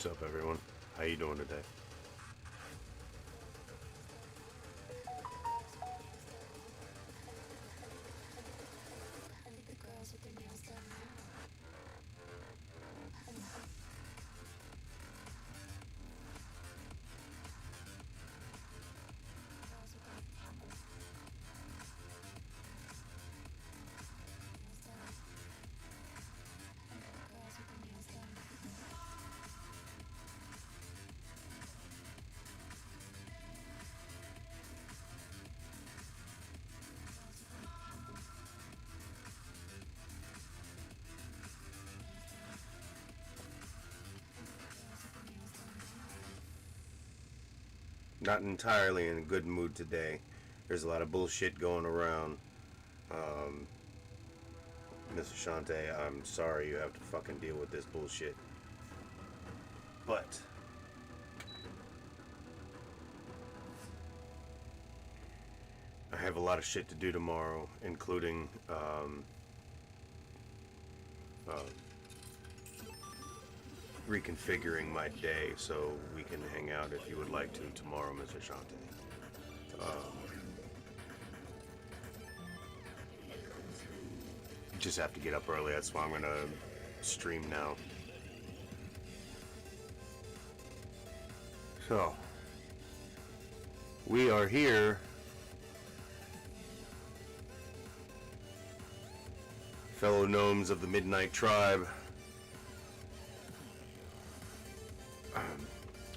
What's up, everyone? How you doing today? Not entirely in a good mood today. There's a lot of bullshit going around. Mr. Shante, I'm sorry you have to fucking deal with this bullshit. But I have a lot of shit to do tomorrow, including reconfiguring my day so we can hang out if you would like to tomorrow, Mr. Shante. Just have to get up early, that's why I'm gonna stream now. So, we are here. Fellow gnomes of the Midnight Tribe.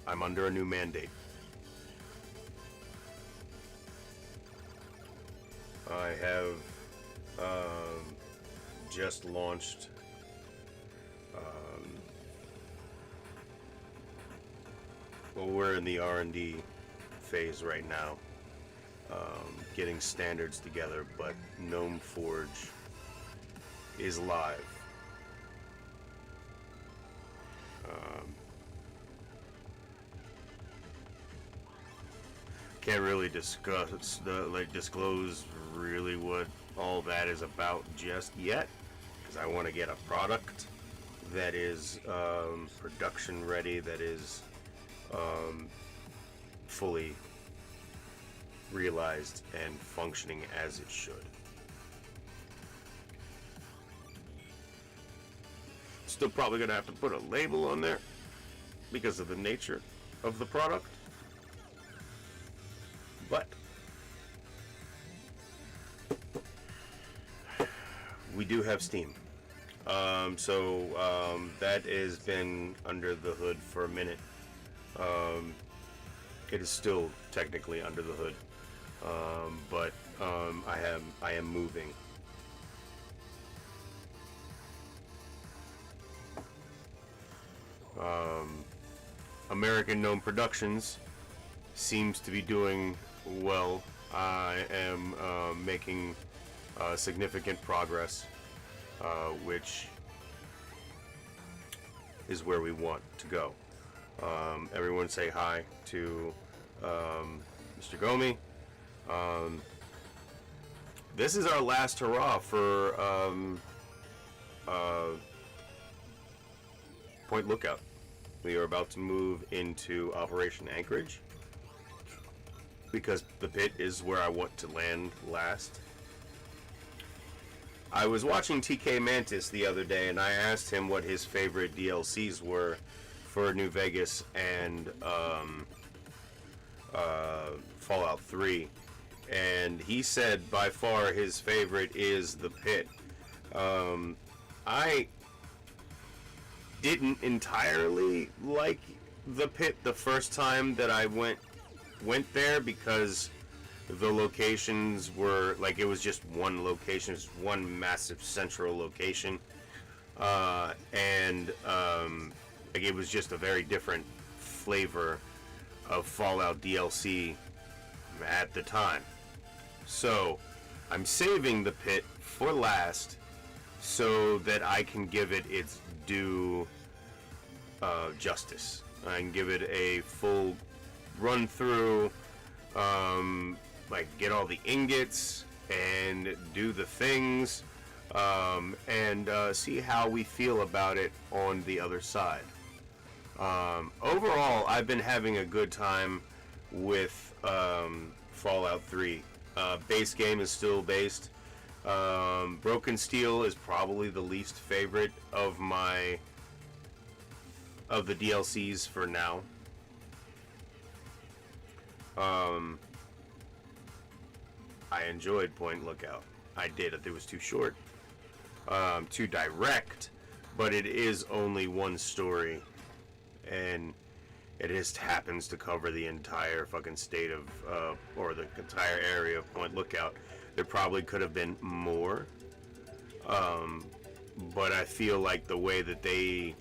I'm under a new mandate. I have just launched well, we're in the R&D phase right now, getting standards together, but Gnome Forge is live. Can't really disclose really what all that is about just yet, because I want to get a product that is production ready, that is fully realized and functioning as it should. Still probably gonna have to put a label on there because of the nature of the product, but we do have Steam. That has been under the hood for a minute. It is still technically under the hood, but I am moving. American Gnome Productions seems to be doing well. I am making significant progress, which is where we want to go. Everyone say hi to Mr. Gomi. This is our last hurrah for Point Lookout. We are about to move into Operation Anchorage because the pit is where I want to land last. I was watching TK Mantis the other day and I asked him what his favorite DLCs were for New Vegas and Fallout 3, and he said by far his favorite is the pit. I didn't entirely like the pit the first time that I went there because the locations were like, it was just one location, just one massive central location, and like it was just a very different flavor of Fallout DLC at the time. So I'm saving the pit for last so that I can give it its due justice. I can give it a full run through, like get all the ingots and do the things, and see how we feel about it on the other side. Overall, I've been having a good time with Fallout 3. Base game is still based. Broken Steel is probably the least favorite of the DLCs for now. I enjoyed Point Lookout. I did. It was too short, too direct, but it is only one story, and it just happens to cover the entire fucking state of, or the entire area of Point Lookout. There probably could have been more, but I feel like the way that they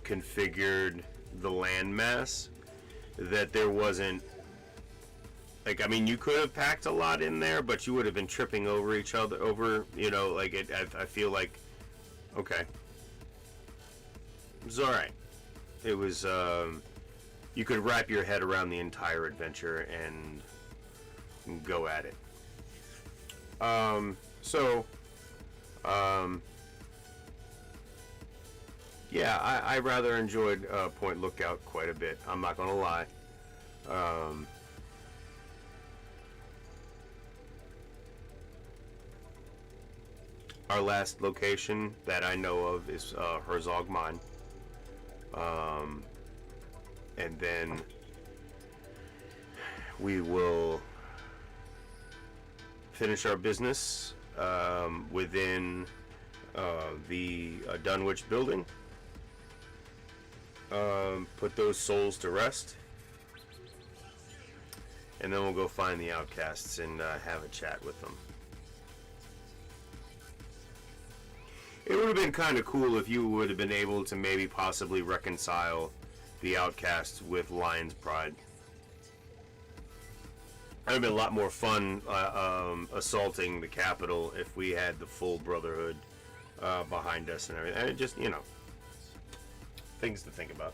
configured the landmass, that there wasn't, like, I mean, you could have packed a lot in there, but you would have been tripping over each other, you know, like, I feel like, okay. It was alright. It was, you could wrap your head around the entire adventure and go at it. Yeah, I rather enjoyed Point Lookout quite a bit. I'm not gonna lie. Our last location that I know of is Herzog Mine. And then we will finish our business within the Dunwich building. Put those souls to rest. And then we'll go find the outcasts and have a chat with them. It would have been kind of cool if you would have been able to maybe possibly reconcile the outcasts with Lion's Pride. It would have been a lot more fun assaulting the capital if we had the full Brotherhood behind us and everything. And it just, you know, things to think about.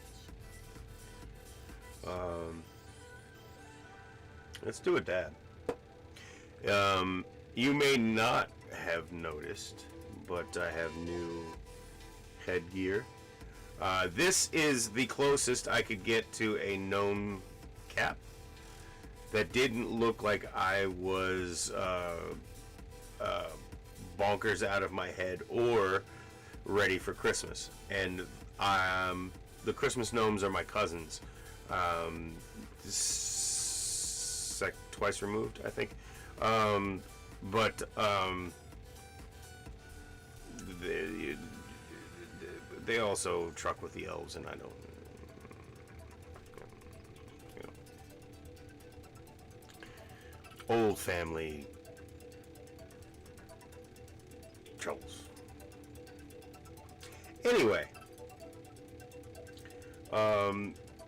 Let's do it, Dad. You may not have noticed, but I have new headgear. This is the closest I could get to a gnome cap that didn't look like I was bonkers out of my head or ready for Christmas. And the Christmas gnomes are my cousins. Twice removed, I think. They also truck with the elves, and I don't, you know, old family troubles. Anyway,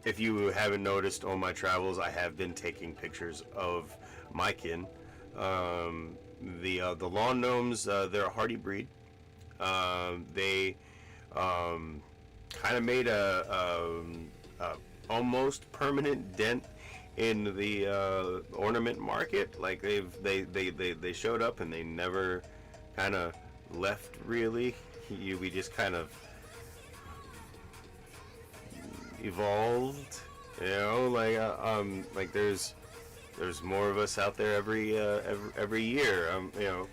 if you haven't noticed on my travels, I have been taking pictures of my kin. The lawn gnomes, they're a hardy breed. They kind of made a almost permanent dent in the ornament market. Like they showed up and they never kind of left really. We just kind of evolved, you know. Like there's more of us out there every year. You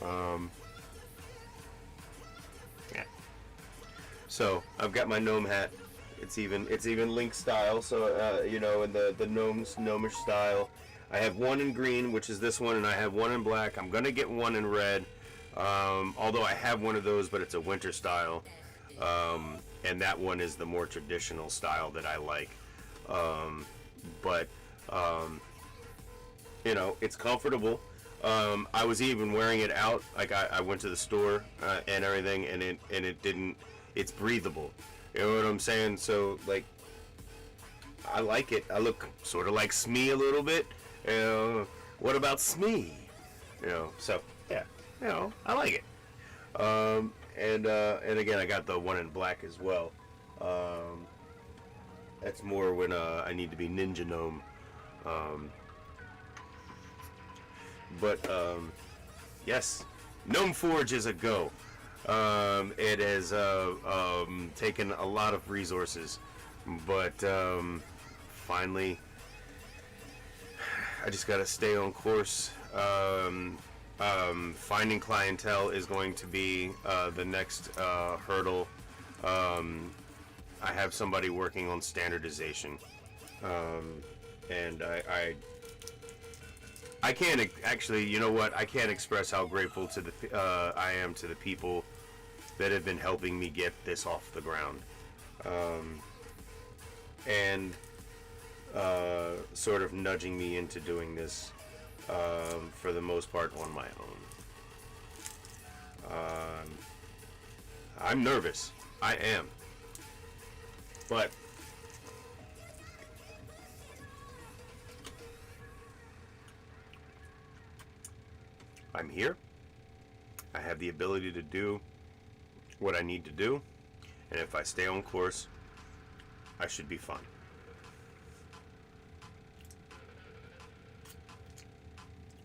know. Yeah. So I've got my gnome hat. It's even Link style. So you know, in the gnomish style. I have one in green, which is this one, and I have one in black. I'm gonna get one in red. Although I have one of those, but it's a winter style. And that one is the more traditional style that I like. You know, it's comfortable. I was even wearing it out. Like I went to the store and everything, and it didn't. It's breathable. You know what I'm saying? So like, I like it. I look sort of like Smee a little bit. You know, what about Smee? You know, so yeah. You know, I like it. And again, I got the one in black as well. That's more when I need to be ninja gnome. Yes, Gnome Forge is a go. It has taken a lot of resources, but finally, I just gotta stay on course. Finding clientele is going to be the next hurdle. I have somebody working on standardization, and I can't actually, you know what? I can't express how grateful to the I am to the people that have been helping me get this off the ground, and sort of nudging me into doing this for the most part on my own. I'm nervous. I am, but I'm here. I have the ability to do what I need to do, and if I stay on course, I should be fine.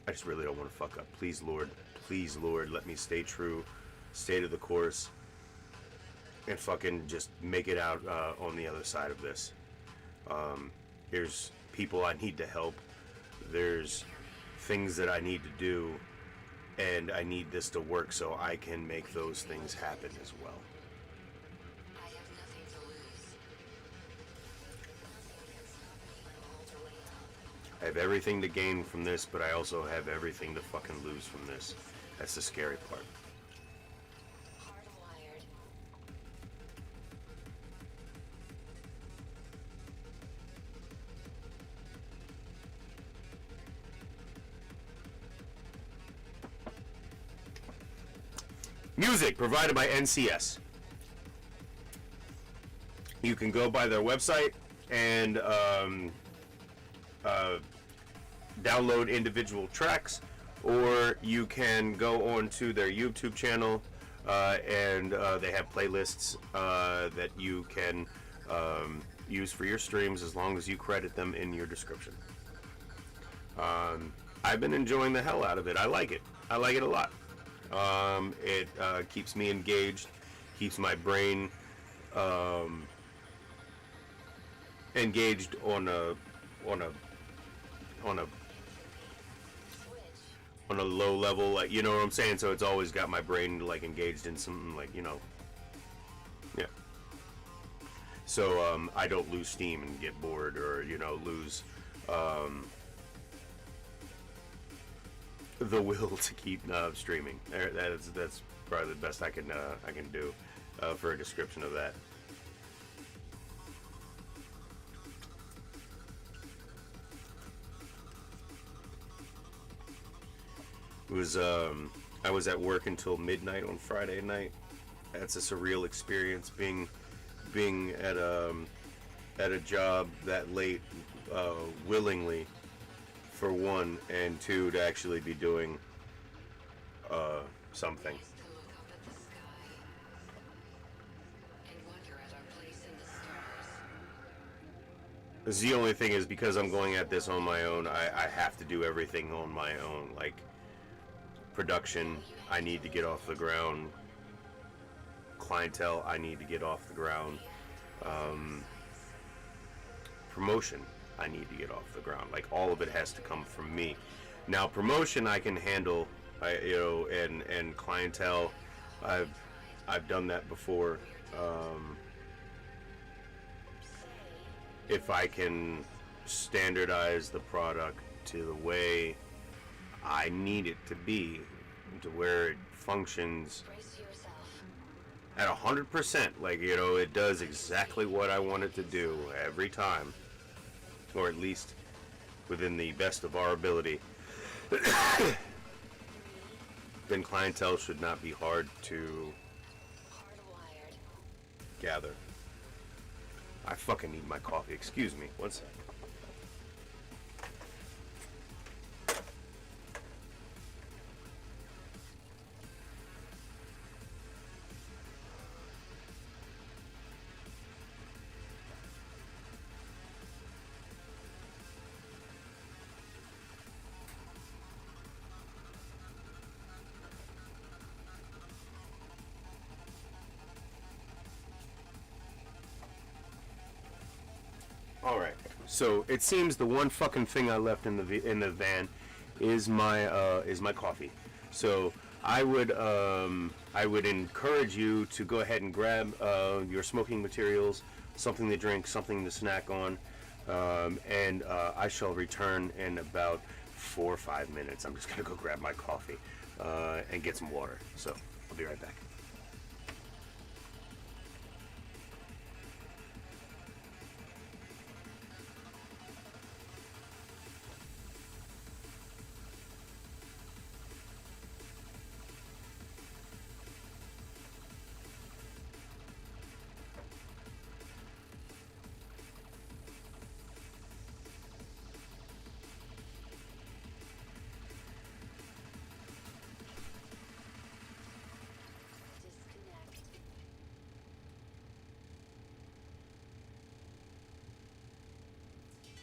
I just really don't want to fuck up. Please, Lord, let me stay true, stay to the course, and fucking just make it out on the other side of this. There's people I need to help. There's things that I need to do, and I need this to work so I can make those things happen as well. I have nothing to lose. I have everything to gain from this, but I also have everything to fucking lose from this. That's the scary part. Hardwired. Music provided by NCS. You can go by their website and download individual tracks, or you can go on to their YouTube channel and they have playlists that you can use for your streams as long as you credit them in your description. I've been enjoying the hell out of it. I like it. I like it a lot. It keeps me engaged, keeps my brain engaged on a low level, like, you know what I'm saying? So it's always got my brain like engaged in something, like, you know, yeah. So I don't lose steam and get bored, or, you know, lose the will to keep streaming. That's probably the best I can do for a description of that. It was I was at work until midnight on Friday night. That's a surreal experience, being at a job that late, willingly, for one, and two, to actually be doing something. Nice to look up at the sky and wonder at our place in the stars. The only thing is, because I'm going at this on my own, I have to do everything on my own. Like, production, I need to get off the ground. Clientele, I need to get off the ground. Promotion, I need to get off the ground. Like, all of it has to come from me. Now, promotion I can handle, and clientele, I've done that before. If I can standardize the product to the way I need it to be, to where it functions Brace yourself. at 100%, like, you know, it does exactly what I want it to do every time, or at least within the best of our ability, then clientele should not be hard to Hardwired. gather. I fucking need my coffee. Excuse me. One sec. All right. So it seems the one fucking thing I left in the van is my coffee. So I would encourage you to go ahead and grab your smoking materials, something to drink, something to snack on, and I shall return in about 4 or 5 minutes. I'm just gonna go grab my coffee and get some water. So I'll be right back. Disconnect.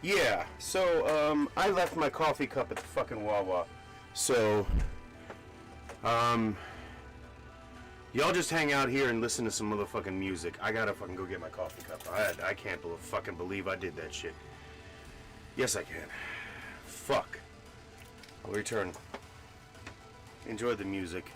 Yeah, so I left my coffee cup at the fucking Wawa. So y'all just hang out here and listen to some motherfucking music. I gotta fucking go get my coffee cup. I can't fucking believe I did that shit. Yes, I can. Fuck. I'll return. Enjoy the music.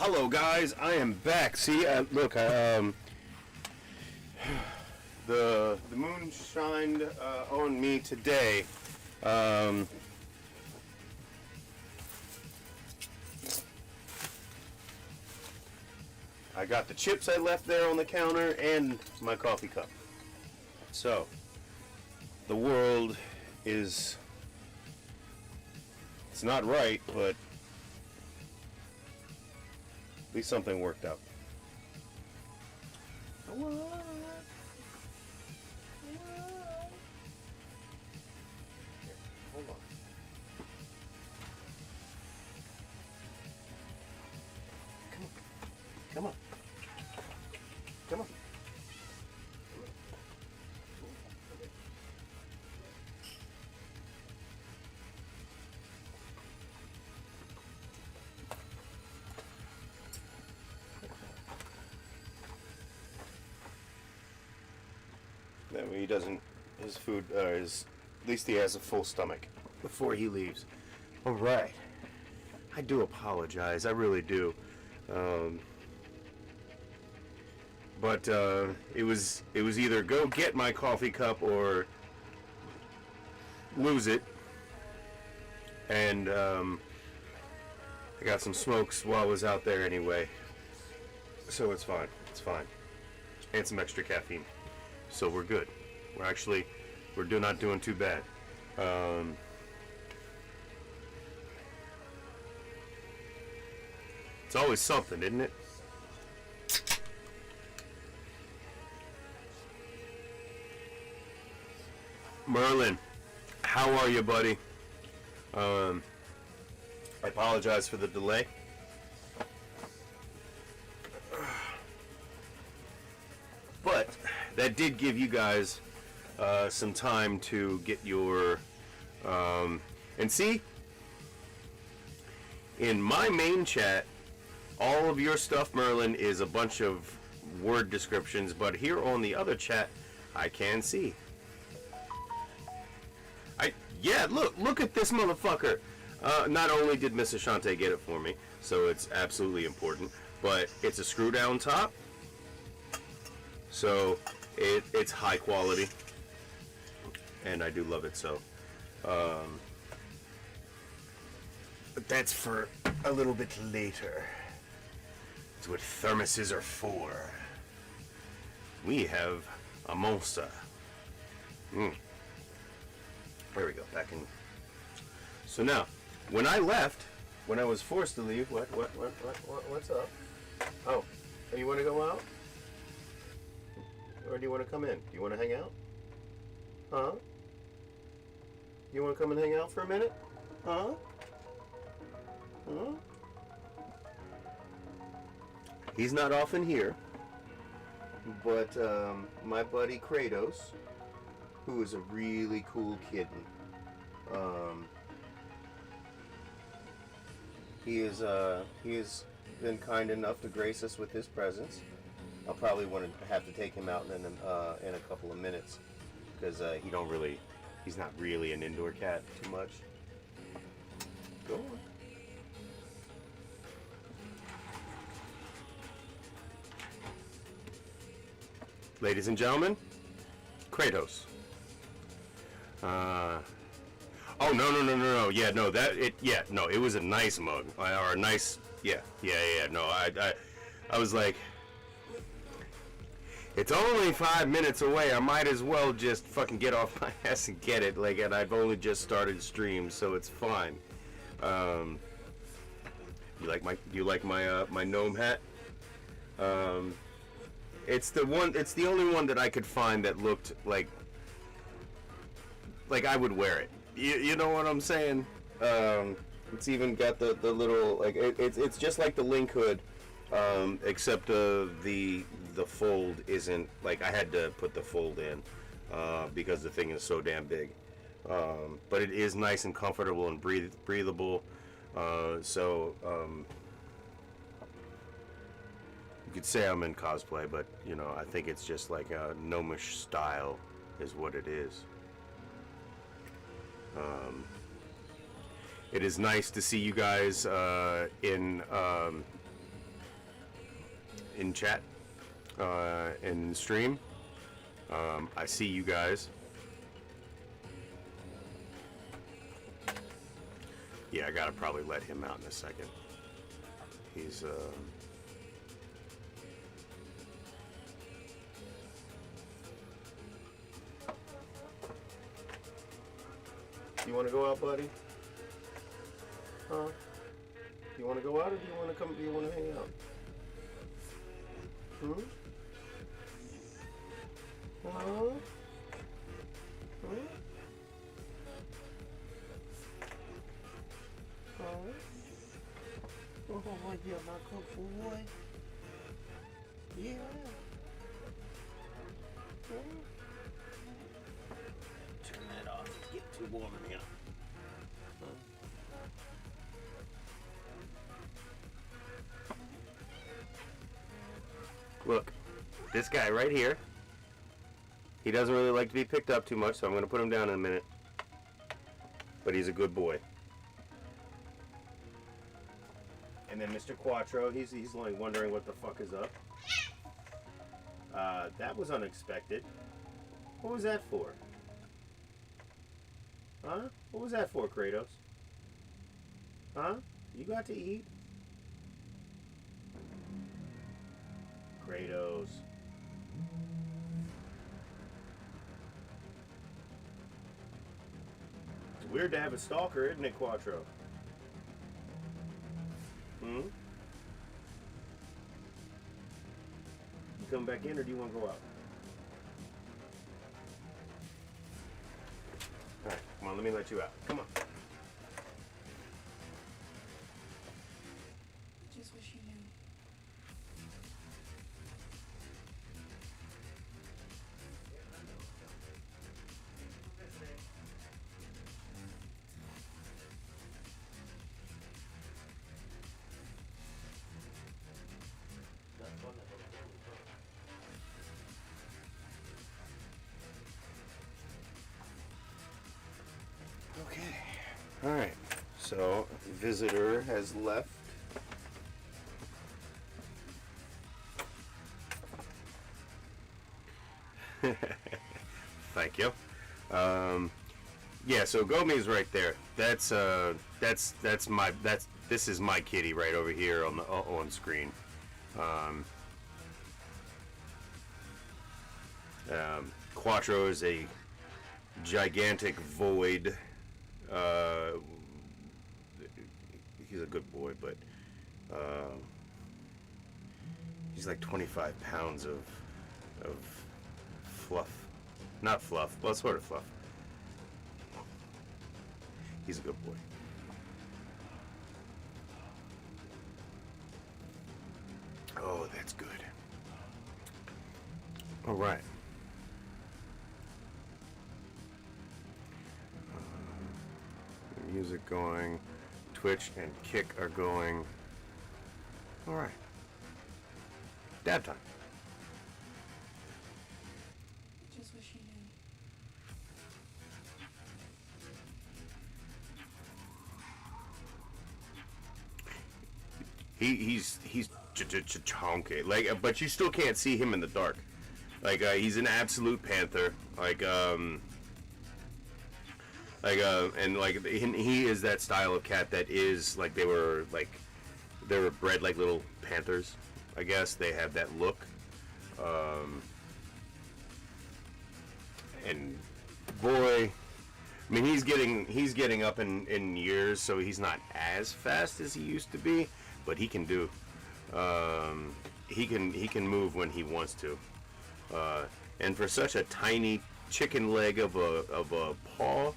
Hello guys, I am back. See, look, the moon shined on me today. I got the chips I left there on the counter and my coffee cup. So, the world is, it's not right, but at least something worked out. Hold on. Come on. Come on. That way he doesn't, his food, at least he has a full stomach before he leaves. All right. I do apologize. I really do. But it was either go get my coffee cup or lose it. And I got some smokes while I was out there anyway. So it's fine. It's fine. And some extra caffeine. So we're good. We're not doing too bad. It's always something, isn't it? Merlin, how are you, buddy? I apologize for the delay. But that did give you guys some time to get your and see, in my main chat, all of your stuff, Merlin, is a bunch of word descriptions, but here on the other chat I can see. Yeah, look at this motherfucker. Not only did Miss Ashante get it for me, so it's absolutely important, but it's a screw down top, so it's high quality, and I do love it. So but that's for a little bit later. It's what thermoses are for. We have a monster. There we go, back in. So now, when I left, when I was forced to leave, what's up? Oh, you want to go out? Or do you want to come in? Do you want to hang out? Huh? You want to come and hang out for a minute? Huh? Huh? He's not often here, but my buddy Kratos, who is a really cool kitten, he has been kind enough to grace us with his presence. I'll probably want to have to take him out in a couple of minutes, because he's not really an indoor cat too much. Go on. Ladies and gentlemen, Kratos. Oh no. Yeah, no, it was a nice mug, or a nice, yeah. No, I was like, it's only 5 minutes away. I might as well just fucking get off my ass and get it. Like, and I've only just started stream, so it's fine. Do you like my gnome hat? It's the only one that I could find that looked like I would wear it. You know what I'm saying? It's even got the little, like, it's just like the Link hood, except the fold isn't, like, I had to put the fold in because the thing is so damn big. But it is nice and comfortable and breathable. You could say I'm in cosplay, but I think it's just like a gnomish style is what it is. It is nice to see you guys in in chat, in stream. I see you guys. Yeah, I gotta probably let him out in a second. He's You want to go out, buddy? Huh? You want to go out, or do you want to come? Do you want to hang out? Hmm? Huh? Huh? Huh? Oh, yeah, my good boy. Yeah. Huh? Turn that off. It's getting too warm in here. Huh? Look, this guy right here, he doesn't really like to be picked up too much, so I'm going to put him down in a minute. But he's a good boy. And then Mr. Quattro, he's like wondering what the fuck is up. That was unexpected. What was that for? Huh? What was that for, Kratos? Huh? You got to eat? Kratos. It's weird to have a stalker, isn't it, Quattro? Hmm? You come back in, or do you want to go out? Alright, come on, let me let you out. Come on. Just wish you knew. Okay. Alright. So, visitor has left. Thank you. Yeah, so Gomi's right there. This is my kitty right over here on the on screen. Quattro is a gigantic void. He's a good boy, but he's like 25 pounds of fluff. Not fluff, well, sort of fluff. He's a good boy. Oh, that's good. All right. Music going. Twitch and Kick are going. All right. Dab time. Just wish you knew. He's chonky, like, but you still can't see him in the dark. Like, he's an absolute panther. And he is that style of cat that is like they were bred like little panthers. I guess they have that look. And boy, I mean, he's getting up in years, so he's not as fast as he used to be, but he can do. He can move when he wants to. And for such a tiny chicken leg of a paw,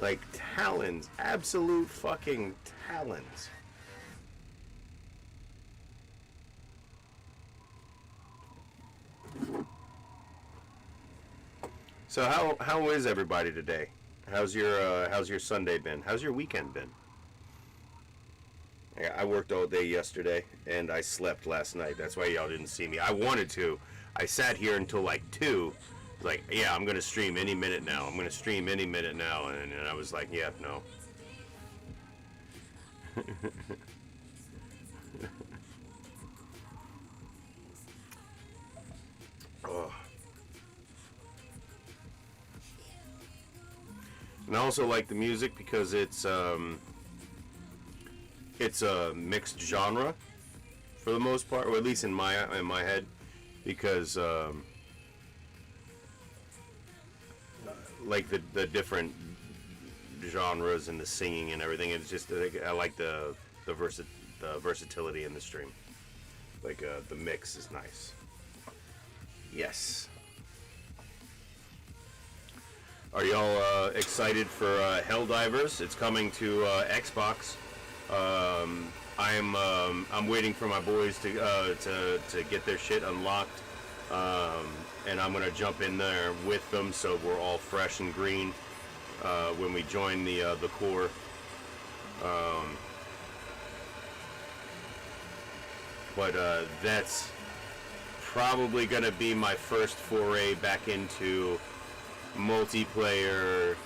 like talons, absolute fucking talons. So how is everybody today? How's your Sunday been? How's your weekend been? I worked all day yesterday and I slept last night. That's why y'all didn't see me. I wanted to. I sat here until like 2. Like, yeah, I'm gonna stream any minute now. I'm gonna stream any minute now, and I was like, yeah, no. And I also like the music because it's a mixed genre for the most part, or at least in my head, because like the different genres and the singing and everything. It's just I like the versatility in the stream. Like the mix is nice. Yes. Are y'all excited for Helldivers? It's coming to Xbox. I'm waiting for my boys to get their shit unlocked, and I'm gonna jump in there with them so we're all fresh and green when we join the core. But that's probably gonna be my first foray back into multiplayer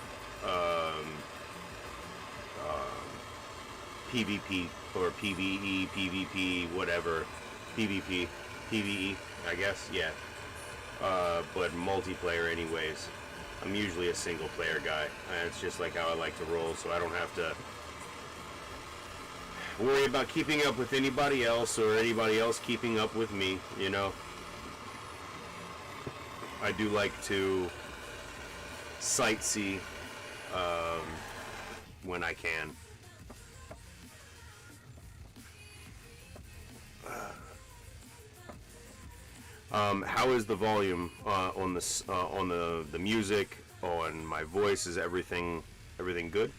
PvP or PvE, PvP, whatever. PvP, PvE, I guess, yeah. But multiplayer anyways. I'm usually a single player guy, and it's just like how I like to roll, so I don't have to worry about keeping up with anybody else or anybody else keeping up with me, you know. I do like to sightsee when I can. How is the volume on the music, on my voice? Is everything good?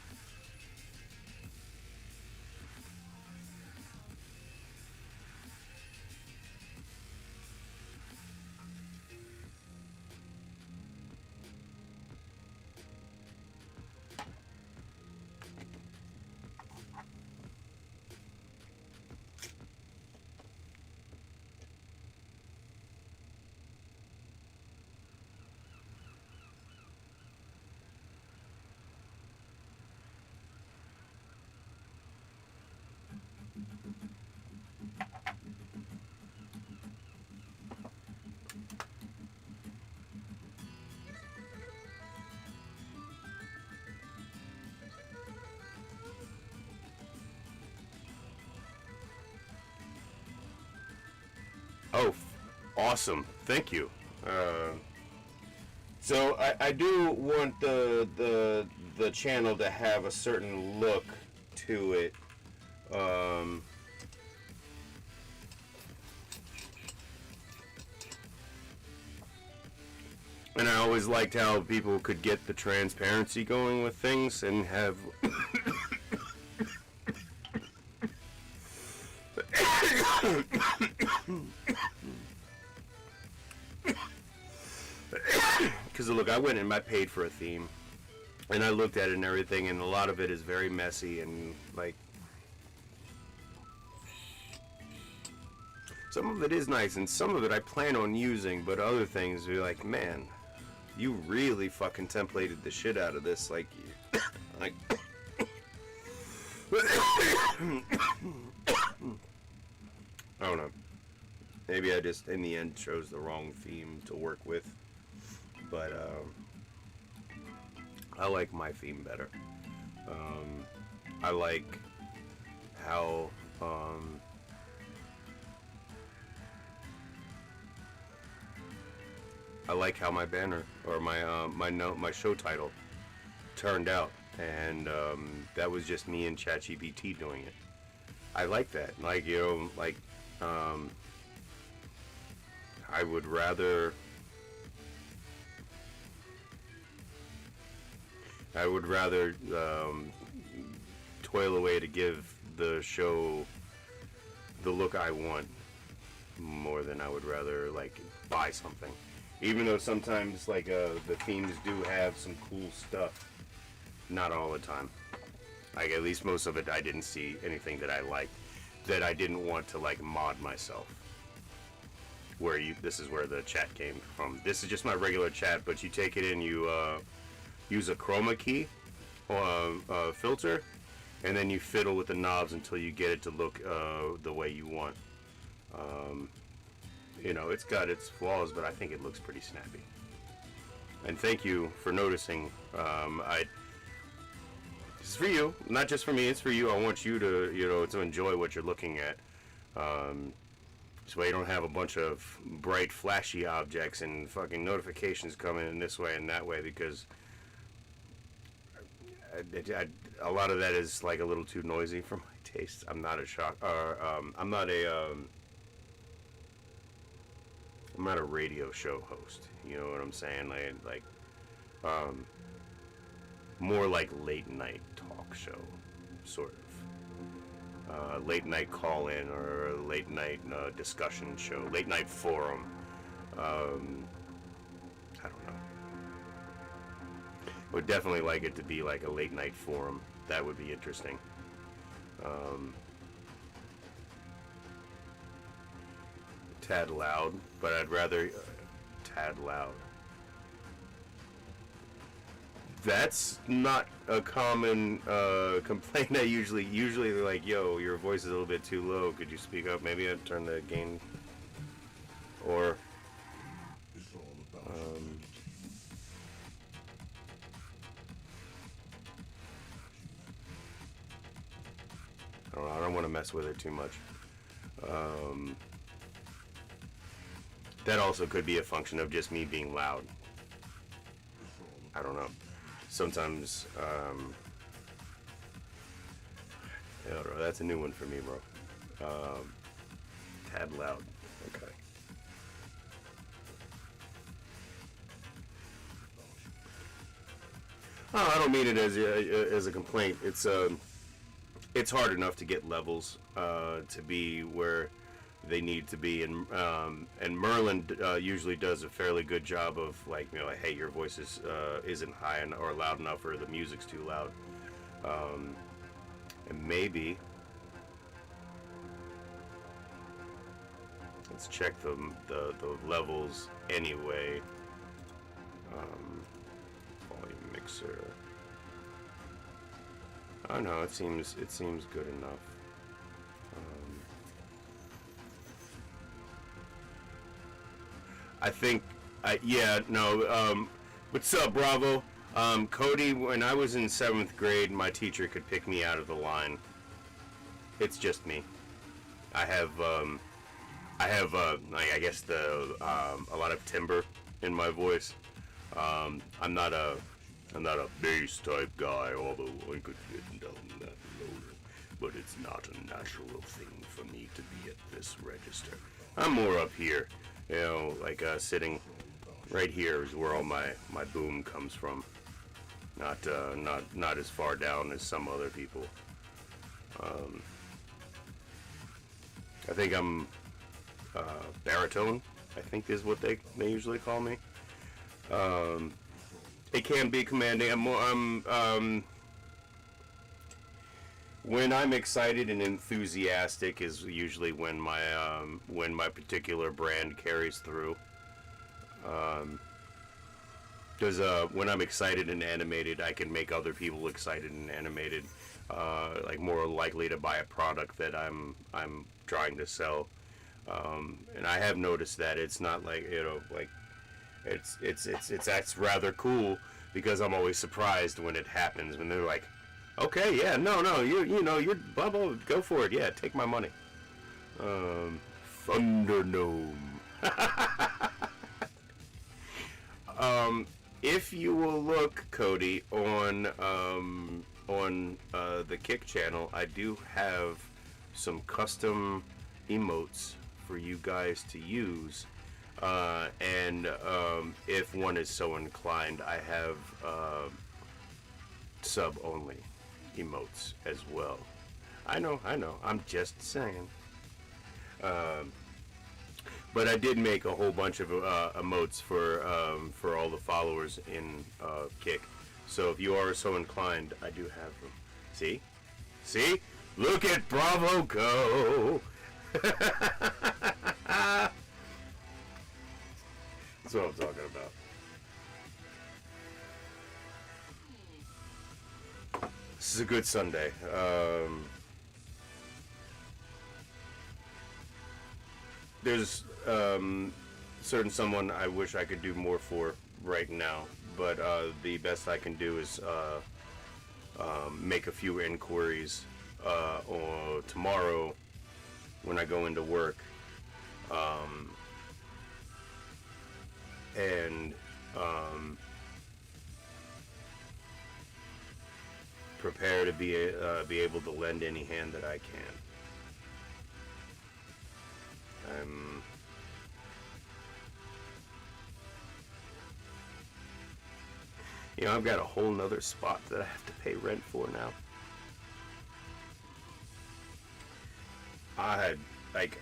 Oh, awesome! Thank you. So I do want the channel to have a certain look to it. And I always liked how people could get the transparency going with things and have because look, I went and I paid for a theme and I looked at it and everything, and a lot of it is very messy, and like some of it is nice and some of it I plan on using, but other things are like, man, you really fucking templated the shit out of this, like like I don't know. Maybe I just, in the end, chose the wrong theme to work with. But, I like my theme better. I like how, I like how my banner, or my show title turned out. And, that was just me and ChatGPT doing it. I like that. Like, you know, like, I would rather toil away to give the show the look I want more than I would rather like buy something. Even though sometimes like the themes do have some cool stuff, not all the time. Like at least most of it I didn't see anything that I liked that I didn't want to like mod myself. This is where the chat came from. This is just my regular chat, but you take it in, you use a chroma key filter, and then you fiddle with the knobs until you get it to look the way you want. You know, it's got its flaws, but I think it looks pretty snappy. And thank you for noticing. It's for you, not just for me. It's for you. I want you to, to enjoy what you're looking at. So you don't have a bunch of bright, flashy objects and fucking notifications coming in this way and that way, because a lot of that is like a little too noisy for my taste. I'm not a I'm not a radio show host. You know what I'm saying? More like late night talk show, sort of. Late night call in or a late night discussion show, late night forum. I don't know. Would definitely like it to be like a late night forum. That would be interesting. Tad loud, but I'd rather tad loud. That's not a common complaint. I usually they're like, yo, your voice is a little bit too low. Could you speak up? Maybe I'd turn the gain. Or I don't know. I don't want to mess with it too much. That also could be a function of just me being loud. I don't know. Sometimes, I don't know, that's a new one for me, bro. Tad loud. Okay. Oh, I don't mean it as a complaint. It's hard enough to get levels to be where they need to be, and Merlin usually does a fairly good job of like, hey, your voice isn't high or loud enough, or the music's too loud, and maybe let's check the levels anyway. Volume mixer. Oh no, it seems good enough. I think, what's up, Bravo? Cody, when I was in 7th grade, my teacher could pick me out of the line. It's just me. I have I guess a lot of timbre in my voice. I'm not a bass type guy, although I could get down that low. But it's not a natural thing for me to be at this register. I'm more up here. Sitting right here is where all my boom comes from. Not as far down as some other people. I think I'm baritone, I think is what they usually call me. It can be commanding. When I'm excited and enthusiastic is usually when my particular brand carries through. Because when I'm excited and animated, I can make other people excited and animated, like more likely to buy a product that I'm trying to sell. And I have noticed that it's not like, it's rather cool, because I'm always surprised when it happens, when they're like, okay, yeah, no, you're Bubba, go for it, yeah, take my money. Thunder Gnome. If you will look, Cody, on the Kick channel, I do have some custom emotes for you guys to use, and if one is so inclined, I have sub-only emotes as well. I know, I'm just saying. But I did make a whole bunch of emotes for all the followers in Kick. So if you are so inclined, I do have them. See? Look at Bravo go! That's what I'm talking about. This is a good Sunday. There's certain someone I wish I could do more for right now, but the best I can do is make a few inquiries or tomorrow when I go into work, and prepare to be able to lend any hand that I can. You know, I've got a whole nother spot that I have to pay rent for now. I had, like,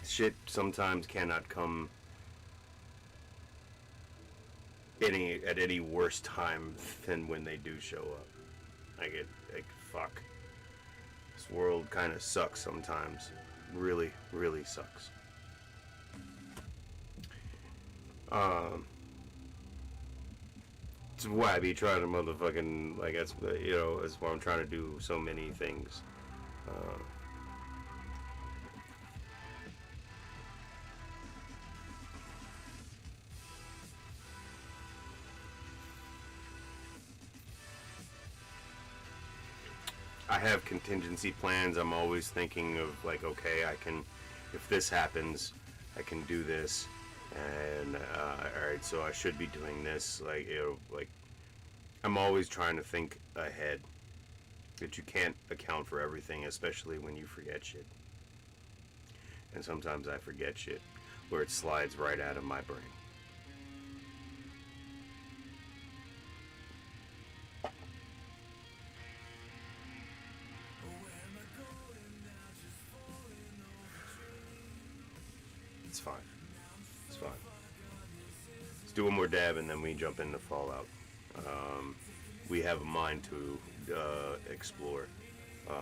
shit sometimes cannot come at any worse time than when they do show up. Like, fuck. This world kind of sucks sometimes. Really, really sucks. It's why I be trying to motherfucking, like, that's, you know, that's why I'm trying to do so many things. I have contingency plans. I'm always thinking of, like, okay, I can, if this happens, I can do this, and alright, so I should be doing this. Like, you know, like, I'm always trying to think ahead. That you can't account for everything, especially when you forget shit. And sometimes I forget shit where it slides right out of my brain. It's fine. It's fine. Let's do one more dab and then we jump into Fallout. We have a mine to explore. At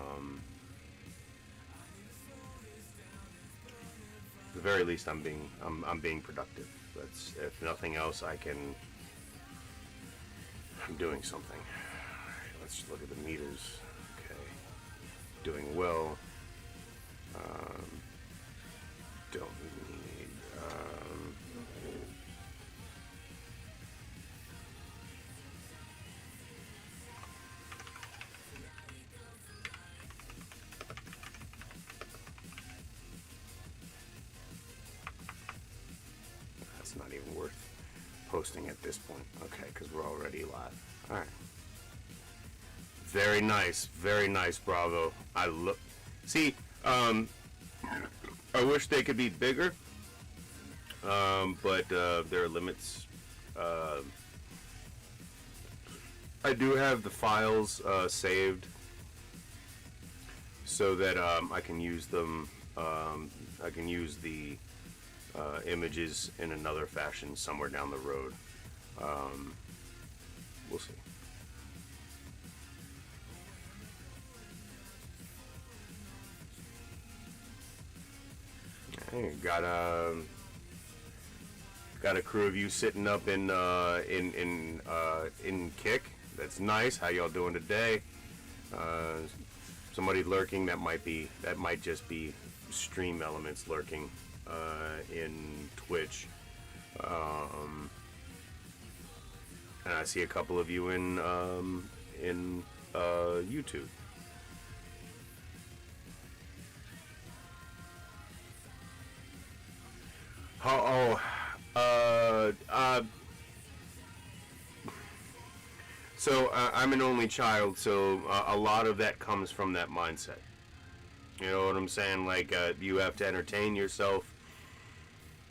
the very least, I'm being productive. That's, if nothing else, I'm doing something. All right, let's look at the meters. Okay, doing well. Don't need. That's not even worth posting at this point. Okay, because we're already live. All right. Very nice, Bravo. I look. See, I wish they could be bigger, but there are limits. I do have the files saved so that I can use them. I can use the images in another fashion somewhere down the road. We'll see. Hey, got a crew of you sitting up in Kick. That's nice. How y'all doing today? Somebody lurking. That might just be stream elements lurking in Twitch. And I see a couple of you in YouTube. So I'm an only child, so a lot of that comes from that mindset. You know what I'm saying? Like, you have to entertain yourself.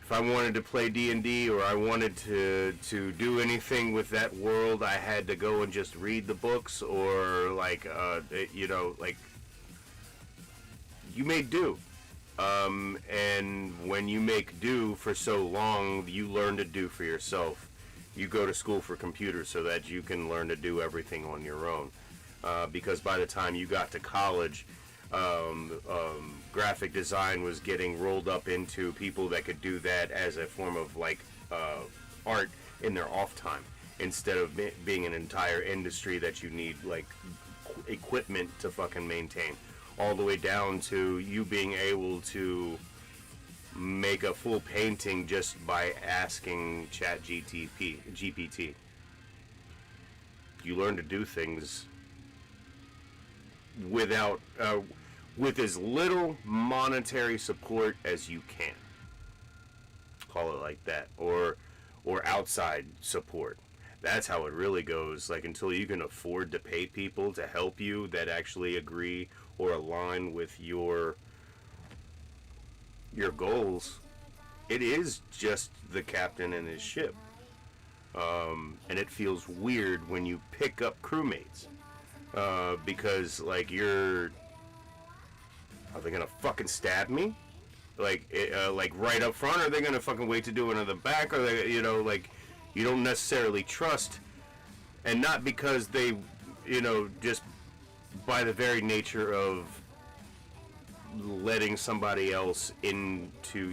If I wanted to play D&D or I wanted to do anything with that world, I had to go and just read the books, or like, you know, like, you made do. And when you make do for so long, you learn to do for yourself. You go to school for computers so that you can learn to do everything on your own. Because by the time you got to college, graphic design was getting rolled up into people that could do that as a form of, like, art in their off time, instead of being an entire industry that you need, like, equipment to fucking maintain. all the way down to you being able to make a full painting just by asking GPT. You learn to do things without with as little monetary support as you can. Call it like that, or outside support. That's how it really goes. Like, until you can afford to pay people to help you that actually agree or align with your goals, it is just the captain and his ship. And it feels weird when you pick up crewmates, because like are they gonna fucking stab me? Like right up front? Or are they gonna fucking wait to do it in the back? Or they, like, you don't necessarily trust, and not because they, just by the very nature of letting somebody else into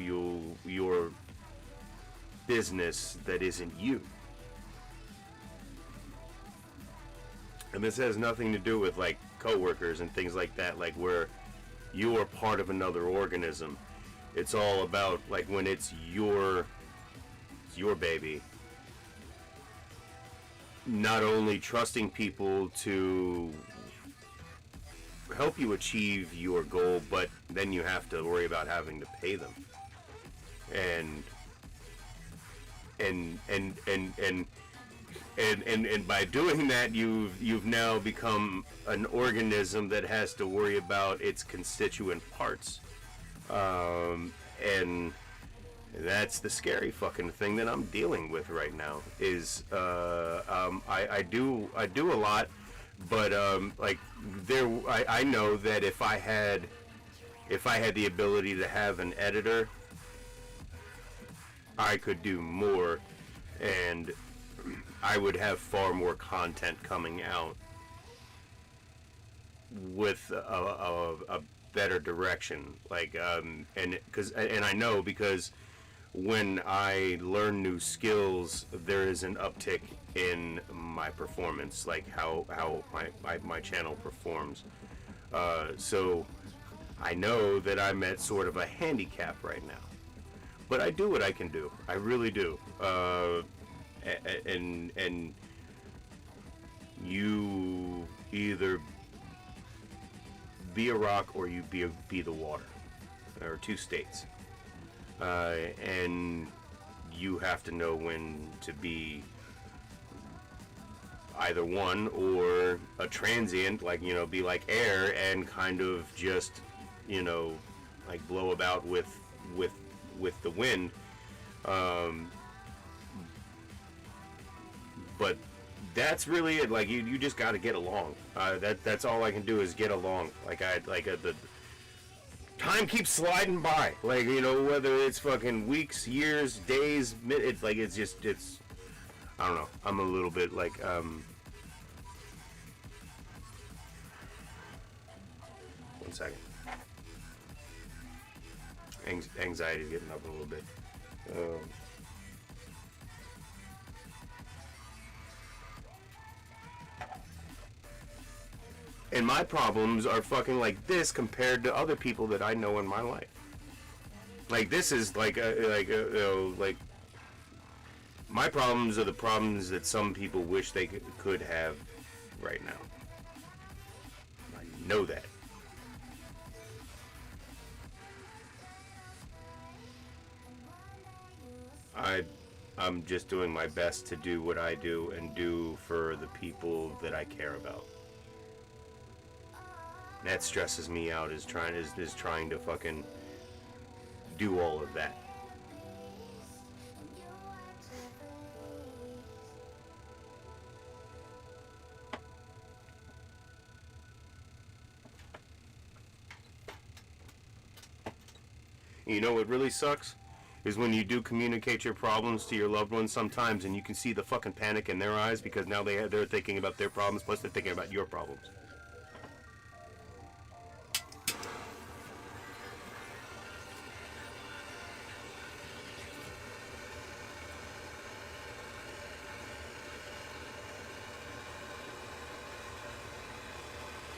your business that isn't you. And this has nothing to do with like coworkers and things like that, like where you are part of another organism. It's all about like when it's your baby. Not only trusting people to help you achieve your goal, but then you have to worry about having to pay them. And by doing that, you've now become an organism that has to worry about its constituent parts, and that's the scary fucking thing that I'm dealing with right now. Is I do a lot, but like I know that if I had the ability to have an editor, I could do more, and I would have far more content coming out with a better direction. Like, and I know because when I learn new skills, there is an uptick in my performance, like how my channel performs. So I know that I'm at sort of a handicap right now, but I do what I can do. I really do. And you either be a rock or you be the water. There are two states, and you have to know when to be either one or a transient, like, be like air and kind of just, like blow about with the wind. But that's really it. Like, you just got to get along. That's all I can do is get along. Like the time keeps sliding by. Like, whether it's fucking weeks, years, days, it's like it's I don't know. I'm a little bit like one second. Anxiety's getting up a little bit. And my problems are fucking like this compared to other people that I know in my life. Like, this is like my problems are the problems that some people wish they could have right now. I know that. I'm just doing my best to do what I do and do for the people that I care about. That stresses me out, is trying to fucking do all of that. You know what really sucks? Is when you do communicate your problems to your loved ones sometimes, and you can see the fucking panic in their eyes because now they're thinking about their problems, plus they're thinking about your problems.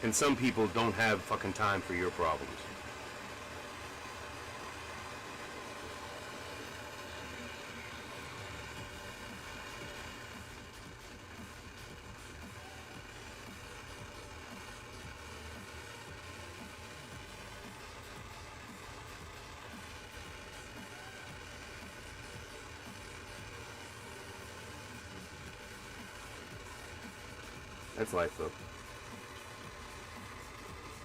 And some people don't have fucking time for your problems. That's life, though.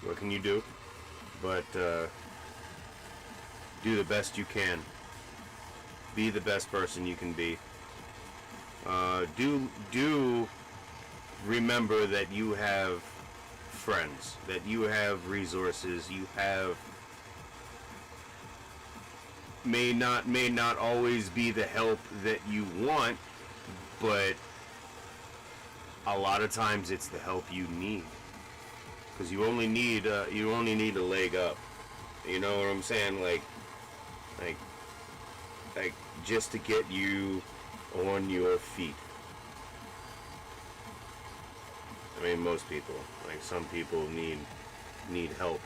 What can you do? But do the best you can. Be the best person you can be. Do remember that you have friends, that you have resources, you have may not always be the help that you want, but a lot of times it's the help you need, because you only need a leg up. You know what I'm saying? Like just to get you on your feet. I mean, most people, like some people need help.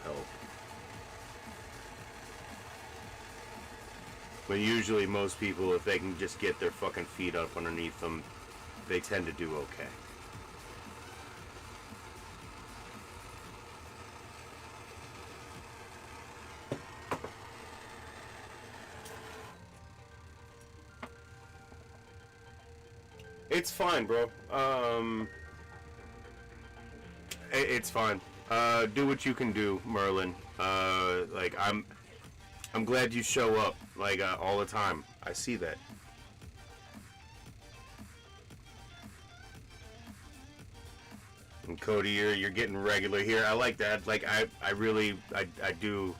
But usually most people, if they can just get their fucking feet up underneath them, they tend to do okay. It's fine, bro. It's fine. Do what you can do, Merlin. Like I'm glad you show up, like all the time. I see that. And Cody, you're getting regular here. I like that. Like I really do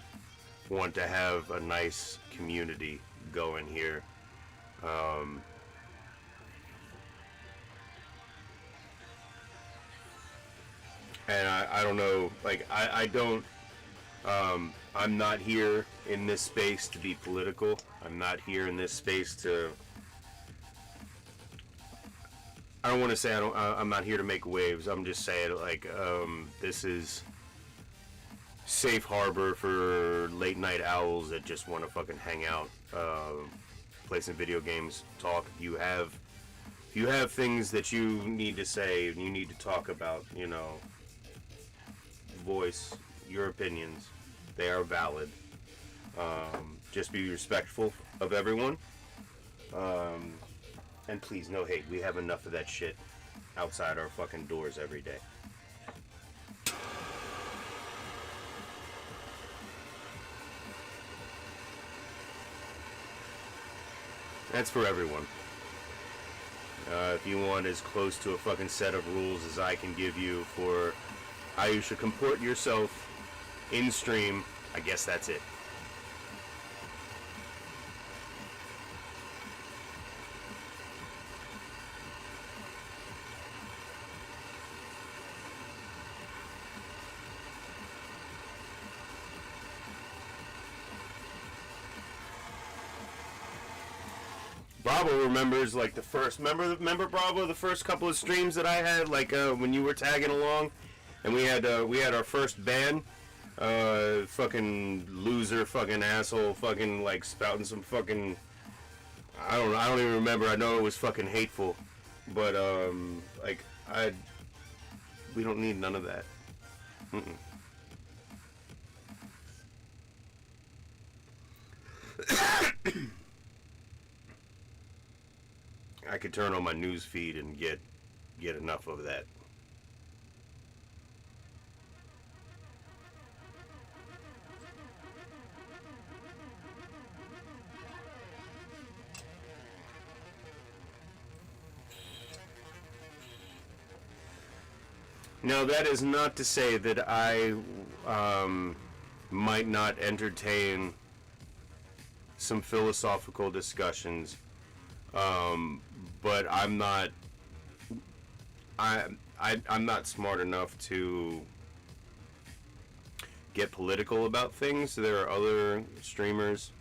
want to have a nice community going here. And I don't know, like, I don't, I'm not here in this space to be political. I'm not here in this space to, I don't want to say I'm not here to make waves. I'm just saying, like, this is safe harbor for late night owls that just want to fucking hang out, play some video games, talk. If you have things that you need to say and you need to talk about, you know, voice your opinions. They are valid. Just be respectful of everyone. And please, no hate. We have enough of that shit outside our fucking doors every day. That's for everyone. If you want as close to a fucking set of rules as I can give you for how you should comport yourself in stream, I guess that's it. Bravo remembers, like, the first, remember Bravo, the first couple of streams that I had, like when you were tagging along. And we had our first ban, fucking loser, fucking asshole, fucking like spouting some fucking, I don't even remember. I know it was fucking hateful, but like we don't need none of that. I could turn on my news feed and get enough of that. Now, that is not to say that I might not entertain some philosophical discussions, but I'm not smart enough to get political about things. There are other streamers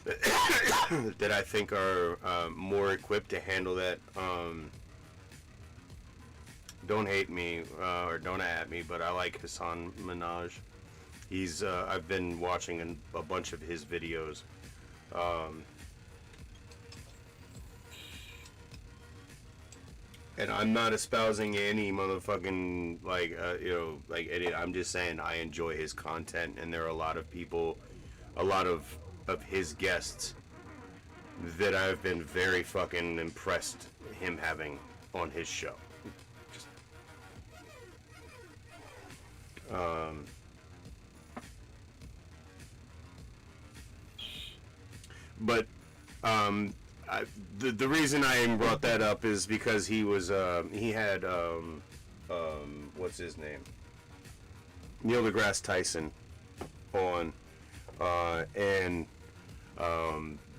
that I think are more equipped to handle that Don't hate me or don't at me, but I like Hassan Minaj. He's I've been watching a bunch of his videos. And I'm not espousing any motherfucking like idiot. I'm just saying I enjoy his content, and there are a lot of people, a lot of his guests that I've been very fucking impressed him having on his show. Just, but the reason I brought that up is because he was he had what's his name, Neil deGrasse Tyson on, and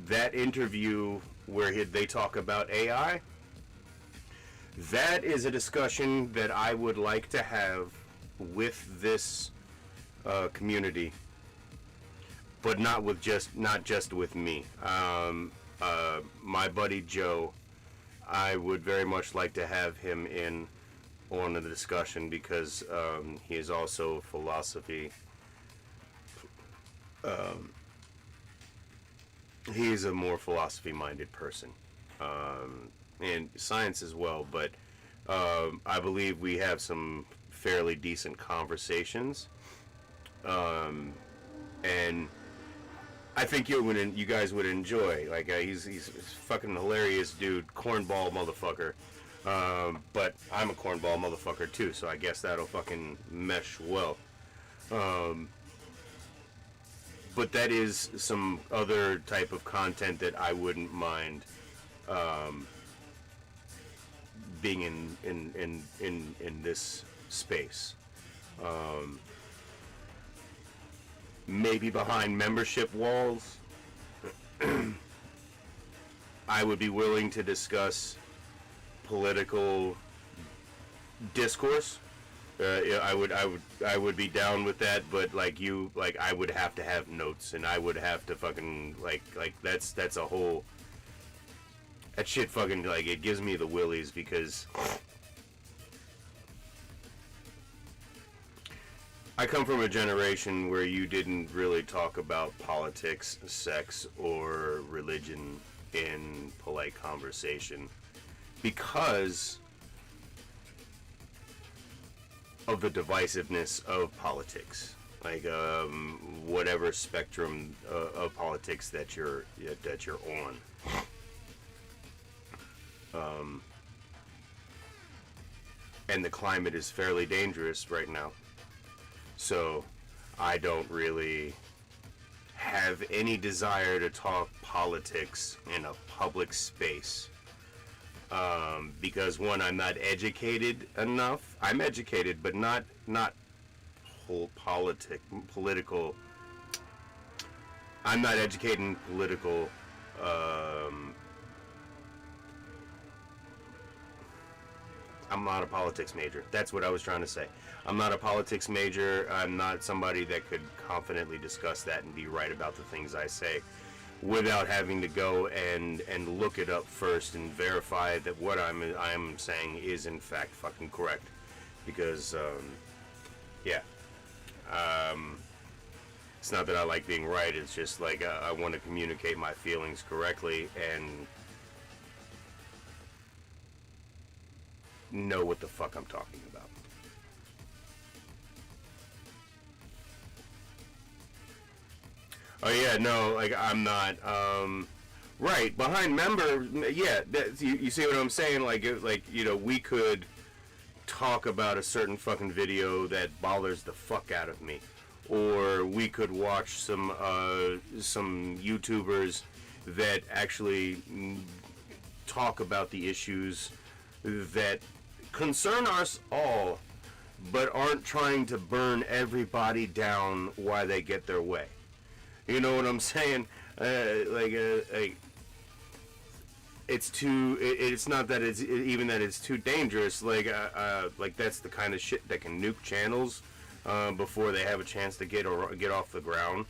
that interview where they talk about AI. That is a discussion that I would like to have with this community, but not just with me. My buddy Joe, I would very much like to have him in on the discussion because he is also philosophy. He is a more philosophy-minded person, and science as well. But I believe we have some fairly decent conversations, and I think you guys would enjoy. Like he's a fucking hilarious dude, cornball motherfucker. But I'm a cornball motherfucker too, so I guess that'll fucking mesh well. But that is some other type of content that I wouldn't mind being in this space. Maybe behind membership walls, I would be willing to discuss political discourse. Yeah, I would be down with that, but I would have to have notes, and I would have to fucking that's a whole, that shit fucking it gives me the willies because I come from a generation where you didn't really talk about politics, sex, or religion in polite conversation because of the divisiveness of politics, whatever spectrum of politics that you're on. And the climate is fairly dangerous right now. So I don't really have any desire to talk politics in a public space. Because one, I'm not educated enough. I'm educated, but not political. I'm not educated in political. I'm not a politics major. That's what I was trying to say. I'm not a politics major. I'm not somebody that could confidently discuss that and be right about the things I say without having to go and look it up first and verify that what I'm saying is in fact fucking correct. Because, it's not that I like being right. It's just I want to communicate my feelings correctly and know what the fuck I'm talking about. Oh yeah, no, I'm not. Right behind member, yeah. You see what I'm saying? We could talk about a certain fucking video that bothers the fuck out of me, or we could watch some YouTubers that actually talk about the issues that concern us all, but aren't trying to burn everybody down while they get their way. You know what I'm saying? It's too. It's not that it's even that it's too dangerous. That's the kind of shit that can nuke channels before they have a chance to get off the ground.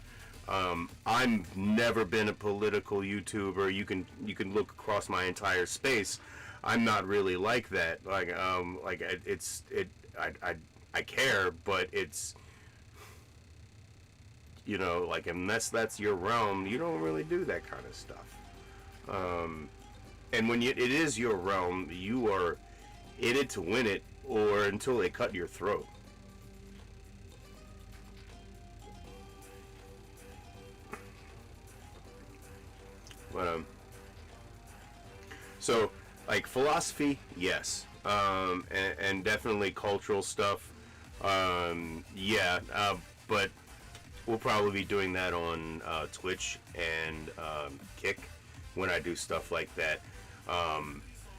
I've never been a political YouTuber. You can look across my entire space. I'm not really like that. I care, but it's, you know, like, unless that's your realm, you don't really do that kind of stuff. And when it is your realm, you are in it to win it, or until they cut your throat. But so, like, philosophy, yes, and definitely cultural stuff, yeah, but we'll probably be doing that on Twitch and Kick when I do stuff like that,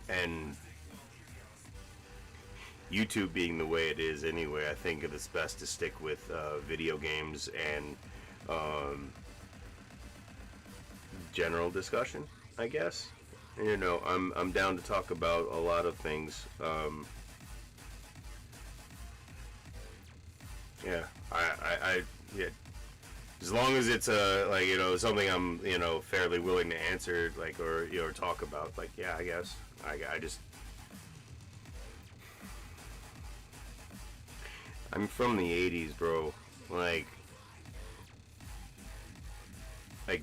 and YouTube being the way it is anyway, I think it's best to stick with video games and general discussion, I guess. You know, I'm down to talk about a lot of things. Yeah, yeah. As long as it's like, you know, something I'm, you know, fairly willing to answer, like, or, you know, talk about, like, yeah, I guess I just, I'm from the 80s, bro. Like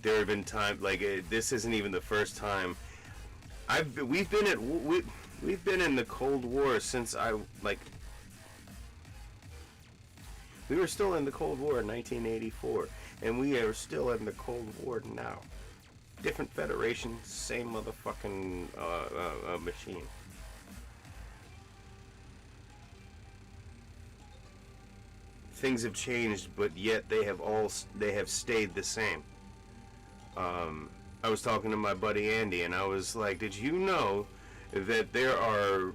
there have been times, like, this isn't even the first time we've been in the Cold War since we were still in the Cold War in 1984, and we are still in the Cold War now. Different federation, same motherfucking machine. Things have changed, but yet they have stayed the same. I was talking to my buddy Andy, and I was like, did you know that there are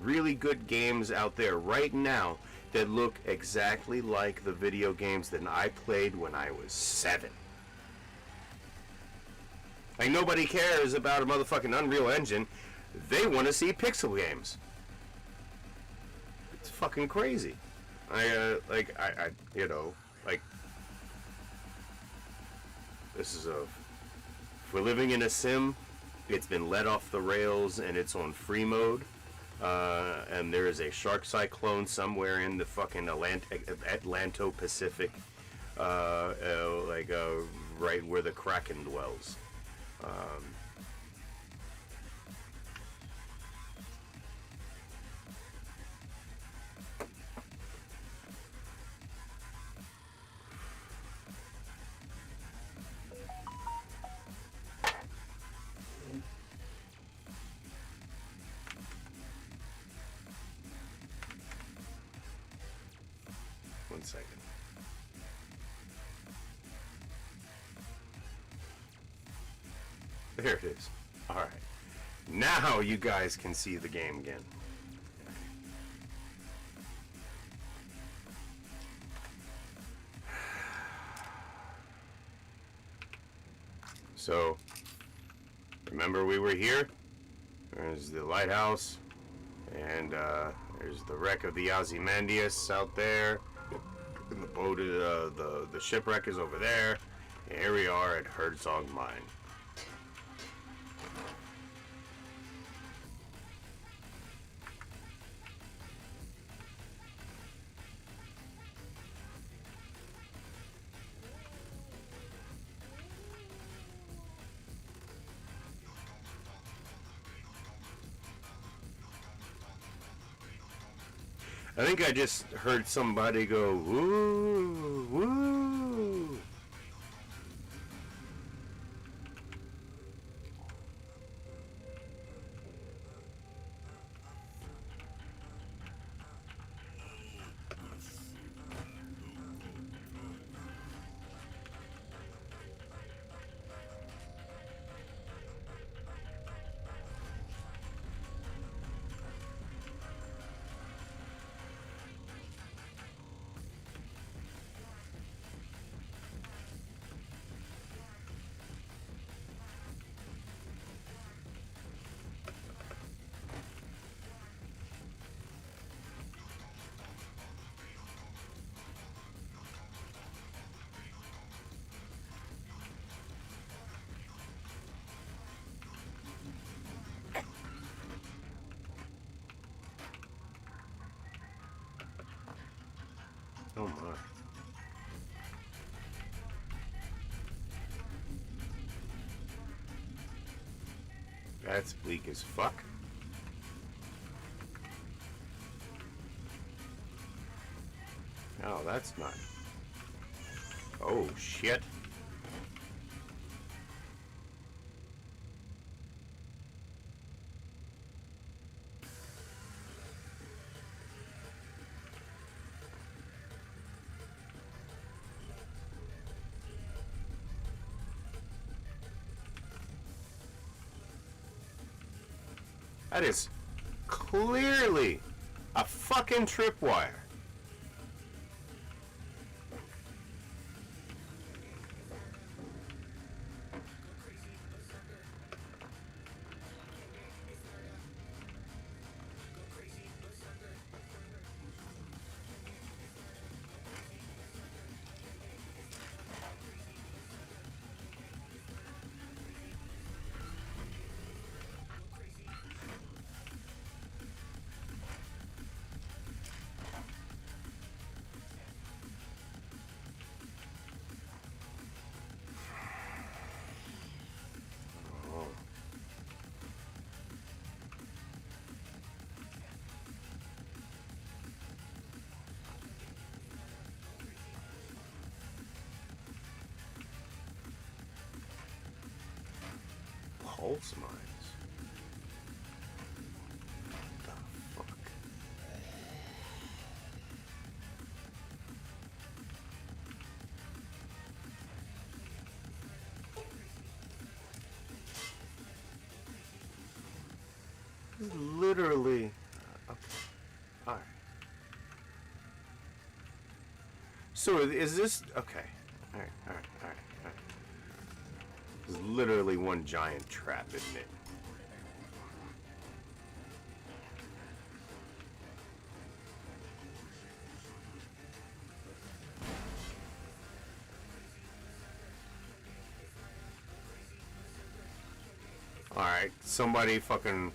really good games out there right now that look exactly like the video games that I played when I was 7? Like, nobody cares about a motherfucking Unreal Engine. They want to see pixel games. It's fucking crazy. You know, like, this is if we're living in a sim, it's been let off the rails and it's on free mode, and there is a shark cyclone somewhere in the fucking Atlanto-Pacific, right where the Kraken dwells. 1 second. There it is. Alright. Now you guys can see the game again. So, remember we were here? There's the lighthouse, and there's the wreck of the Ozymandias out there. And the boat, the shipwreck is over there. And here we are at Herzog Mine. I think I just heard somebody go, woo, woo. Oh my. That's bleak as fuck. Oh, that's not. Oh, shit. That is clearly a fucking tripwire. Pulse mines. What the fuck? Literally. Okay. All right. So is this okay? All right. All right. All right. All right. It's literally one giant trap, isn't it? Alright, somebody fucking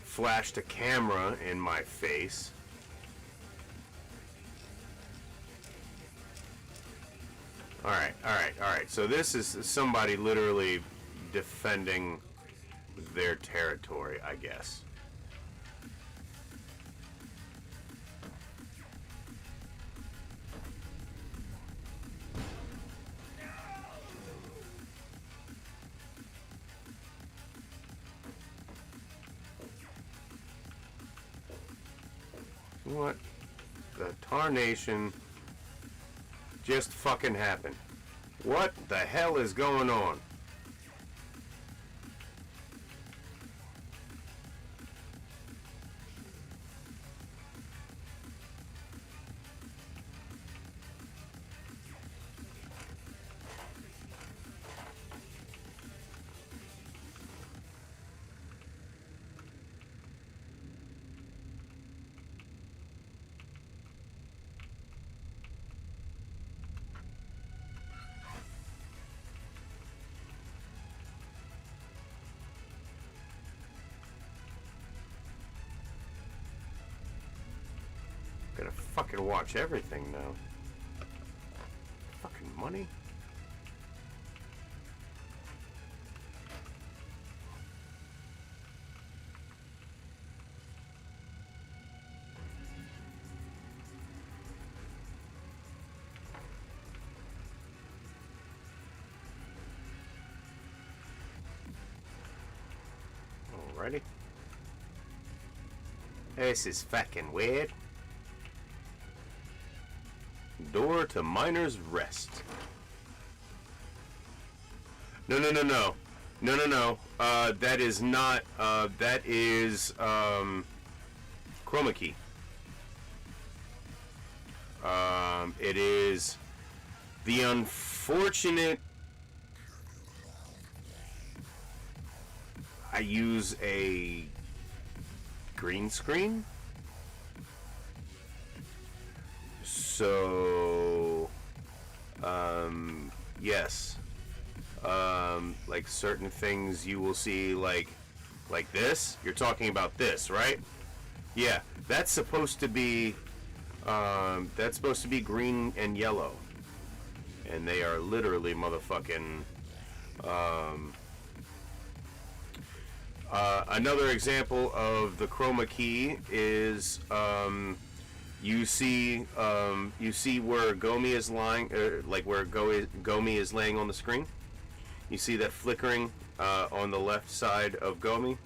flashed a camera in my face. Alright, alright, alright. So this is somebody literally defending their territory, I guess. What the tarnation just fucking happened? What the hell is going on? Gotta fucking watch everything now. Fucking money. Alrighty. This is fucking weird. Door to Miner's Rest. No. That is not, that is, chroma key. It is the unfortunate... I use a green screen. So, yes, like certain things you will see, like this. You're talking about this, right? Yeah, that's supposed to be That's supposed to be green and yellow. And they are literally motherfucking... another example of the chroma key is you see where Gomi is lying, like where Gomi is laying on the screen. You see that flickering on the left side of Gomi,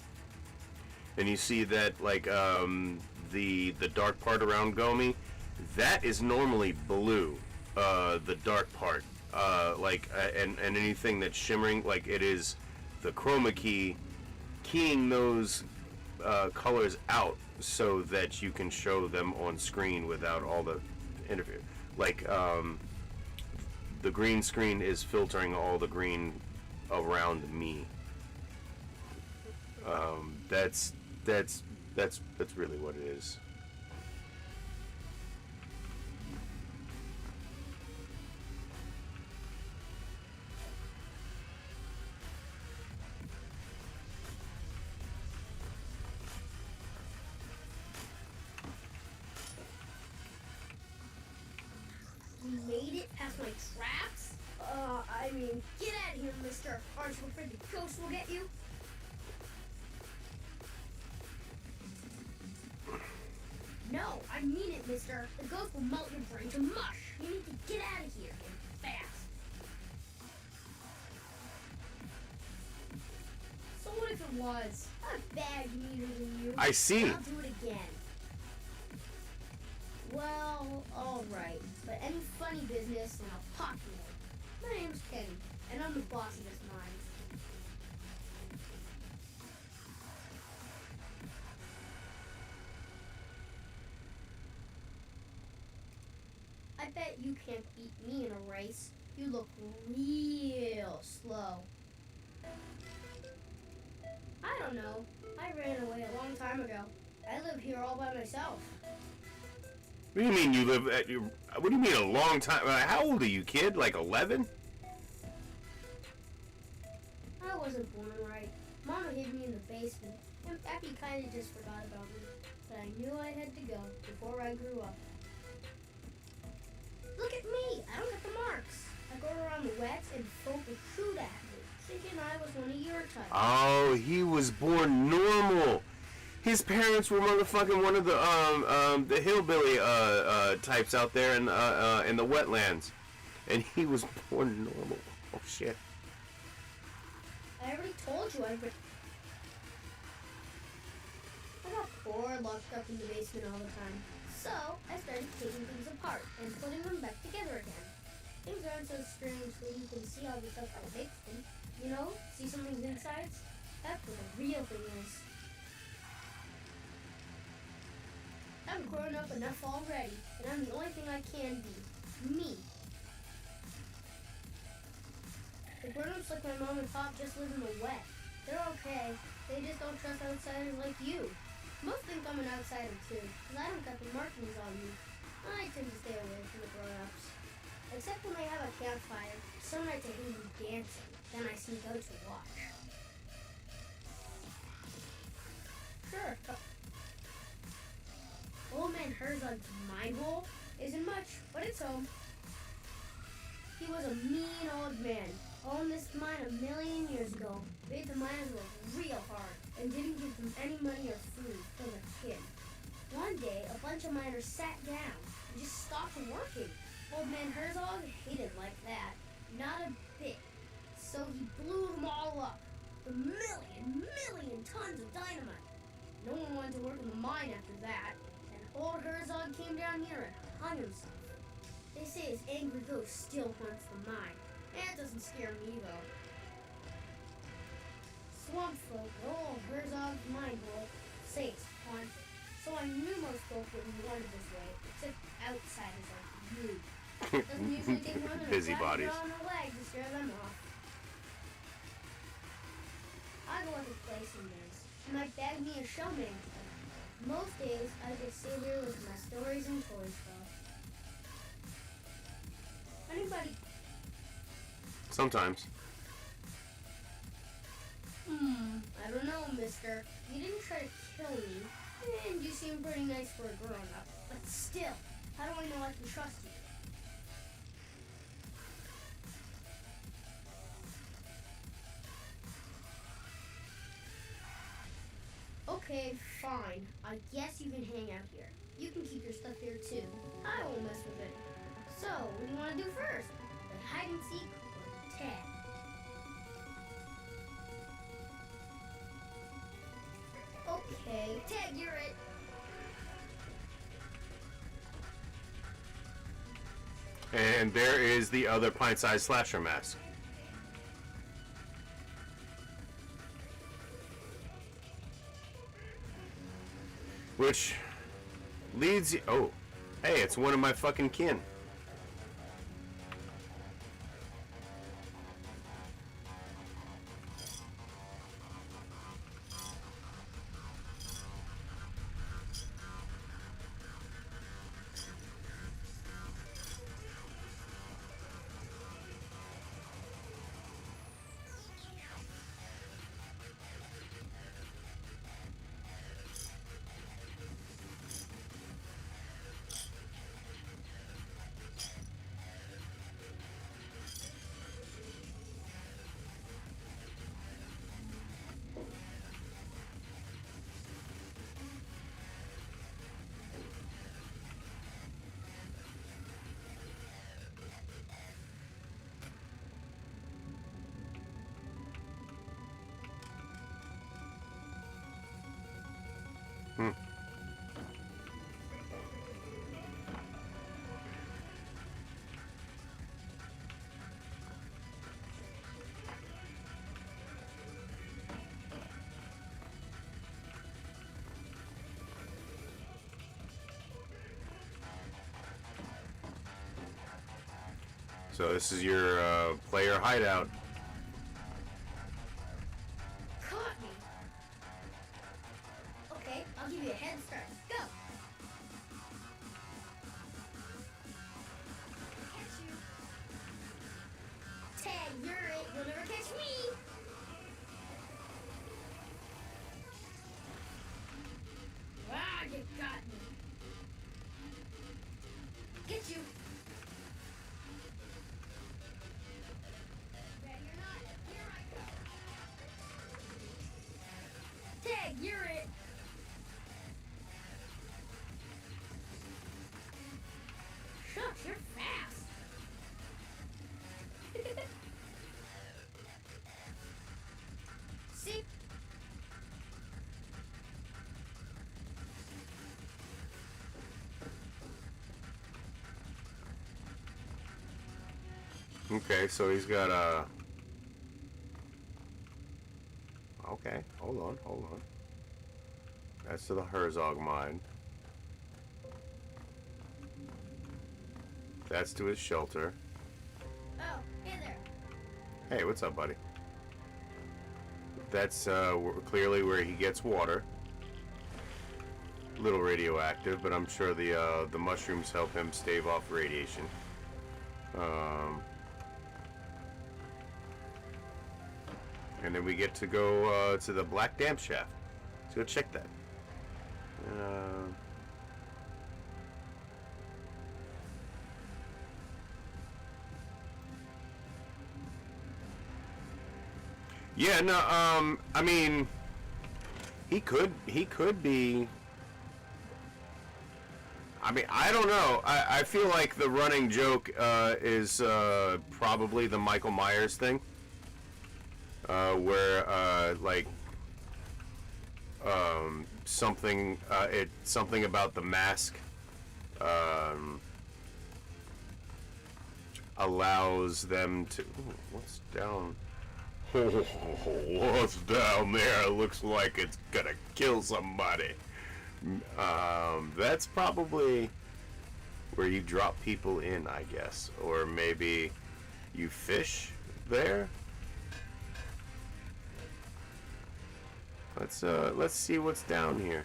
and you see that like the dark part around Gomi. That is normally blue. The dark part, and anything that's shimmering, like it is the chroma key keying those colors out so that you can show them on screen without all the interference. Like the green screen is filtering all the green around me. That's really what it is. Made it past my traps? I mean, get out of here, mister. Aren't you afraid the ghost will get you? No, I mean it, mister. The ghost will melt your brain to mush. You need to get out of here, and fast. So what if it was? A bag meaner than you. I see. I'll do it again. Well, alright. But any funny business, and I'll pop you. My name's Kenny, and I'm the boss of this mine. I bet you can't beat me in a race. You look real slow. I don't know. I ran away a long time ago. I live here all by myself. What do you mean you live at your... What do you mean a long time? How old are you, kid? Like 11? I wasn't born right. Mama hid me in the basement, and Pappy kinda just forgot about me. But I knew I had to go before I grew up. Look at me! I don't get the marks. I go around the wet and folk would shoot at me, thinking I was one of your type. Oh, he was born normal. His parents were motherfucking one of the hillbilly types out there in the wetlands, and he was born normal. Oh shit! I already told you I got bored locked up in the basement all the time, so I started taking things apart and putting them back together again. Things aren't so strange so you can see all the stuff I mixed them. You know, see something's insides? That's what the real thing is. I'm grown up enough already, and I'm the only thing I can be. Me. The grown-ups like my mom and pop just live in the wet. They're okay. They just don't trust outsiders like you. Most think I'm an outsider too, because I don't got the markings on me. I tend to stay away from the grown-ups. Except when they have a campfire. Some nights I hear them dancing. Then I sneak out to watch. Sure. Old man Herzog's mine hole isn't much, but it's home. He was a mean old man. Owned this mine 1,000,000 years ago. Made the miners work real hard and didn't give them any money or food till a kid. One day, a bunch of miners sat down and just stopped working. Old man Herzog hated like that. Not a bit. So he blew them all up. A million tons of dynamite. No one wanted to work in the mine after that. Old Herzog came down here and hung himself. They say his angry ghost still haunts the mine. That doesn't scare me, though. Swamp folk, old Herzog's mine hole, say it's haunted. So I knew most folk wouldn't want it this way, except outsiders like you. Doesn't usually take more than a Busybodies. flat on a leg to scare them off. I go at the place some days. You might bag me a showman. Most days, I just sit here with my stories and toy stuff. Anybody? Sometimes. I don't know, mister. You didn't try to kill me, and you seem pretty nice for a grown-up. But still, How do I know I can trust you? Okay, fine. I guess you can hang out here. You can keep your stuff here too. I won't mess with it. So, what do you want to do first? Play hide and seek or tag? Okay, tag, you're it. And there is the other pint-sized slasher mask. Which leads you... Oh, hey, it's one of my fucking kin. So this is your player hideout. Caught me. Okay, I'll give you a head start. Go. Catch you. Tag, you're it. You'll never catch me. Ah, you got me. Get you. Ready or not, here I go. Tag, you're it. Shucks, you're fast. See? Okay, so he's got a... Okay, hold on. That's to the Herzog Mine. That's to his shelter. Oh, hey there. Hey, what's up, buddy? That's clearly where he gets water. A little radioactive, but I'm sure the mushrooms help him stave off radiation. And then we get to go to the Black Damp Shaft. Let's go check that. Yeah, no, I mean, he could be. I mean, I don't know. I feel like the running joke is probably the Michael Myers thing. Where like something something about the mask allows them to... Ooh, what's down? Oh, what's down there? Looks like it's gonna kill somebody. That's probably where you drop people in, I guess, or maybe you fish there. Let's see what's down here.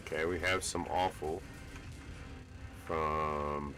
Okay, we have some offal from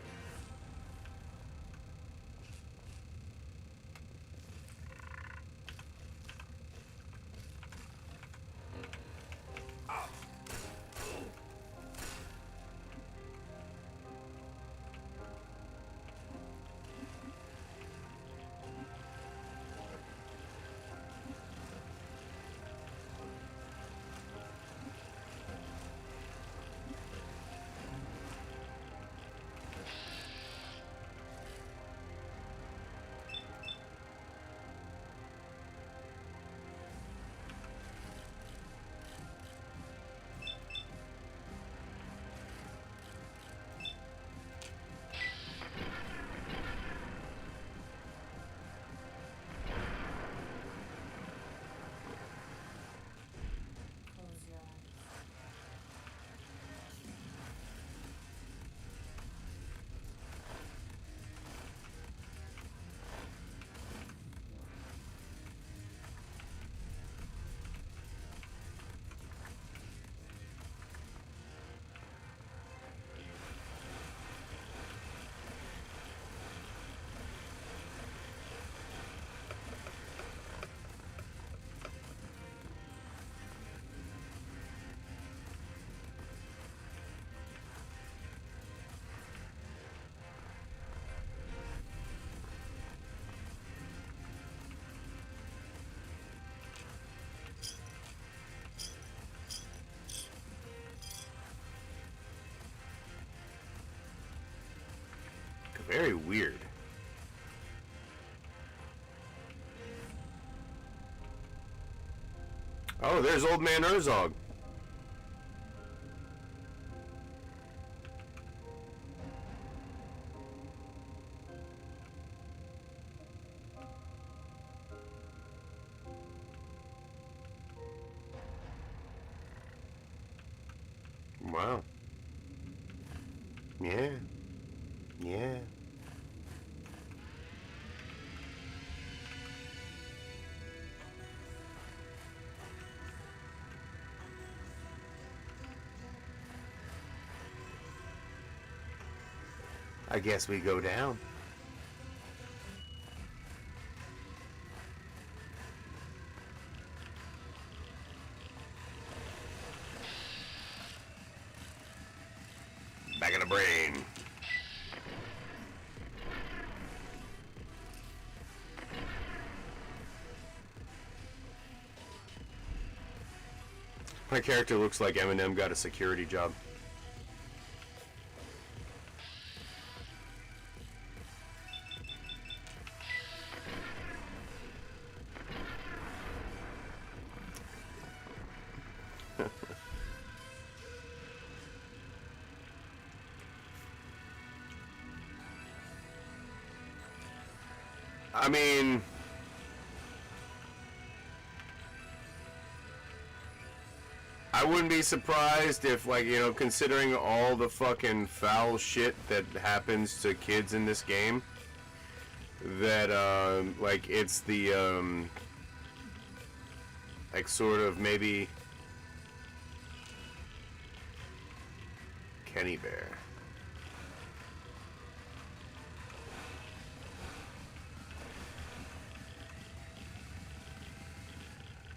very weird. Oh, there's Old Man Herzog. Wow. Yeah. Yeah. I guess we go down. Back in the brain. My character looks like Eminem got a security job. I mean, I wouldn't be surprised if, like, you know, considering all the fucking foul shit that happens to kids in this game, that, like, it's the, like, sort of maybe Kenny Bear.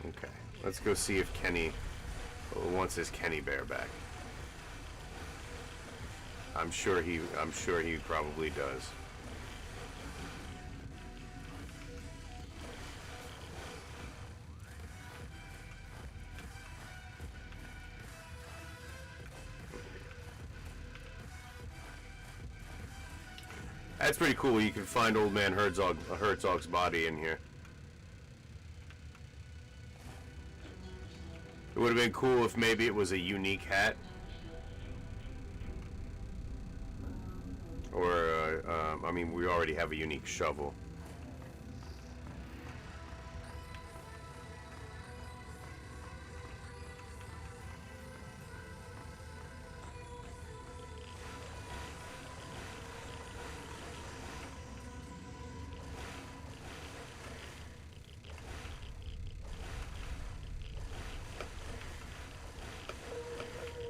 Okay, let's go see if Kenny wants his Kenny Bear back. I'm sure he probably does. That's pretty cool. You can find Old Man Herzog's body in here. It would have been cool if maybe it was a unique hat. Or, I mean, we already have a unique shovel.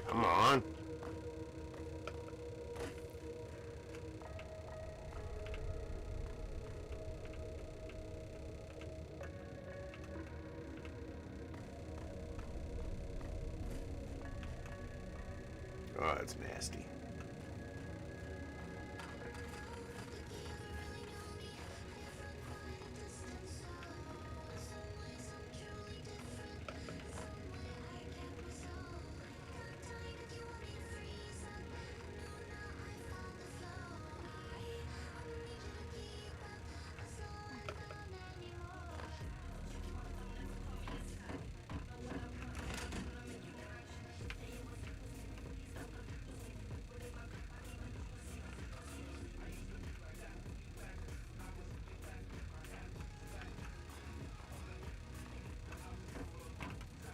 Come on. Oh, that's nasty.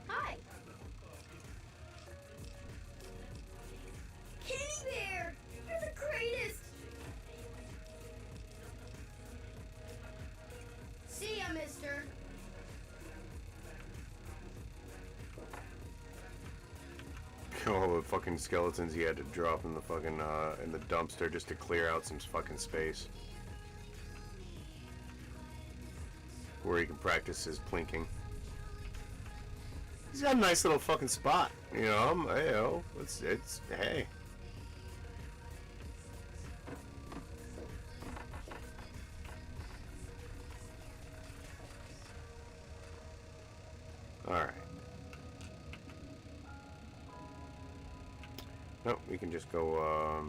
Hi. Kenny Bear, you're the greatest. See ya, mister. All the fucking skeletons he had to drop in the fucking, in the dumpster just to clear out some fucking space. Where he can practice his plinking. He's got a nice little fucking spot, you know, it's, hey. Alright. No, we can just go,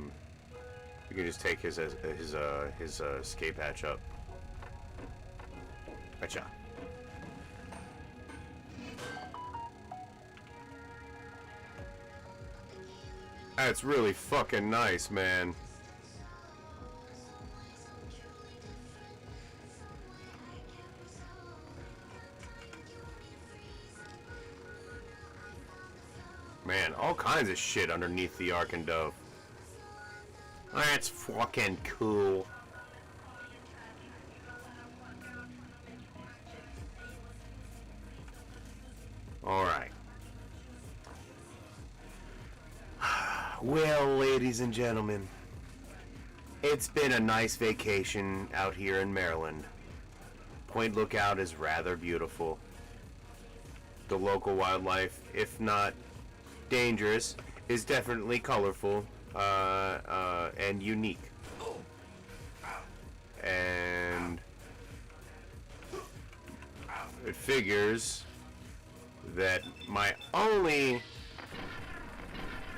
You can just take his escape hatch up. Gotcha. That's really fucking nice, man. Man, all kinds of shit underneath the Ark and Dove. That's fucking cool. Alright. Well, ladies and gentlemen, it's been a nice vacation out here in Maryland. Point Lookout is rather beautiful. The local wildlife, if not dangerous, is definitely colorful and unique. And it figures that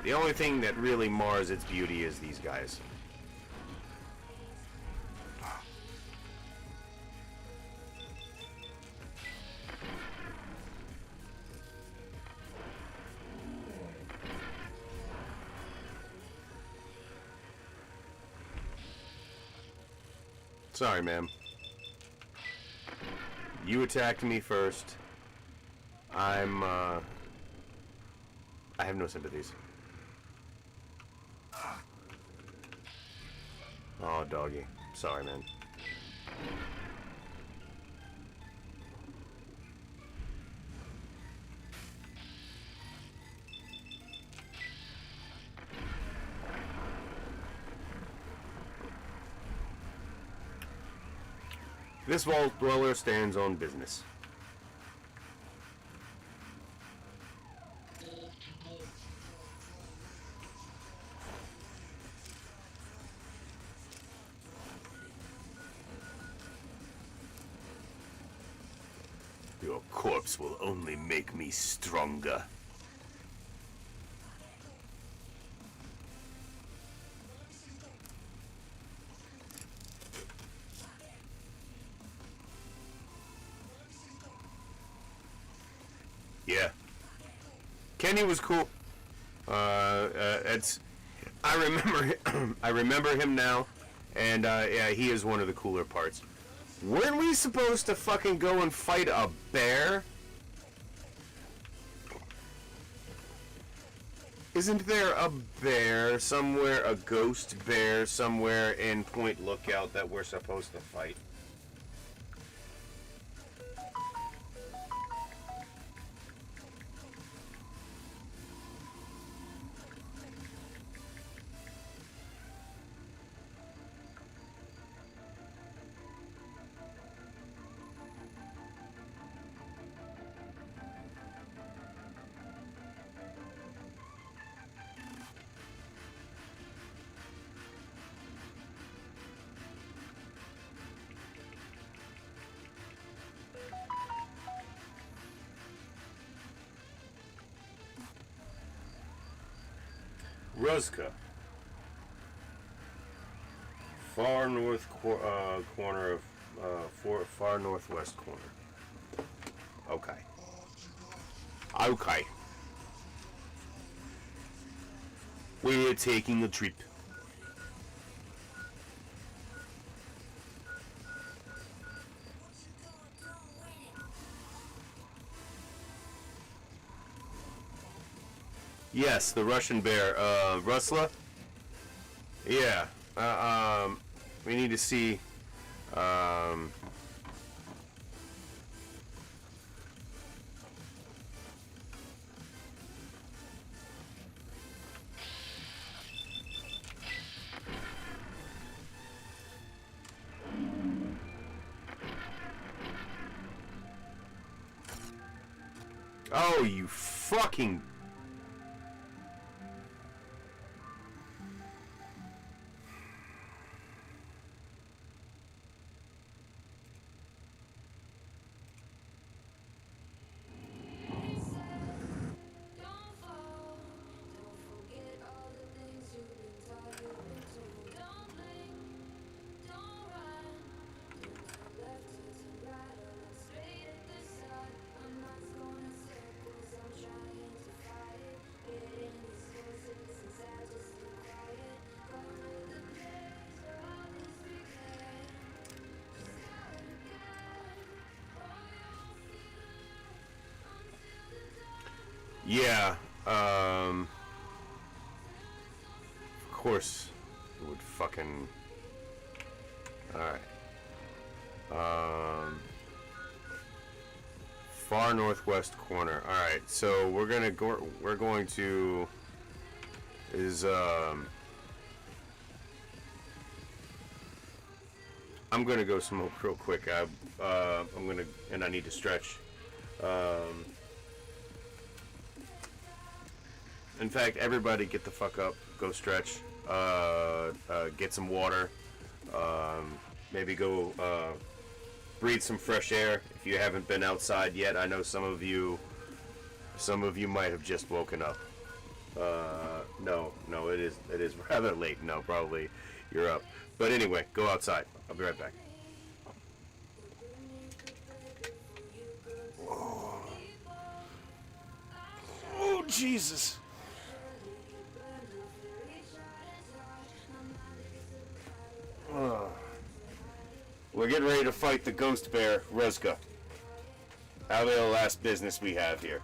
the only thing that really mars its beauty is these guys. Sorry, ma'am. You attacked me first. I have no sympathies. Oh, doggy. Sorry, man. This vault dweller stands on business. Your corpse will only make me stronger. Yeah. Kenny was cool. I remember I remember him now, and yeah, he is one of the cooler parts. Weren't we supposed to fucking go and fight a bear? Isn't there a bear somewhere, a ghost bear somewhere in Point Lookout that we're supposed to fight? Ruzka. Far north corner of far northwest corner. Okay. Okay. We're taking a trip. Yes, the Russian bear, Rusla? Yeah, we need to see, oh, you fucking... Yeah. Of course, it would fucking. All right. Far northwest corner. All right. So we're gonna go. We're going to. I'm gonna go smoke real quick. I'm gonna, and I need to stretch. In fact, everybody get the fuck up. Go stretch. Get some water. Maybe go breathe some fresh air if you haven't been outside yet. I know some of you might have just woken up. No, it is rather late. No, probably you're up. But anyway, go outside. I'll be right back. Oh Jesus. We're getting ready to fight the ghost bear, Rezka. Probably the last business we have here.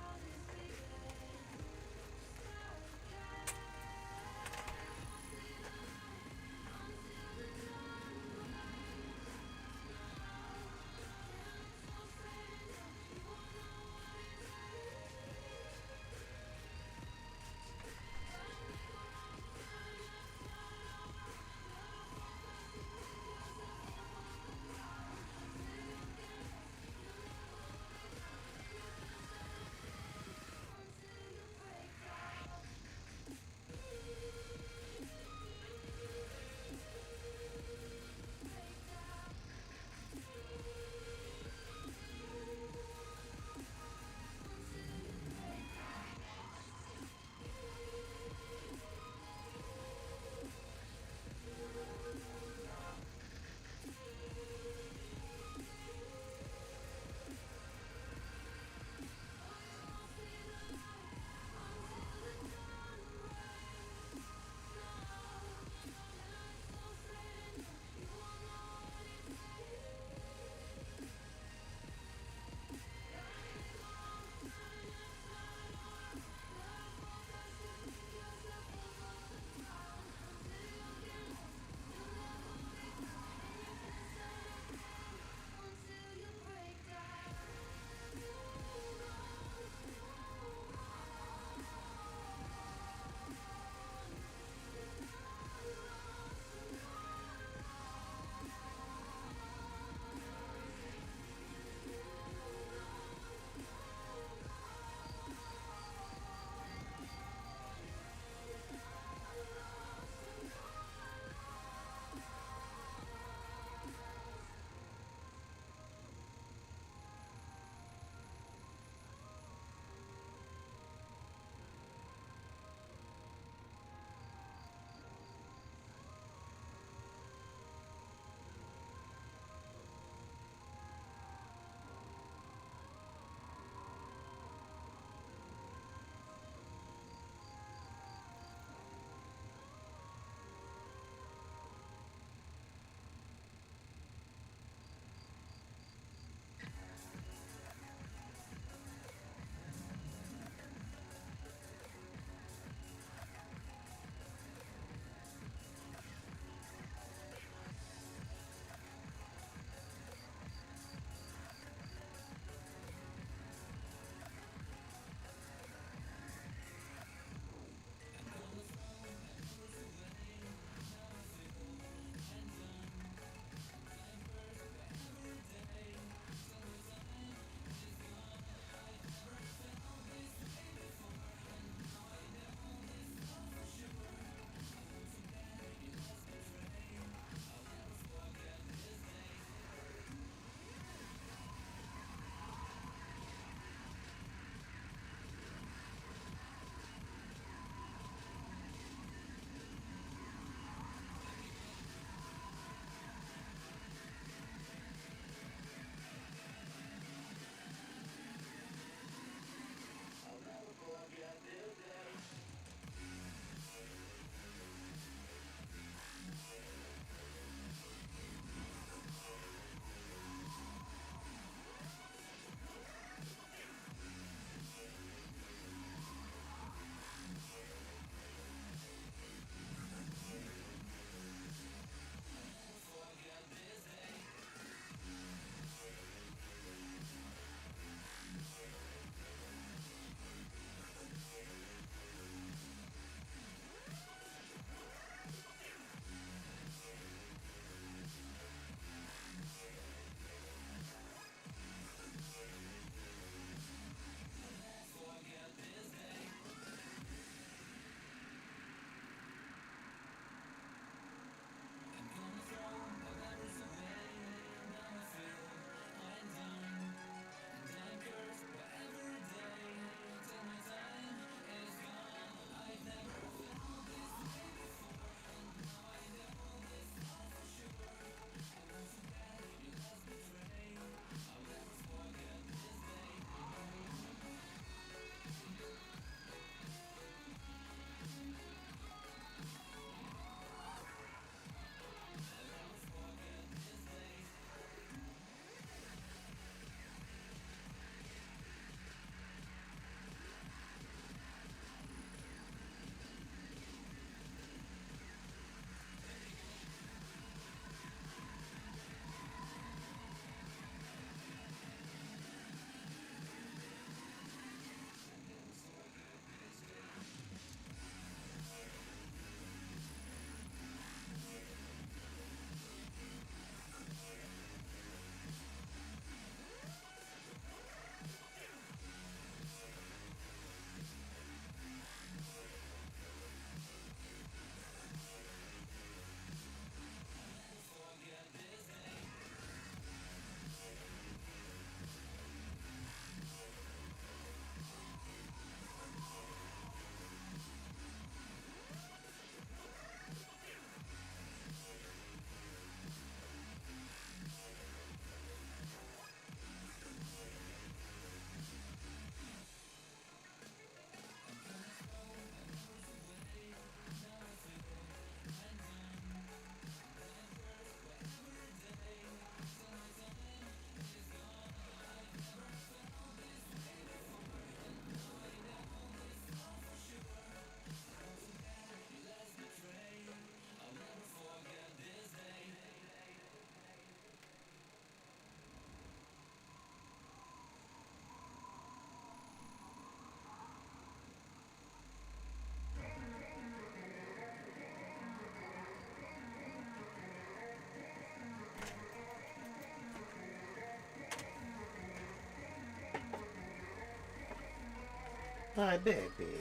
Hi, baby.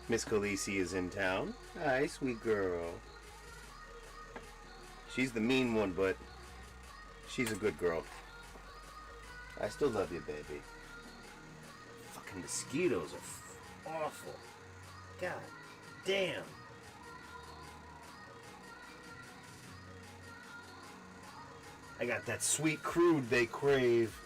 Miss Khaleesi is in town. Hi, sweet girl. She's the mean one, but she's a good girl. I still love you, baby. Fucking mosquitoes are awful. God damn. I got that sweet crude they crave.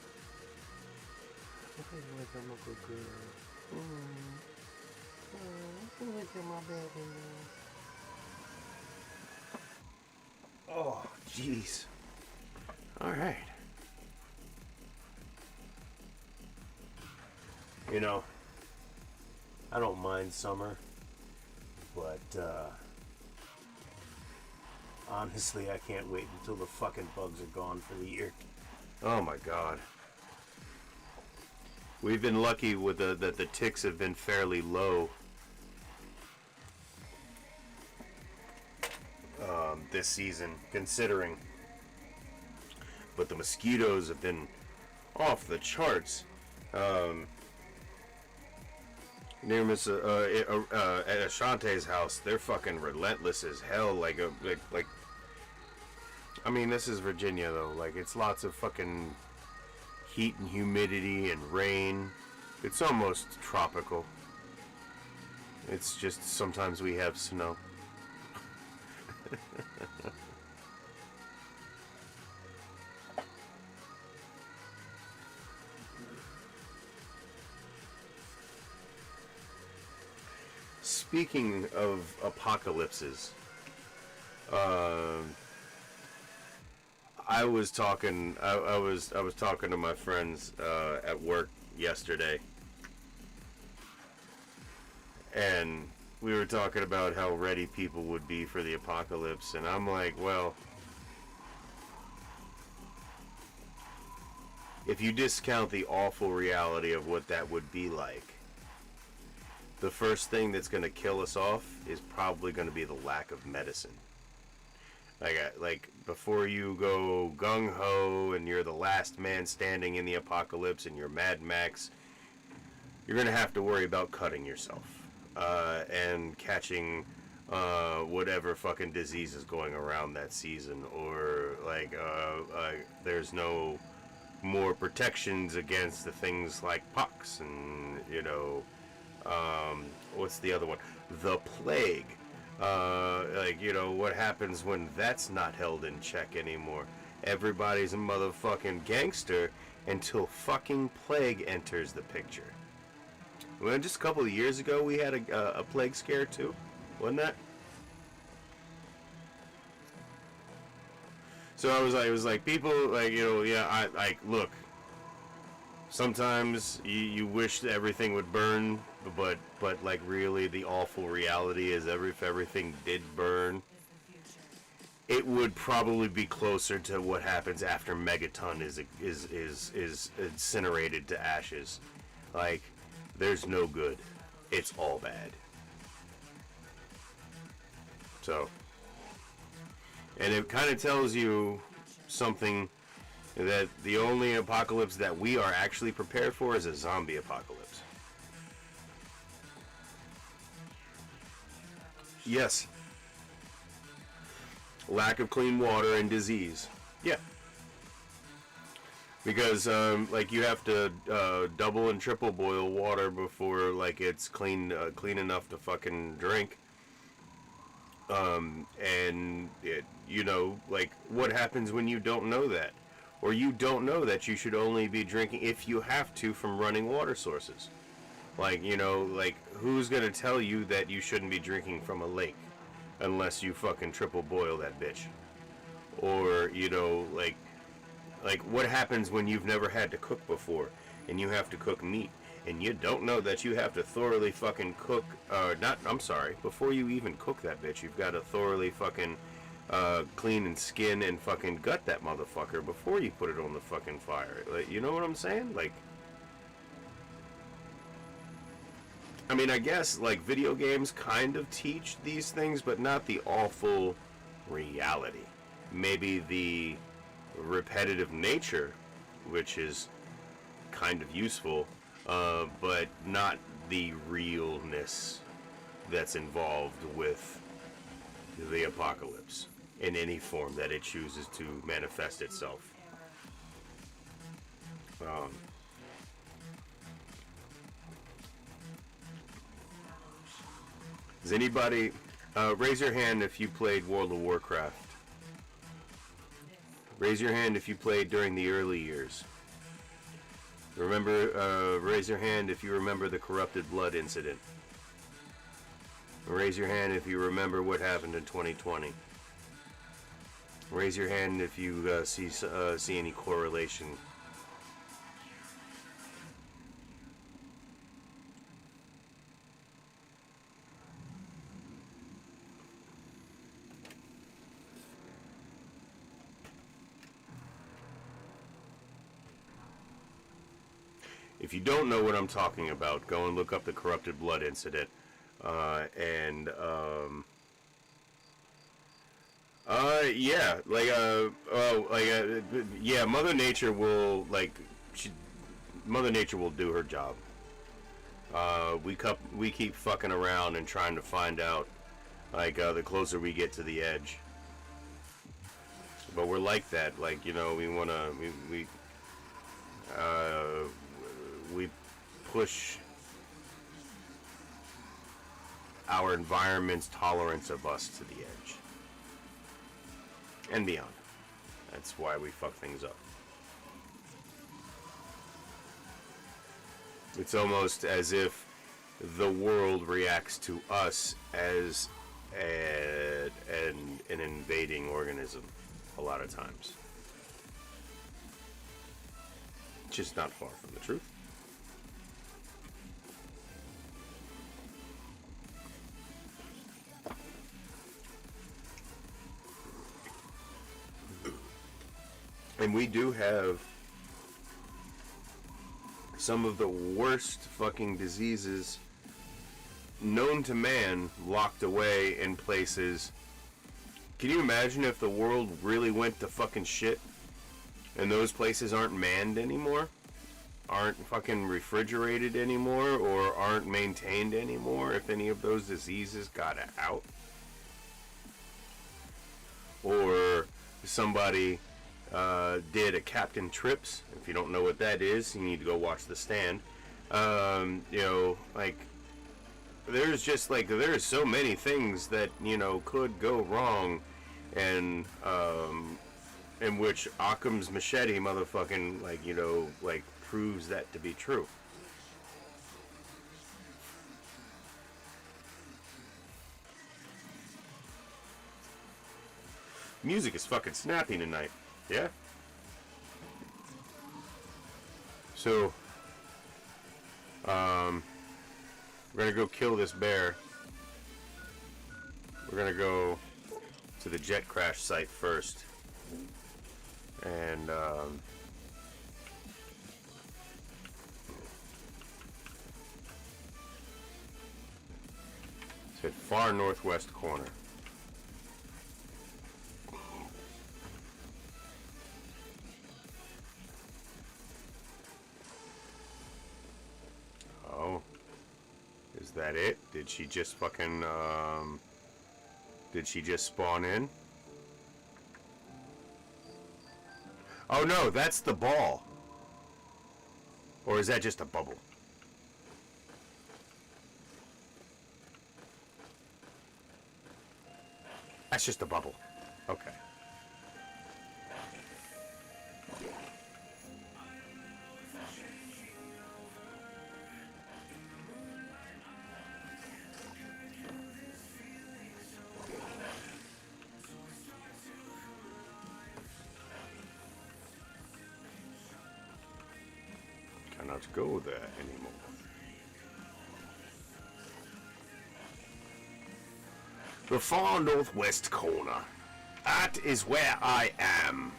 Oh, jeez. All right. You know, I don't mind summer, but honestly, I can't wait until the fucking bugs are gone for the year. Oh my god. We've been lucky with that the ticks have been fairly low this season, considering. But the mosquitoes have been off the charts. Near Miss at Ashante's house, they're fucking relentless as hell. Like I mean, this is Virginia though. Like, it's lots of fucking heat and humidity and rain. It's almost tropical. It's just sometimes we have snow. Speaking of apocalypses, I was talking to my friends at work yesterday, and we were talking about how ready people would be for the apocalypse, and I'm like, well, if you discount the awful reality of what that would be like, the first thing that's going to kill us off is probably going to be the lack of medicine. Like before you go gung-ho and you're the last man standing in the apocalypse and you're Mad Max, you're going to have to worry about cutting yourself and catching whatever fucking disease is going around that season, or there's no more protections against the things like pox and, you know, what's the other one? The plague. You know, what happens when that's not held in check anymore? Everybody's a motherfucking gangster until fucking plague enters the picture. Well, just a couple of years ago, we had a plague scare too, wasn't that? So it was like people, like, you know, yeah, look, sometimes you wish that everything would burn, but like, really, the awful reality is if everything did burn, it would probably be closer to what happens after Megaton is incinerated to ashes. Like, there's no good. It's all bad. So, and it kind of tells you something, that the only apocalypse that we are actually prepared for is a zombie apocalypse. Yes. Lack of clean water and disease. Yeah. Because, like, you have to double and triple boil water before, like, it's clean enough to fucking drink. And it, you know, like, what happens when you don't know that? Or you don't know that you should only be drinking, if you have to, from running water sources. Like, you know, like, who's gonna tell you that you shouldn't be drinking from a lake unless you fucking triple boil that bitch? Or, you know, like what happens when you've never had to cook before and you have to cook meat and you don't know that you have to thoroughly fucking cook, before you even cook that bitch, you've got to thoroughly fucking clean and skin and fucking gut that motherfucker before you put it on the fucking fire. Like, you know what I'm saying? Like, I mean, I guess, like, video games kind of teach these things, but not the awful reality. Maybe the repetitive nature, which is kind of useful, but not the realness that's involved with the apocalypse in any form that it chooses to manifest itself. Does anybody raise your hand if you played World of Warcraft? Raise your hand if you played during the early years. Remember, raise your hand if you remember the Corrupted Blood incident. Raise your hand if you remember what happened in 2020. Raise your hand if you see any correlation. If you don't know what I'm talking about, go and look up the Corrupted Blood incident. Mother Nature will, Mother Nature will do her job. We keep fucking around and trying to find out, the closer we get to the edge. But we're like that, we push our environment's tolerance of us to the edge and beyond. That's why we fuck things up. It's almost as if the world reacts to us as an invading organism a lot of times. Just not far from the truth. And we do have some of the worst fucking diseases known to man locked away in places. Can you imagine if the world really went to fucking shit and those places aren't manned anymore? Aren't fucking refrigerated anymore, or aren't maintained anymore, if any of those diseases got out? Or somebody did a Captain Trips. If you don't know what that is, you need to go watch The Stand. There's just there's so many things that could go wrong, and in which Occam's machete motherfucking proves that to be true. Music is fucking snappy tonight. Yeah? So, we're gonna go kill this bear. We're gonna go to the jet crash site first. And, it's at far northwest corner. Oh, is that it? Did she just fucking, did she just spawn in? Oh no, that's the ball. Or is that just a bubble? That's just a bubble. Okay. Cannot go there anymore. The far northwest corner. That is where I am.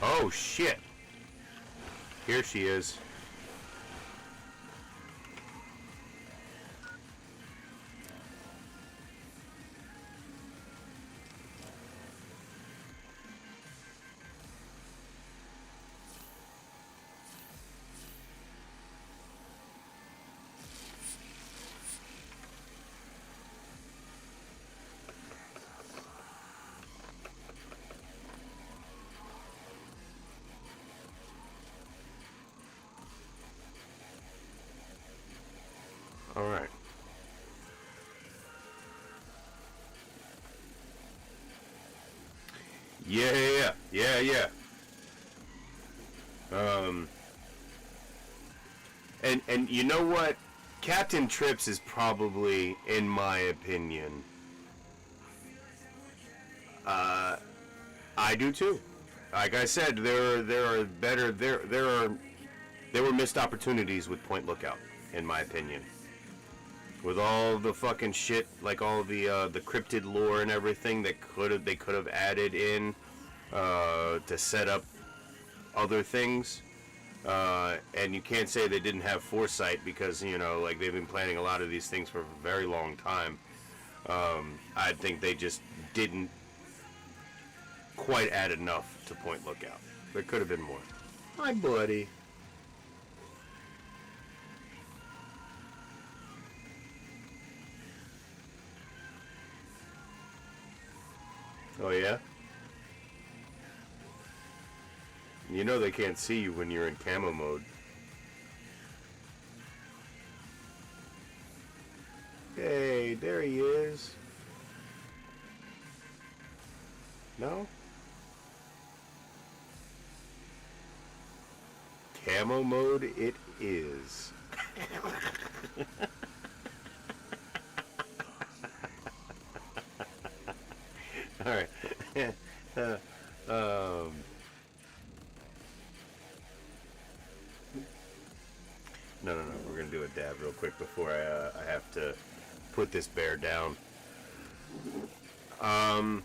Oh, Oh, shit. Here she is. All right. Yeah. And you know what? Captain Trips is probably, in my opinion, I do too. Like I said, there were missed opportunities with Point Lookout, in my opinion. With all the fucking shit, like all the cryptid lore and everything that they could have added in to set up other things. And you can't say they didn't have foresight because, you know, like they've been planning a lot of these things for a very long time. I think they just didn't quite add enough to Point Lookout. There could have been more. Hi, buddy. Oh, yeah? You know they can't see you when you're in camo mode. Hey, there he is. No? Camo mode it is. Alright. No. We're gonna do a dab real quick before I have to put this bear down. I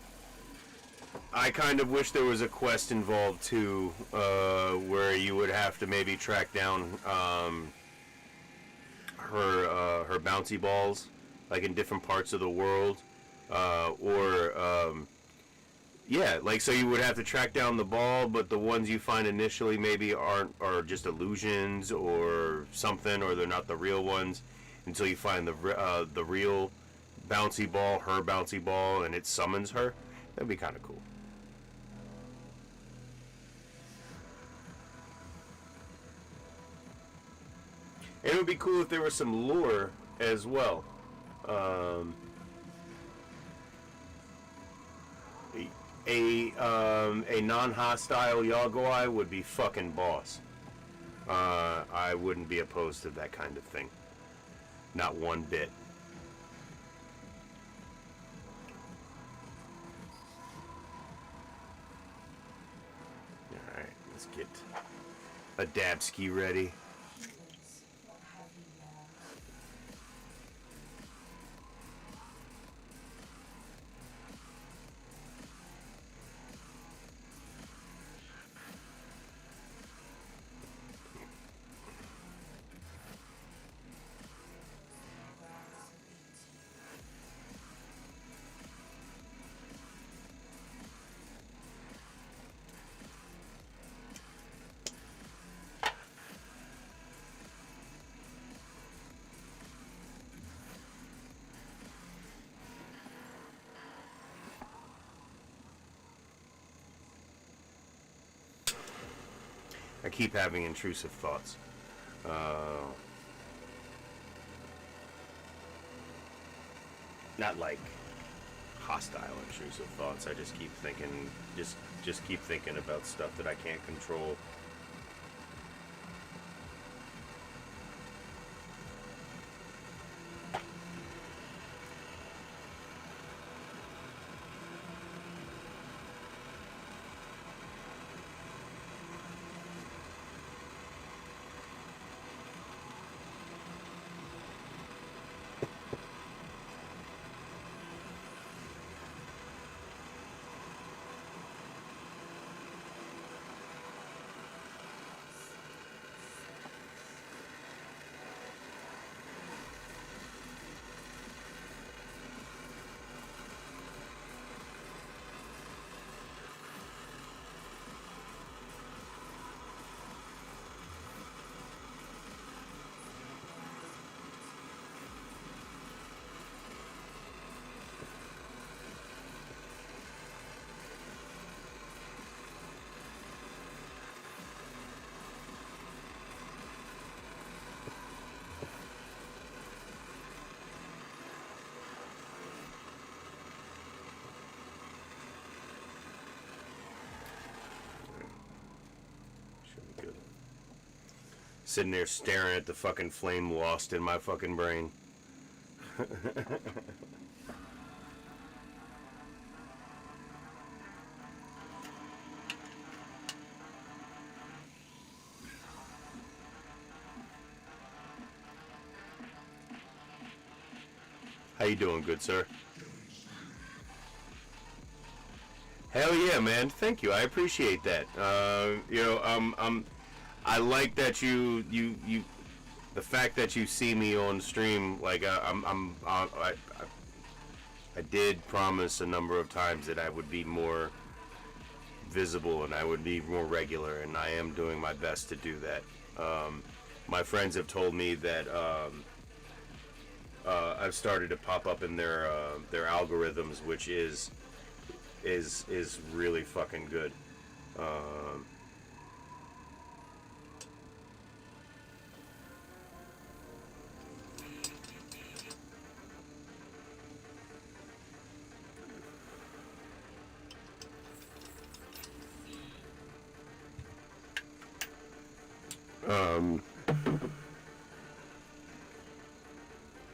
kind of wish there was a quest involved too, where you would have to maybe track down her bouncy balls, like in different parts of the world, yeah, like so you would have to track down the ball, but the ones you find initially maybe are just illusions or something, or they're not the real ones until you find the real bouncy ball, her bouncy ball, and it summons her. That'd be kind of cool. And it would be cool if there was some lore as well. A non-hostile Yagoi would be fucking boss. I wouldn't be opposed to that kind of thing. Not one bit. Alright, let's get a Dabski ready. I keep having intrusive thoughts. Not like hostile intrusive thoughts. I just keep thinking, just keep thinking about stuff that I can't control. Sitting there staring at the fucking flame lost in my fucking brain. How you doing, good sir? Hell yeah, man! Thank you. I appreciate that. You know, I like that you the fact that you see me on stream. Like, I did promise a number of times that I would be more visible and I would be more regular, and I am doing my best to do that. My friends have told me that I've started to pop up in their algorithms, which is really fucking good.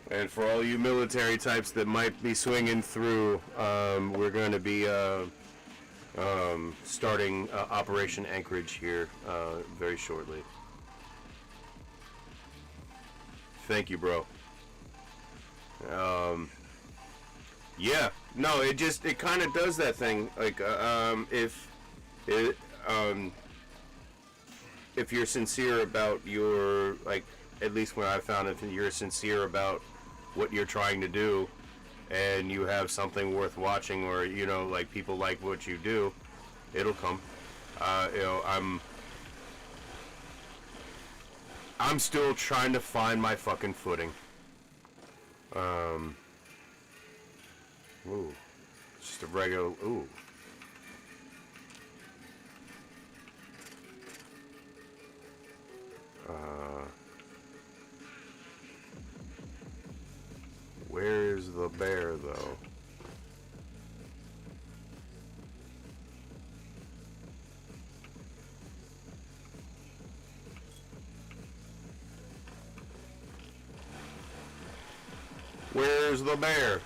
And for all you military types that might be swinging through, we're going to be starting Operation Anchorage here very shortly. Thank you, bro. Yeah, no, it kind of does that thing. Like, if you're sincere about your, like, at least when I found, if you're sincere about what you're trying to do, and you have something worth watching, or, you know, like, people like what you do, it'll come. You know, I'm still trying to find my fucking footing. Ooh, just a regular, ooh. Where's the bear, though? Where's the bear?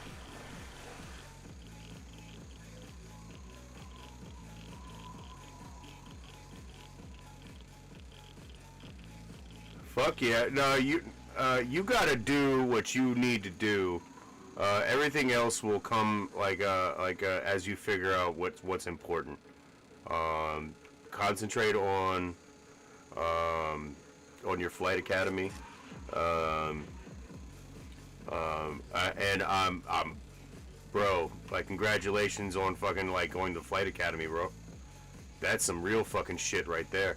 Fuck yeah. No, you gotta do what you need to do. Everything else will come as you figure out what's important. Concentrate on your flight academy. And bro, like, congratulations on fucking, like, going to flight academy, bro. That's some real fucking shit right there.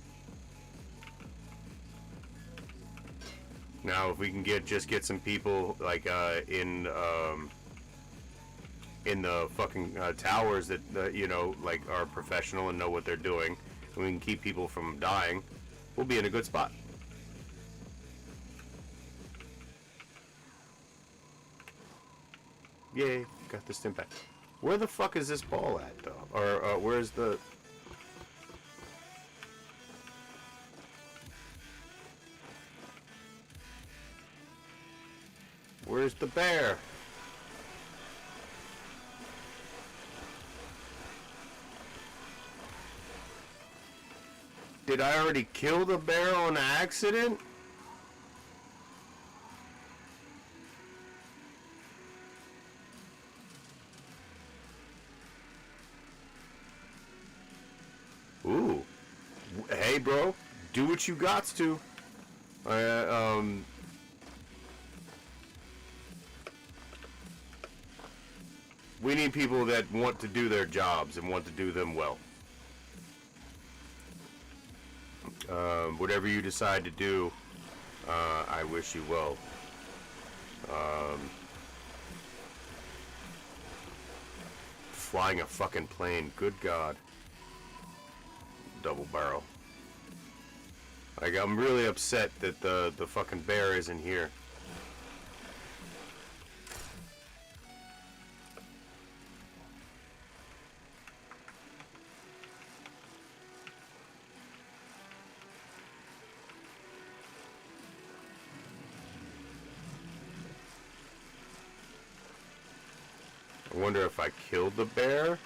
Now, if we can get some people, like, in the fucking towers that you know, like, are professional and know what they're doing, and we can keep people from dying, we'll be in a good spot. Yay, got the stim pack. Where the fuck is this ball at, though? Or where's the... Where's the bear? Did I already kill the bear on accident? Ooh. Hey, bro. Do what you got to. We need people that want to do their jobs and want to do them well. Whatever you decide to do, I wish you well. Flying a fucking plane, good God. Double barrel. Like, I'm really upset that the fucking bear isn't here. I wonder if I killed the bear.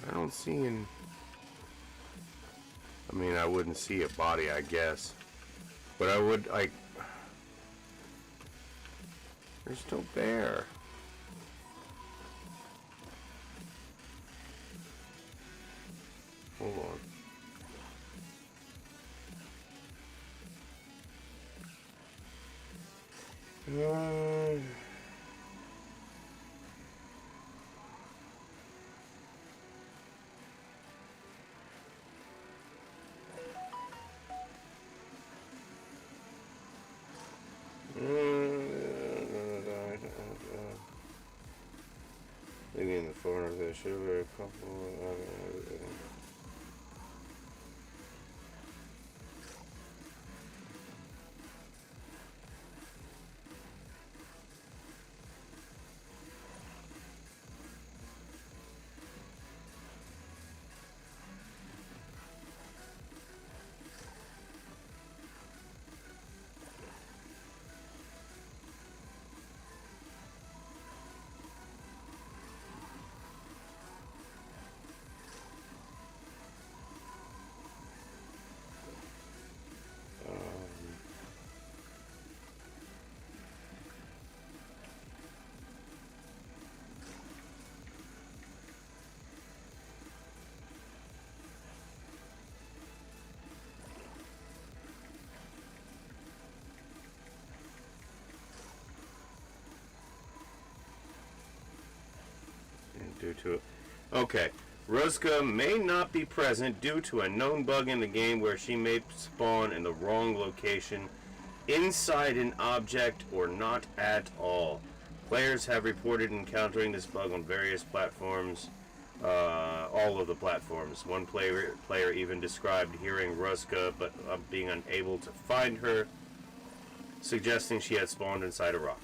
I don't see an... I mean, I wouldn't see a body, I guess. But I would, like... There's no bear. Hold on. Maybe in the corner of the sugar, a couple. Due to it. Okay. Ruska may not be present due to a known bug in the game where she may spawn in the wrong location, inside an object, or not at all. Players have reported encountering this bug on various platforms, all of the platforms. One player even described hearing Ruska but being unable to find her, suggesting she had spawned inside a rock.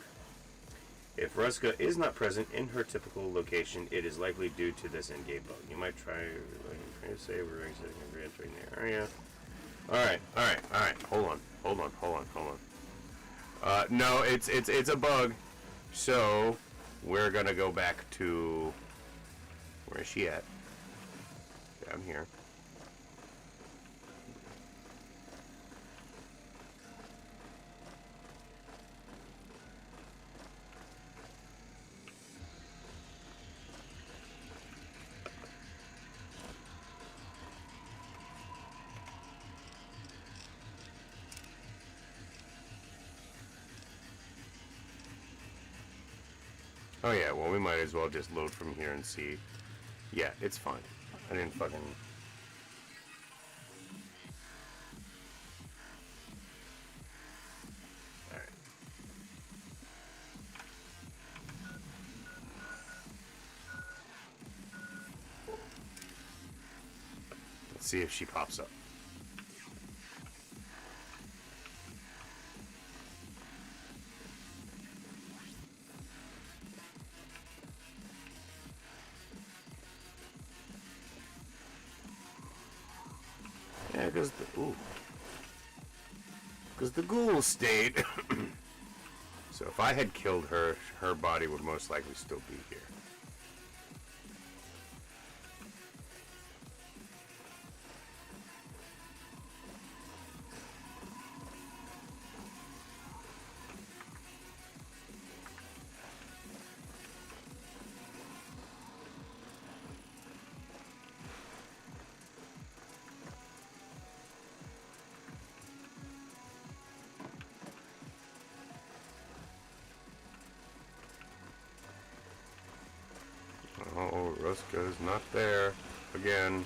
If Ruska is not present in her typical location, it is likely due to this in-game bug. You might try to save or re-entering the area. Alright. Hold on. No, it's a bug. So, we're gonna go back to... Where is she at? Down here. Oh yeah, well we might as well just load from here and see. Yeah, it's fine. I didn't fucking... Alright. Let's see if she pops up. Yeah, because the ghoul stayed. So if I had killed her, her body would most likely still be here. Oh, Ruska's not there again.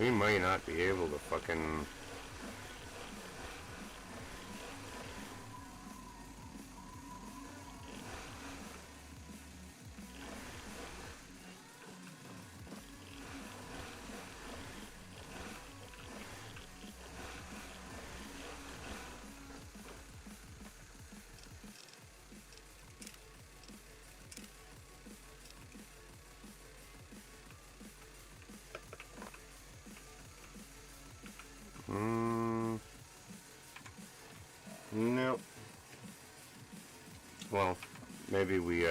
We might not be able to fucking... No. Well, maybe we,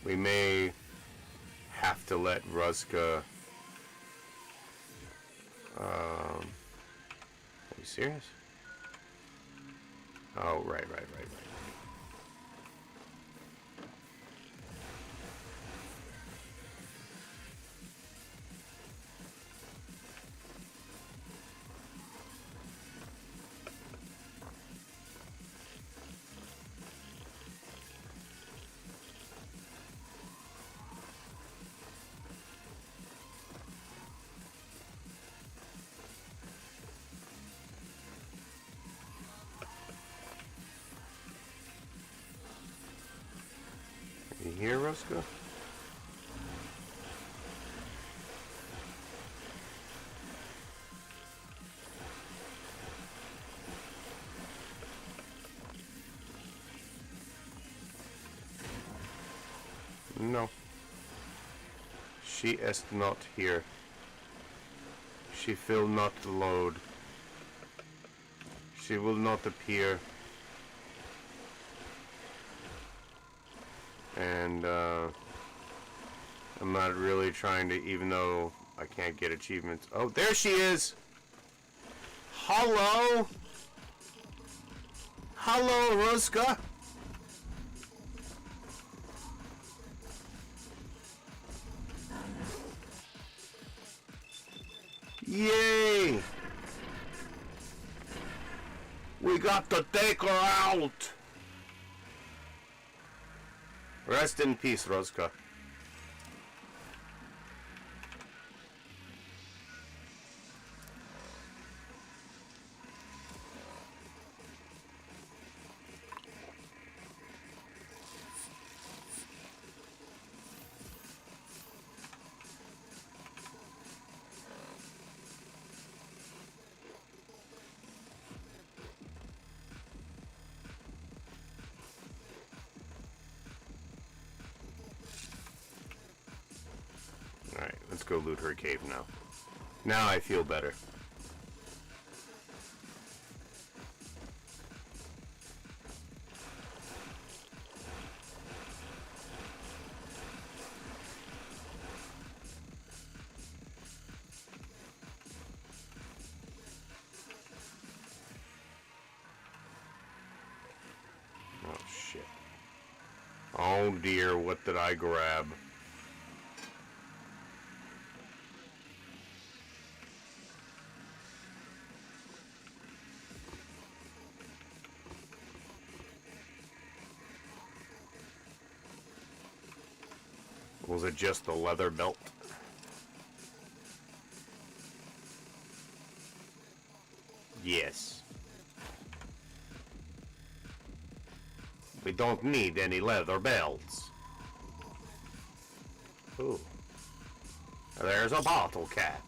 we may have to let Ruzka, are you serious? Oh, right. You hear, Roscoe? No. She is not here. She will not load. She will not appear. And I'm not really trying to, even though I can't get achievements. Oh, there she is! Hello? Hello, Ruska? Yay! We got to take her out! Rest in peace, Rosca. Alright, let's go loot her cave now. Now I feel better. Oh shit. Oh dear, what did I grab? Was it just the leather belt? Yes. We don't need any leather belts. Ooh. There's a bottle cap.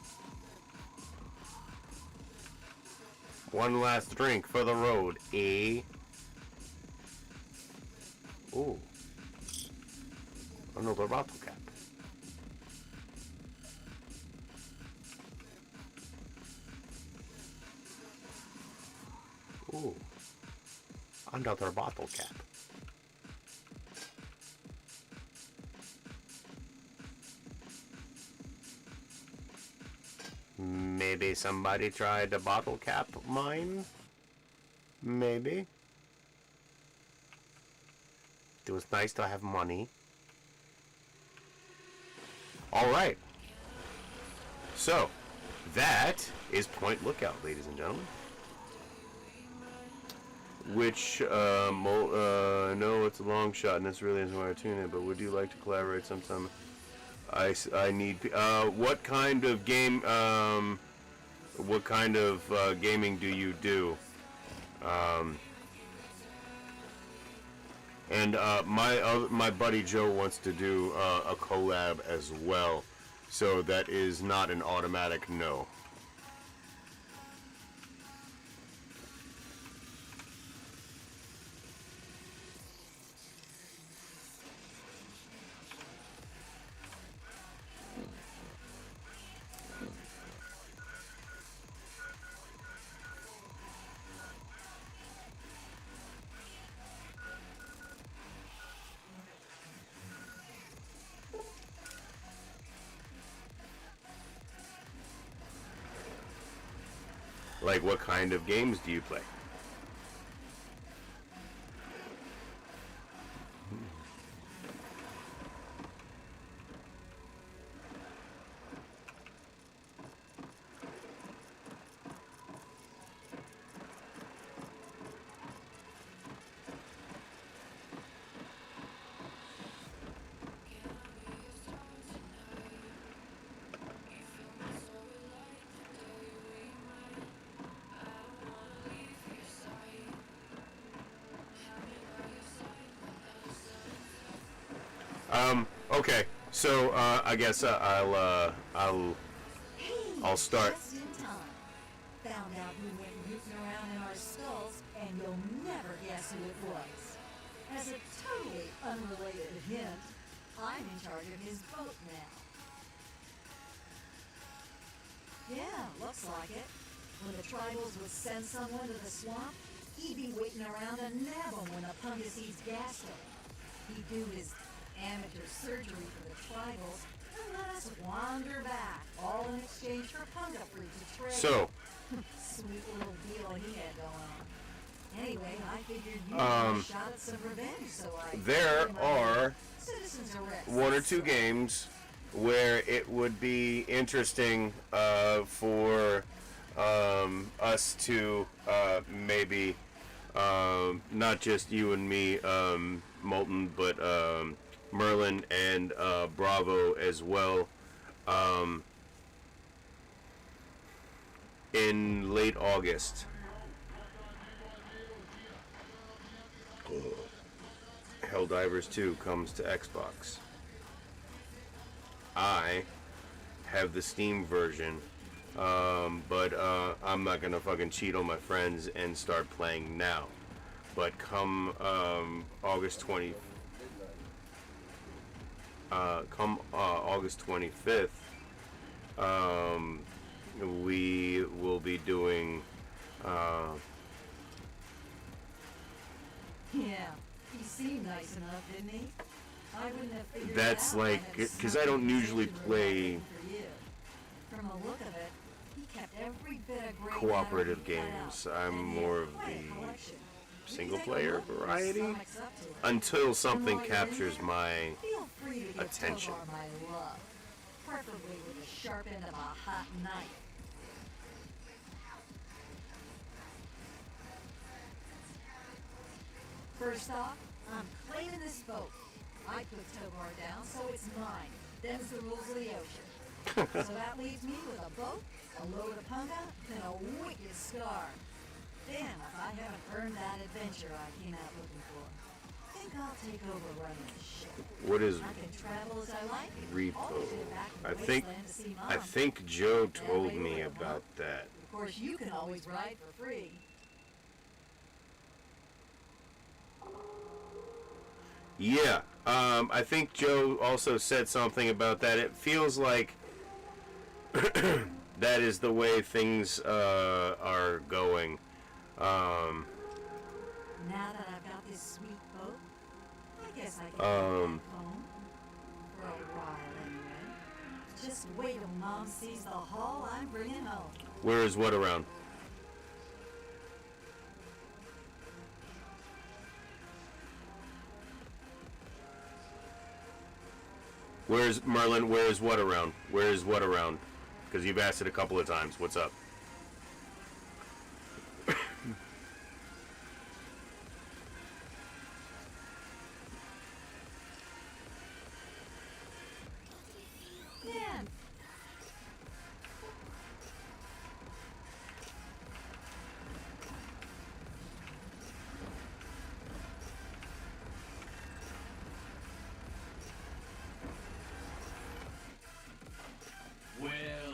One last drink for the road, eh? Ooh. Another bottle cap. Ooh. Another bottle cap. Maybe somebody tried a bottle cap mine? Maybe. It was nice to have money. Alright. So, that is Point Lookout, ladies and gentlemen. Which, no, it's a long shot, and this really isn't why I tune in, but would you like to collaborate sometime? I need, what kind of game, gaming do you do? And my buddy Joe wants to do a collab as well, so that is not an automatic no. Like, what kind of games do you play? Okay, so I guess I'll start. Just in time. Found out who went rooting around in our skulls, and you'll never guess who it was. As a totally unrelated hint, I'm in charge of his boat now. Yeah, looks like it. When the tribals would send someone to the swamp, he'd be waiting around to nab him when the pungus sees gas him. He'd do his amateur surgery for the tribals and let us wander back, all in exchange for punga fruit to trade. So, Sweet little deal he had going on. Anyway, I figured you had a shot at some revenge, so I... there are citizens arrest. one or two games where it would be interesting for us to maybe not just you and me, Molten, but Merlin and Bravo as well, in late August. Helldivers 2 comes to Xbox. I have the Steam version, but I'm not gonna fucking cheat on my friends and start playing now. But come August 25th, we will be doing. Yeah, he seemed nice enough, didn't he? I wouldn't have figured That's it out like, if because I don't usually something play for you. From the look of it, he kept every bit of great cooperative matter he cut games. out, I'm and he more had of quite a the collection. single You can take a player look at the variety Sonics up to it. until something And while you're in captures there, my feel free to give attention. Tovar my love, preferably with the sharp end of a hot knife. First off, I'm claiming this boat. I put Tovar down, so it's mine. Them's the rules of the ocean. So that leaves me with a boat, a load of punga, and a wicked scar. Damn if I haven't earned that adventure I came out looking for. Think I'll take over running the ship. What is I can travel as I like. repo? Always get back to I the think wasteland to see I Mom. think Joe That told way me we'll about help. that. Of course, you can always ride for free. Yeah, I think Joe also said something about that. It feels like that is the way things are going. Now that I've got this sweet boat, I guess I can go back home. For a while, anyway. Just wait till Mom sees the haul I'm bringing home. Where is what around? Where's Merlin? Where is what around? Where is what around? Because you've asked it a couple of times. What's up? Man, Well,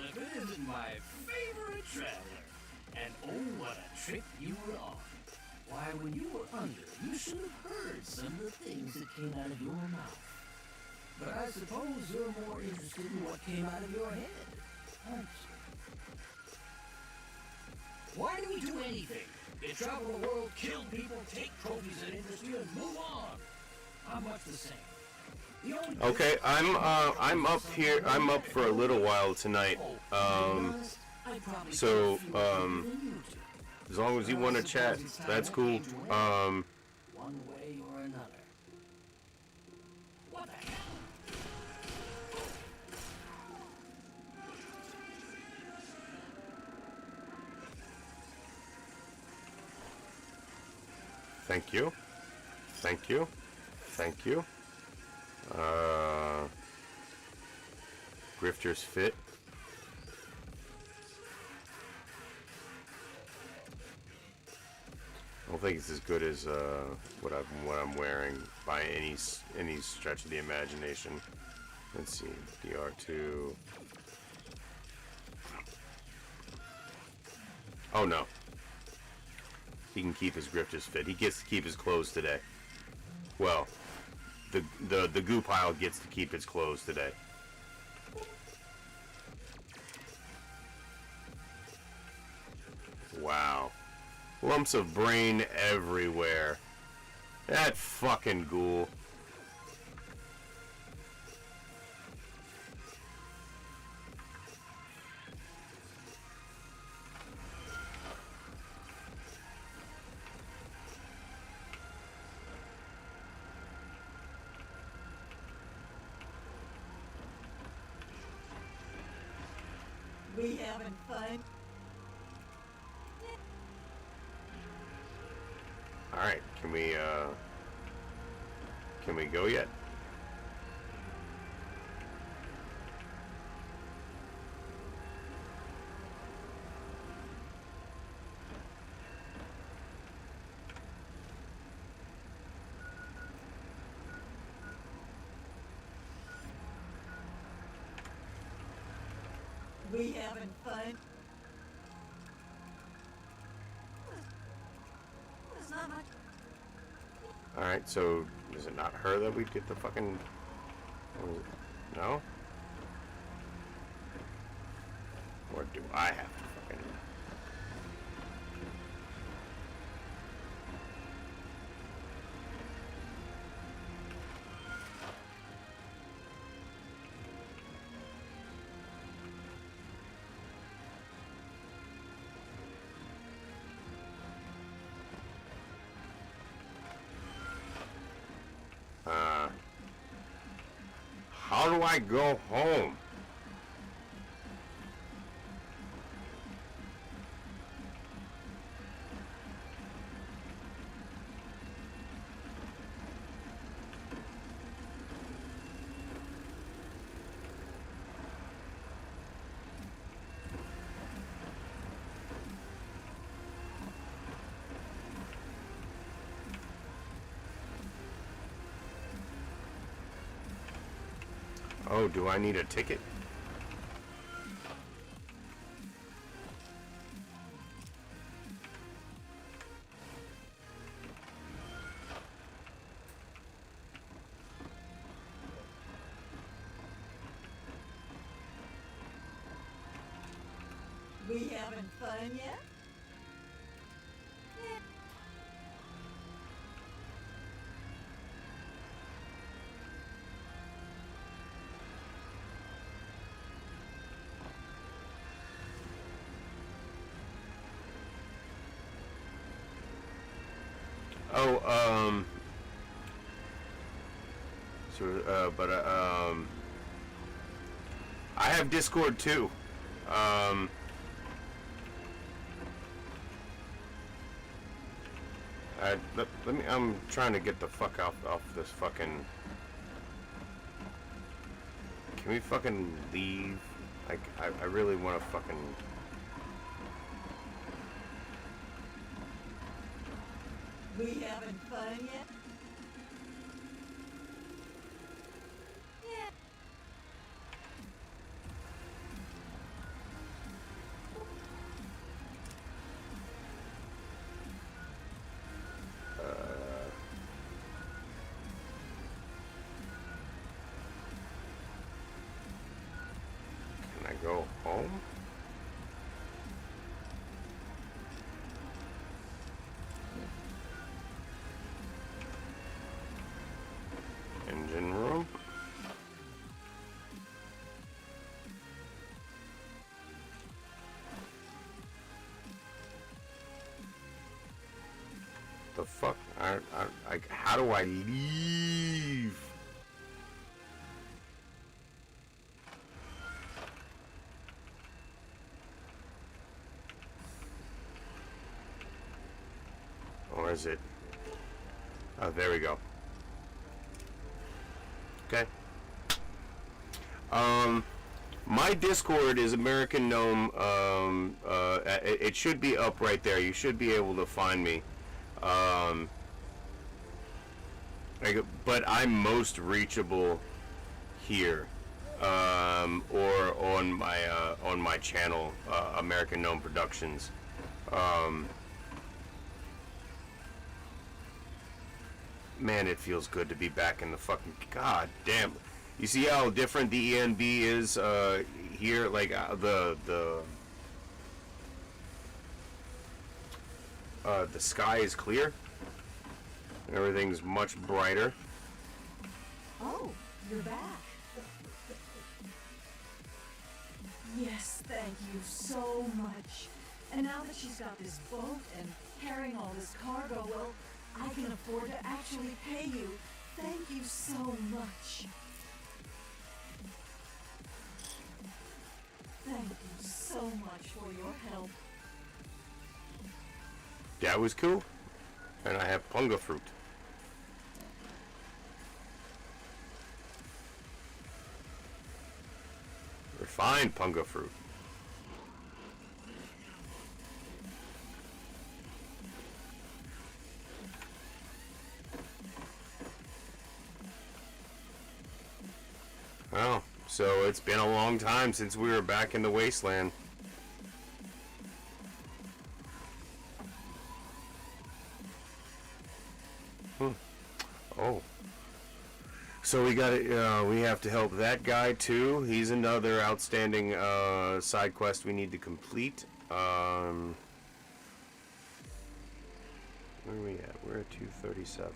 if it isn't my favorite traveler. And oh, what a trip you were on. Why, when you were under, you should have heard some of the things that came out of your mouth. But I suppose you're more interested in what came out of your head, aren't you? Why do we do anything? You travel the world, kill people, take trophies that interest you, and move on. I'm much the same. Okay, I'm up here. I'm up for a little while tonight. So as long as you want to chat, that's cool. One way or another. What the hell? Thank you. Thank you. Thank you. Grifter's fit. I don't think it's as good as what I'm wearing by any stretch of the imagination. Let's see, DR2. Oh no. He can keep his Grifter's fit. He gets to keep his clothes today. Well, the goo pile gets to keep its clothes today. Wow. Lumps of brain everywhere. That fucking ghoul. we having fun? Alright, can we go yet? We having fun? There's not much. Alright, so is it not her that we'd get the fucking... No? Or do I have to fucking... How do I go home? Oh, do I need a ticket? We having fun yet? Oh, I have Discord too. Let me. I'm trying to get the fuck off this fucking. Can we fucking leave? Like, I really want to fucking. We having fun yet? Yeah. Can I go home? Engine room. The fuck? How do I leave? Or is it? Oh, there we go. Okay. My Discord is American Gnome. It should be up right there. You should be able to find me. But I'm most reachable here, or on my channel, American Gnome Productions. Man, it feels good to be back in the fucking. God damn. You see how different the ENB is here? Like the sky is clear. Everything's much brighter. Oh, you're back. Yes, thank you so much. And now that she's got this boat and carrying all this cargo, well, I can afford to actually pay you. Thank you so much. Thank you so much for your help. That was cool. And I have punga fruit. Refined punga fruit. Oh, so it's been a long time since we were back in the wasteland. Oh. So we got we have to help that guy too. He's another outstanding side quest we need to complete. Where are we at? We're at 237.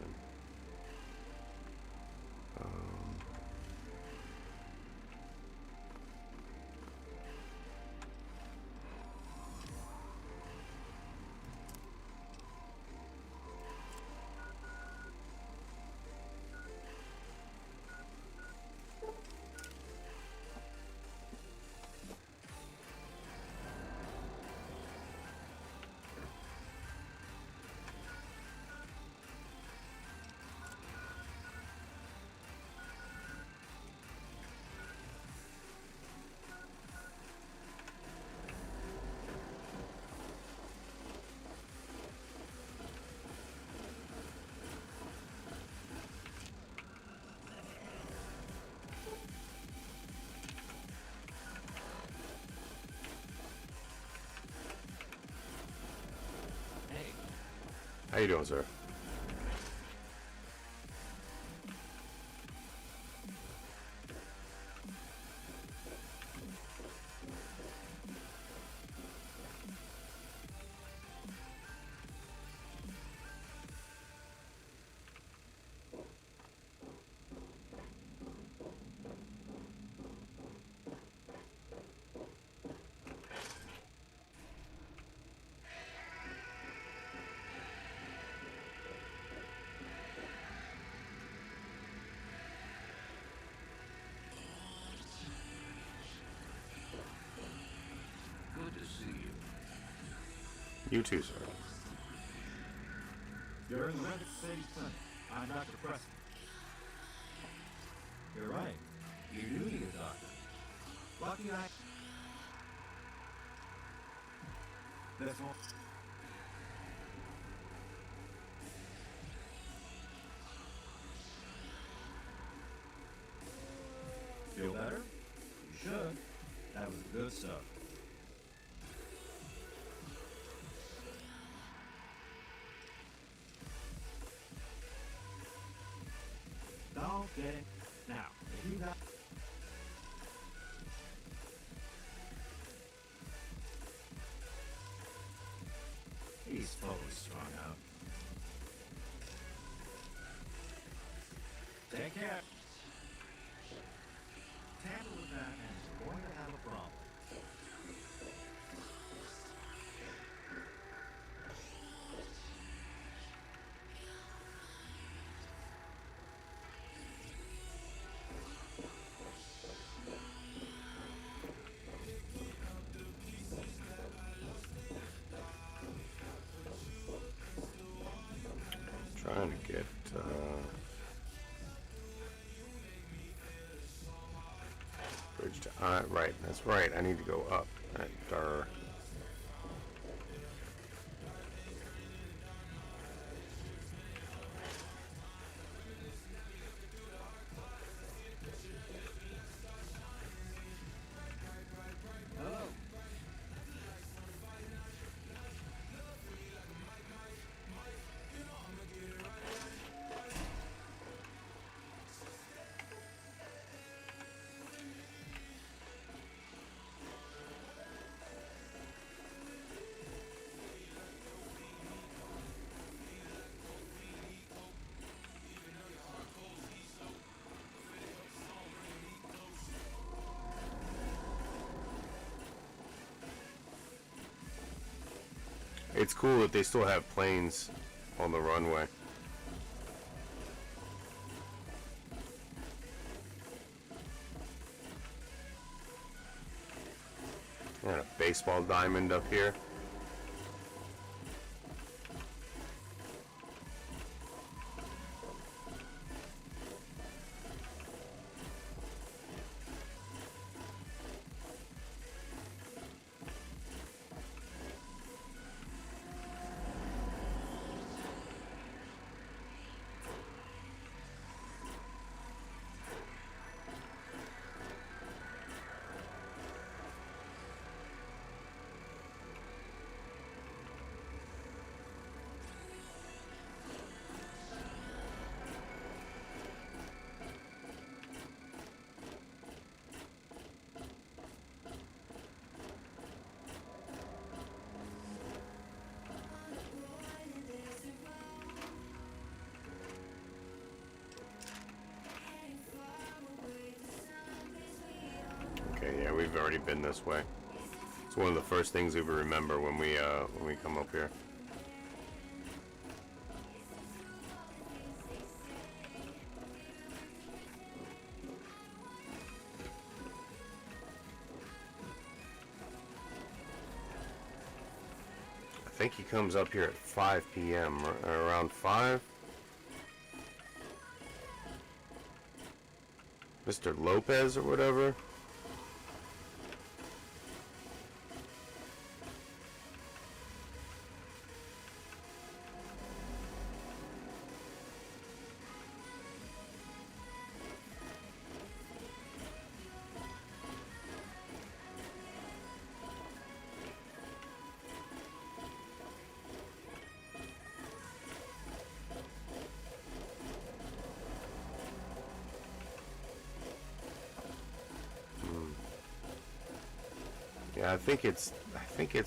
How you doing, sir? You too, sir. You're in the Red City Clinic. I'm Dr. Preston. You're right. You're new to your doctor. Lucky I... This one... Feel better? You should. That was good stuff. Don't get it. Now, if you got... He's totally strung out. Take care. Tamper with that and you're going to have a problem. Trying to get, bridge to, right, that's right, I need to go up. Dar. Hello. It's cool that they still have planes on the runway. And a baseball diamond up here. Okay, yeah, we've already been this way. It's one of the first things we remember when we come up here. I think he comes up here at 5 p.m. or around 5. Mr. Lopez or whatever. Yeah, I think it's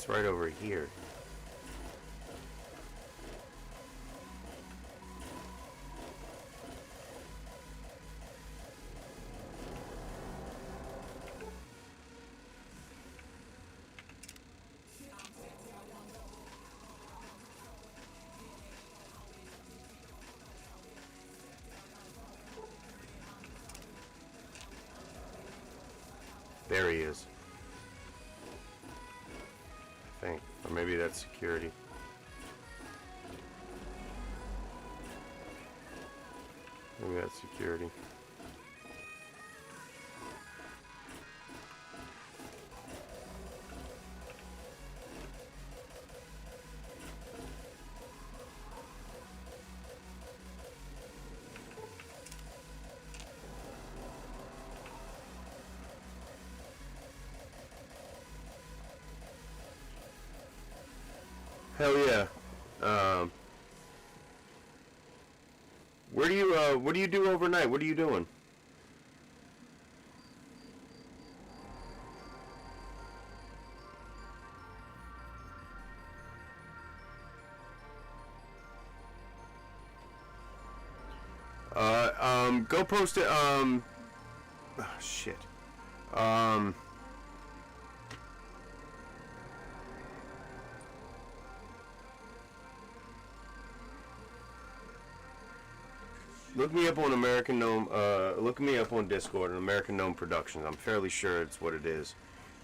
right over here. There he is. I think. Or maybe that's security. Maybe that's security. Hell yeah. What do you do overnight? What are you doing? Go post it, oh, shit. Look me up on American Gnome, look me up on Discord, on American Gnome Productions. I'm fairly sure it's what it is.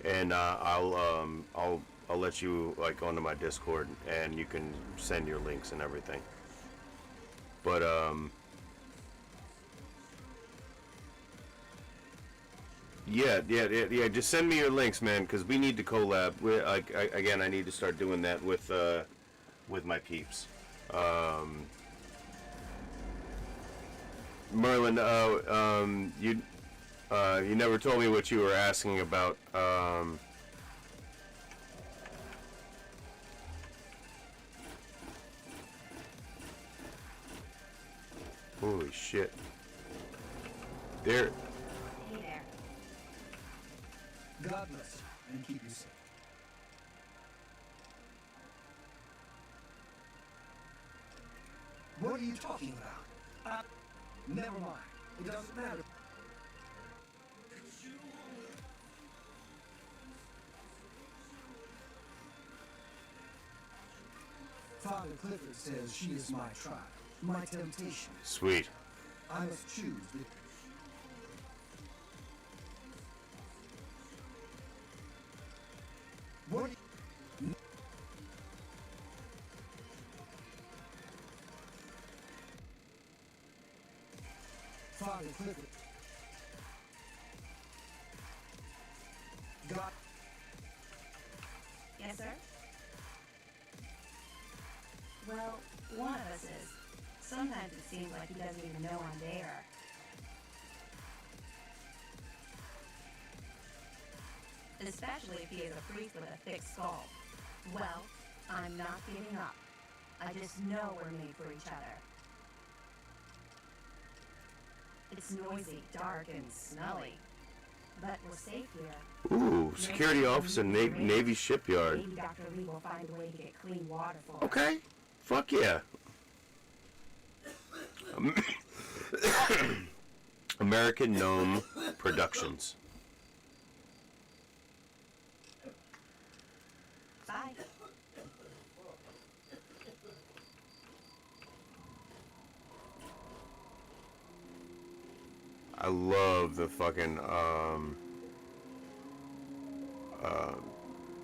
And, I'll let you, like, onto my Discord, and you can send your links and everything. But, yeah, just send me your links, man, because we need to collab. Again, I need to start doing that with my peeps. Merlin, you never told me what you were asking about. Holy shit. There. Hey there. God bless you and keep you safe. What are you talking about? Never mind. It doesn't matter. Father Clifford says she is my trial, my temptation. Sweet. I must choose the... What? Father Clifford. God. Yes, sir? Well, one of us is. Sometimes it seems like he doesn't even know I'm there. Especially if he is a priest with a thick skull. Well, I'm not giving up. I just know we're made for each other. It's noisy, dark, and smelly. But we're safe here. Ooh, security officer, Navy shipyard. Maybe Dr. Lee will find a way to get clean water for us. Okay. Fuck yeah. American Gnome Productions. Bye. I love the fucking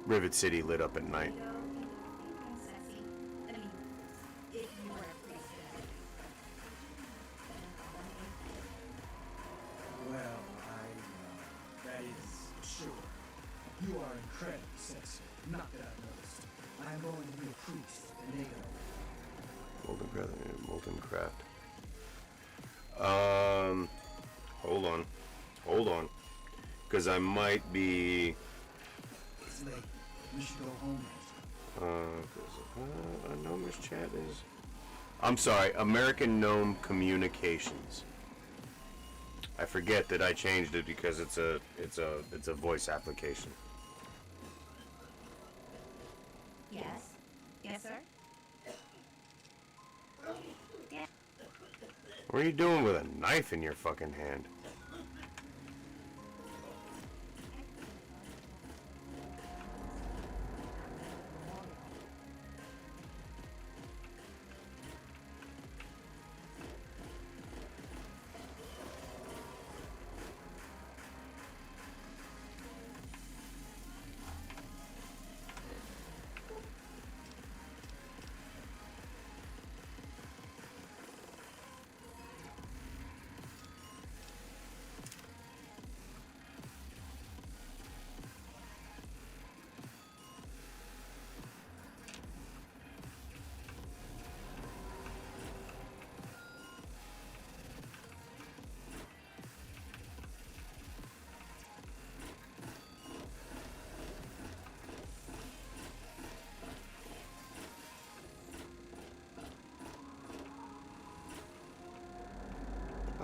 Rivet City lit up at night. Sexy. I mean, if you were a priest. Well, that is sure. You are incredibly sexy. Not that I've noticed. I am going to be a priest and they go. Molten Craft. Hold on. Because I might be... It's late. We should go home now. Gnome's chat is... I'm sorry, American Gnome Communications. I forget that I changed it because it's a voice application. Yes? Yes, sir? Yeah. What are you doing with a knife in your fucking hand?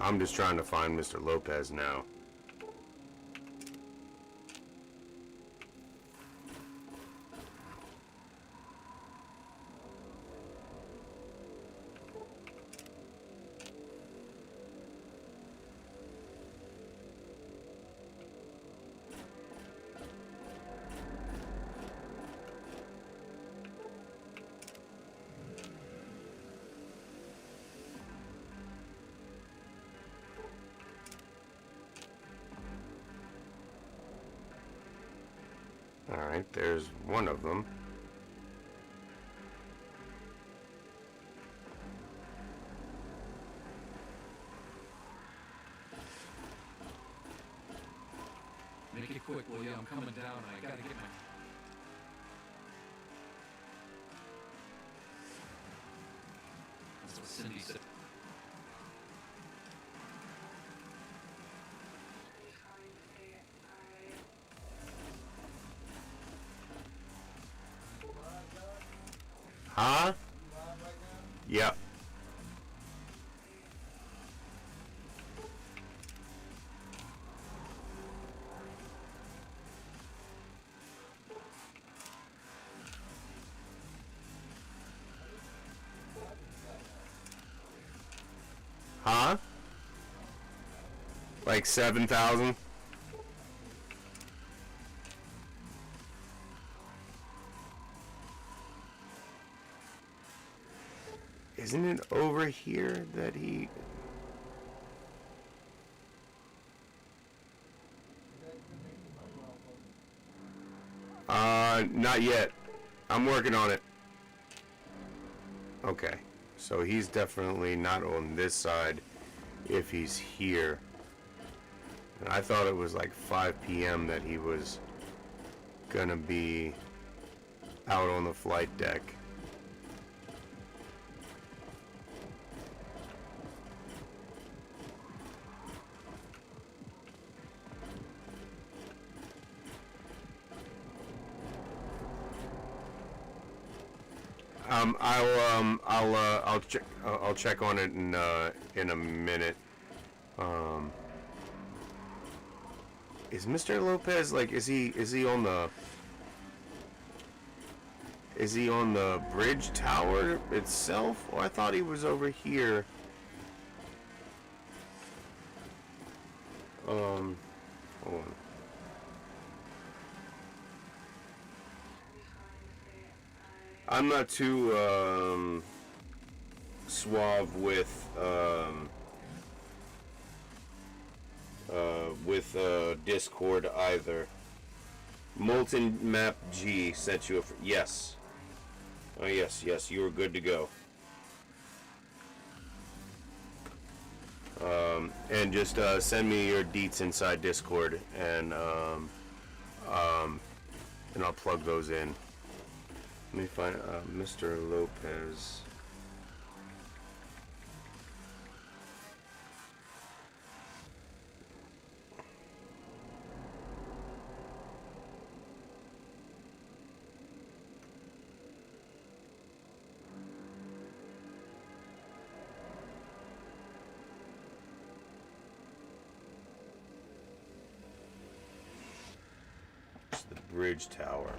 I'm just trying to find Mr. Lopez now. Alright, there's one of them. Make it quick, will you? I'm coming down. I gotta get my... That's what Cindy said. Huh? Yep. Huh? Like 7,000? Isn't it over here that he... Not yet. I'm working on it. Okay. So he's definitely not on this side if he's here. And I thought it was like 5 p.m. that he was gonna be out on the flight deck. I'll check on it in a minute. Is Mr. Lopez like is he on the bridge tower itself? Or I thought he was over here. Hold on. I'm not too suave with Discord either. Molten Map G sent you a yes. Oh yes, you were good to go. And just send me your deets inside Discord, and I'll plug those in. Let me find Mr. Lopez. It's the bridge tower.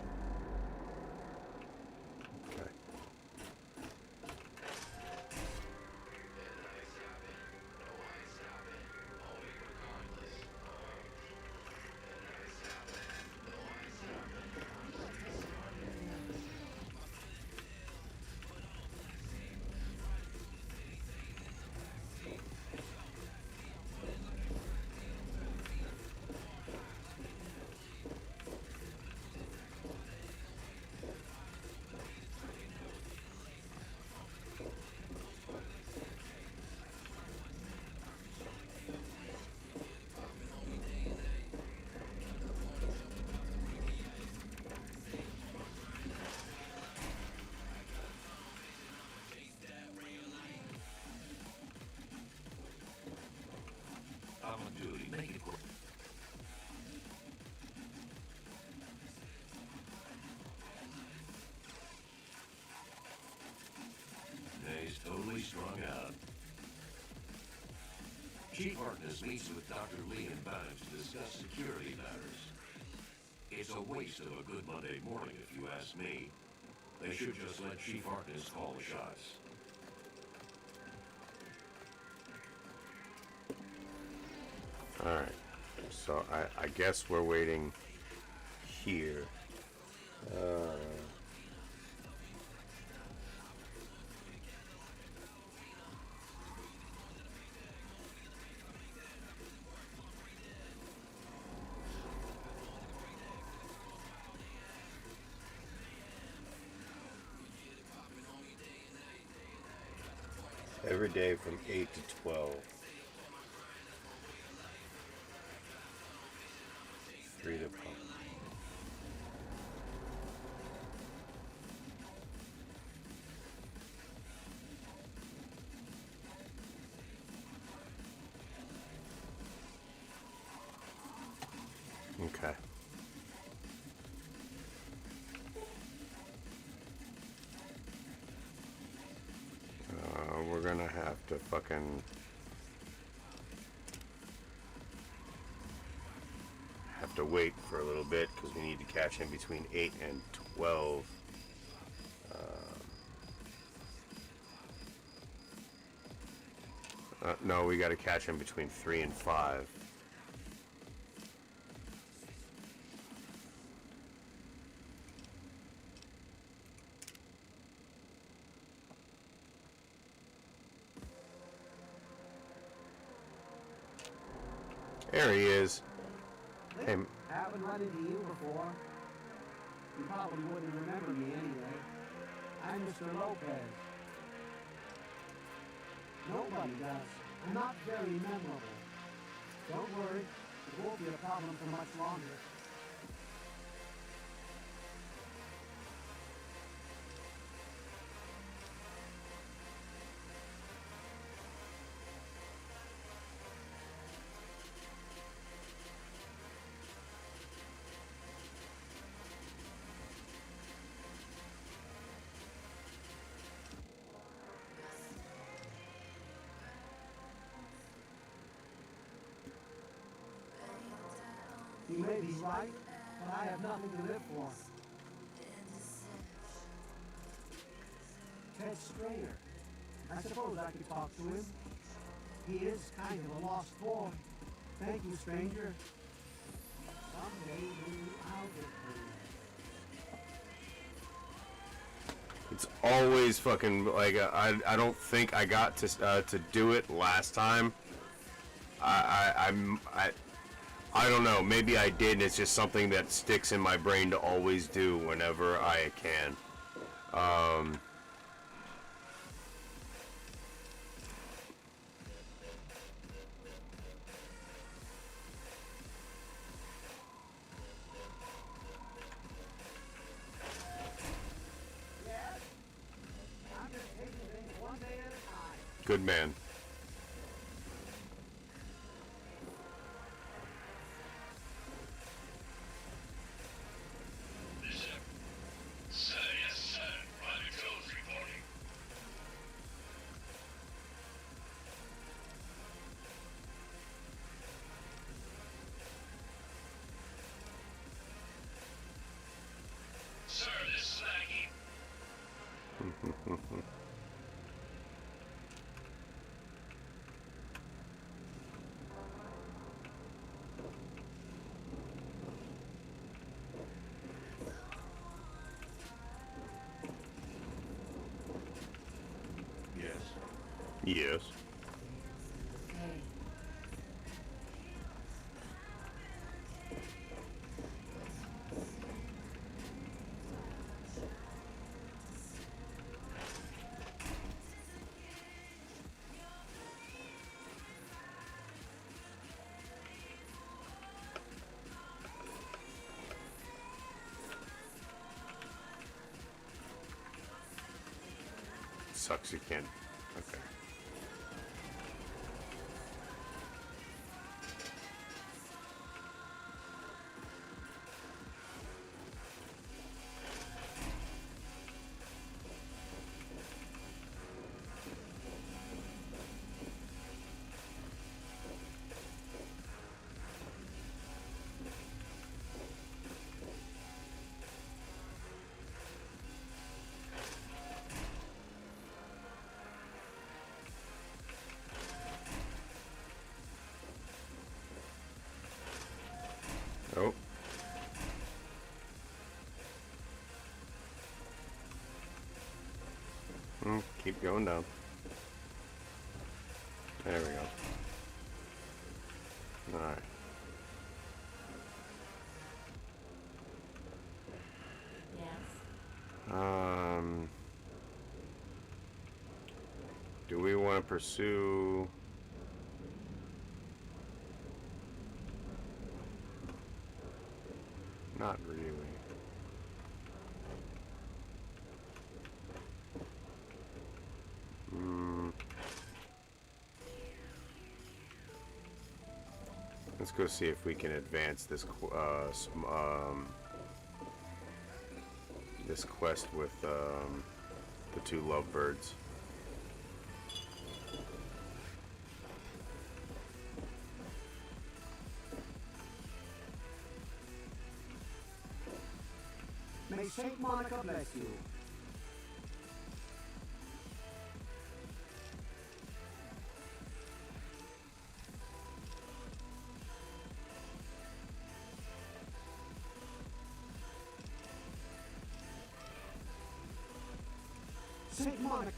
Okay. I'm on duty. Make it quick. He's totally strung out. Chief Harkness meets with Dr. Lee and Banks to discuss security matters. It's a waste of a good Monday morning, if you ask me. They should just let Chief Harkness call the shots. Alright. So I guess we're waiting here. Every day from 8 to 12. 3 to pump. Okay. We're gonna have to fucking have to wait for a little bit because we need to catch him between 8 and 12. No, we got to catch him between 3 and 5. There he is. Hey, Haven't run into you before. You probably wouldn't remember me anyway. I'm Mr. Lopez. Nobody does. I'm not very memorable. Don't worry, it won't be a problem for much longer. You may be right, but I have nothing to live for. Ted Strayer. I suppose I could talk to him. He is kind of a lost boy. Thank you, stranger. Someday I'll get through. it's always fucking like I don't think I got to do it last time. I don't know. Maybe I did. And it's just something that sticks in my brain to always do whenever I can. Good man. Yes. Sucks you can't. Okay. Oh. Keep going down. There we go. Alright. Yes. Do we want to pursue... Not really. Let's go see if we can advance this this quest with the two lovebirds. May Saint Monica bless you. Saint Monica.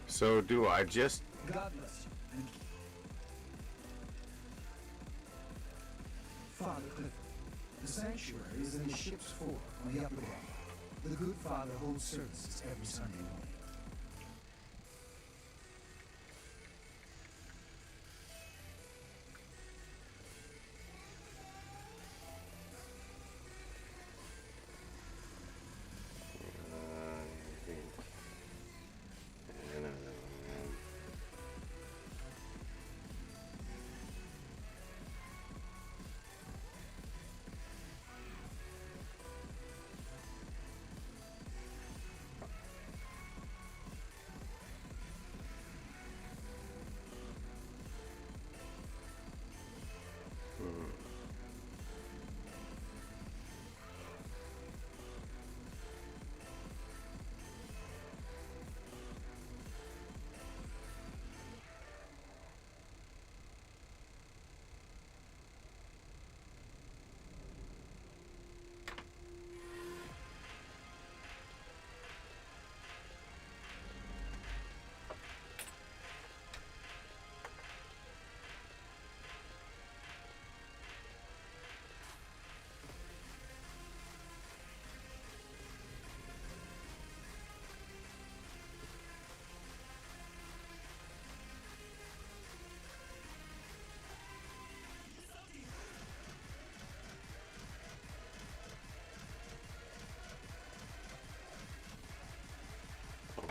So do I just... God bless you. And Father Clifford, the sanctuary is in the ship's fore on the upper deck. The good Father holds services every Sunday morning.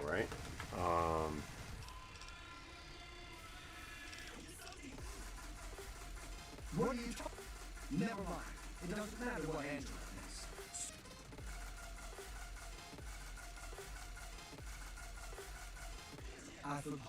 Right. What are you talking? Never mind. It doesn't matter what Angela thinks. I forgot.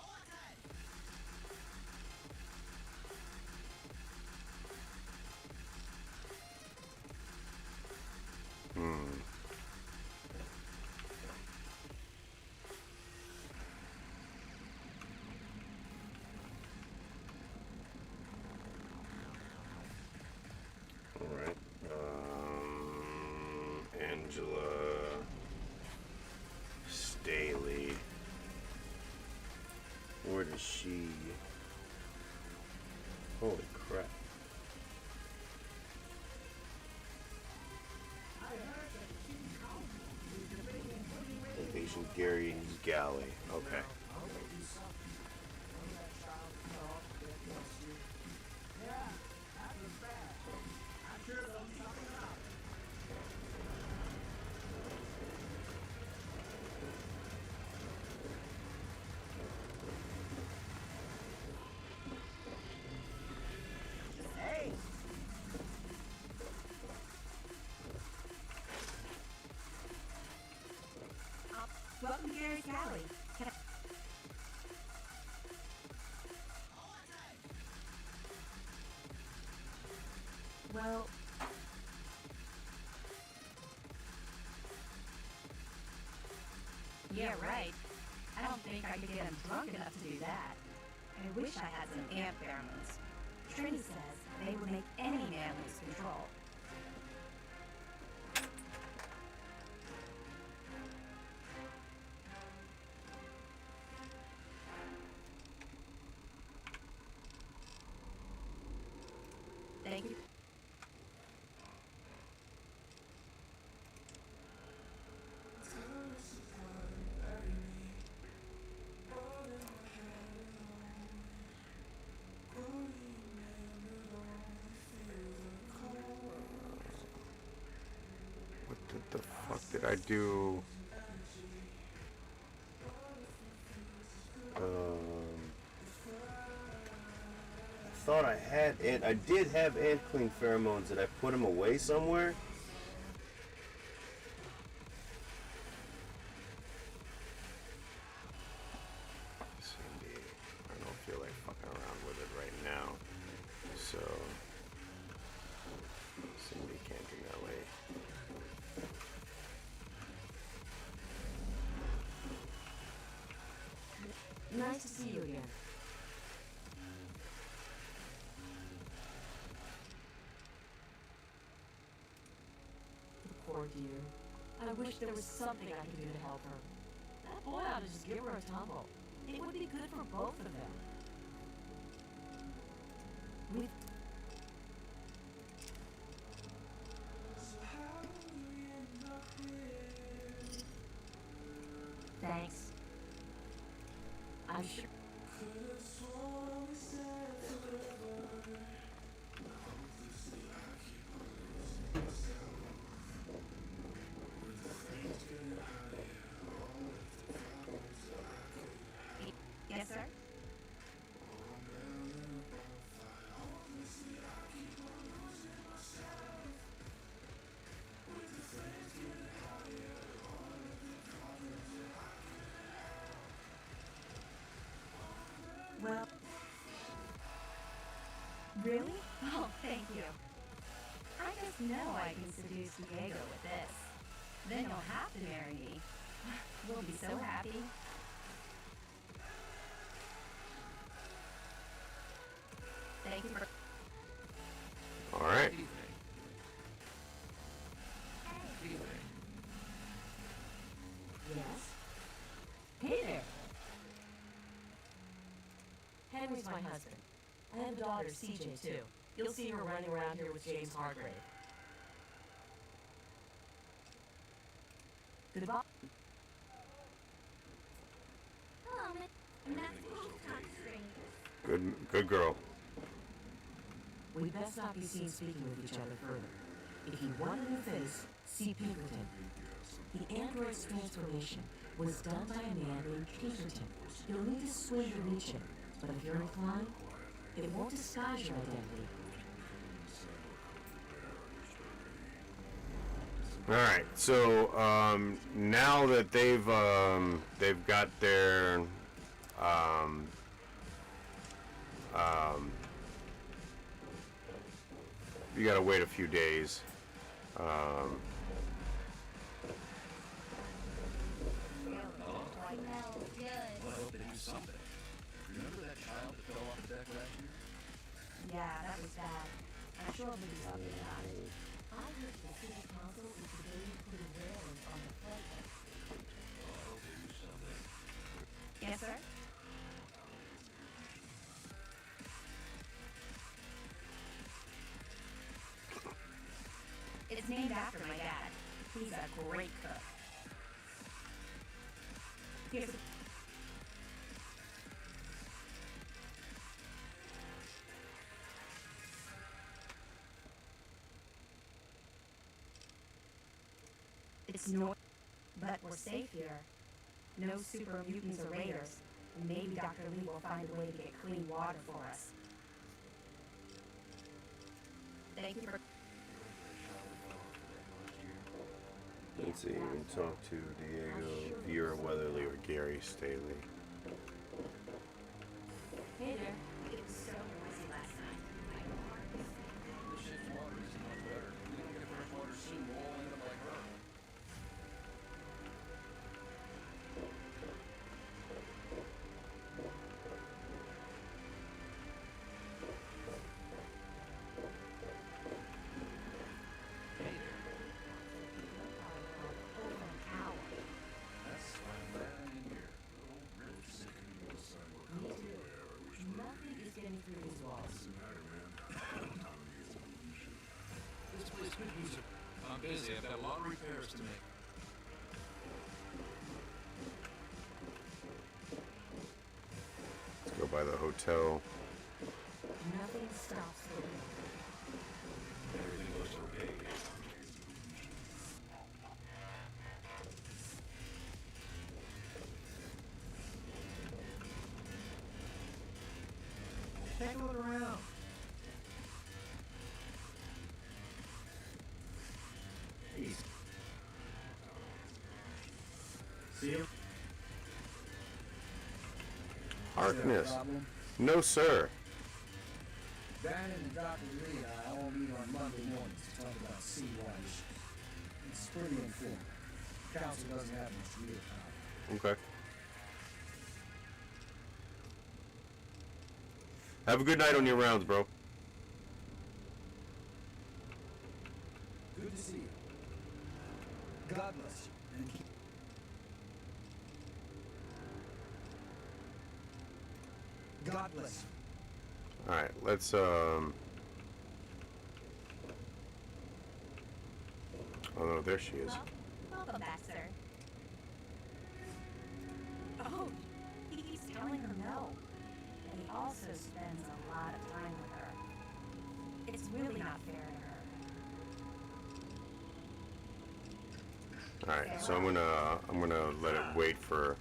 Alright. Angela Staley. Where does she... Holy crap. Location Gary's Galley. Okay. Welcome to Gary's Galley. Can I... Well... Yeah, right. I don't think I could get him drunk enough to do that. I wish I had some ant pheromones. Trini says they would make any man lose control. Thank you. What the fuck did I do? I thought I had ant. I did have ant clean pheromones. Did I put them away somewhere? Cindy, I don't feel like fucking around with it right now. So, Cindy can't be that way. Nice to see you again. Poor dear. I wish there was something I could do to help her. That boy ought to just give her a tumble. It would be good for both of them. We've... Thanks. I'm sure... Yes, sir? Well... Really? Oh, thank you. I just know I can seduce Diego with this. Then you'll have to marry me. We'll be so happy. Thank you for... All right. Yes? Hey there! Henry's my husband. I have a daughter, CJ, too. You'll see her running around here with James Hargrave. Goodbye. Hello, I'm not supposed to talk to strangers. Good girl. We best not be seen speaking with each other further. If you want a new face, see Pinkerton. The android's transformation was done by a man named Pinkerton. You'll need to swing to reach him, but if you're inclined, it won't disguise your identity. All right. So now that they've got their you gotta wait a few days. Smells good. Well, I hope they do something. Remember that child that fell off the deck last year? Yeah, that was bad. I'm sure they'll do something about it. I heard the city council is debating putting railings on the floodway. Oh, I hope they do something. Yes, sir? It's named after my dad. He's a great cook. Here's a... It's no... But we're safe here. No super mutants or raiders. And maybe Dr. Lee will find a way to get clean water for us. Thank you for... Let's see. You can talk to Diego, Vera Weatherly, or Gary Staley. Hey there. It was so noisy last night. This ship's water is much better. We don't get fresh water soon, we'll all end up like her. shining through these walls. This place could use it. I'm busy. I've got a lot of repairs to make. Let's go by the hotel. Nothing stops the wind. Everything looks okay. Take a look around. Easy. See him? Harkness. Problem? No, sir. Brandon and Dr. Lee and I all meet on Monday mornings to talk about sea water. It's pretty informal. Council doesn't have much real power. Okay. Have a good night on your rounds, bro. Good to see you. God bless you. And keep. God bless you. All right, let's Oh no, there she is. Well, welcome back, sir. Oh, he's telling her no. And he also spends a lot of time with her. It's really not fair to her. All right, so I'm gonna let it wait for.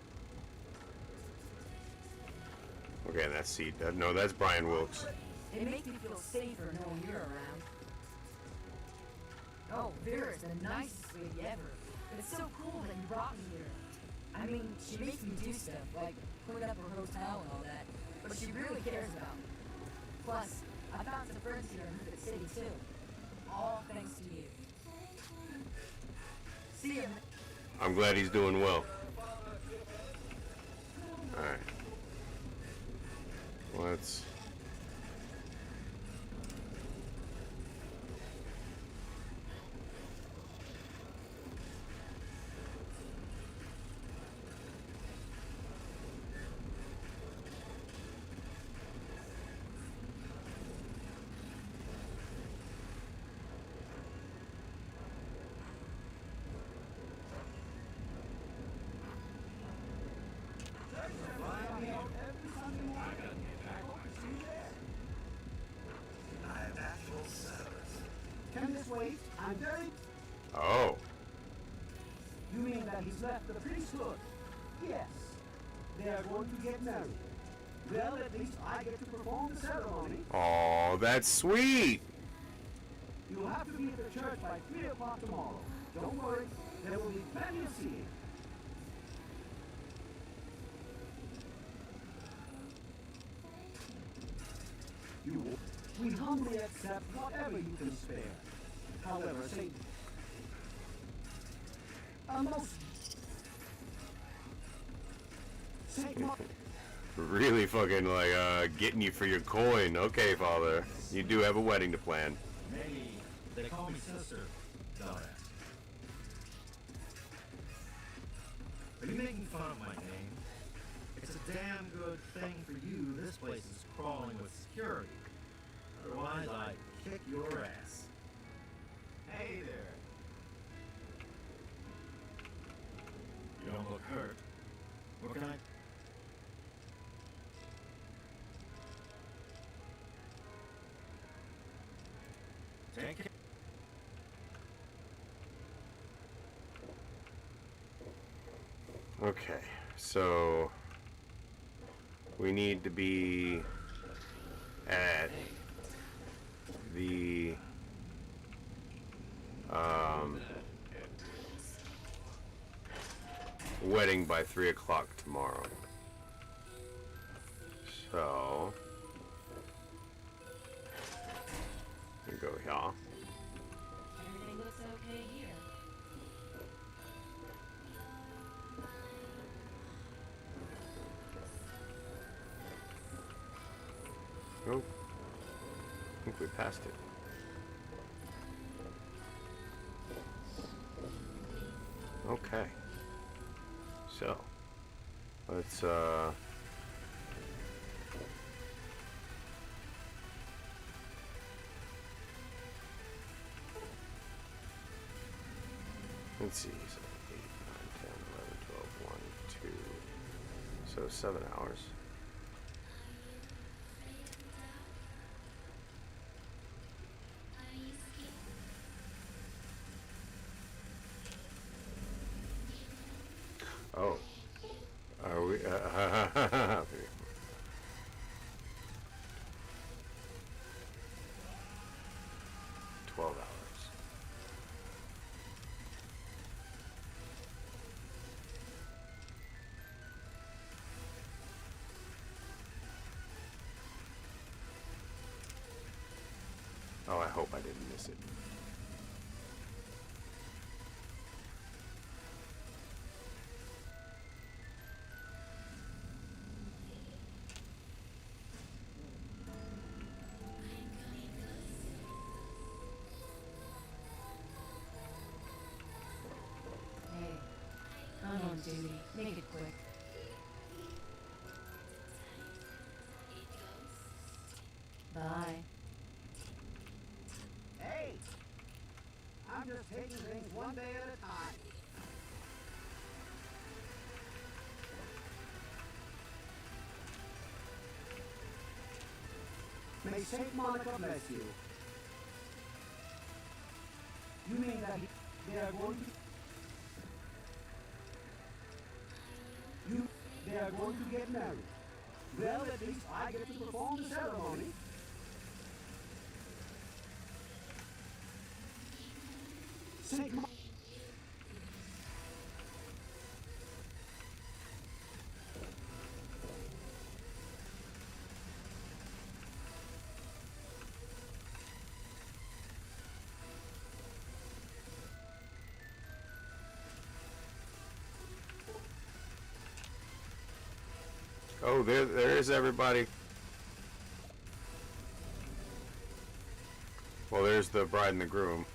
Okay, that's Seed. No, that's Brian Wilkes. It makes me feel safer knowing you're around. Oh, Vera's the nicest lady ever. It's so cool that you brought me here. I mean, she makes me do stuff, like clean up her hotel and all that, but she really cares about me. Plus, I found some friends here in the city, too. All thanks to you. See ya. I'm glad he's doing well. All right. Let's. Can this wait? I'm very... Oh. You mean that he's left the priesthood? Yes. They are going to get married. Well, at least I get to perform the ceremony. Oh, that's sweet. You'll have to be at the church by 3 o'clock tomorrow. Don't worry, there will be plenty of seeing. We humbly accept whatever you can spare. However, Satan... Really fucking like getting you for your coin. Okay, Father. You do have a wedding to plan. Maybe they call me sister. Dumbass. Are you making fun of my name? It's a damn good thing for you this place is crawling with security. Otherwise, I'd kick your ass. Hey there. You don't look hurt. What can I... Take it. Okay, so we need to be at the wedding by 3 o'clock tomorrow. So we go here. Everything looks okay here. Nope. I think we passed it. Okay. So, let's Let's see. 7, 8, 9, 10, 11, 12, 1, 2. So 7 hours. Oh. Are we? 12 hours. Oh, I hope I didn't miss it. Hey, I'm on duty. Make it quick. Bye. Hey, I'm just taking things one day at a time. May Saint Monica bless you. You mean that they are going to... They are going to get married. Well, at least I get to perform the ceremony. Saint Monica. Oh, there is everybody. Well, there's the bride and the groom.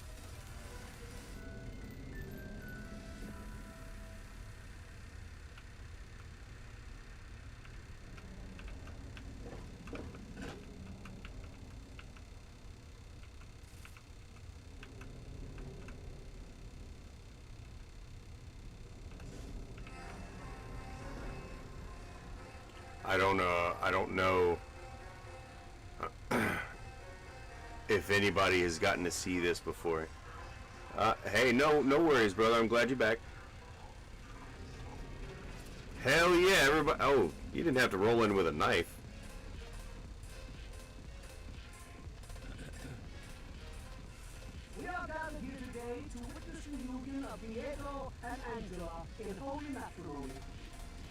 I don't know if anybody has gotten to see this before. Hey, no worries, brother. I'm glad you're back. Hell yeah, everybody. Oh, you didn't have to roll in with a knife. We are gathered here today to witness the union of Diego and Angela in holy matrimony.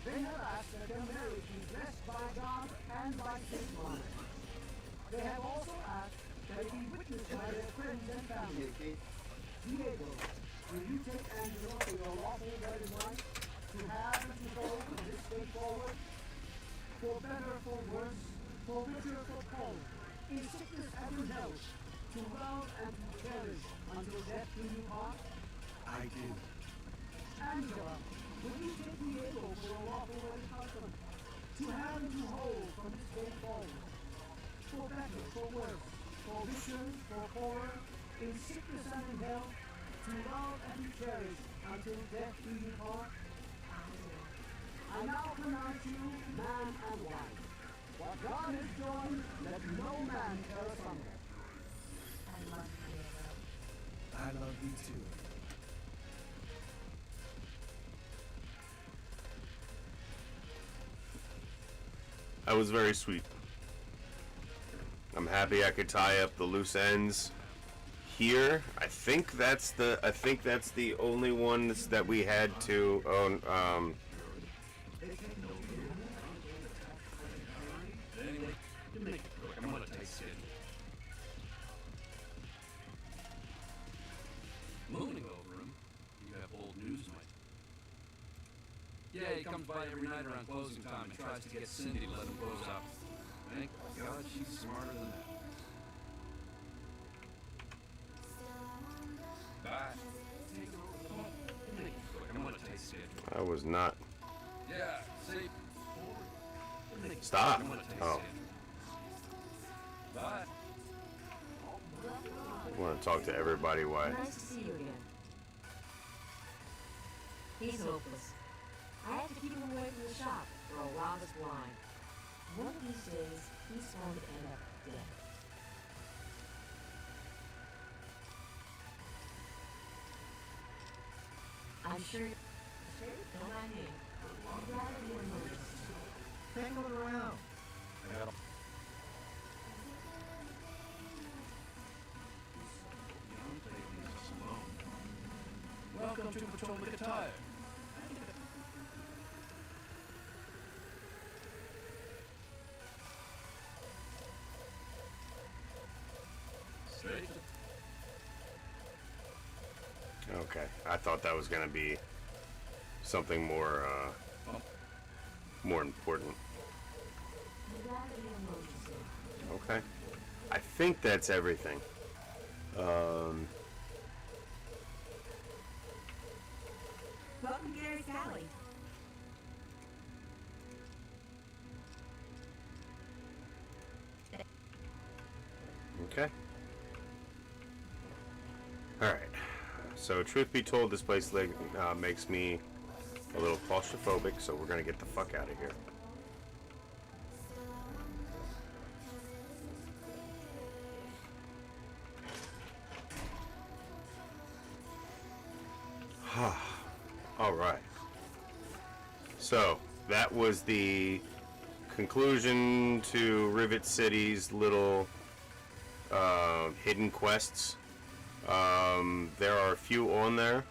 They have asked that their marriage be blessed by God and by Saint Monica. They have also asked that it be witnessed by their friends and family. Diego, will you take Angela to your lawful wedded wife, to have and to hold from this day forward? For better, for worse, for richer, for poorer, in sickness and in health, to love and to cherish until death do you part? I do. Angela, will you take Diego for a lawful wedded husband, to have and to hold from this day forward? For better, for worse, for richer, for poorer, in sickness and in health, to love and to cherish until death do you part? I now pronounce you man and wife. What God has joined, let no man tear asunder. I love you, Diego. I love you too. That was very sweet. I'm happy I could tie up the loose ends here. I think that's the only ones that we had to Make it quick. I'm gonna taste it. Mooning over him. You have old news, mate. Yeah, he comes by every night around closing time and tries to get Cindy to let him close up. Thank God she's smarter than that. Bye. Make it quick. I'm gonna taste it. I was not. Yeah, see? Stop. I'm gonna taste Oh. it. Bye. I want to talk to everybody. Why? Nice to see you again. He's hopeless. I have to keep him away from the shop, or I'll rob us blind. One of these days, he's going to end up dead. I'm sure. Don't mind me. I'd rather be an emergency. Tangled around. I got Welcome to Patrol the Tire. Straight. Okay, I thought that was gonna be something more, more important. Okay, I think that's everything. Welcome to Gary's Alley. Okay. Alright. So, truth be told, this place makes me a little claustrophobic, so we're gonna get the fuck out of here. Alright. So, that was the conclusion to Rivet City's little hidden quests. There are a few on there.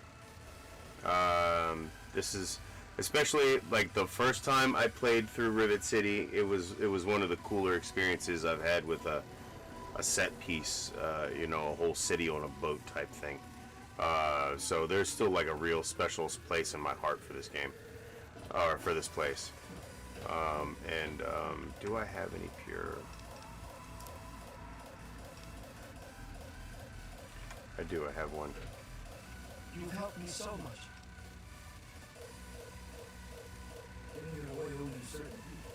This is especially like the first time I played through Rivet City. It was one of the cooler experiences I've had with a set piece. You know, a whole city on a boat type thing. So there's still like a real special place in my heart for this game, or for this place. Do I have any pure? I do. I have one. You've helped me so much. Giving it away only certain people.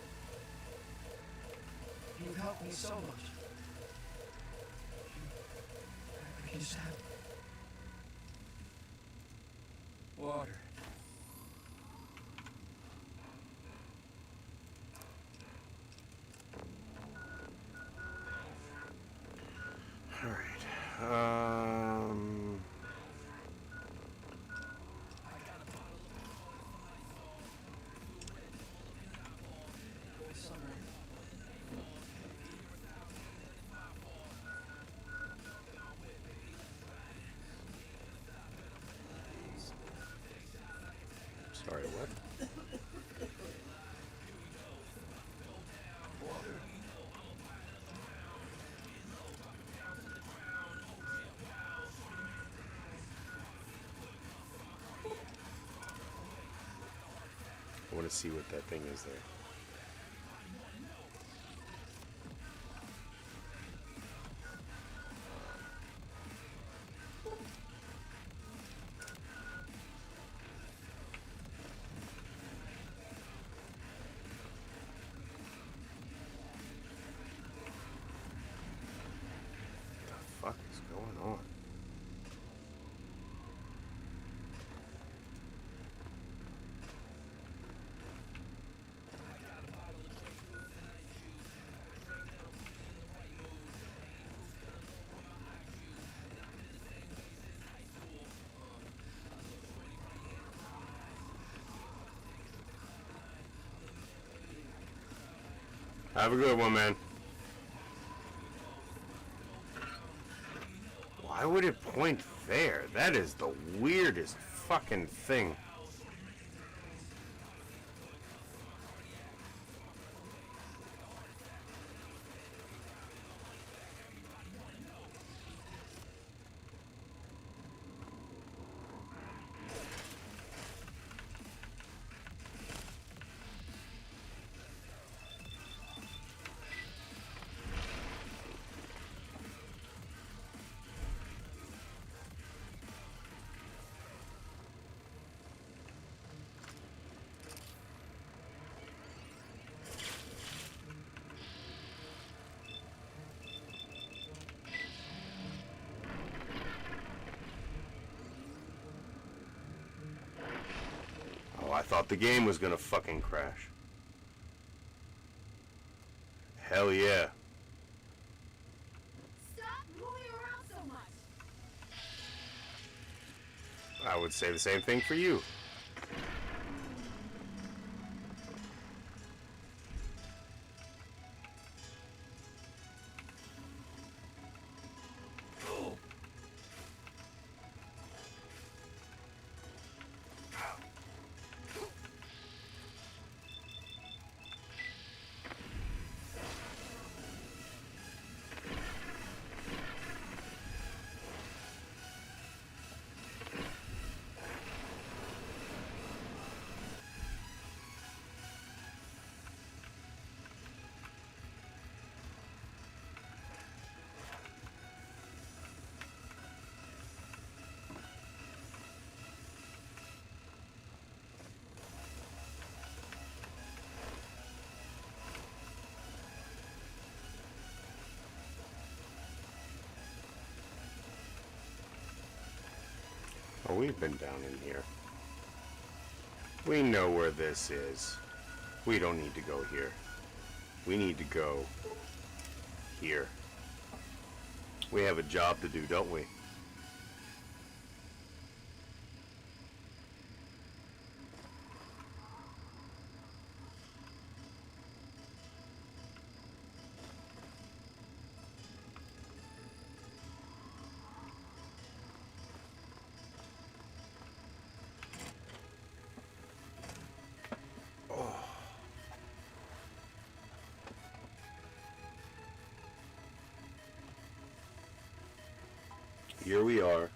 You've helped me so much. You just have water. All right. Sorry, what? I want to see what that thing is there. What the fuck is going on? Have a good one, man. Why would it point there? That is the weirdest fucking thing. Thought the game was gonna fucking crash. Hell yeah. Stop moving around so much. I would say the same thing for you. Oh, we've been down in here. We know where this is. We don't need to go here. We need to go here. We have a job to do, don't we? Here we are.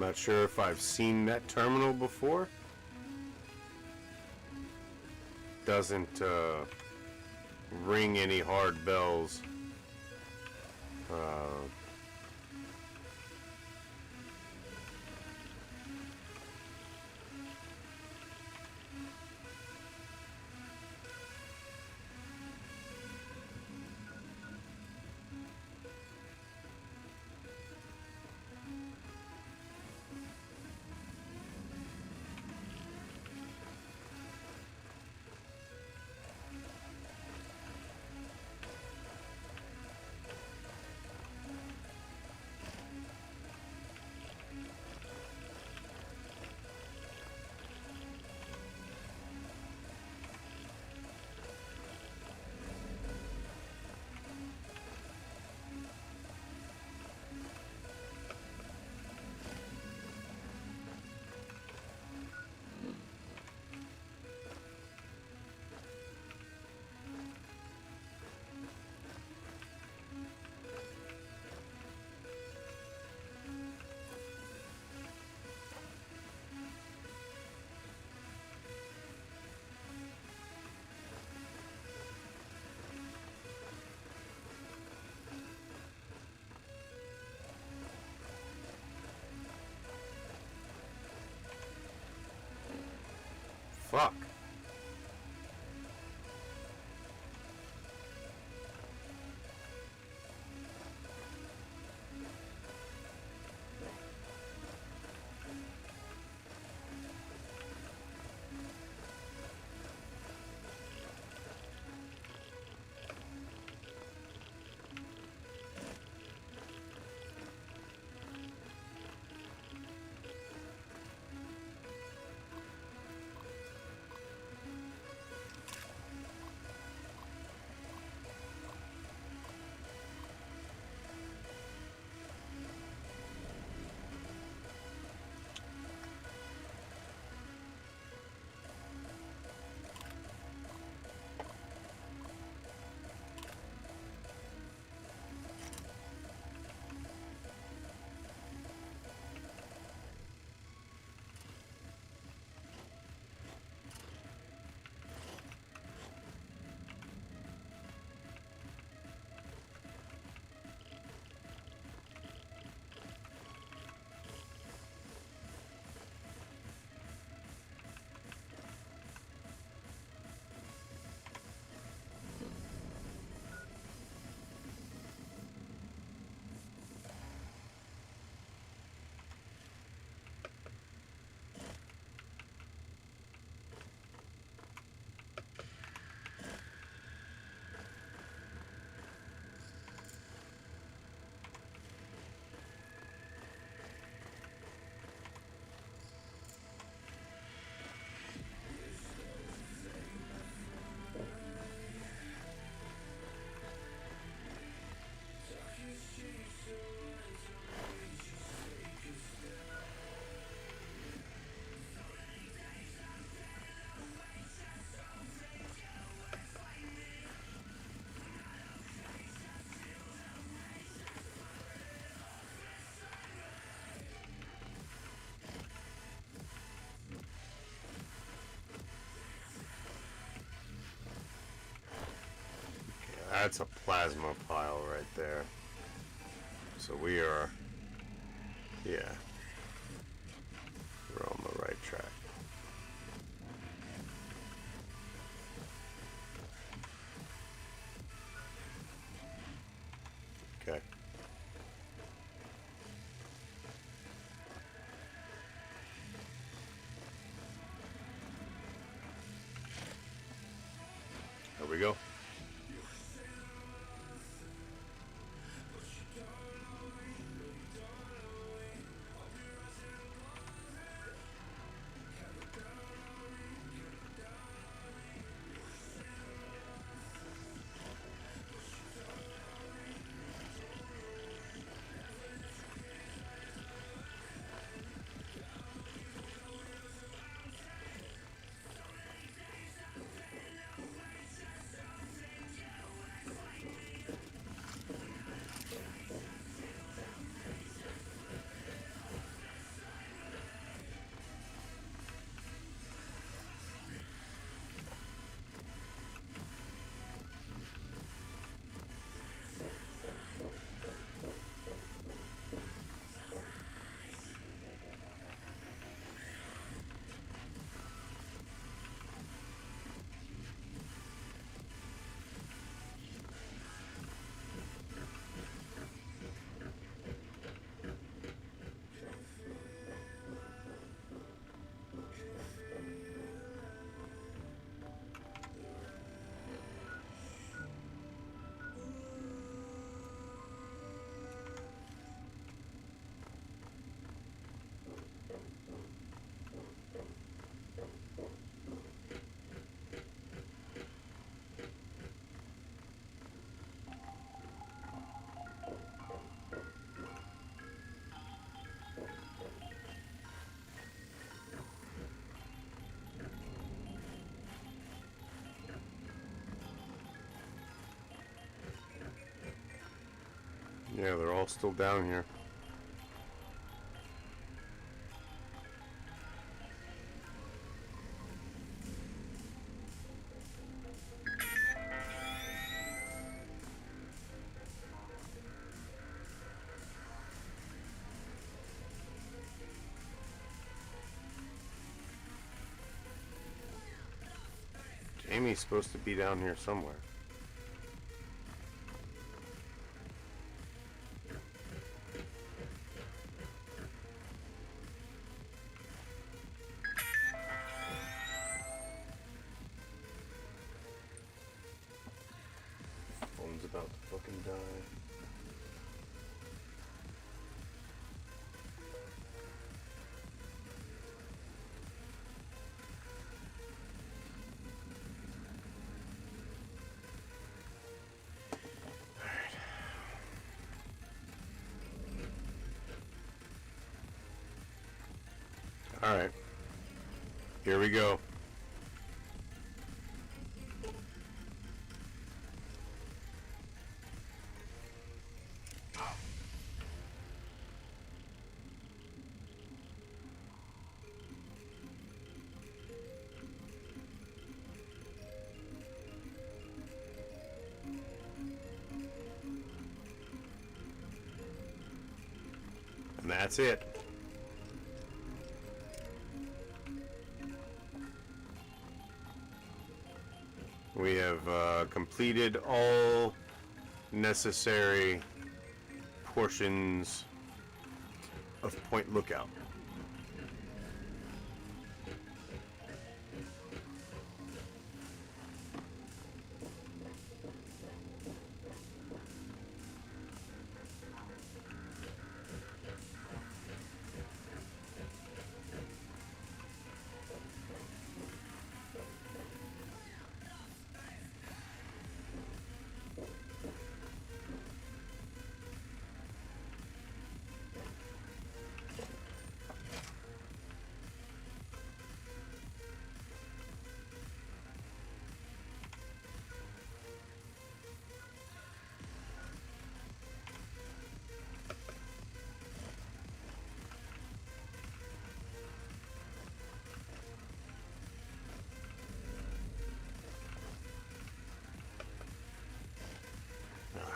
not sure if I've seen that terminal before. Doesn't ring any hard bells. Fuck. That's a plasma pile right there. So we are, yeah, we're on the right track. Okay. There we go. Yeah, they're all still down here. Jamie's supposed to be down here somewhere. Phone's about to fucking die. All right, here we go. And that's it. We have completed all necessary portions of Point Lookout.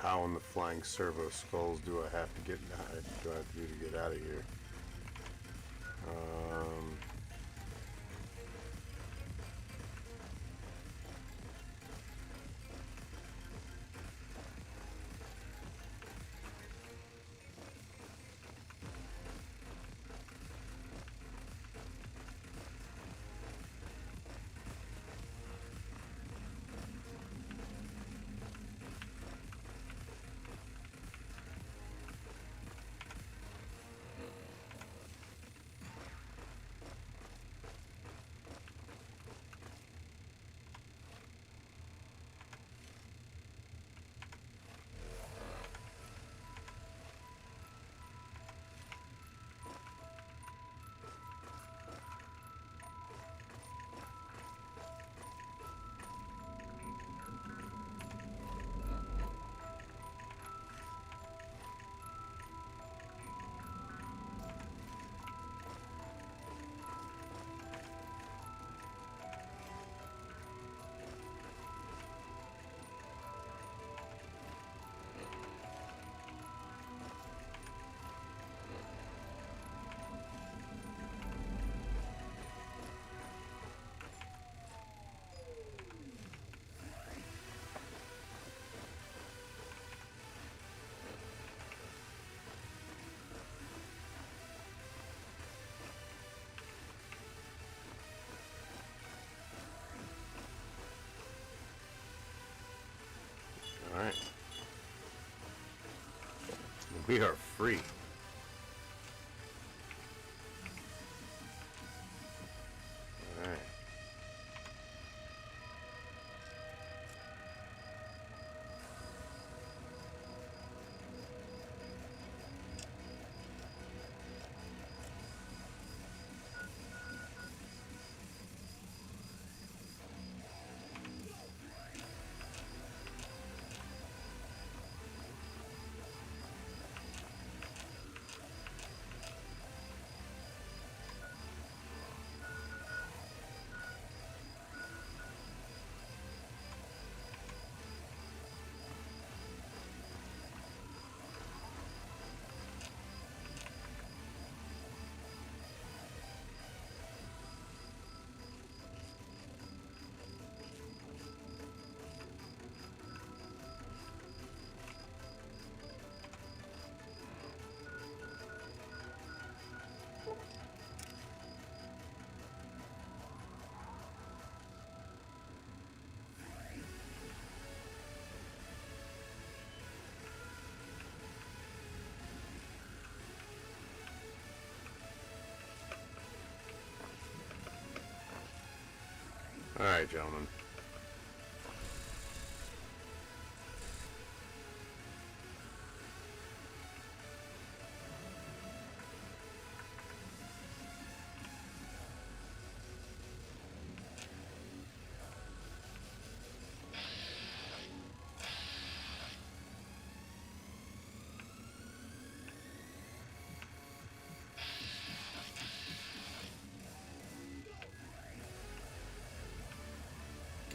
How in the flying servo skulls do I have to get? Do I have to do to get out of here? All right. We are free. All right. All right, gentlemen.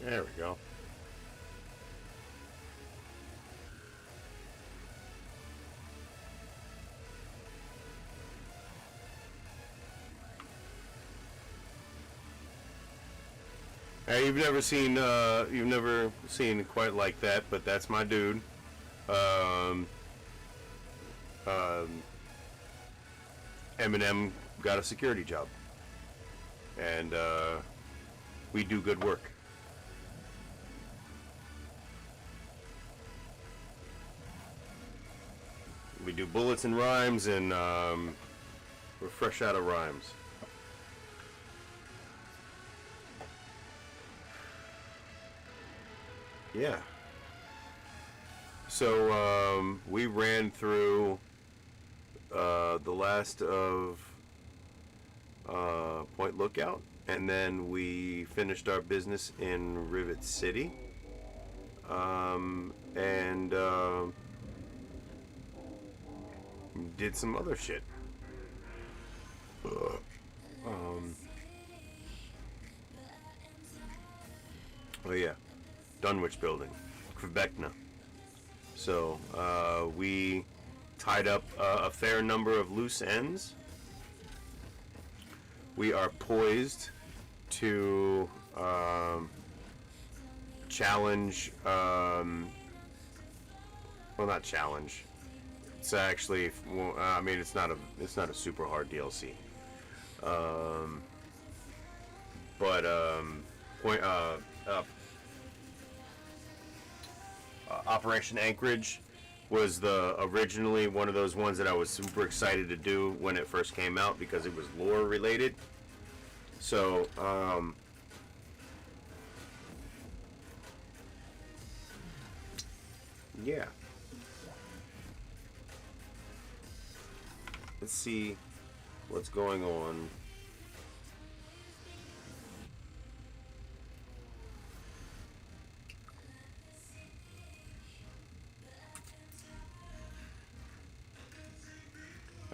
There we go. Hey, you've never seen quite like that, but that's my dude. Eminem got a security job, and we do good work. We do bullets and rhymes, and we're fresh out of rhymes. Yeah. So we ran through the last of Point Lookout, and then we finished our business in Rivet City, and did some other shit. Oh yeah, Dunwich Building, Quebecna. So we tied up a fair number of loose ends. We are poised to challenge. Well, not challenge. It's actually, well, I mean, it's not a super hard DLC. Operation Anchorage was originally one of those ones that I was super excited to do when it first came out because it was lore related. So, yeah. Let's see what's going on.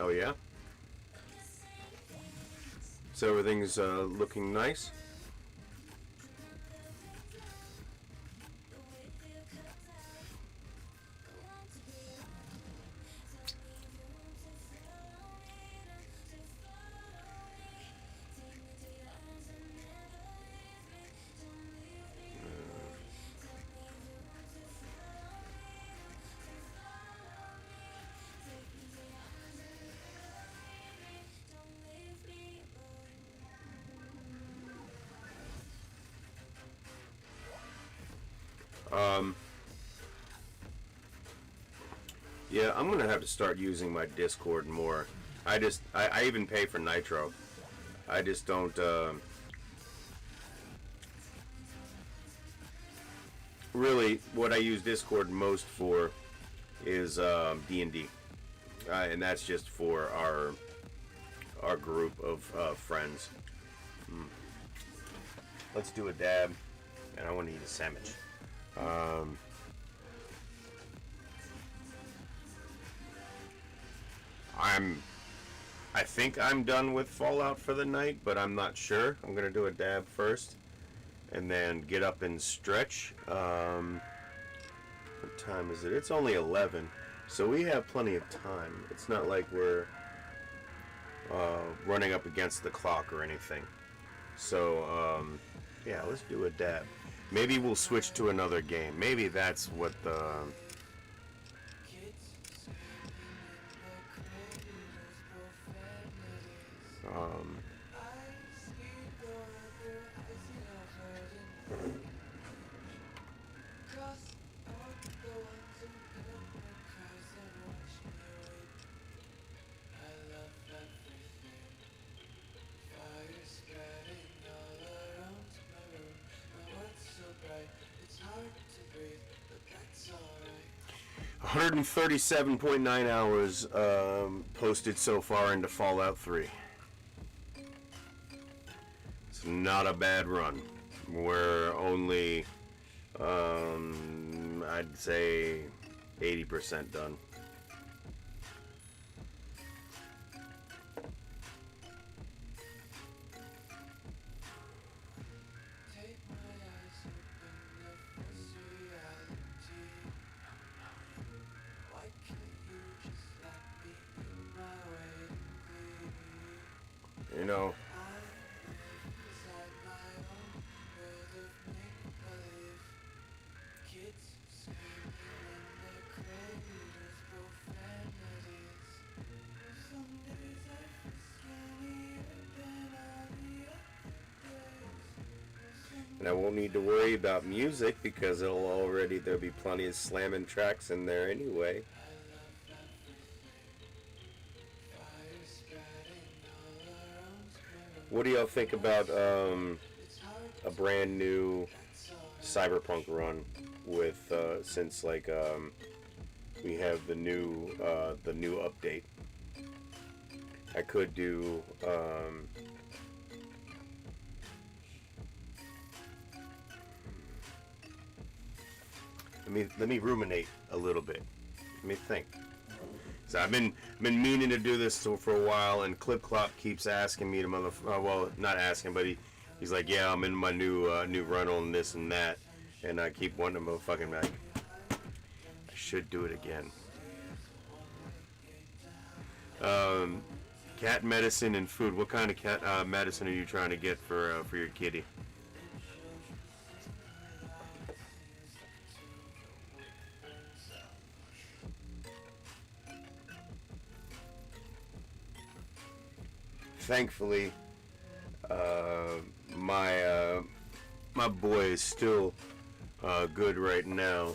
Oh yeah? So everything's looking nice? Yeah, I'm gonna have to start using my Discord more. I even pay for Nitro. I just don't, really, what I use Discord most for is, D&D. And that's just for our group of, friends. Let's do a dab. And I want to eat a sandwich. I think I'm done with Fallout for the night, but I'm not sure. I'm gonna do a dab first, and then get up and stretch. What time is it? It's only 11, so we have plenty of time. It's not like we're running up against the clock or anything. So yeah, let's do a dab. Maybe we'll switch to another game. Maybe that's what the 137.9 hours posted so far into Fallout 3. It's not a bad run. We're only, I'd say, 80% done. You know, and I won't need to worry about music because there'll be plenty of slamming tracks in there anyway. What do y'all think about a brand new Cyberpunk run with since like we have the new update? I could do let me ruminate a little bit. Let me think. So I've been meaning to do this for a while, and Clip Clop keeps asking me to well, not asking, but he's like, yeah, I'm in my new run on this and that, and I keep wanting to motherfucking like, I should do it again. Cat medicine and food. What kind of cat medicine are you trying to get for your kitty? Thankfully, my boy is still good right now.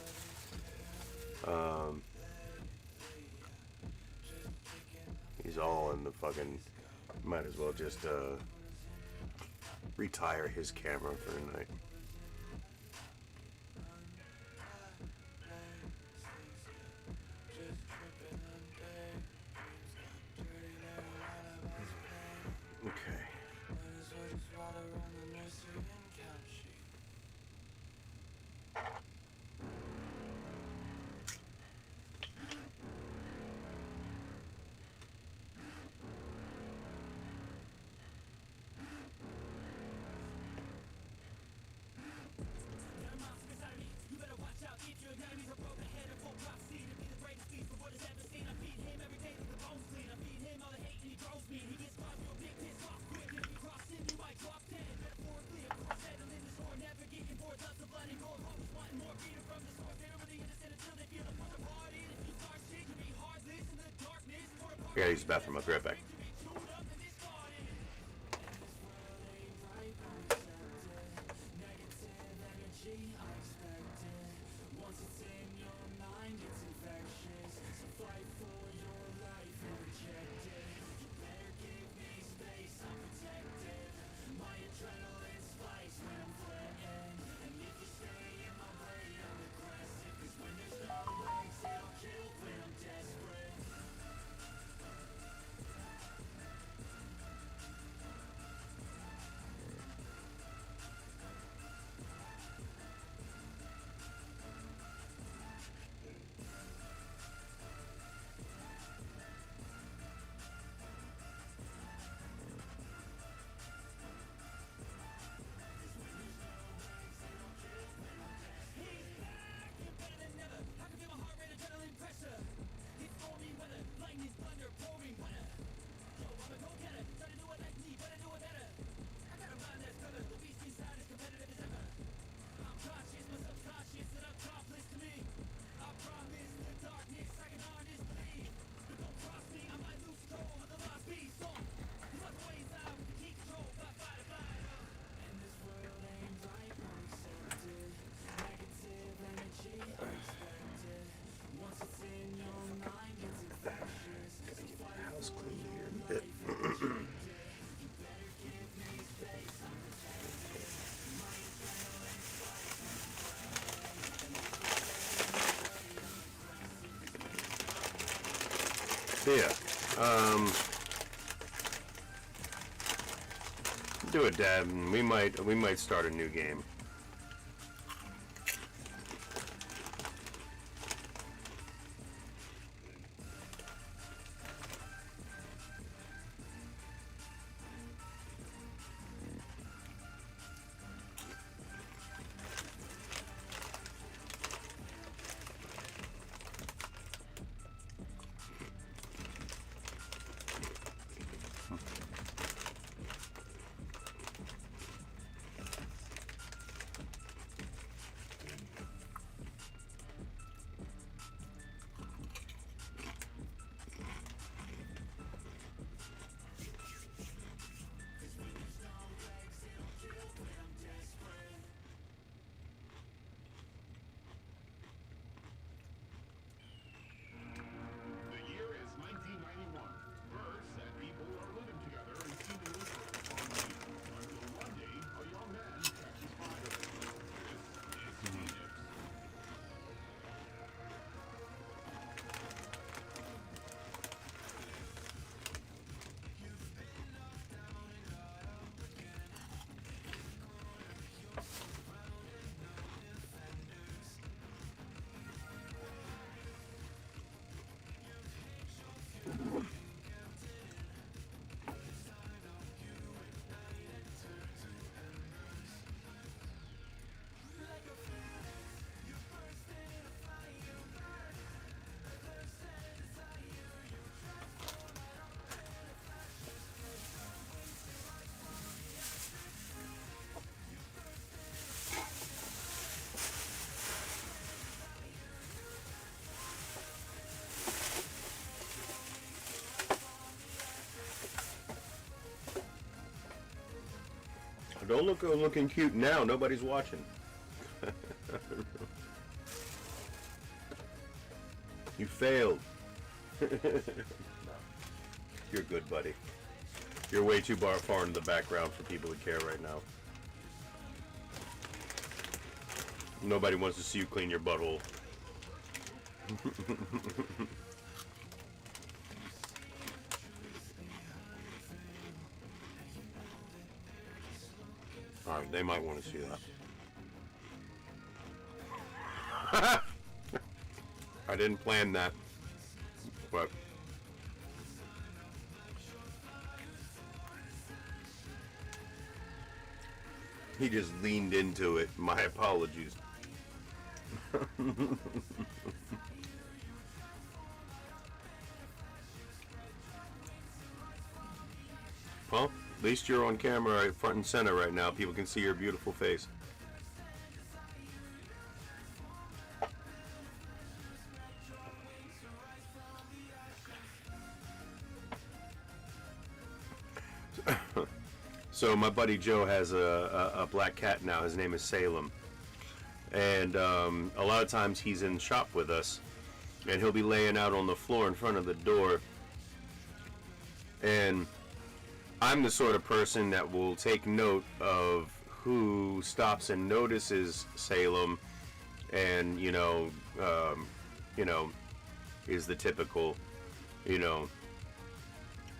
He's all in the fucking. Might as well just retire his camera for the night. I gotta use the bathroom. I'll be right back. Yeah. Do it, Dad. And we might start a new game. Don't look looking cute now. Nobody's watching. You failed. You're good, buddy. You're way too far in the background for people to care right now. Nobody wants to see you clean your butthole. Alright, they might want to see that. I didn't plan that, but he just leaned into it. My apologies. Well, at least you're on camera right front and center right now. People can see your beautiful face. So my buddy Joe has a black cat now. His name is Salem. And a lot of times he's in shop with us. And he'll be laying out on the floor in front of the door. And I'm the sort of person that will take note of who stops and notices Salem, and is the typical,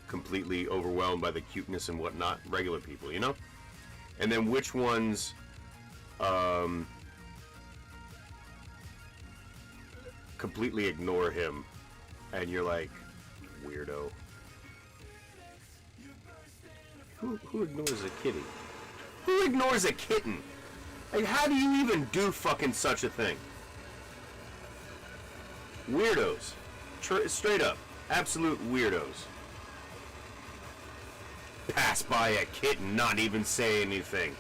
completely overwhelmed by the cuteness and whatnot, regular people, and then which ones completely ignore him, and you're like, weirdo. Who ignores a kitty? Who ignores a kitten? Like, how do you even do fucking such a thing? Weirdos. Straight up. Absolute weirdos. Pass by a kitten, not even say anything.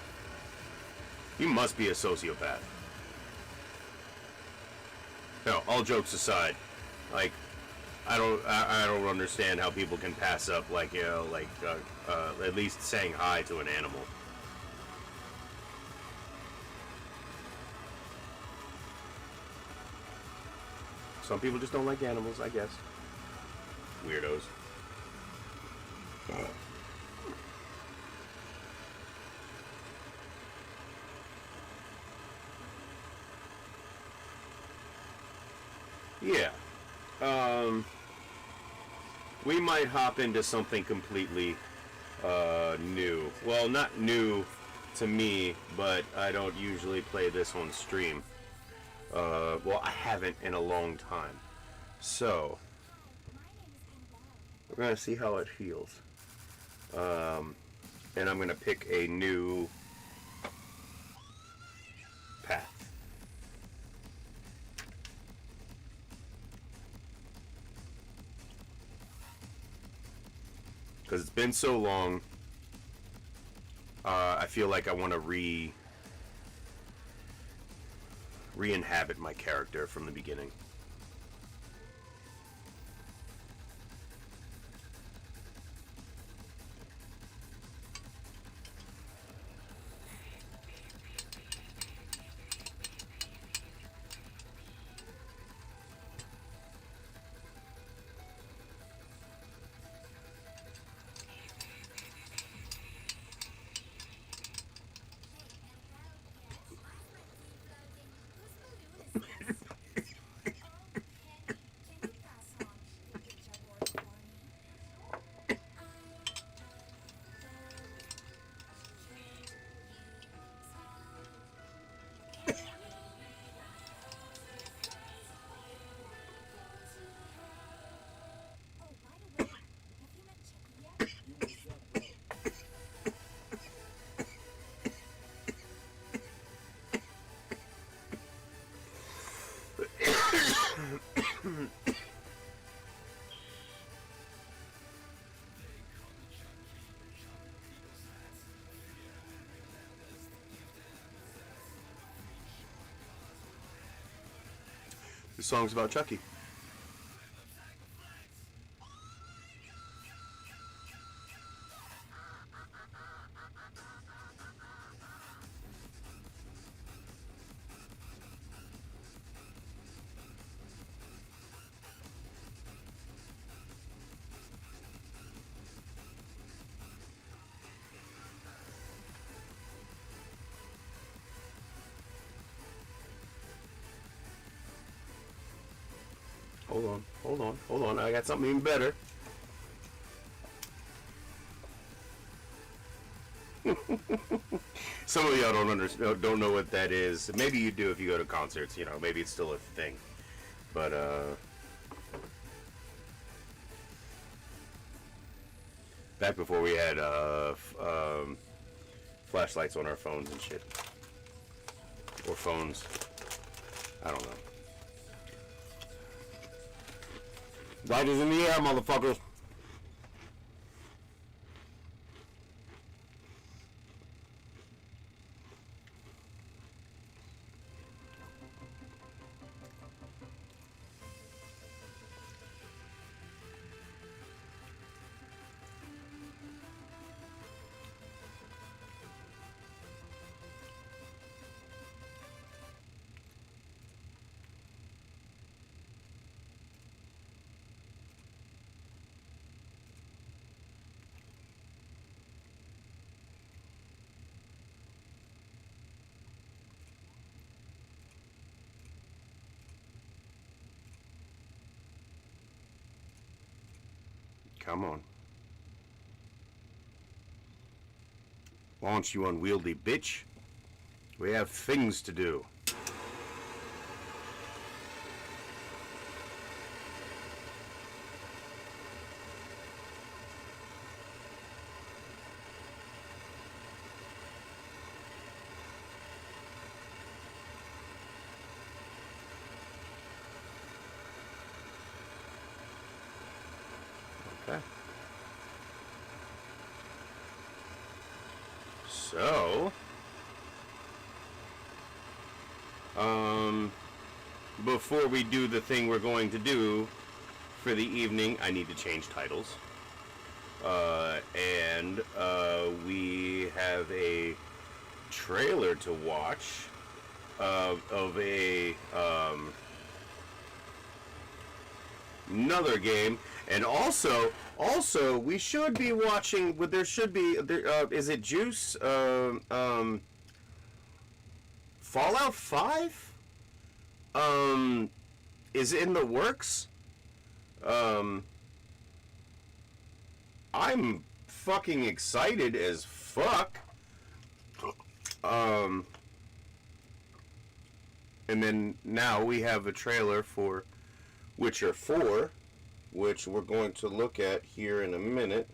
You must be a sociopath. No, all jokes aside, like, I don't understand how people can pass up, like, at least saying hi to an animal. Some people just don't like animals, I guess. Weirdos. Yeah. we might hop into something completely new. Well, not new to me, but I don't usually play this on stream. Well, I haven't in a long time. So, we're going to see how it feels. And I'm going to pick a new path. Because it's been so long, I feel like I want to re-inhabit my character from the beginning. The song's about Chucky. Hold on. I got something even better. Some of y'all don't know what that is. Maybe you do if you go to concerts. You know, maybe it's still a thing. But back before we had flashlights on our phones and shit, or phones. I don't know. Light is in the air, motherfuckers. Come on. Launch, you unwieldy bitch. We have things to do. Okay. So, before we do the thing we're going to do for the evening, I need to change titles. And we have a trailer to watch of a another game, and also we should be watching. There should be. Is it Juice? Fallout 5 is in the works. I'm fucking excited as fuck. And then now we have a trailer for Witcher 4, which we're going to look at here in a minute.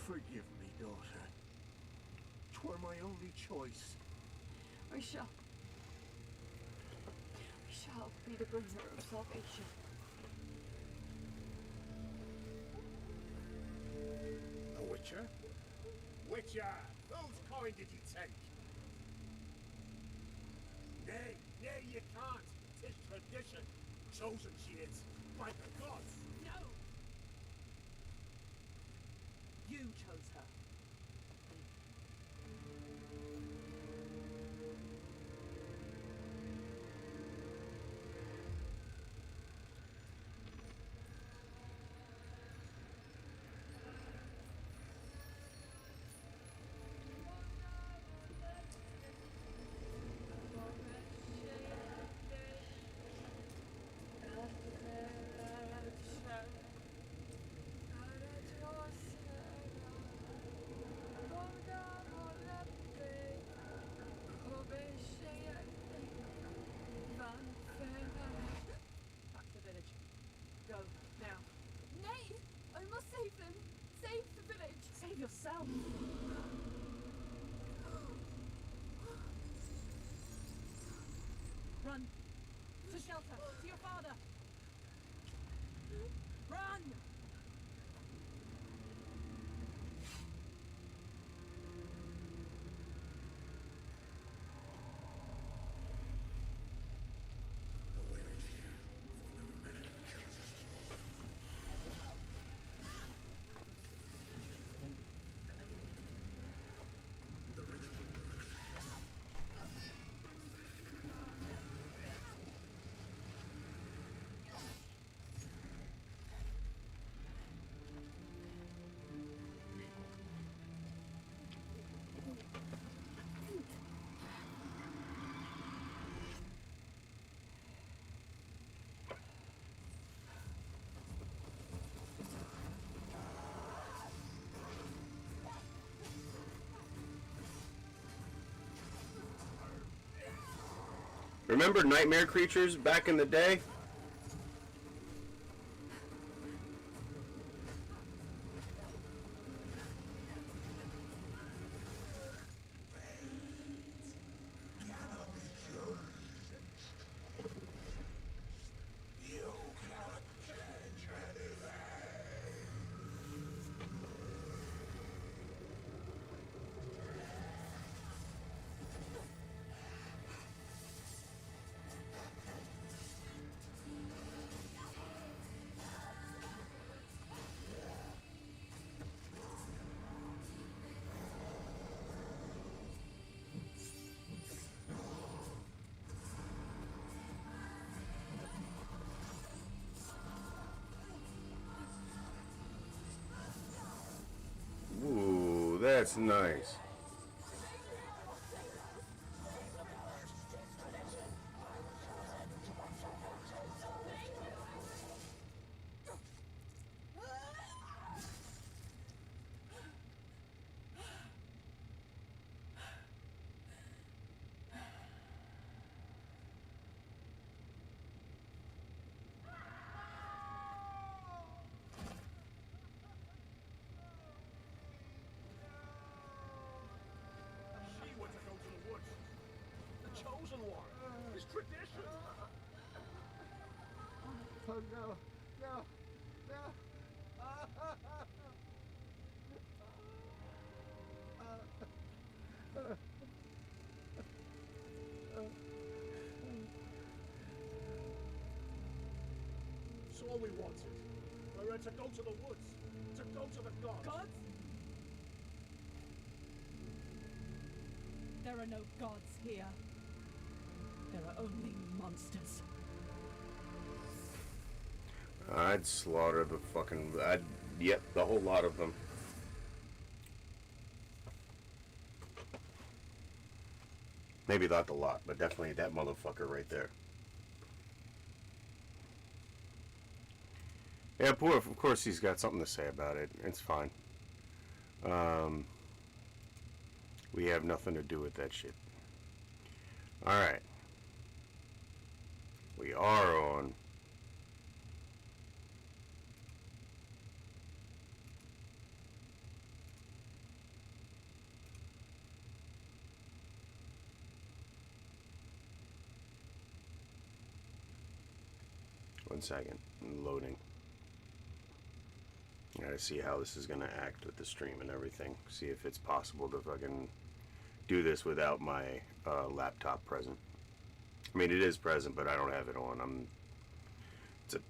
Forgive me, daughter. 'Twere my only choice. We shall be the bringer of salvation. A witcher? Witcher! Whose coin did you take? Nay, you can't. 'Tis tradition. Chosen she is, by the gods. No! You chose her. Back to the village. Go, now. Nay! I must save them! Save the village! Save yourself! Run! To shelter! To your father! Run! Remember nightmare creatures back in the day? You That's nice. She wants to go to the woods. The chosen one. It's tradition. Oh no, no, no. It's all we wanted. We're to go to the woods. To go to the gods. Gods? There are no gods here. There are only monsters. I'd slaughter the fucking... Yep, the whole lot of them. Maybe not the lot, but definitely that motherfucker right there. Yeah, poor. Of course he's got something to say about it. It's fine. We have nothing to do with that shit. Alright. We are on... One second. I'm loading. I gotta see how this is gonna act with the stream and everything. See if it's possible to fucking do this without my laptop present. I mean, it is present, but I don't have it on. It's a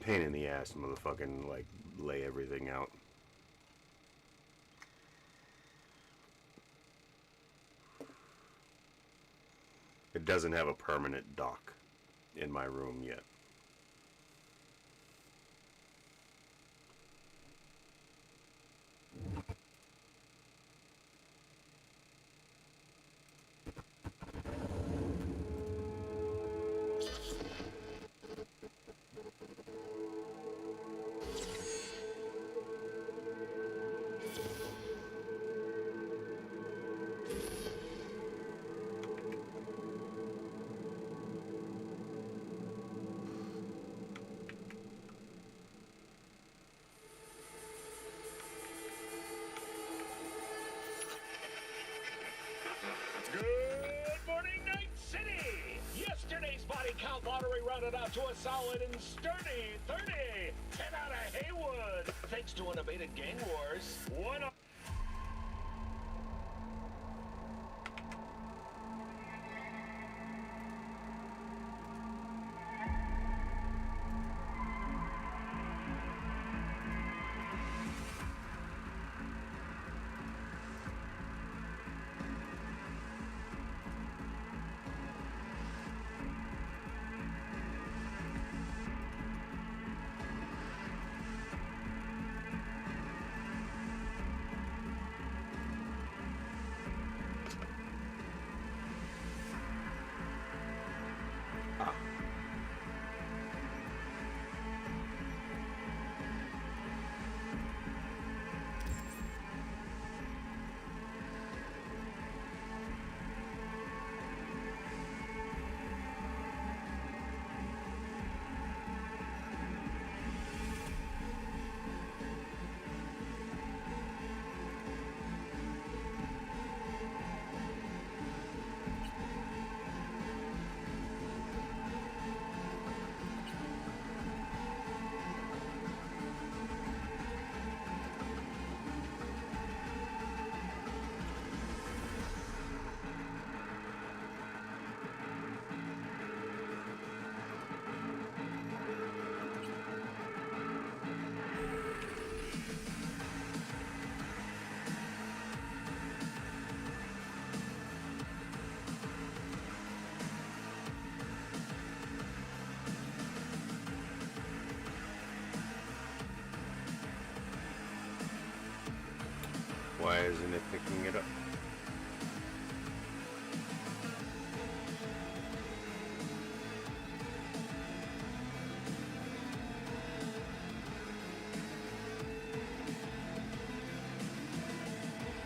pain in the ass to motherfucking, like, lay everything out. It doesn't have a permanent dock in my room yet. Good morning, Night City! Yesterday's body count lottery rounded out to a solid and sturdy 30. 10 out of Haywood. Thanks to unabated gang wars. One up. Why isn't it picking it up?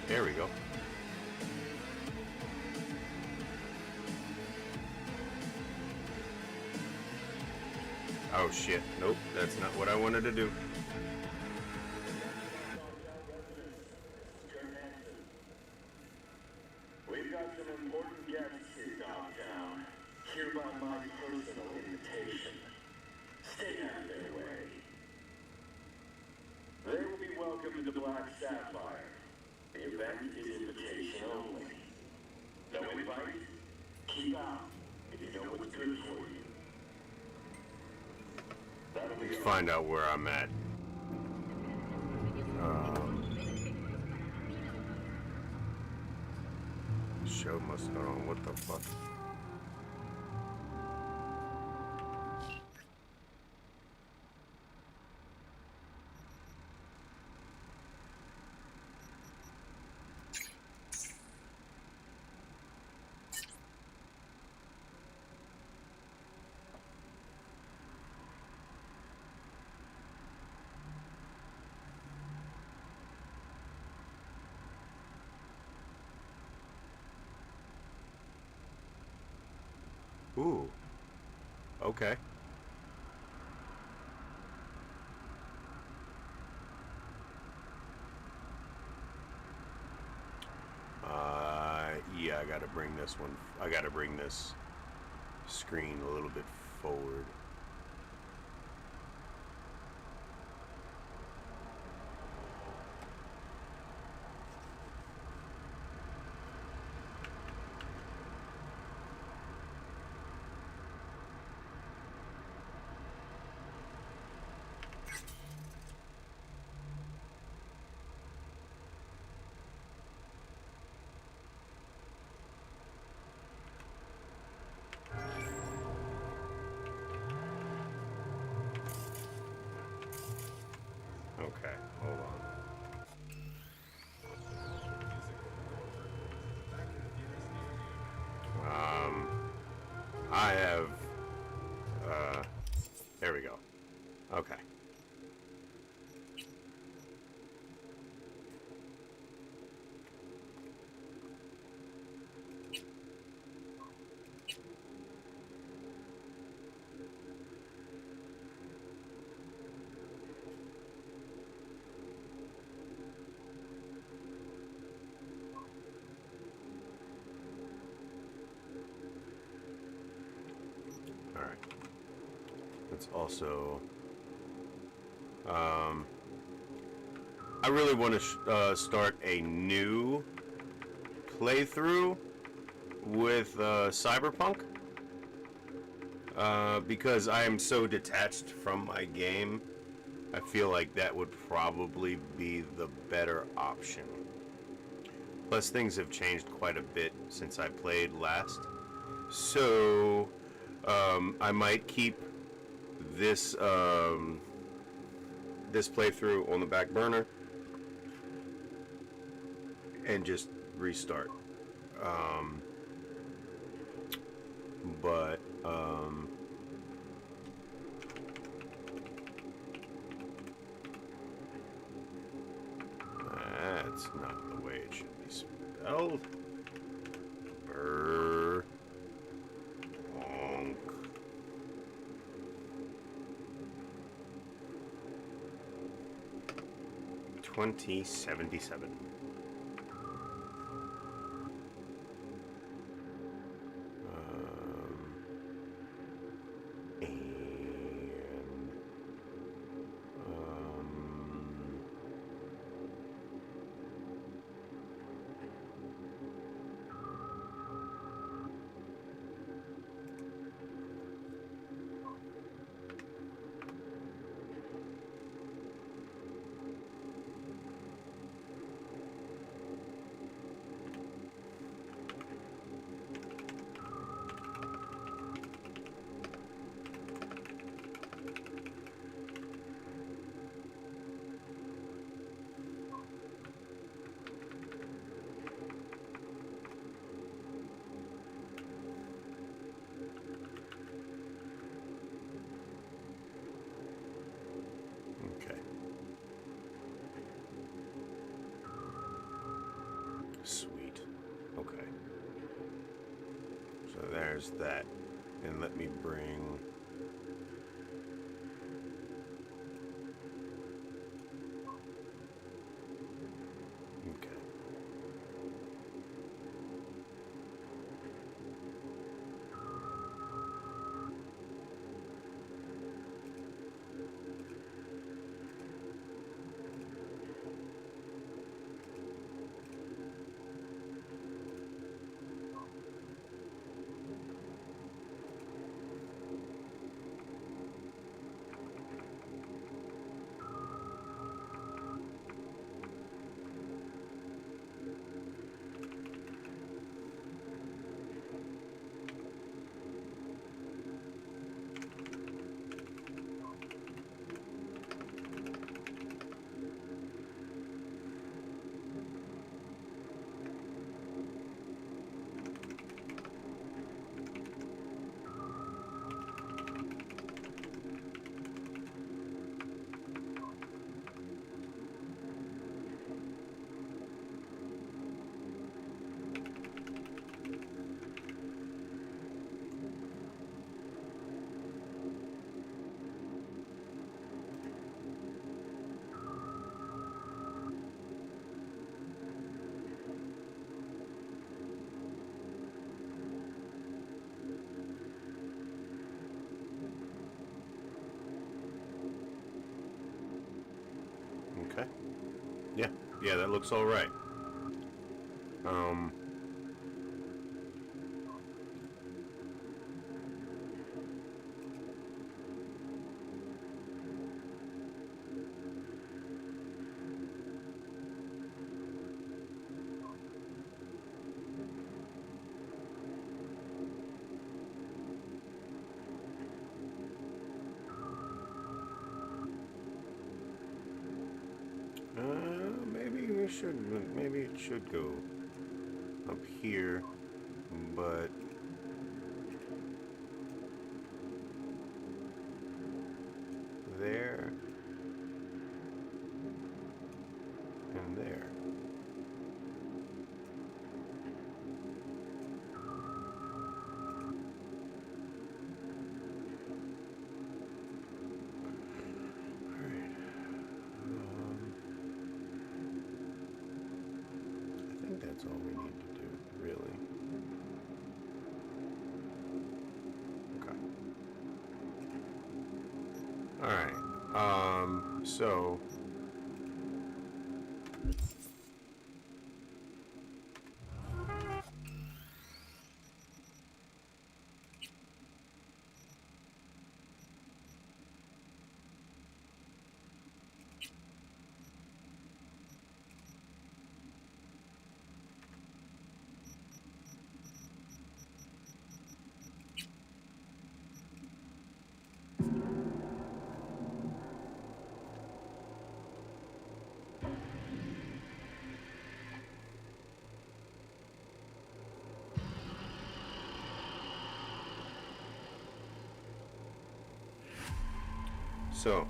There we go. Oh shit, nope, that's not what I wanted to do. We've got some important guests here downtown. Hereby my personal invitation. Stay out of their way. They will be welcome to the Black Sapphire. The event is invitation only. No invite? Keep out if you know what's good for you. Let's find out where I'm at. Show must go on. What the fuck? Ooh. Okay. Yeah, I gotta bring this one. I gotta bring this screen a little bit forward. Okay, hold on. I have, there we go. Okay. It's also, I really want to start a new playthrough with Cyberpunk because I am so detached from my game. I feel like that would probably be the better option. Plus, things have changed quite a bit since I played last, so I might keep this this playthrough on the back burner and just restart. But that's not the way it should be spelled. Bonk. 2077. Okay. So there's that. And let me bring... Okay. Okay. Yeah, that looks all right. Maybe it should go up here, but there and there. That's all we need to do, really. Okay. Alright, so... So...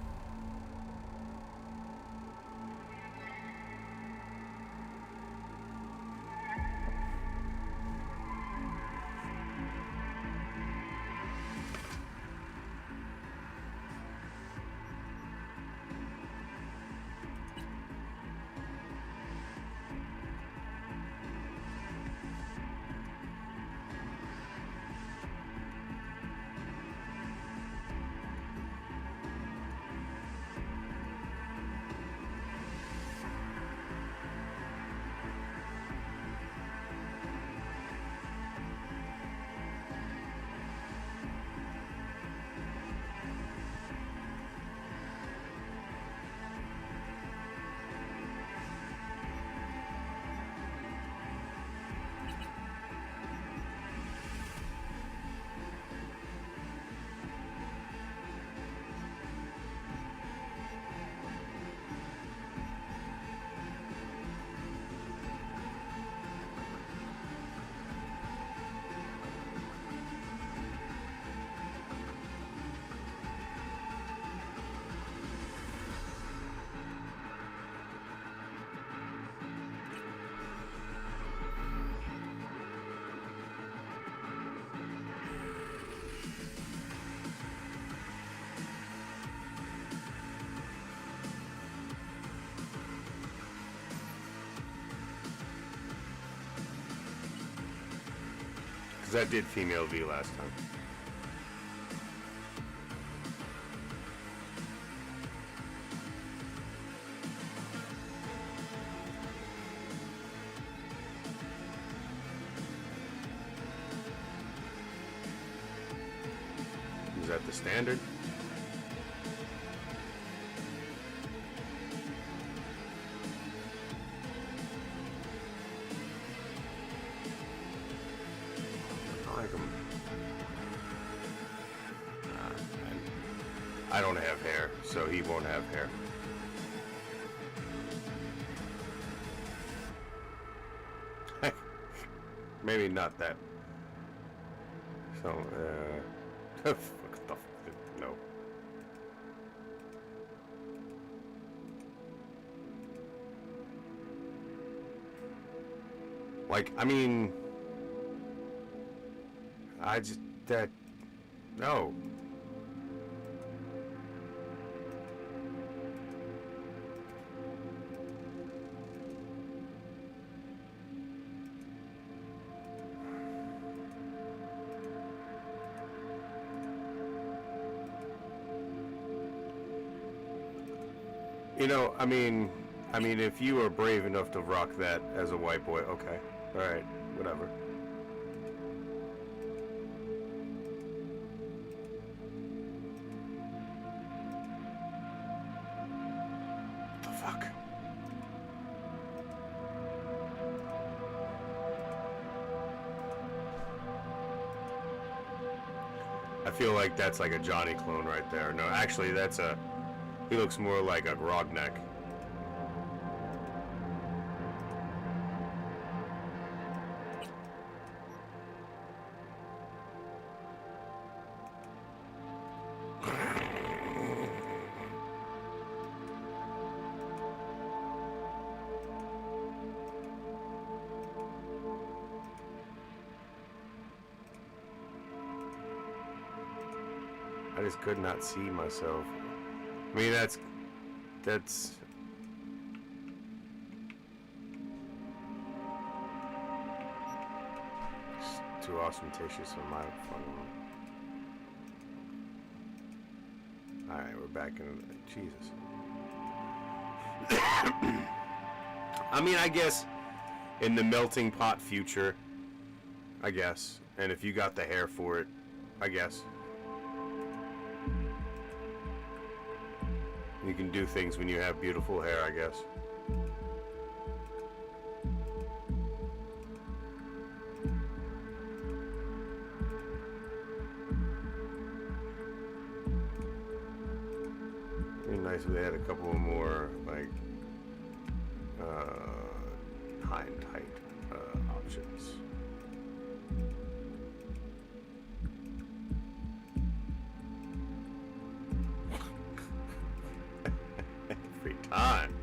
Because I did female V last time. Is that the standard? I like 'em. I don't have hair, so he won't have hair. Maybe not that. So, what the no. Like, I mean, I just, that, no. You know, I mean, if you are brave enough to rock that as a white boy, okay, all right, whatever. The fuck? I feel like that's like a Johnny clone right there. No, actually, that's a. He looks more like a Grogneck. I just could not see myself. I mean, that's too ostentatious for my fun. Alright, we're back in. Jesus. I mean, I guess in the melting pot future, I guess. And if you got the hair for it, I guess. You can do things when you have beautiful hair, I guess. It'd be nice if they had a couple more, like, high and tight options. Every time.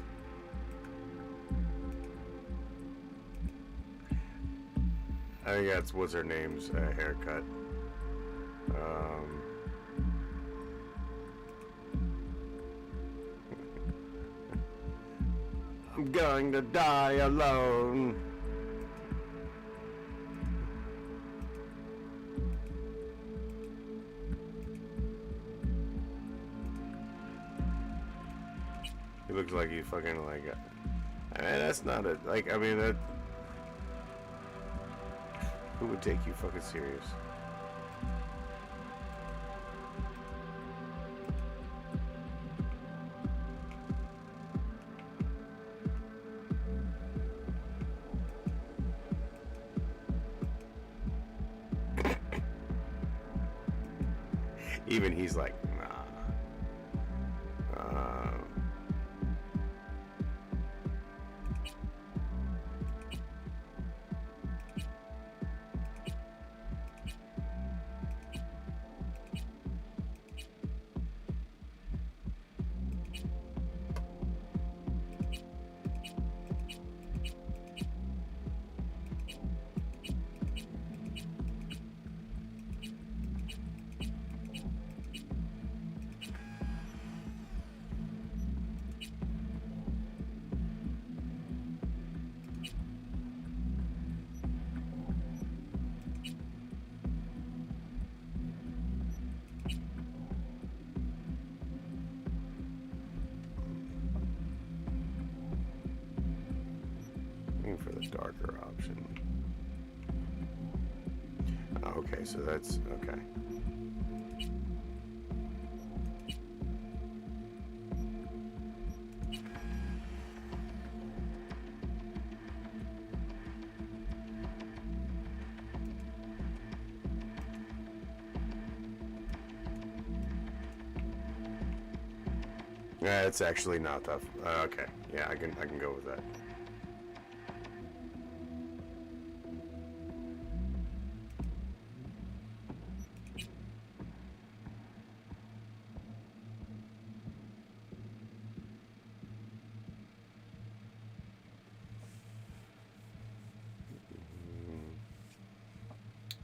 I think that's what's her name's haircut. I'm going to die alone. He looks like he fucking like. I mean, that's not it. Like, I mean, that. Who would take you fucking serious? Even he's like, nah. darker option. Okay, so that's okay. Yeah, it's actually not tough. Okay, yeah, I can go with that.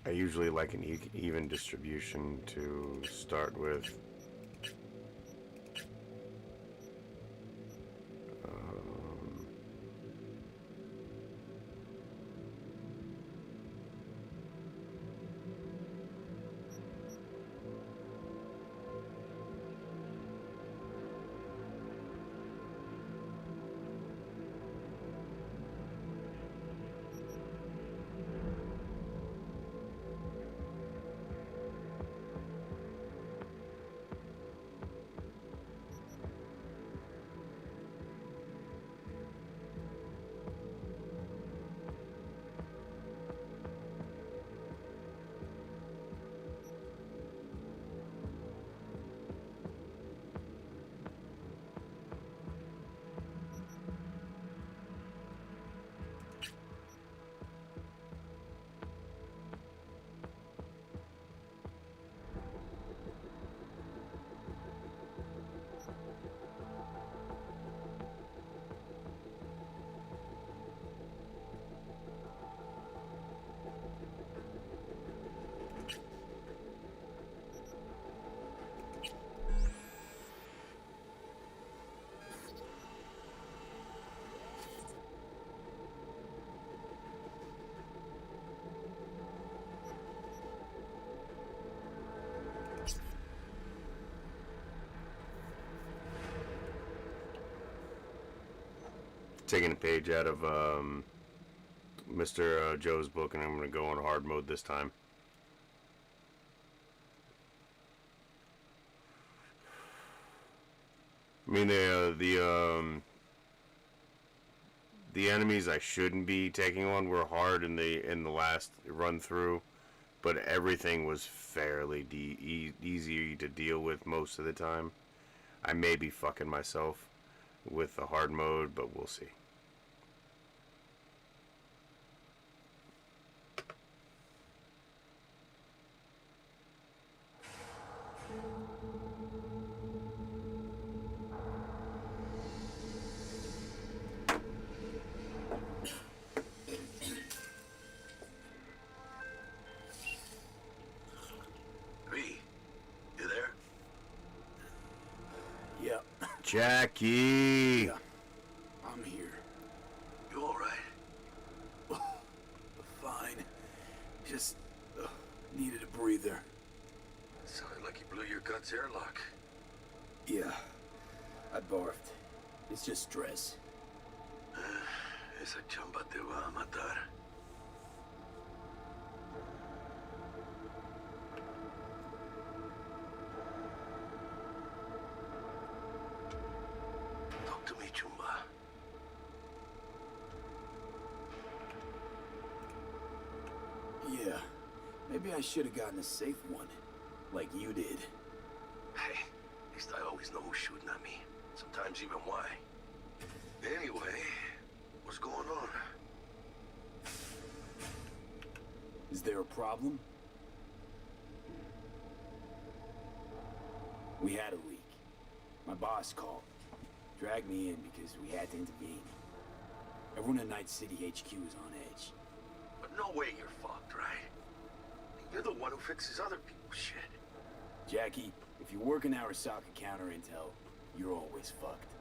I usually like an even distribution to start with. Taking a page out of Mr. Joe's book, and I'm going to go on hard mode this time. I mean, the enemies I shouldn't be taking on were hard in the last run through, but everything was fairly easy to deal with most of the time. I may be fucking myself with the hard mode, but we'll see. Jackie! Yeah, I'm here. You alright? Fine. Just needed a breather. Sounded like you blew your guts airlock. Yeah, I barfed. It's just stress. Esa chamba te va a matar. Talk to me, Chumba. Yeah, maybe I should have gotten a safe one, like you did. Hey, at least I always know who's shooting at me. Sometimes even why. Anyway, what's going on? Is there a problem? We had a leak. My boss called. Dragged me in because we had to intervene. Everyone in Night City HQ is on edge. But no way you're fucked, right? You're the one who fixes other people's shit. Jackie, if you work in Arasaka counter intel, you're always fucked.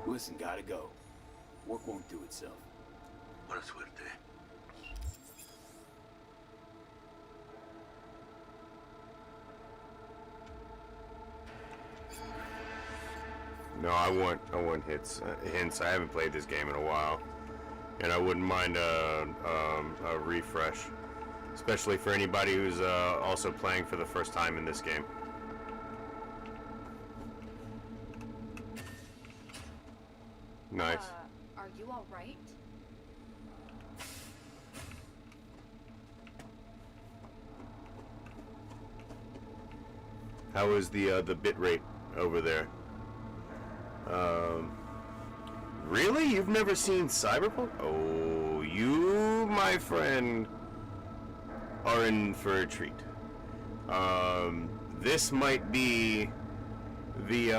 Listen, gotta go. Work won't do itself. Buena suerte. No, I want hints. I haven't played this game in a while, and I wouldn't mind a refresh, especially for anybody who's also playing for the first time in this game. Nice. Are you all right? How is the bit rate over there? Really? You've never seen Cyberpunk? Oh, you, my friend, are in for a treat. This might be the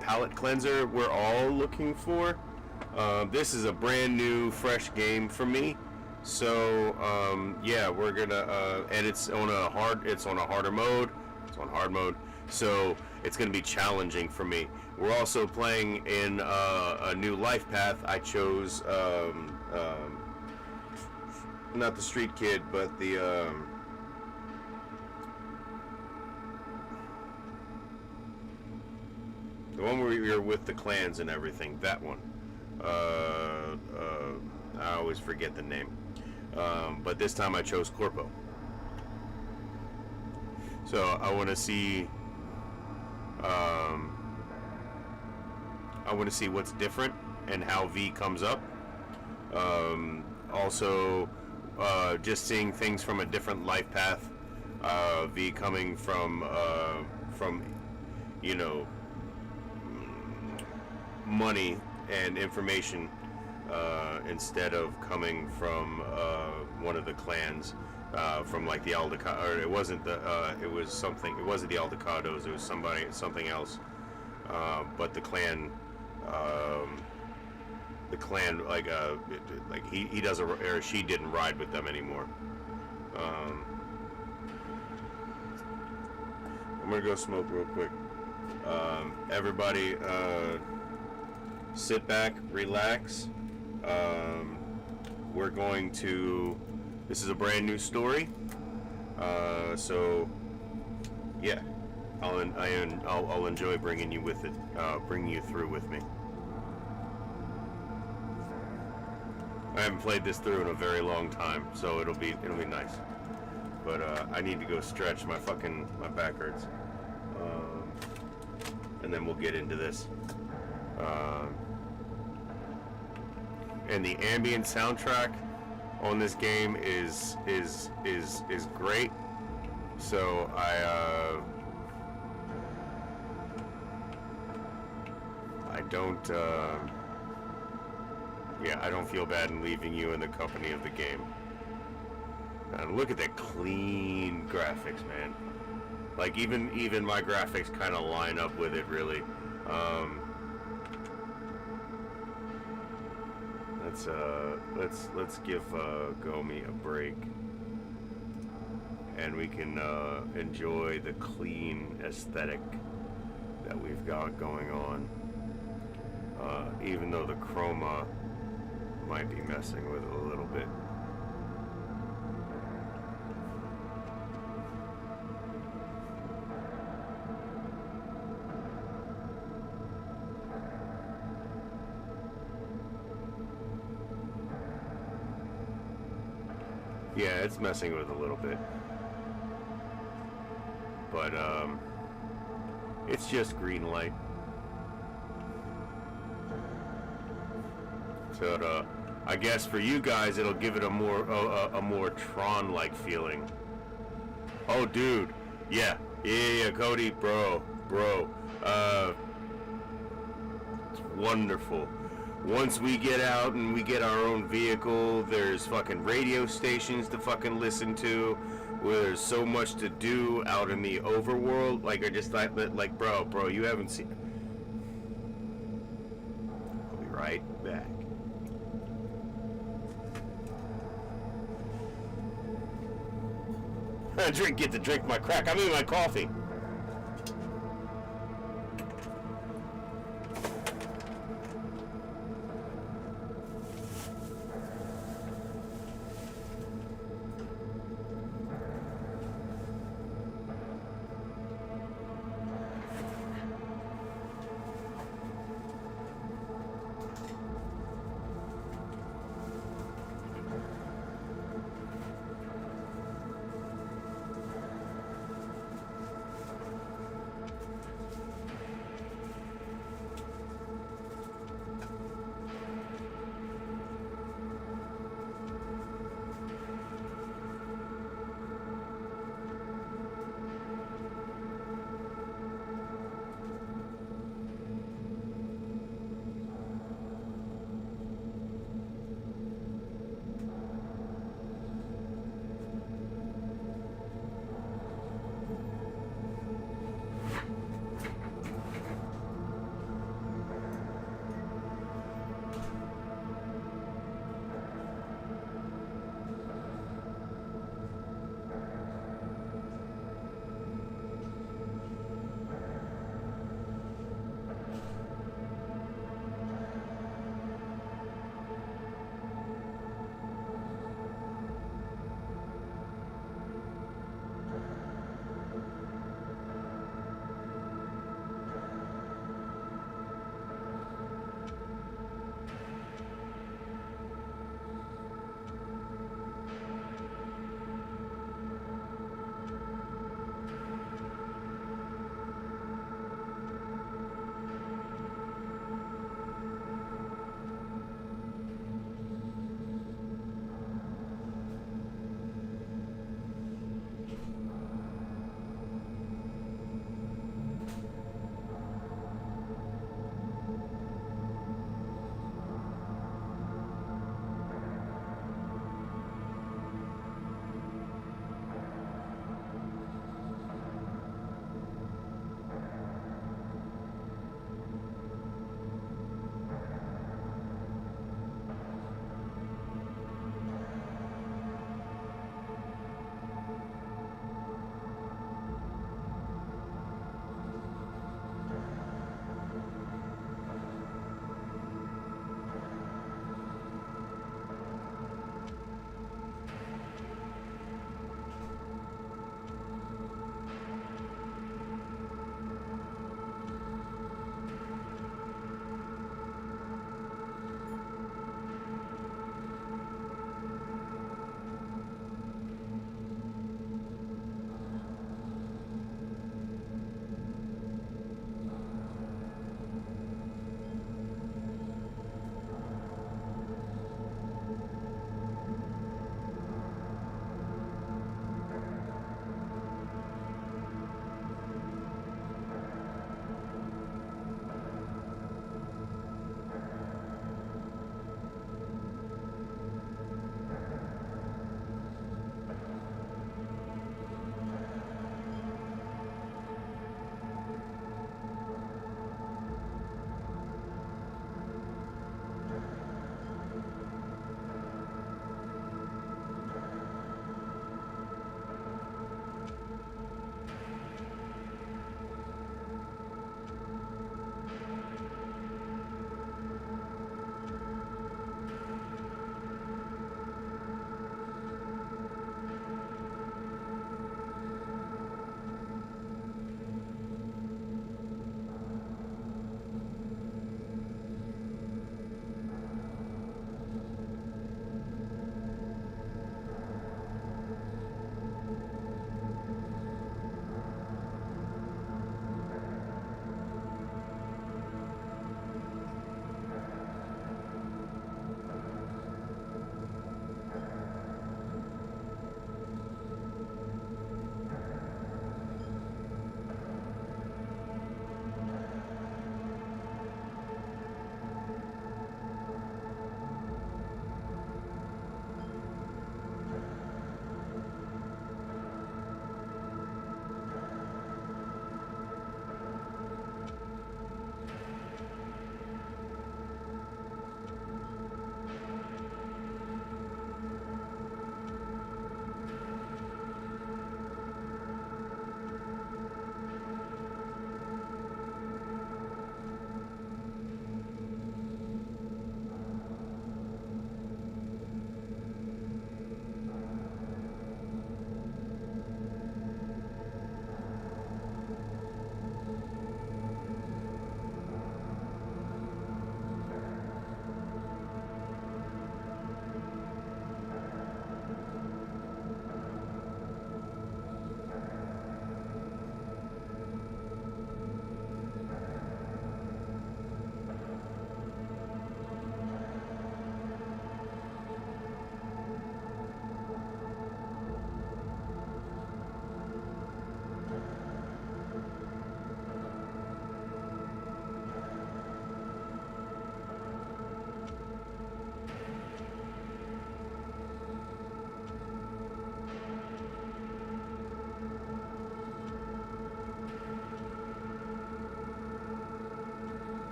palette cleanser we're all looking for. This is a brand new, fresh game for me. So yeah, we're gonna and it's on a harder mode. It's on hard mode, so it's gonna be challenging for me. We're also playing in a new life path. I chose not the Street Kid, but the one where you're with the clans and everything. That one. I always forget the name. But this time I chose Corpo. So I want to see. I want to see what's different and how V comes up. Also, just seeing things from a different life path. V coming from you know, money and information. Instead of coming from one of the clans, from like the Aldecott, or it wasn't the, it was something. It wasn't the Aldecados. It was something else. But the clan, like he doesn't, or she didn't ride with them anymore. I'm gonna go smoke real quick. Everybody, sit back, relax. We're going to. This is a brand new story, so yeah, I'll enjoy bringing you with it, bringing you through with me. I haven't played this through in a very long time, so it'll be nice. But I need to go stretch. My back hurts, and then we'll get into this. And the ambient soundtrack on this game is great. So I don't I don't feel bad in leaving you in the company of the game. And look at that clean graphics, man. Like even my graphics kind of line up with it, really. Let's give Gomi a break, and we can enjoy the clean aesthetic that we've got going on. Even though the chroma might be messing with it a little bit. Yeah, it's messing with it a little bit. But, it's just green light. So, I guess for you guys, it'll give it a more Tron-like feeling. Oh, dude. Yeah, Cody, bro. It's wonderful. Once we get out and we get our own vehicle, there's fucking radio stations to fucking listen to, where there's so much to do out in the overworld. Like, I just like, bro, you haven't seen it. I'll be right back. Get to drink my crack. I mean my coffee.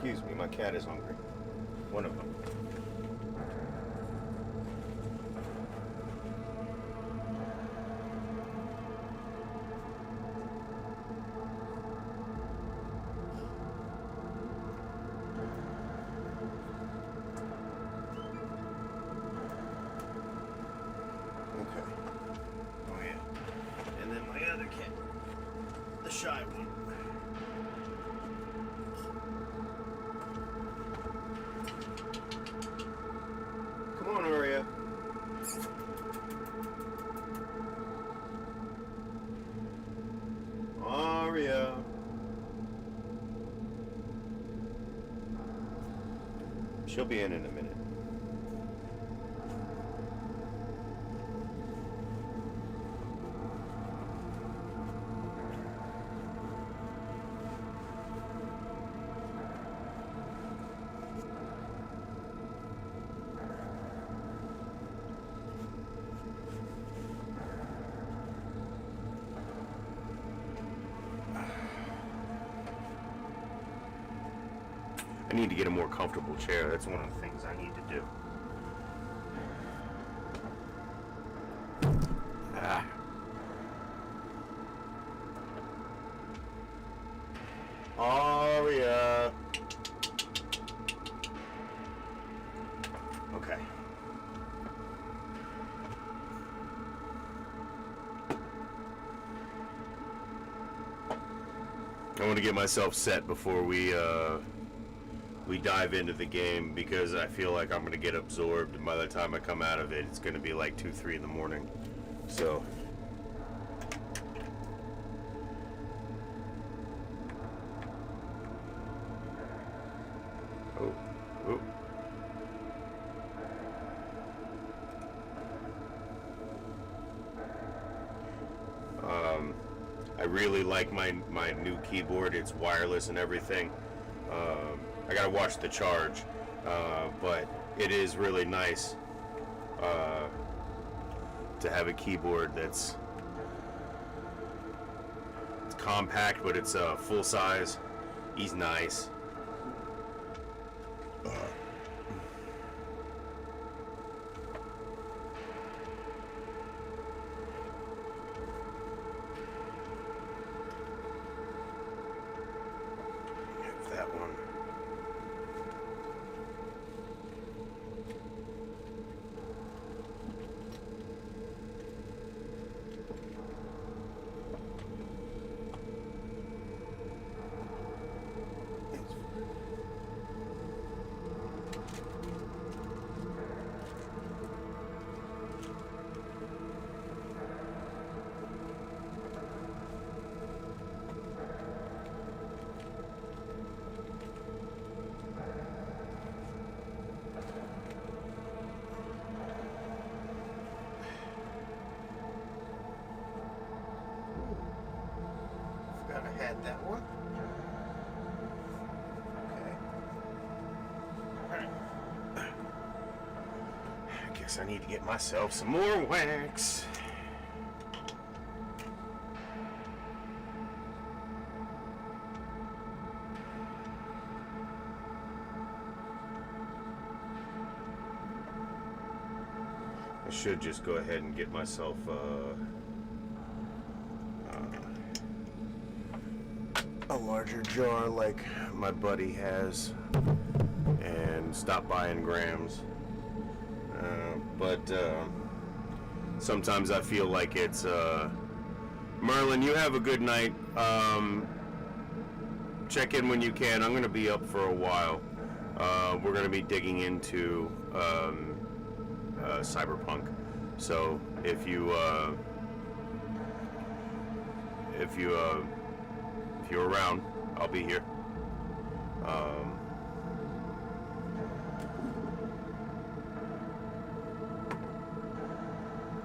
Excuse me, my cat is hungry. One of them. Okay. Oh yeah. And then my other cat, the shy one. Come on, Aria. Aria. She'll be in a minute. I need to get a more comfortable chair. That's one of the things I need to do. Ah. Aria. Okay. I want to get myself set before we dive into the game, because I feel like I'm going to get absorbed, and by the time I come out of it, it's going to be like 2, 3 in the morning. So I really like my new keyboard. It's wireless and everything. I gotta watch the charge, but it is really nice to have a keyboard that's compact, but it's full size. He's nice. That one. Had that one. Okay. Alright. I guess I need to get myself some more wax. I should just go ahead and get myself a larger jar like my buddy has, and stop buying grams. But sometimes I feel like it's Merlin, you have a good night. Check in when you can. I'm gonna be up for a while. We're gonna be digging into Cyberpunk, so if you're around, I'll be here.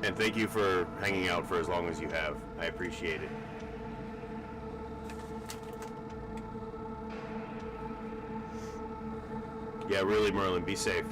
And thank you for hanging out for as long as you have. I appreciate it. Yeah, really, Merlin, be safe.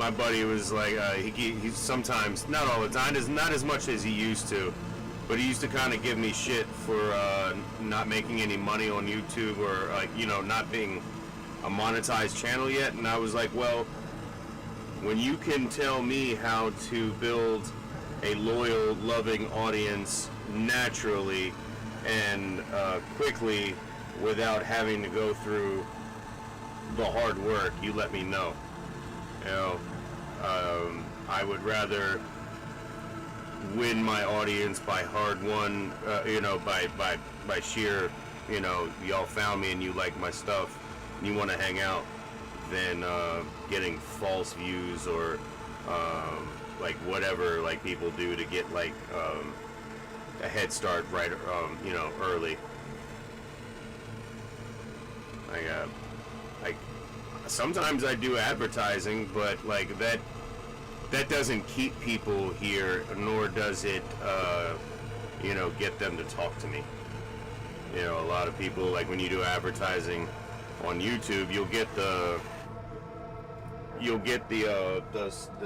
my buddy was like, he sometimes, not all the time, not as much as he used to, but he used to kind of give me shit for not making any money on YouTube, or like, you know, not being a monetized channel yet. And I was like, well, when you can tell me how to build a loyal, loving audience naturally and quickly without having to go through the hard work, you let me know. You know, I would rather win my audience by hard won, you know, by sheer, you know, y'all found me and you like my stuff and you want to hang out, than getting false views or like whatever like people do to get like a head start right, you know, early. Like sometimes I do advertising, but like that doesn't keep people here, nor does it, you know, get them to talk to me. You know, a lot of people, like when you do advertising on YouTube, you'll get the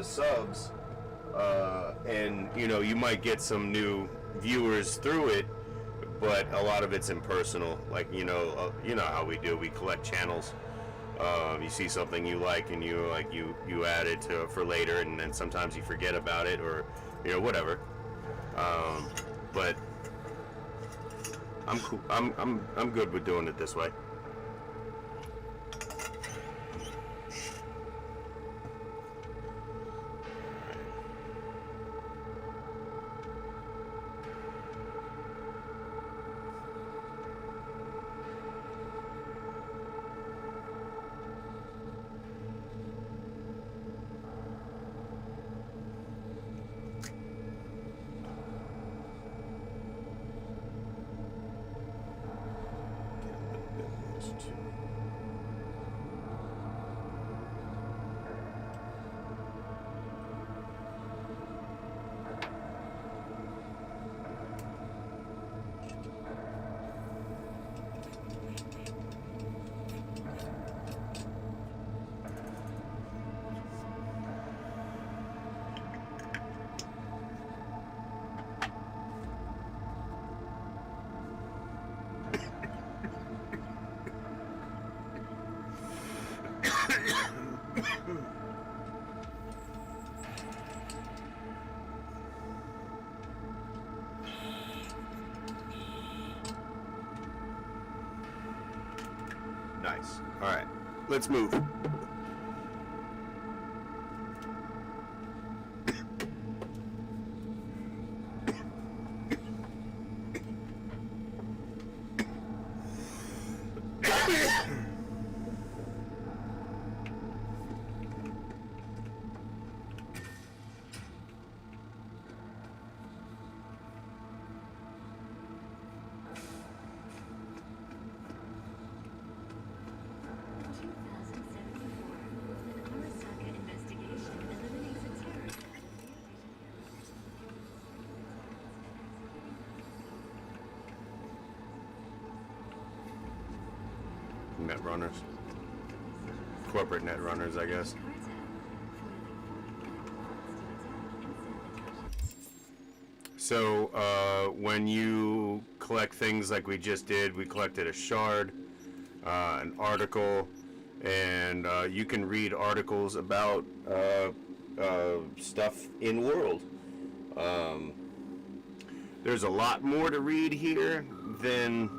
subs, and you know, you might get some new viewers through it, but a lot of it's impersonal. Like, you know how we do. We collect channels. You see something you like, and you add it for later, and then sometimes you forget about it, or you know, whatever. But I'm cool. I'm good with doing it this way. Nice. All right, let's move. Net runners. Corporate net runners, I guess. So, when you collect things like we just did, we collected a shard, an article, and you can read articles about stuff in world. There's a lot more to read here than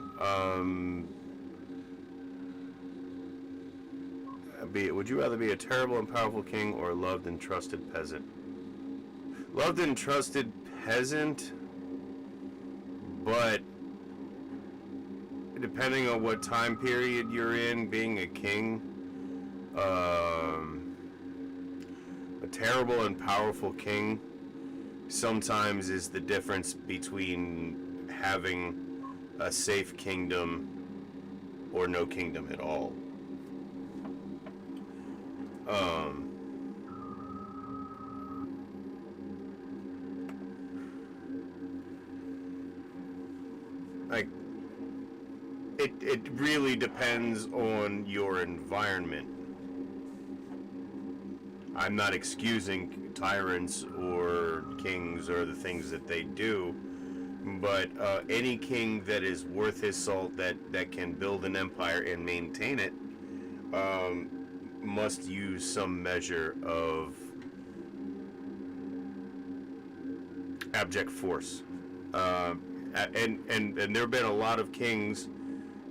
would you rather be a terrible and powerful king or a loved and trusted peasant? Loved and trusted peasant, but depending on what time period you're in, being a king, a terrible and powerful king sometimes is the difference between having a safe kingdom or no kingdom at all. Like, it really depends on your environment. I'm not excusing tyrants or kings or the things that they do, but any king that is worth his salt, that can build an empire and maintain it, must use some measure of abject force. And there have been a lot of kings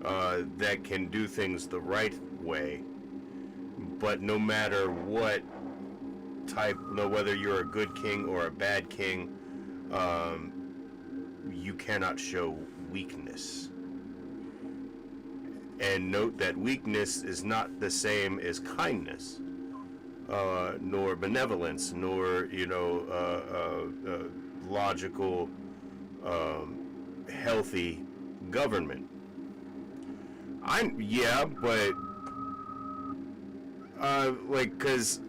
that can do things the right way, but no matter what type, whether you're a good king or a bad king, you cannot show weakness. And note that weakness is not the same as kindness, nor benevolence, nor, logical, healthy government. Because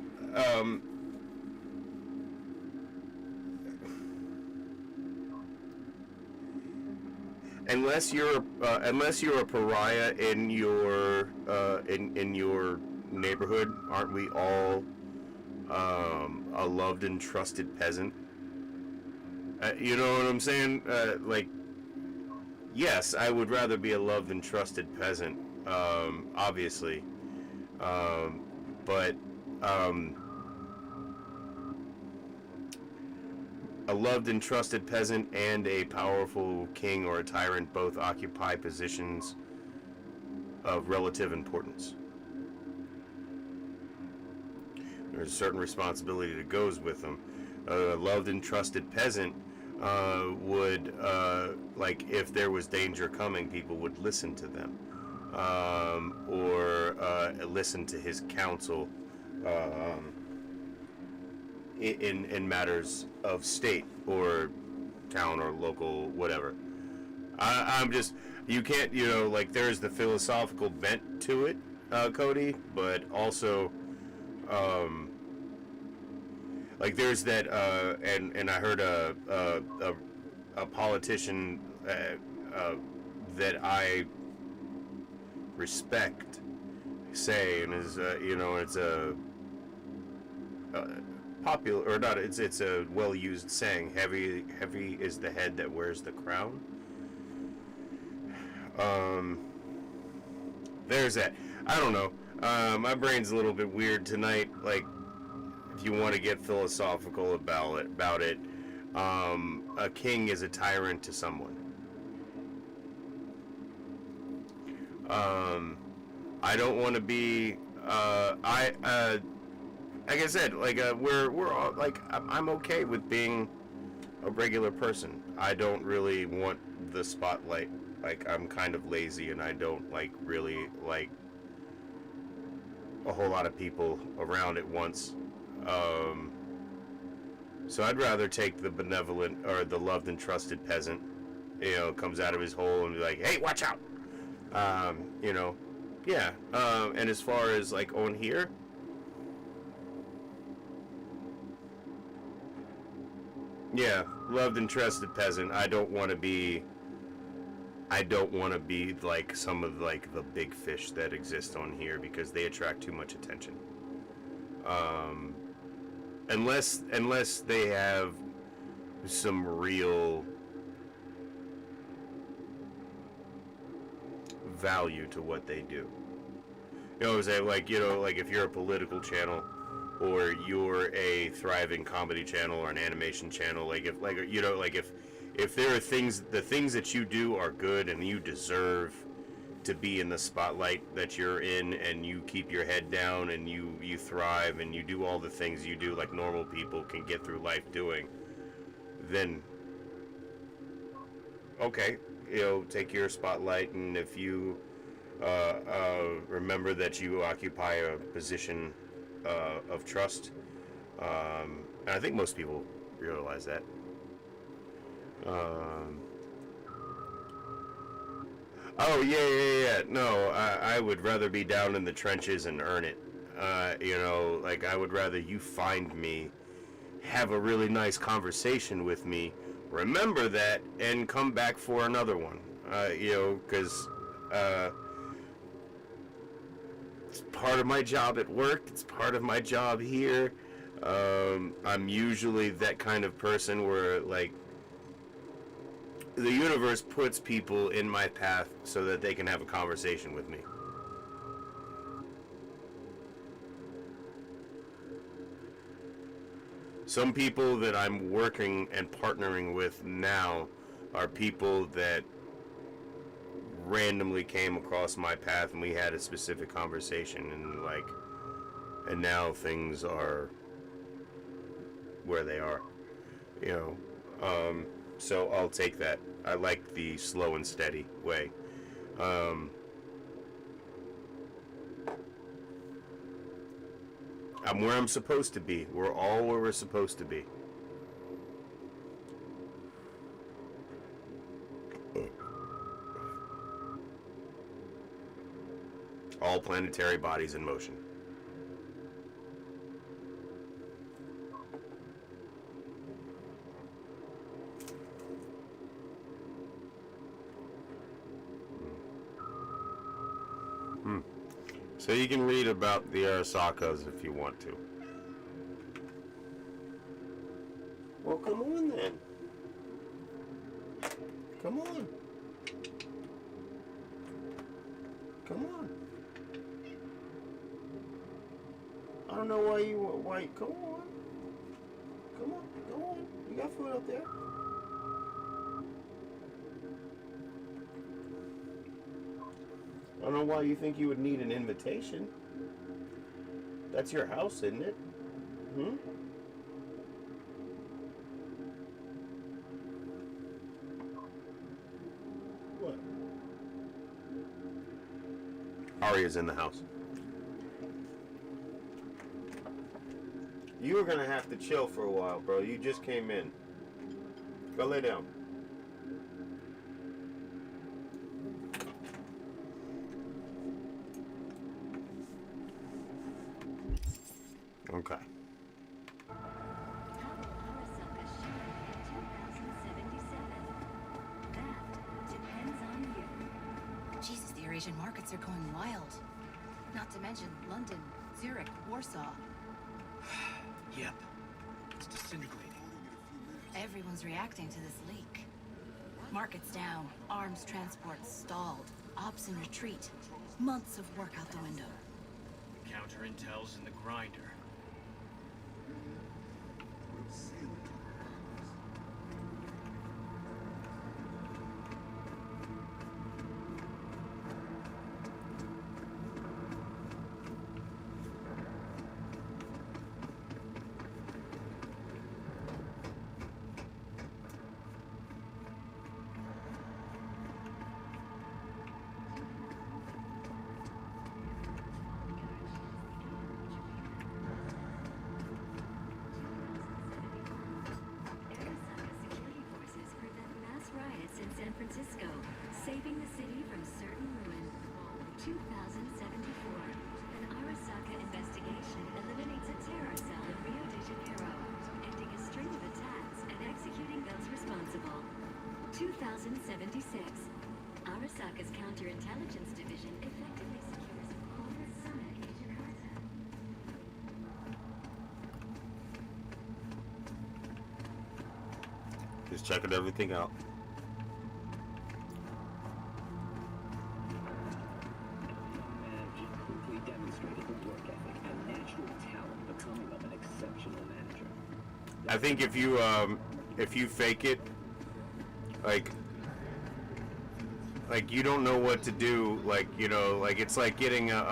unless you're a pariah in your neighborhood, aren't we all a loved and trusted peasant? You know what I'm saying? Yes, I would rather be a loved and trusted peasant, obviously, but a loved and trusted peasant and a powerful king or a tyrant both occupy positions of relative importance. There's a certain responsibility that goes with them. A loved and trusted peasant would, if there was danger coming, people would listen to them, or listen to his counsel in matters of state or town or local, whatever. I'm just, you can't, there's the philosophical bent to it, Cody, but also, there's that, and I heard a politician that I respect say, and is, it's a popular, or not, it's a well-used saying, heavy is the head that wears the crown. There's that. I don't know. My brain's a little bit weird tonight. If you want to get philosophical about it, a king is a tyrant to someone. I don't want to be. Like I said, we're all I'm okay with being a regular person. I don't really want the spotlight. I'm kind of lazy, and I don't really like a whole lot of people around at once. So I'd rather take the benevolent or the loved and trusted peasant, comes out of his hole and be like, hey, watch out. Yeah. And as far as on here, yeah, loved and trusted peasant. I don't want to be like some of the big fish that exist on here, because they attract too much attention. Unless they have some real value to what they do. Say if you're a political channel, or you're a thriving comedy channel or an animation channel, if there are the things that you do are good and you deserve to be in the spotlight that you're in, and you keep your head down and you thrive and you do all the things you do like normal people can get through life doing, then okay, take your spotlight, and if you remember that you occupy a position of trust, and I think most people realize that. Oh, yeah. No, I would rather be down in the trenches and earn it. I would rather you find me, have a really nice conversation with me, remember that, and come back for another one. Because It's part of my job at work. It's part of my job here. I'm usually that kind of person where, like, the universe puts people in my path so that they can have a conversation with me. Some people that I'm working and partnering with now are people that randomly came across my path and we had a specific conversation, and now things are where they are, so I'll take that. I like the slow and steady way. I'm where I'm supposed to be. We're all where we're supposed to be. All planetary bodies in motion. So you can read about the Arasakas if you want to. Well, come on then. Come on. Come on. I don't know why, come on. Come on, go on. You got food up there. I don't know why you think you would need an invitation. That's your house, isn't it? What? Arya's in the house. You were gonna have to chill for a while, bro. You just came in. Go lay down. Okay. Jesus, the Eurasian markets are going wild. Not to mention London, Zurich, Warsaw. Yep. It's disintegrating. Everyone's reacting to this leak. Markets down, arms transports stalled, ops in retreat. Months of work out the window. Counter intel's in the grinder. San Francisco, saving the city from certain ruin. 2074. An Arasaka investigation eliminates a terror cell in Rio de Janeiro, ending a string of attacks and executing those responsible. 2076. Arasaka's counterintelligence division effectively secures all the summit in Jakarta. Just checking everything out. I think if you fake it, like you don't know what to do, like it's like getting a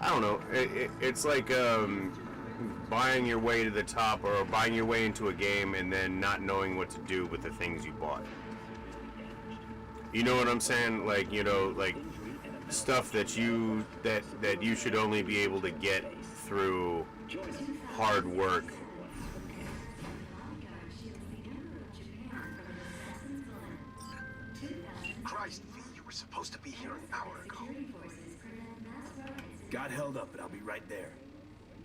I don't know. It's like buying your way to the top or buying your way into a game and then not knowing what to do with the things you bought. You know what I'm saying? Like, like stuff that you should only be able to get through hard work. Christ, V, you were supposed to be here an hour ago. Got held up, but I'll be right there.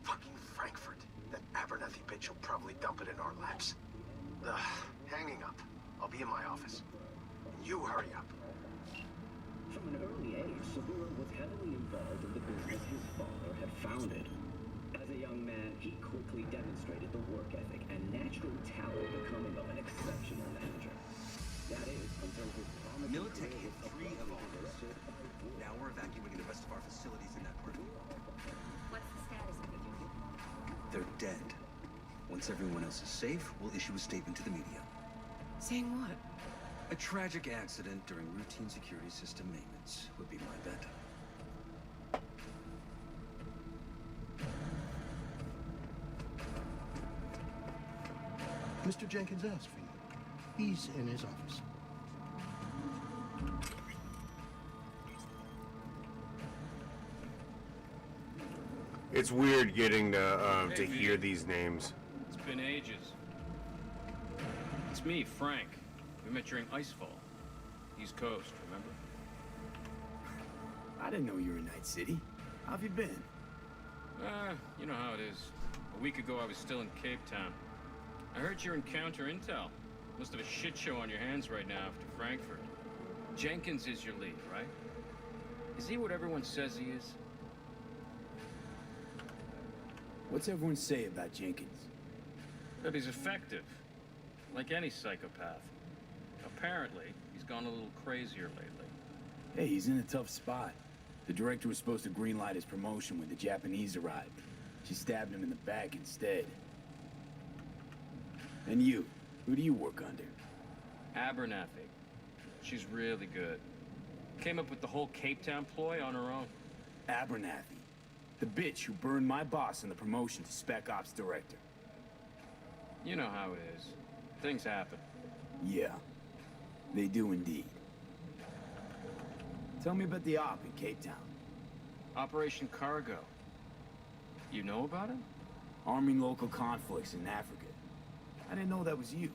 Fucking Frankfurt. That Abernathy bitch will probably dump it in our laps. Ugh, hanging up. I'll be in my office. You hurry up. From an early age, Saburo was heavily involved in the business his father had founded. As a young man, he quickly demonstrated the work ethic and natural talent becoming of an exceptional manager. That is, until his promising Militech career hit was 3 of abruptly ours. interrupted by war. Now we're evacuating the rest of our facilities in that part of the world. What's the status of the unit? They're dead. Once everyone else is safe, we'll issue a statement to the media. Saying what? A tragic accident during routine security system maintenance would be my bet. Mr. Jenkins asked for you. He's in his office. It's weird getting to hear these names. It's been ages. It's me, Frank. We met during Icefall. East Coast, remember? I didn't know you were in Night City. How have you been? You know how it is. A week ago, I was still in Cape Town. I heard you're in counter intel. Must have a shit show on your hands right now after Frankfurt. Jenkins is your lead, right? Is he what everyone says he is? What's everyone say about Jenkins? That he's effective. Like any psychopath. Apparently, he's gone a little crazier lately. Hey, he's in a tough spot. The director was supposed to greenlight his promotion when the Japanese arrived. She stabbed him in the back instead. And you? Who do you work under? Abernathy. She's really good. Came up with the whole Cape Town ploy on her own. Abernathy. The bitch who burned my boss in the promotion to Spec Ops Director. You know how it is. Things happen. Yeah. They do indeed. Tell me about the op in Cape Town. Operation Cargo. You know about it? Arming local conflicts in Africa. I didn't know that was you.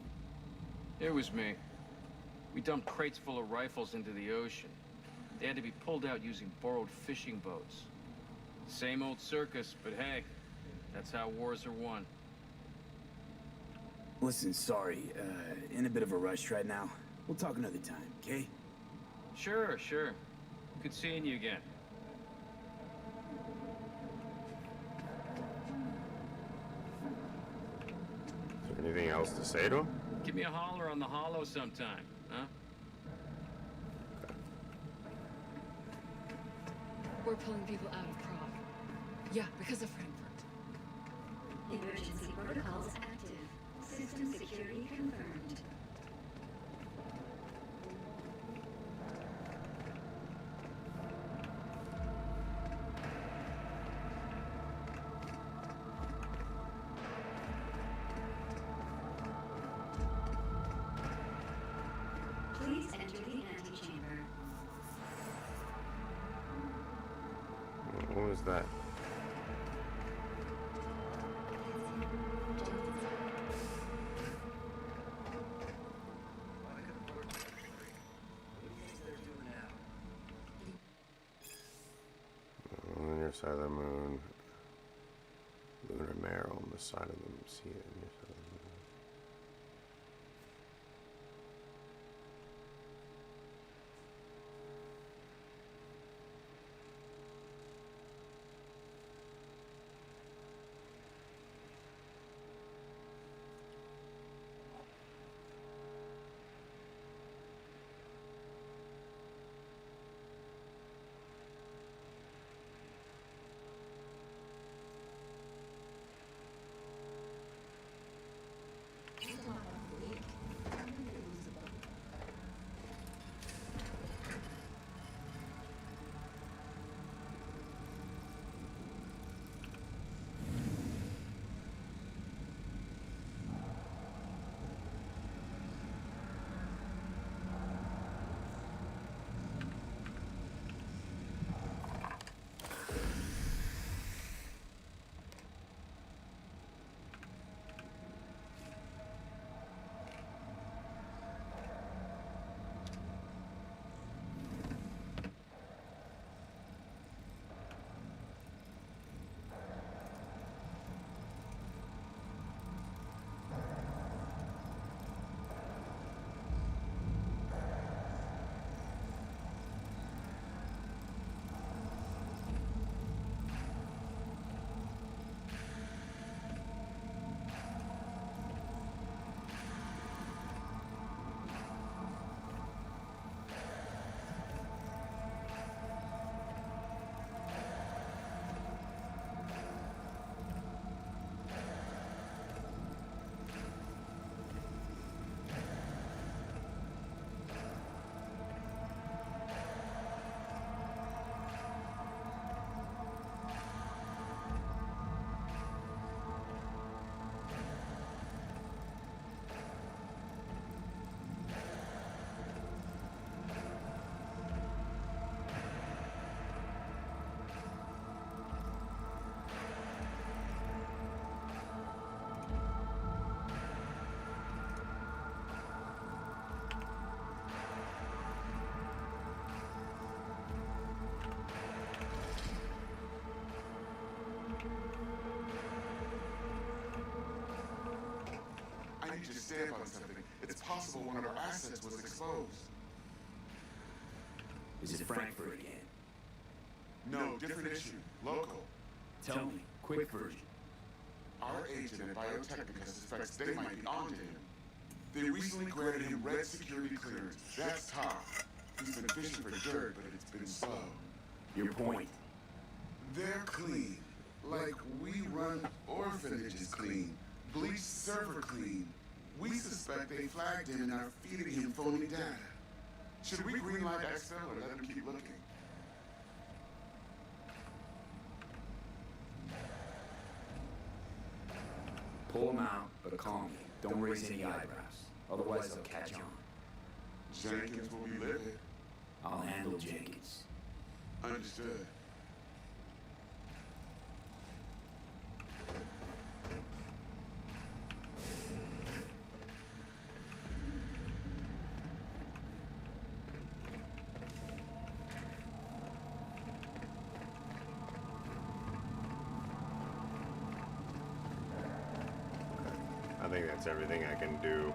It was me. We dumped crates full of rifles into the ocean. They had to be pulled out using borrowed fishing boats. Same old circus, but hey, that's how wars are won. Listen, sorry, in a bit of a rush right now. We'll talk another time, okay? Sure, sure. Good seeing you again. Is there anything else to say to him? Give me a holler on the hollow sometime, huh? We're pulling people out of Prague. Yeah, because of Frankfurt. Emergency protocols active. System security confirmed. Please enter the antechamber. What was that? On your side of the moon, lunar marrow on the side of the sea. On your side of the moon. reach a stamp on something, it's possible one of our assets was exposed. Is it Frankfurt again? No, different issue. Local. Tell me, quick version. Our agent at Biotechnica suspects they might be onto him. They recently granted him red security clearance. That's top. He's been fishing for dirt, but it's been slow. Your point? They're clean. Like we run orphanages clean. Bleach server clean. We suspect they flagged him and are feeding him phony data. Should we greenlight Excel or let him keep looking? Pull him out, but calmly. Don't raise any eyebrows. Otherwise they'll catch on. Jenkins will be livid. I'll handle Jenkins. Understood. I think that's everything I can do.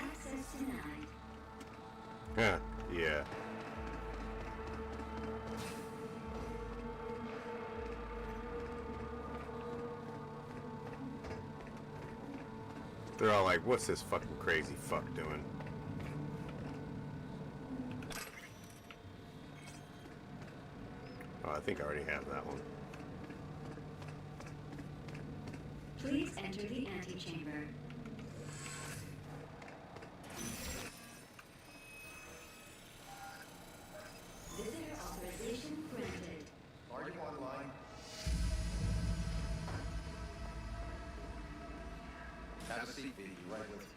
Access denied. Huh, yeah. They're all like, what's this fucking crazy fuck doing? Oh, I think I already have that one. Please enter the antechamber. Visitor authorization granted. Are you online? Have a seat, V. Right with you.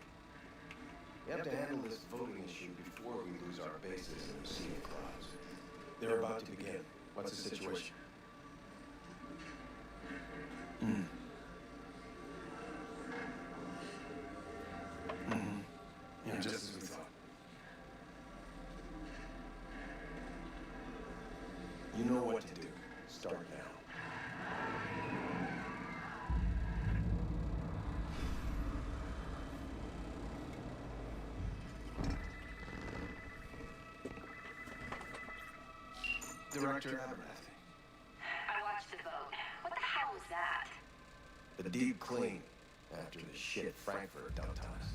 We have to handle this voting issue before we lose our bases in the receiving crowds. They're about to begin. What's the situation? Yeah, just as we thought. You know what to do. Start now. Director Abernathy. I watched the vote. What the hell was that? The deep clean after the shit Frankfurt dumped on us.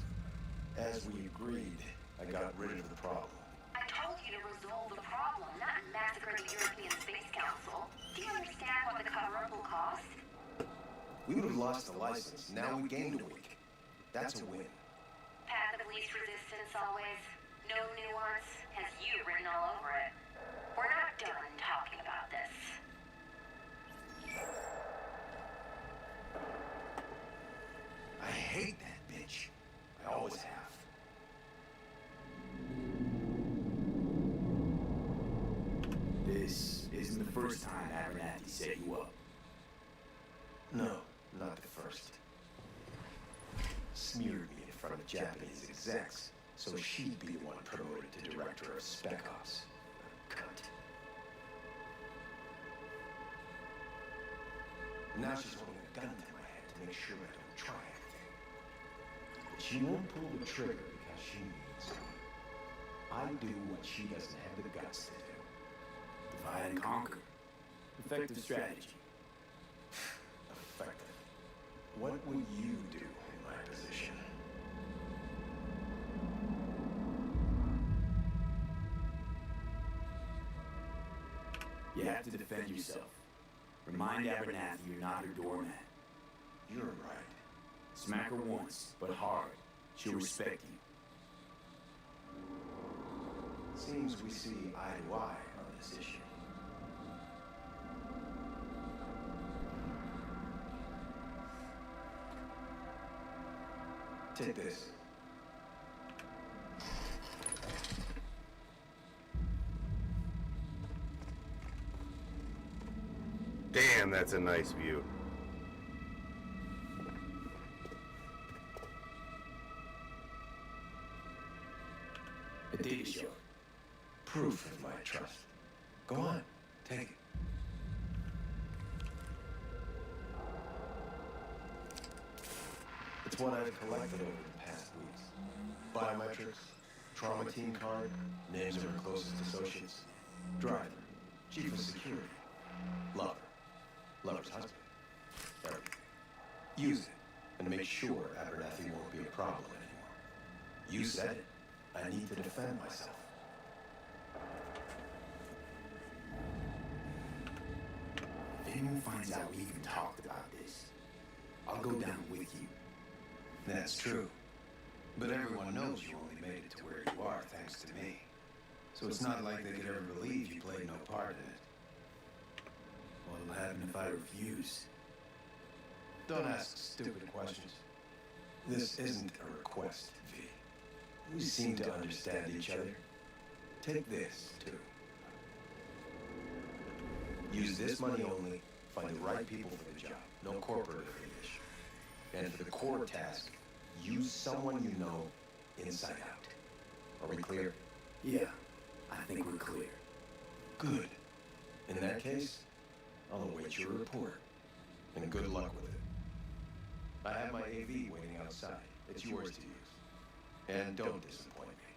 As we agreed, I got rid of the problem. I told you to resolve the problem, not massacre the European Space Council. Do you understand what the cover-up will cost? We would have lost the license. Now we gained a week. That's a win. Path of least resistance always. No nuance. Has you written all over it. We're not done talking about this. I hate that bitch. I always have. This isn't the first time Abernathy set you up. No, not the first. Smeared me in front of Japanese execs, so she'd be the one promoted to director of Spec Ops. Cunt. Now she's holding a gun to my head to make sure I don't try anything. But she won't pull the trigger because she needs one. I do what she doesn't have the guts to do. Divide and conquer. Effective strategy. Effective. What would you do in my position? You have to defend yourself. Remind Abernathy you're not her doormat. You're right. Smack her once, but hard. She'll respect you. Seems we see eye to eye on this issue. Take this. Damn, that's a nice view. A data show. Proof of my trust. Go on, take it. It's what I've collected over the past weeks. Biometrics, trauma team card, names of her closest associates, driver, chief of security, lover, lover's husband, everything. Use it, and make sure Abernathy won't be a problem anymore. You said it. I need to defend myself. If anyone finds out we even talked about this, I'll go down with you. That's true. But everyone knows you only made it to where you are thanks to me. So it's not like they could ever believe you played no part in it. What'll happen if I refuse? Don't ask stupid questions. This isn't a request, V. We seem to understand each other. Take this, too. Use this money only, find the right people for the job. No corporate affiliation. And for the core task, use someone you know inside out. Are we clear? Yeah, I think we're clear. Good. In that case, I'll await your report. And good luck with it. I have my AV waiting outside. It's yours to use. And don't disappoint me.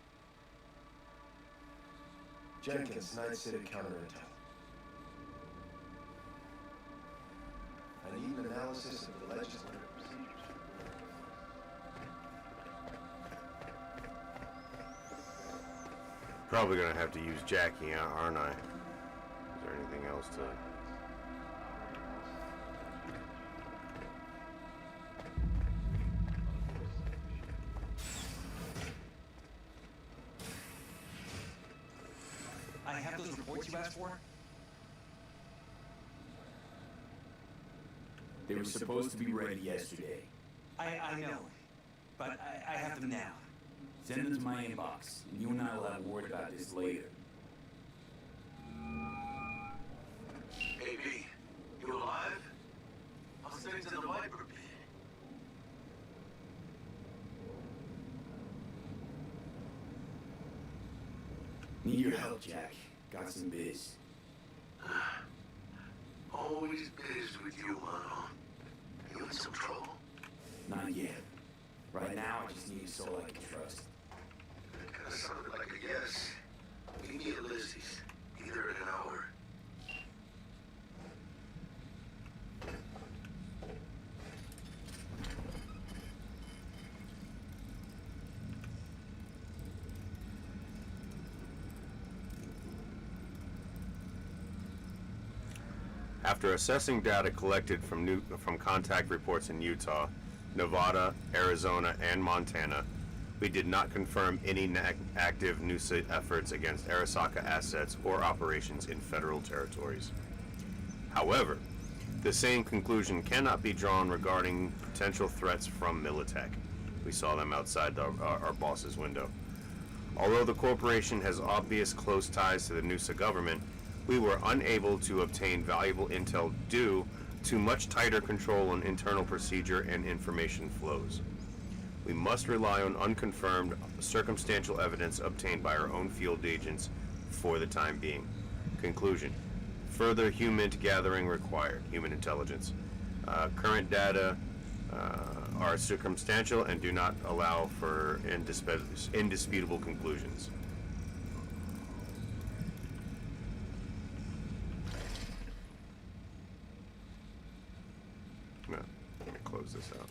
Jenkins, Night City Counterintel. I need an analysis of the legislative procedures. Probably gonna have to use Jackie, aren't I? Is there anything else to... I have those reports you asked for? They were supposed to be ready yesterday. I know, but I have them now. Send them to my inbox, and you and I will have a word about this later. Hey, B, you alive? How's things in the Viper pit? Need your help, Jack. Got some biz. Always biz with you, Mano. You in some trouble? Not yet. Right now, I just need a soul I can trust. That kinda sounded like a yes. Meet me at Lizzie's. Either in an hour. After assessing data collected from contact reports in Utah, Nevada, Arizona, and Montana, we did not confirm any active NUSA efforts against Arasaka assets or operations in federal territories. However, the same conclusion cannot be drawn regarding potential threats from Militech. We saw them outside our boss's window. Although the corporation has obvious close ties to the NUSA government, we were unable to obtain valuable intel due to much tighter control on internal procedure and information flows. We must rely on unconfirmed, circumstantial evidence obtained by our own field agents for the time being. Conclusion. Further human gathering required. Human intelligence. Current data are circumstantial and do not allow for indisputable conclusions. No, let me close this out.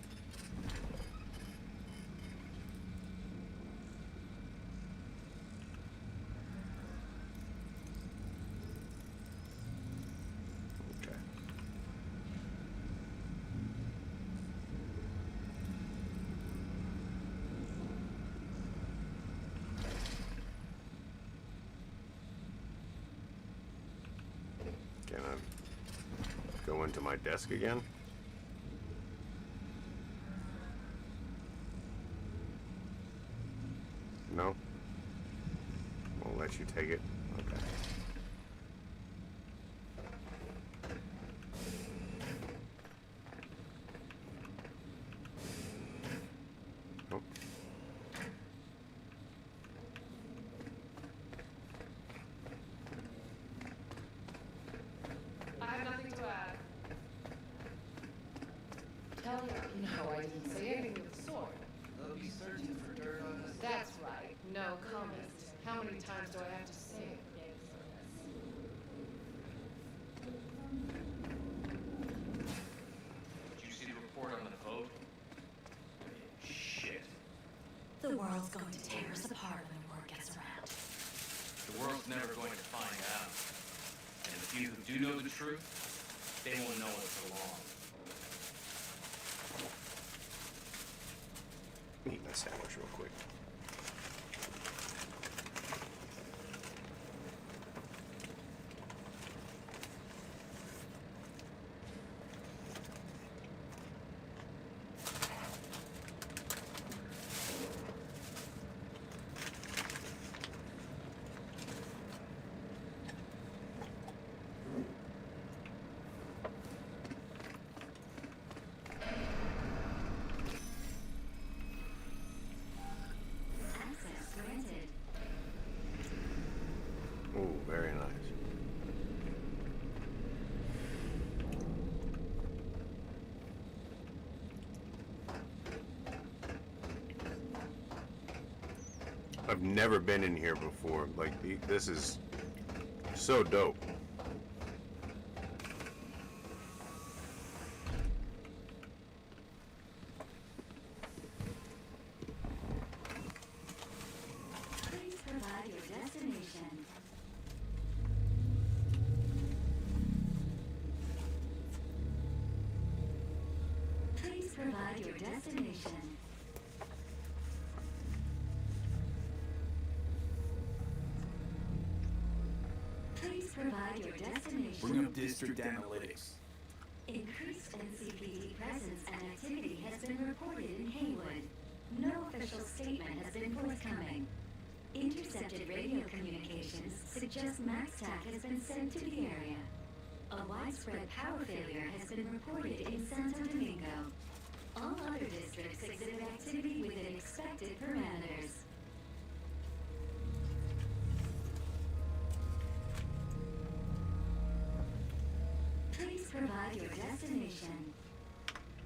Can I go into my desk again? No? Won't let you take it? Okay. Nope. I have nothing to add. Tell her, no, I didn't say anything of the sort. They'll be searching for dirt on us. That's right. No comment. How many times do I have to say it? Did you see the report on the vote? Shit. The world's going to tear us apart when word gets around. The world's never going to find out. And the few who do know the truth, they won't know it for long. Eat my sandwich real quick. Access granted. Ooh, very nice. I've never been in here before. Like, this is so dope. Please provide your destination. Please provide your destination. Please provide your destination. Bring up district analytics. Increased NCPD presence and activity has been reported in Haywood. No official statement has been forthcoming. Intercepted radio communications suggest MaxTac has been sent to the area. A widespread power failure has been reported in Santo Domingo. All other districts exhibit activity within expected parameters. Please provide your destination.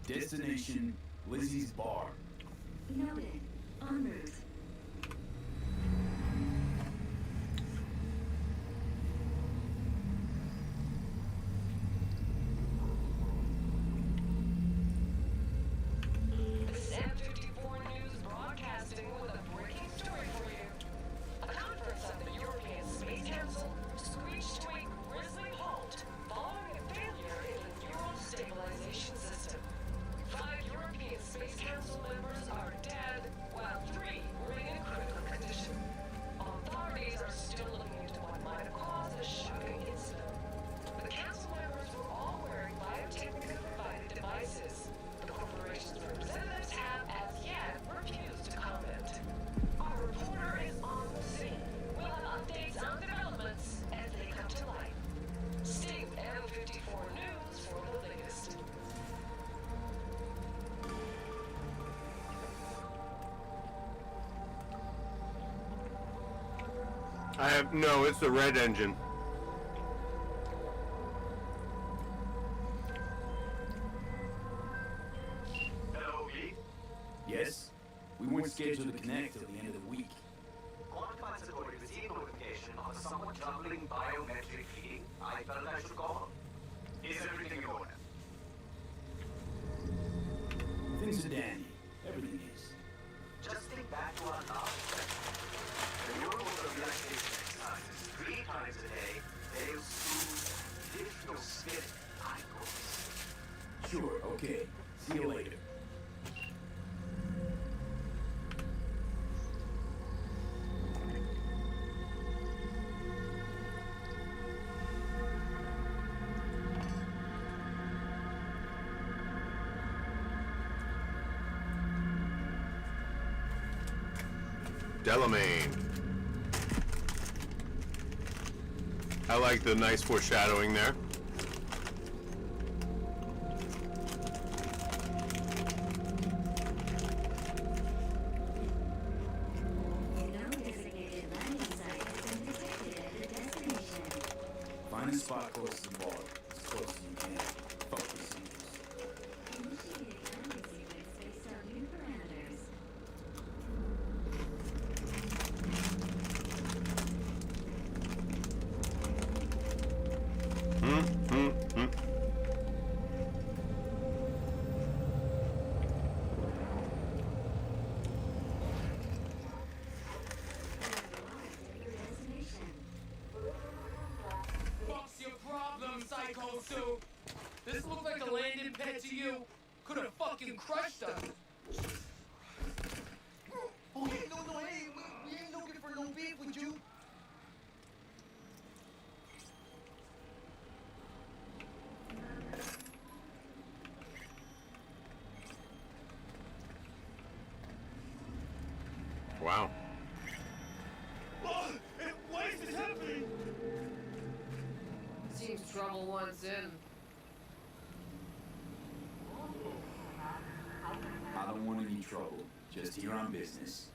Destination, Lizzie's Bar. Noted. En route. This is M54 News broadcasting with a breaking story for you. A conference of the European Space Council screeched to a grisly halt following a failure in the neural stabilization system. 5 European Space Council members are dead, while 3 No, it's the red engine. Hello, Pete. Yes? We weren't scheduled to connect till the end of the week. Quantified authority received notification of a somewhat troubling biometric feeding. I felt I should call. Is everything in order? Things are dandy. Everything is. Just think back to our last session. The neural relaxation exercises 3 times a day. They'll soothe, lift your spirit. I promise. Sure, okay. See you later. Delamain. I like the nice foreshadowing there. Find a spot close to the ball. As close as you can. Focus. What's your problem, Psycho Sue? This looked like a landing pad to you. Could have fucking crushed us. Oh, hey, no, hey, we ain't looking for no beef with you. Wow. Oh, why is this happening? Seems trouble once in. I don't want any trouble. Just here on business.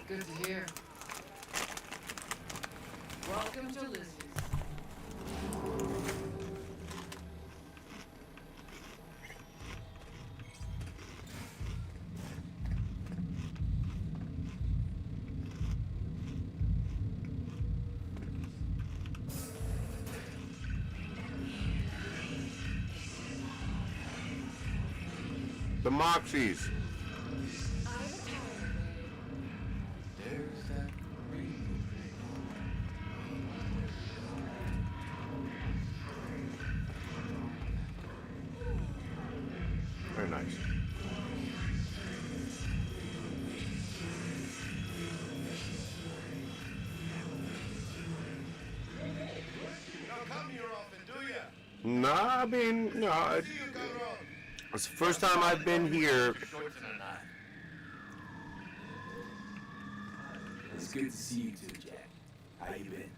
Good to hear. Welcome to Lizzie's. The Moxies. Very nice. Don't come here often, do ya? Nah, I mean, no. It's the first time I've been here. It's good to see you too, Jack. How you been?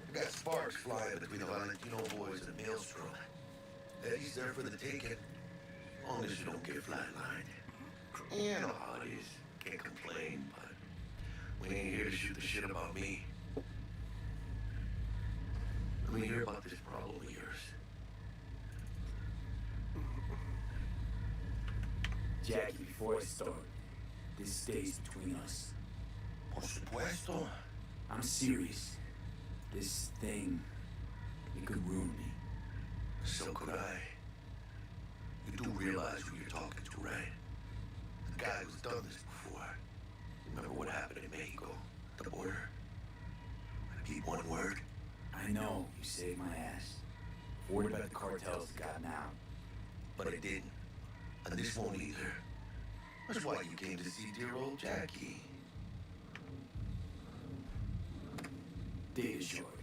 I got sparks flying between the Valentino boys and Maelstrom. Eddie's there for the taking. Long as you don't get flatlined. You know how it is. Can't complain, but we ain't here to shoot the shit about me. Let me hear about this problem of yours. Jackie, before I start, this stays between us. Por supuesto. I'm serious. This thing, it could ruin me. So could I. You do realize who you're talking to, right? The guy who's done this before. Remember what happened in Mexico? The border? I keep one word. I know, you saved my ass. Worried about the cartels that gotten out. But I didn't. And this won't either. That's why you came to see dear old Jackie. Dig it, short.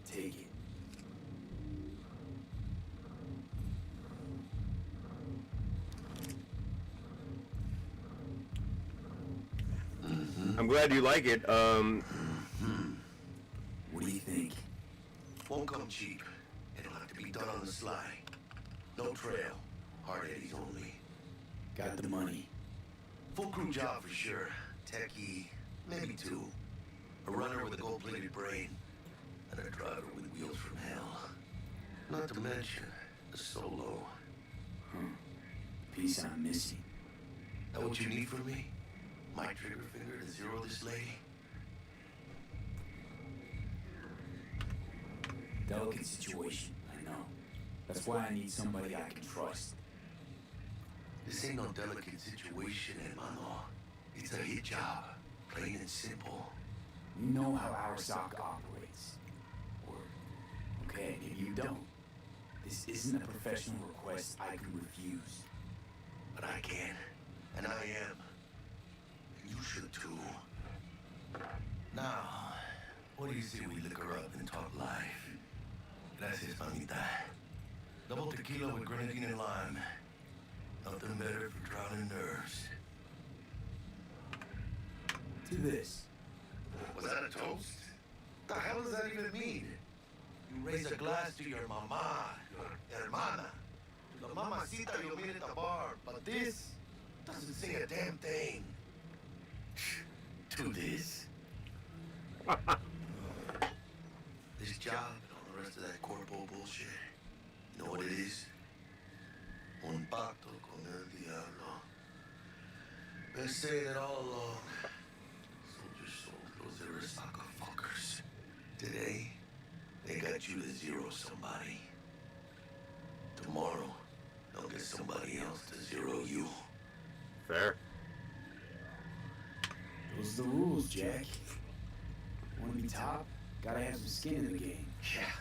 Take it. I'm glad you like it. What do you think? Won't come cheap. It'll have to be done on the sly. No trail. Hard eddies only. Got the money. Full crew job for sure. Techie, maybe 2. A runner with a gold-plated brain. And a driver with wheels from hell. Not to mention, a solo. Piece I'm missing. That what you need from me? My trigger finger to zero this lady? Delicate situation, I know. That's why I need somebody I can trust. This ain't no delicate situation, hermano. It's a hit job. Plain and simple. You know how our SOC operates. Or, okay, maybe you don't. This isn't a professional request I could refuse. But I can. And I am. And you should too. Now, what do you say we liquor up and talk life? Gracias, mamita. Double tequila with grenadine and lime. Nothing better for drowning nerves. To this. Was that a toast? The hell does that even mean? You raise a glass to your mama, your hermana, to the mamacita you'll meet at the bar, but this doesn't say a damn thing. To this. This job and all the rest of that corpo bullshit, you know what it is? Un pacto con el diablo. Been saying it all along. Soldiers sold those Arasaka fuckers. Today, they got you to zero somebody. Tomorrow, they'll get somebody else to zero you. Fair. Those are the rules, Jack. Want to be top? Gotta have some skin in the game. Yeah,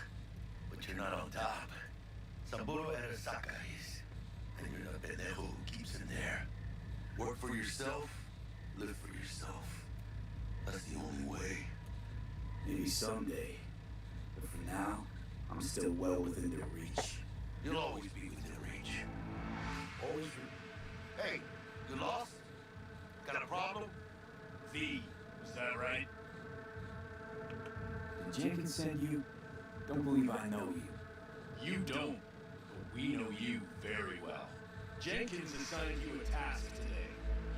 but you're not on top. Samburo Arasaka is. And you're the pendejo who keeps him there. Work for yourself, live for yourself. That's the only way. Maybe someday. But for now, I'm still well within their reach. You'll always be within reach. Always. Hey, you lost? Got a problem? V, is that right? Did Jenkins send you? Don't believe I know you. You don't, but we know you very well. Jenkins assigned you a task today.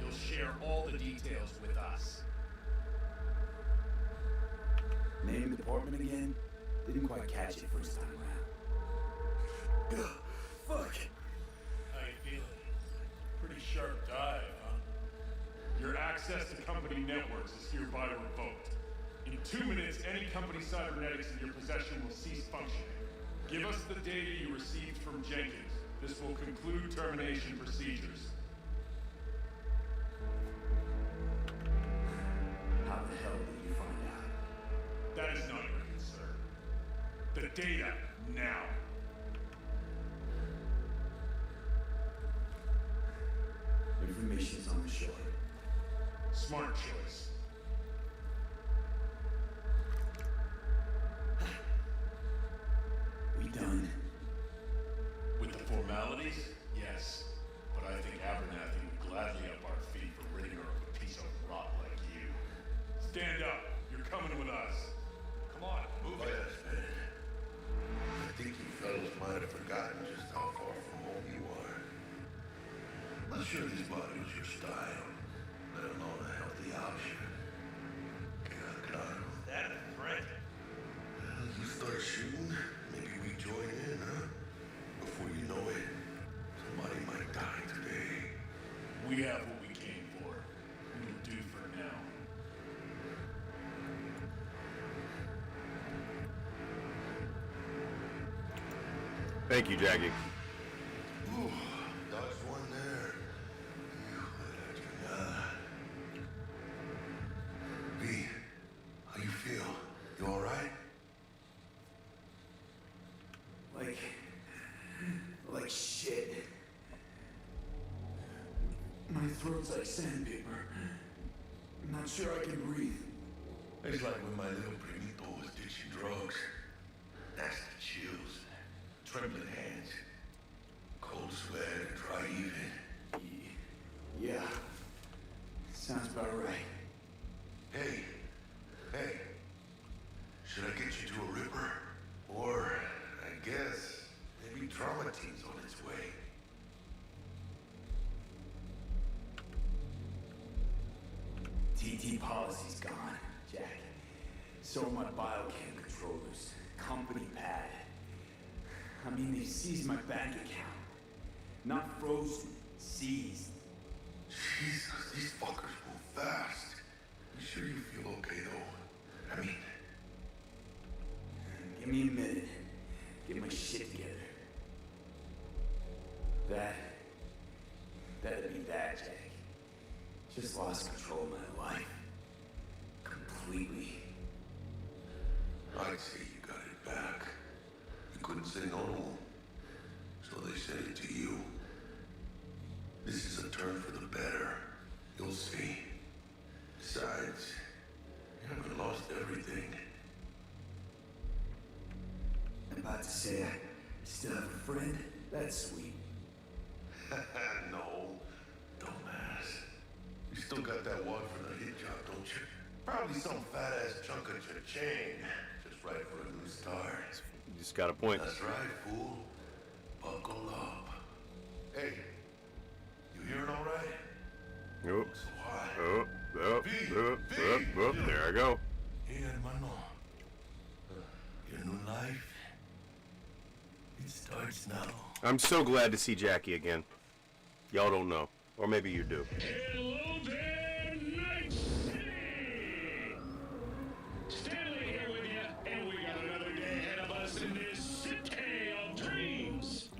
You'll share all the details with us. Name the department again? Didn't quite catch it first time around. Ugh, fuck! How you feeling? Pretty sharp dive, huh? Your access to company networks is hereby revoked. In 2 minutes, any company cybernetics in your possession will cease functioning. Give us the data you received from Jenkins. This will conclude termination procedures. How the hell did you find out? That is not your concern. The data, now. Information's on the shore. Smart choice. We done? With the formalities, yes. But I think Abernathy would gladly up our fee for ridding her of a piece of rot like you. Stand up. You're coming with us. Come on, move it. I think you fellas might have forgotten just how far from home you are. Not sure this body was your style, let alone a healthy option. Claro. That a threat? Well, you start shooting, maybe we join in, huh? Before you know it, somebody might die today. We have what we came for. We will do for now. Thank you, Jackie. Ooh, dodged one there. V, how you feel? You all right? Like shit. My throat's like sandpaper. I'm not sure I can breathe. It's like when my little primito was ditching drugs. That's the chills. Trembling hands. Cold sweat and dry heaving. Yeah. Sounds about right. Hey. Should I get you to a ripper? Or, I guess, maybe trauma team's on its way. TT policy's gone, Jack. So are my biocam controllers. Company pad. I mean, they seized my bank account. Not frozen, seized. Jesus, these fuckers move fast. You sure you feel okay, though? I mean... Give me a minute. Get my shit together. That'd be bad, Jack. Just lost control of my life. Completely. I'd say you got it back. You couldn't say no, so they sent it to you. This is a turn for the better. You'll see. Besides, you haven't lost everything. I'm about to say I still have a friend. That's sweet. No, dumbass. You still got that wad for the hit job, don't you? Probably some fat-ass chunk of your chain. Just right for a new start. You just got a point. That's right, fool. Buckle up. Hey, you hearing all right? Nope. So hot. There I go. Hey, hermano. Your new life, it starts now. I'm so glad to see Jackie again. Y'all don't know. Or maybe you do. Hello there, Night City! Stanley here with you, and we got another day ahead of us in this city of dreams.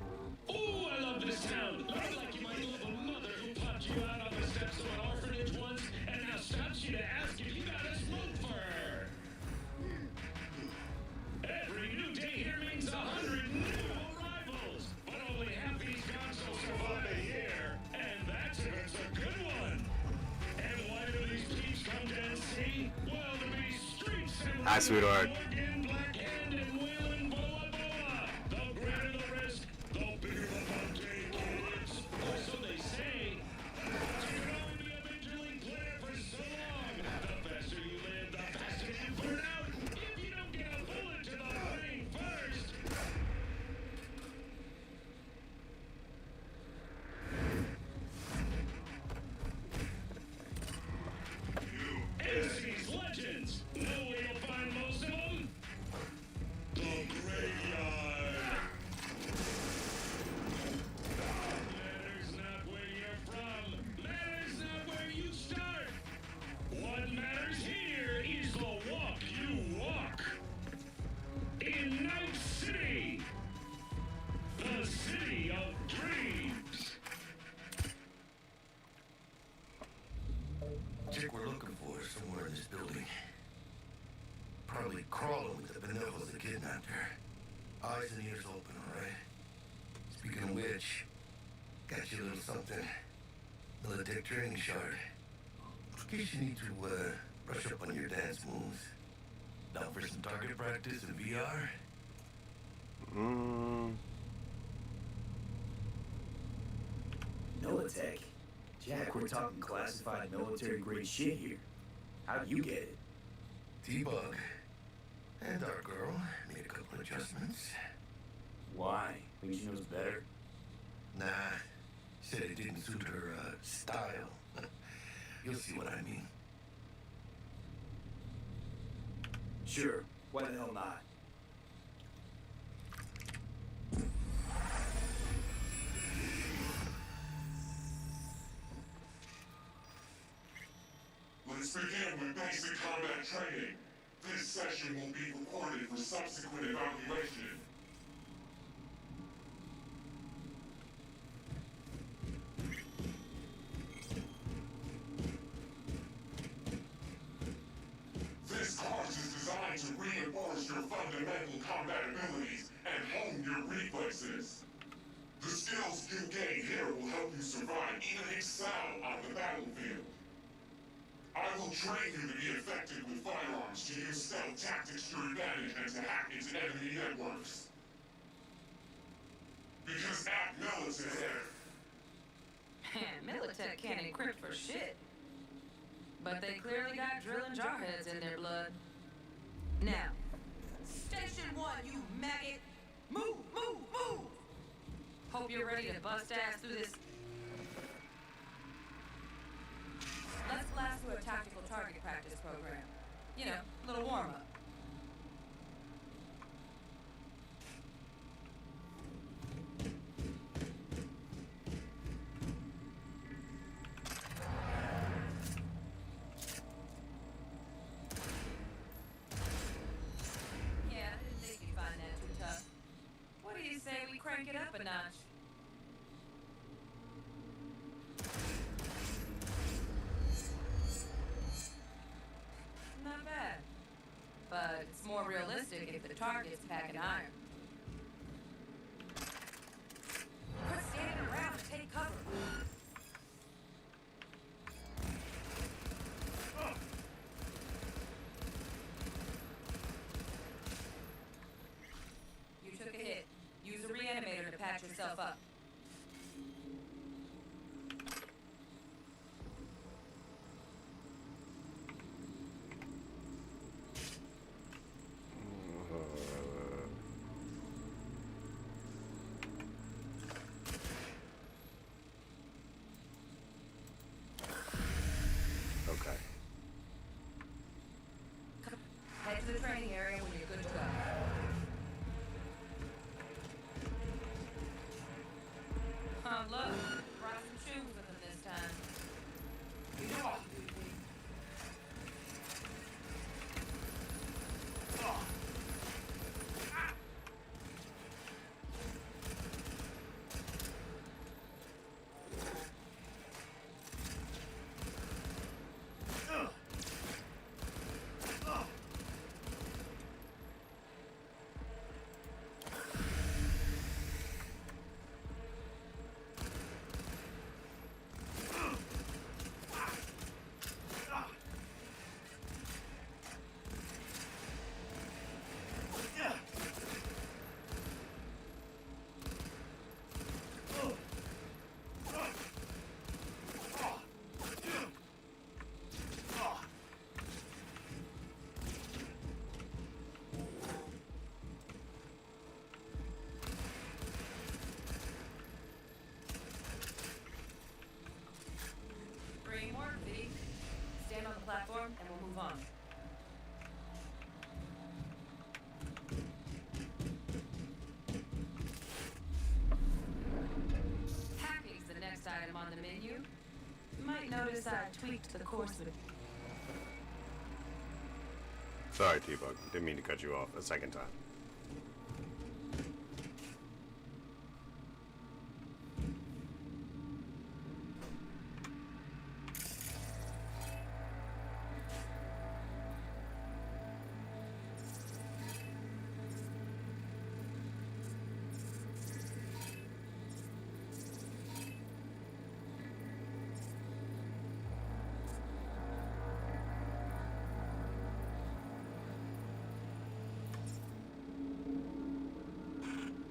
Ooh, I love this town. Looks like you might love a mother who popped you out on the steps of an orphanage once, and now stops you to ask if you got a smoke for her. Every new day here means 100 new arrivals, but only half these guns will survive a year, and that's if it's a good one. And why do these peeps come to NC? Well, to be streets and Hi, sweetheart. Morgan, Black Hand, and Wayland Boa Boa. The greater the risk, the bigger the bounty, kids. Or so they say. But you can only be a vigilant player for so long. The faster you live, the faster you burn out. If you don't get a bullet to the brain first. NC's legends. Know where you'll find most of them? The graveyard. Matters not where you're from. Matters not where you start. What matters here is the walk you walk. In Night City. The city of dreams. Chick we're looking for is somewhere in this building. Probably crawling with the benevolence that kidnapped her. Eyes and ears open, alright? Speaking of which, got you a little something. Another dick training shard. In case you need to, brush up on your dance moves. Down for some target practice in VR? Militech? Jack, we're talking classified military-grade shit here. How do you get it? T-Bug. And our girl made a couple adjustments. Why? Think she knows better? Nah. Said it didn't suit her, style. You'll see what I mean. Sure. Why the hell not? Let's begin with basic combat training. This session will be recorded for subsequent evaluation. This course is designed to reinforce your fundamental combat abilities and hone your reflexes. The skills you gain here will help you survive, even excel on the battlefield. I will train you to be effective with firearms, to use stealth tactics to your advantage, and to hack into enemy networks. Because at Militech... Militech can't encrypt for shit. But they clearly got drilling jarheads in their blood. Now, Station 1, you maggot! Move, move, move! Hope you're ready to bust ass through this. Let's blast through a tactical target practice program. You know, a little warm-up. targets packing iron. Quit standing around and take cover. You took a hit. Use a reanimator to patch yourself up. Okay. Head to the training area when you're good to go. Oh, look. Brought some shoes with him this time. You know what to do, Pete. Three more, V. Stand on the platform and we'll move on. Hacking's the next item on the menu. You might notice I tweaked the course with... Sorry, T-Bug. Didn't mean to cut you off a second time.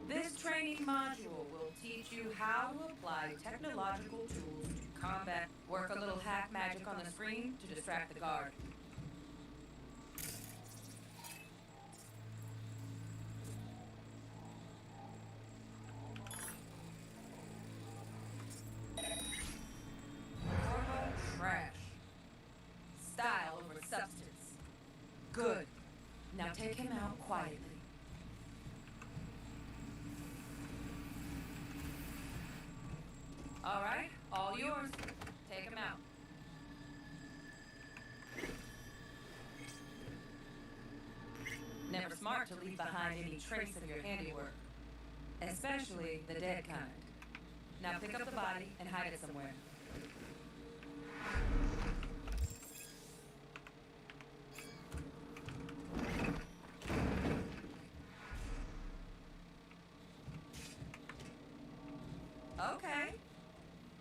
This training module will teach you how to apply technological tools to combat. Work a little hack magic on the screen to distract the guard. Corpo trash. Style over substance. Good. Now take him out quietly. All right, all yours. Take him out. Never smart to leave behind any trace of your handiwork, especially the dead kind. Now pick up the body and hide it somewhere. Okay.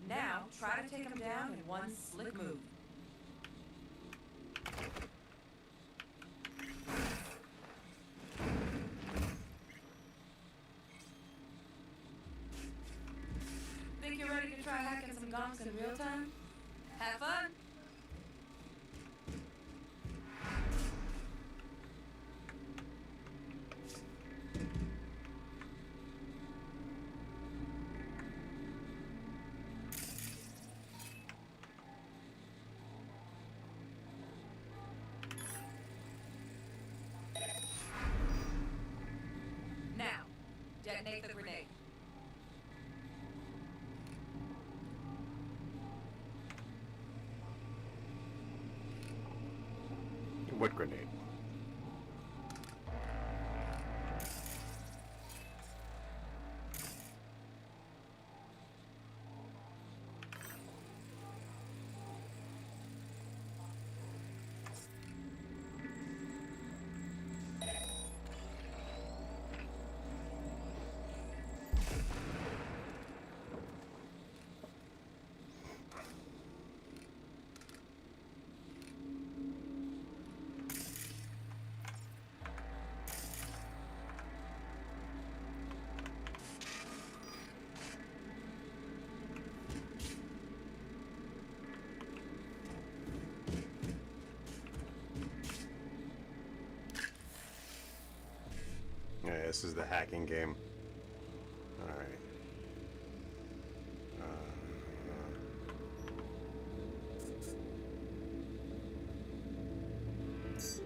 Now, try to take him down in one slick move. Think you're ready to try hacking some gonks in real time? Have fun! Now, detonate the grenade. What grenade? Yeah, this is the hacking game. Alright. See?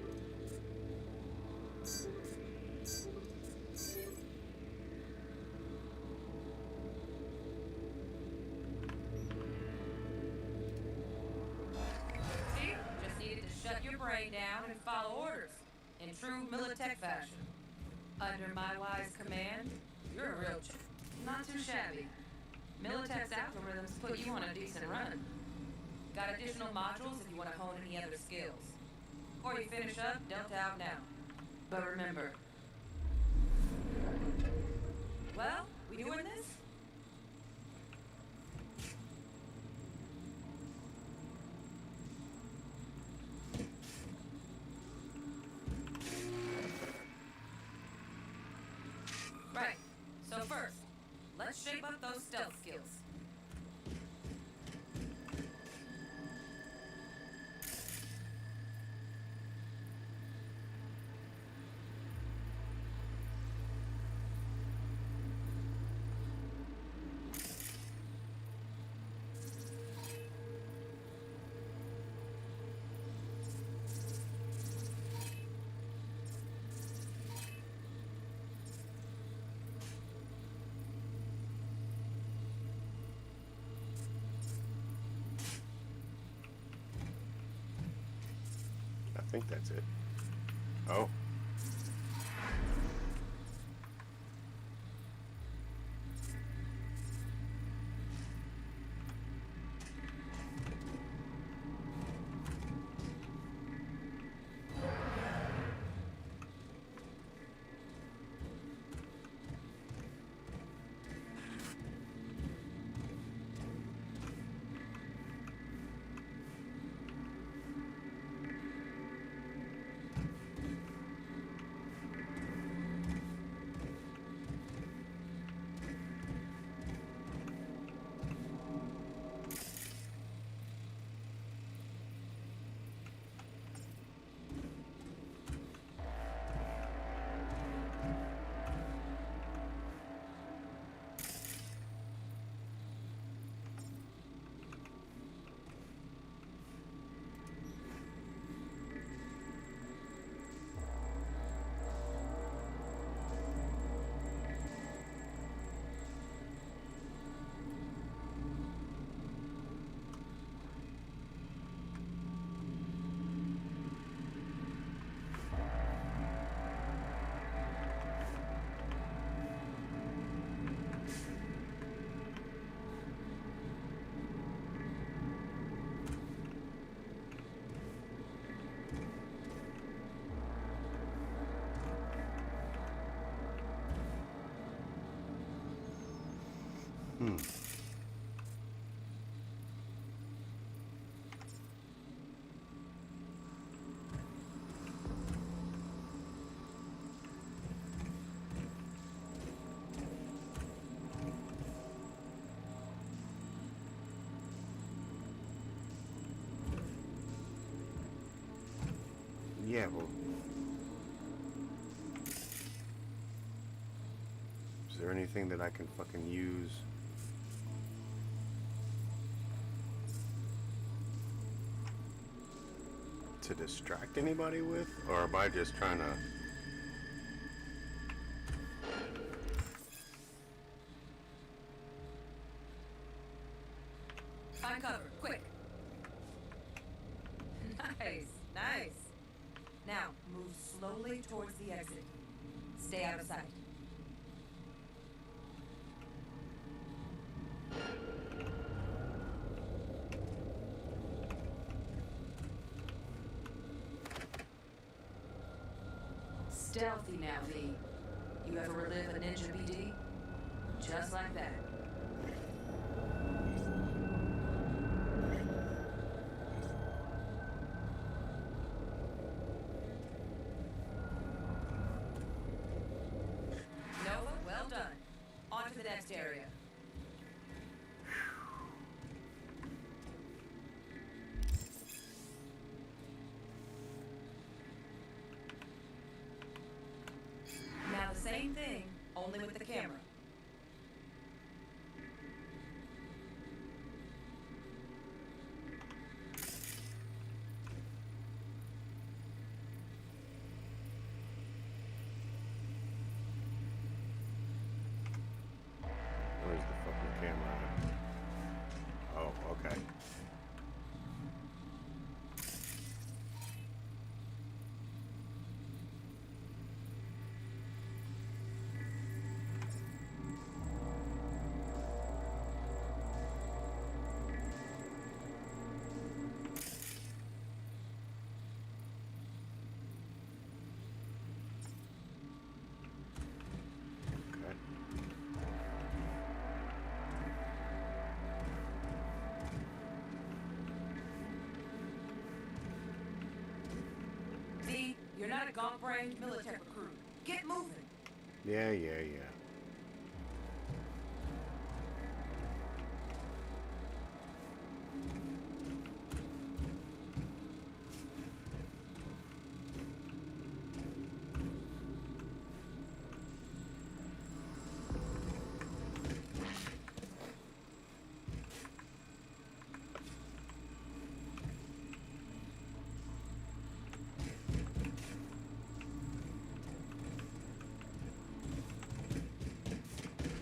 Just needed to shut your brain down and follow orders in true Militech fashion. Under my wise command, you're a real not too shabby. Militech's algorithms put you on a decent run. Got additional modules if you want to hone any other skills. Before you finish up, Delta out now. But remember. Well, we doing this? Right. So first, let's shape up those stealth skills. I think that's it. Oh. Yeah, well. Is there anything that I can fucking use? To distract anybody with? Or am I just trying to... Find cover, quick. Nice, nice. Now, move slowly towards the exit. Stay out of sight. Stealthy now, V. You ever relive a ninja BD? Just like that. Nova, well done. On to the next area. Now the same only with the camera. Where's the fucking camera at? Oh, okay. See, you're not a gaunt-brained military recruit. Get moving. Yeah.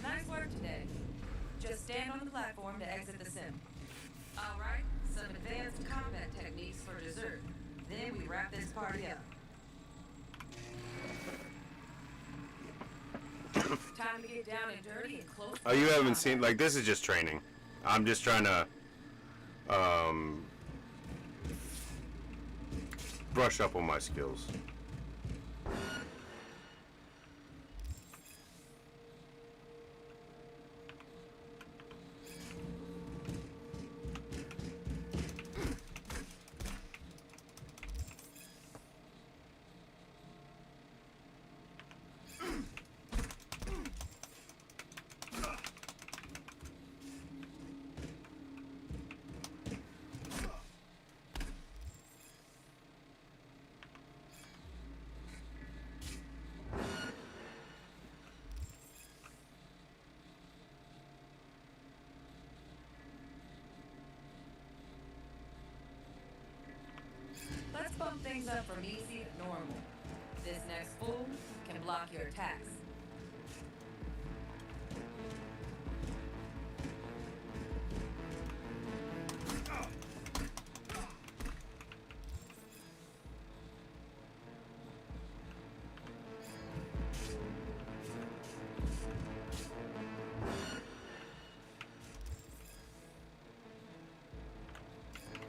Nice work today. Just stand on the platform to exit the sim. All right, some advanced combat techniques for dessert. Then we wrap this party up. Time to get down and dirty and close. Oh, you haven't seen, like, this is just training. I'm just trying to, brush up on my skills. Let's bump things up from easy to normal. This next fool can block your attacks.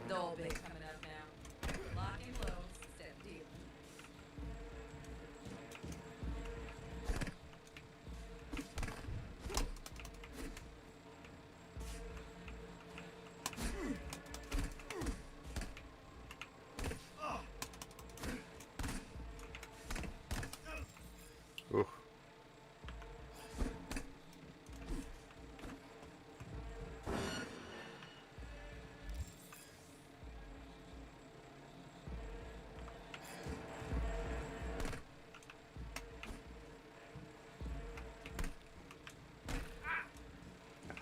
The old bit coming up now. Locking blows, set deal. Oof.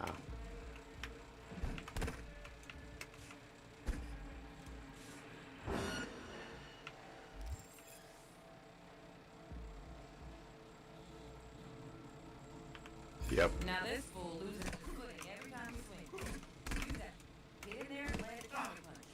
Ah. Yep. Now this fool loses his footing every time he swings. Use that. Get in there and land a counter punch.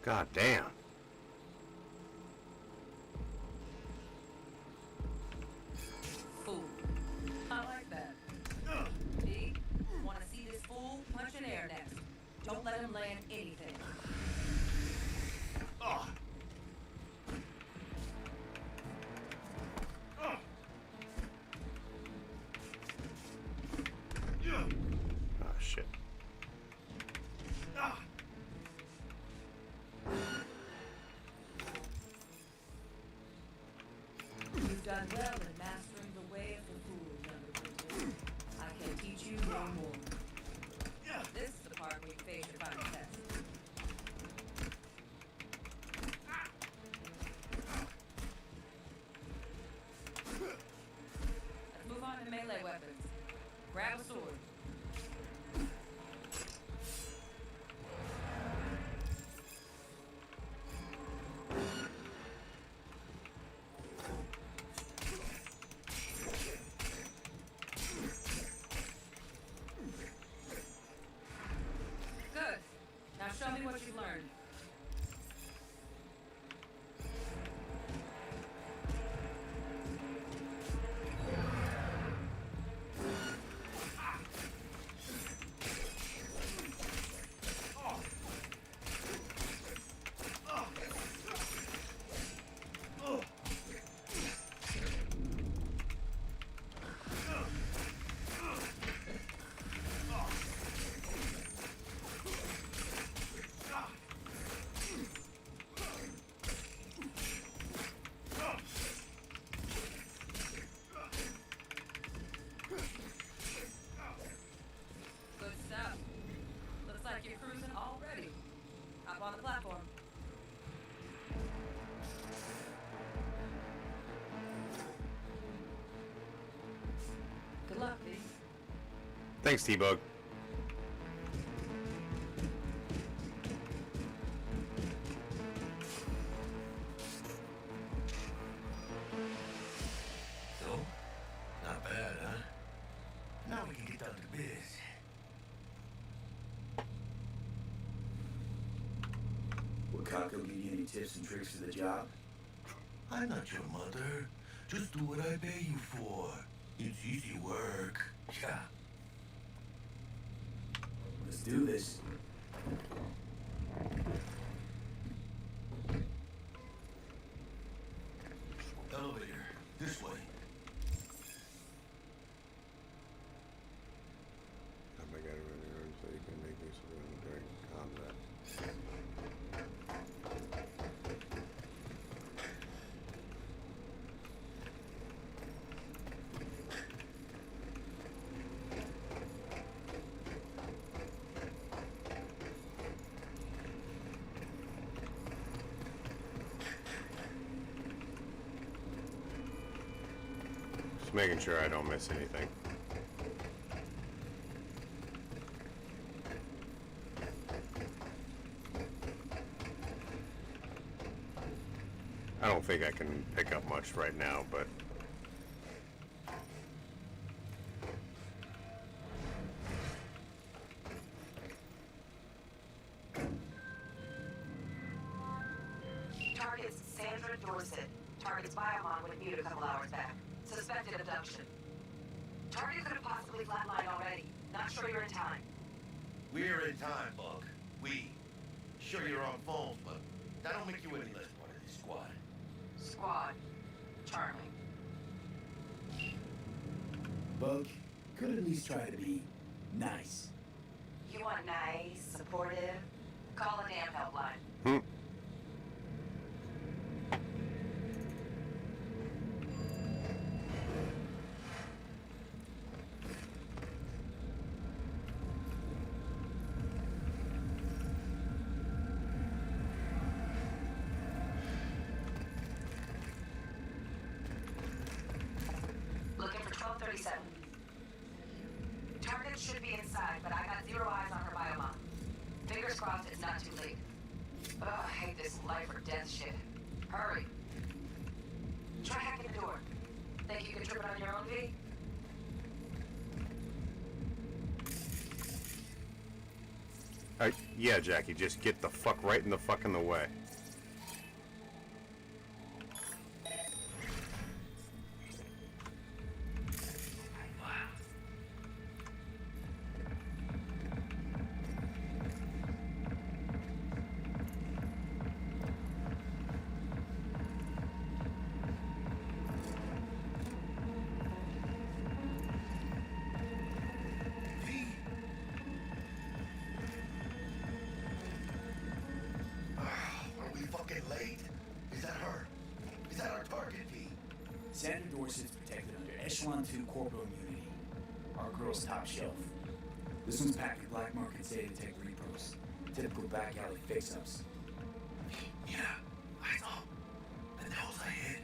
God damn. Fool. I like that. B, want to see this fool punch an air next. Don't let him land anything. Oh, shit. You've done well in mastering the way of the fool, younger princess. I can teach you no more. This is the part where you face your final test. Let's move on to melee weapons. Grab a sword. Good. Now show me what you've learned. Good stuff. Looks like you're cruising already. Hop on the platform. Good luck, B. Thanks, T-Bug. So, not bad, huh? Now we can get down to biz. Will Kako give you any tips and tricks for the job? I'm not your mother. Just do what I pay you for. It's easy work. Yeah. Let's do this. Elevator. This way. I got it running so you can make use of it during combat. Just making sure I don't miss anything. I don't think I can pick up much right now, but Target's Sandra Dorset. Target's biomon went mute a couple hours back. Suspected abduction. Target could have possibly flatlined already. Not sure you're in time. We're in time, Bug. We. Sure, you're on phones, but that don't make you any less part of this squad. Squad. Charming. Bug, could at least try to be nice. You want nice, supportive? Call a damn helpline. Looking for 1237. Target should be inside, but I got zero eyes on her biomon. Fingers crossed it's not too late. Ugh, I hate this life or death shit. Hurry. Try hacking the door. Think you can trip it on your own, V? Yeah, Jackie, just get the fuck right in the fucking way. Are we fucking late? Is that her? Is that our target, V? Senator Dorset's protected under Echelon 2 corpo immunity. Our girl's top shelf. This one's packed with black market data tech repros. Typical back alley fix-ups. Yeah, I know. The nose I hit.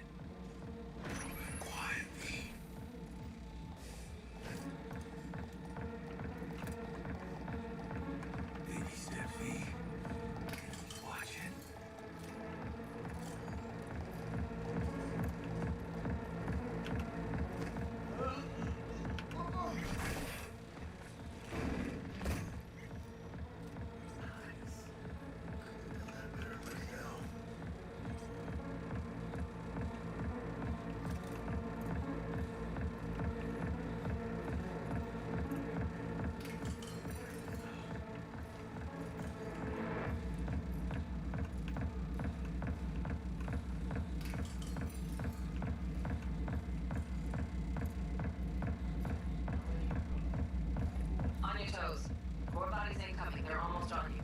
Quiet, V. Baby step, V. Watch it. On your toes. More bodies incoming. They're almost on you.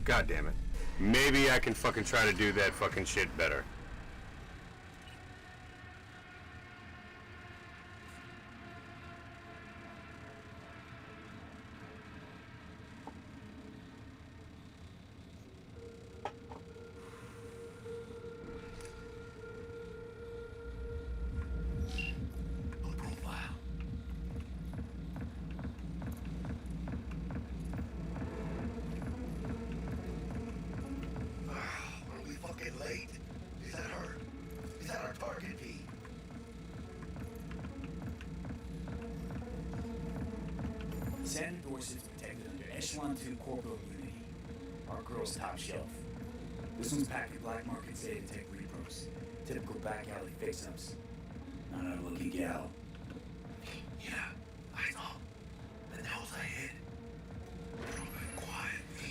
God damn it. Maybe I can fucking try to do that fucking shit better. Are we fucking late? Is that her? Is that our target, V? Senator Dorset's protected under Echelon 2 corpo immunity. Our girl's top shelf. This one's packed with black market data tech repros. Typical back alley fix-ups. Not a lucky gal. Yeah, I know. The nose I hit. Quiet, V.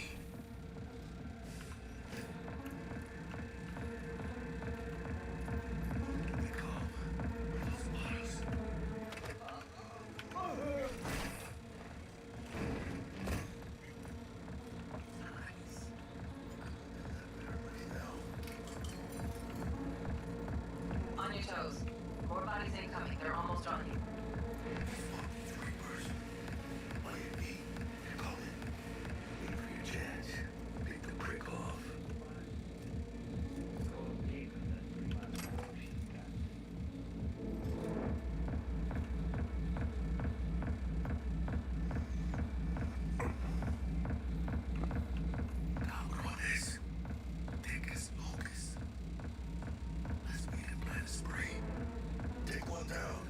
On your toes. More bodies incoming. They're almost on you. Take one down.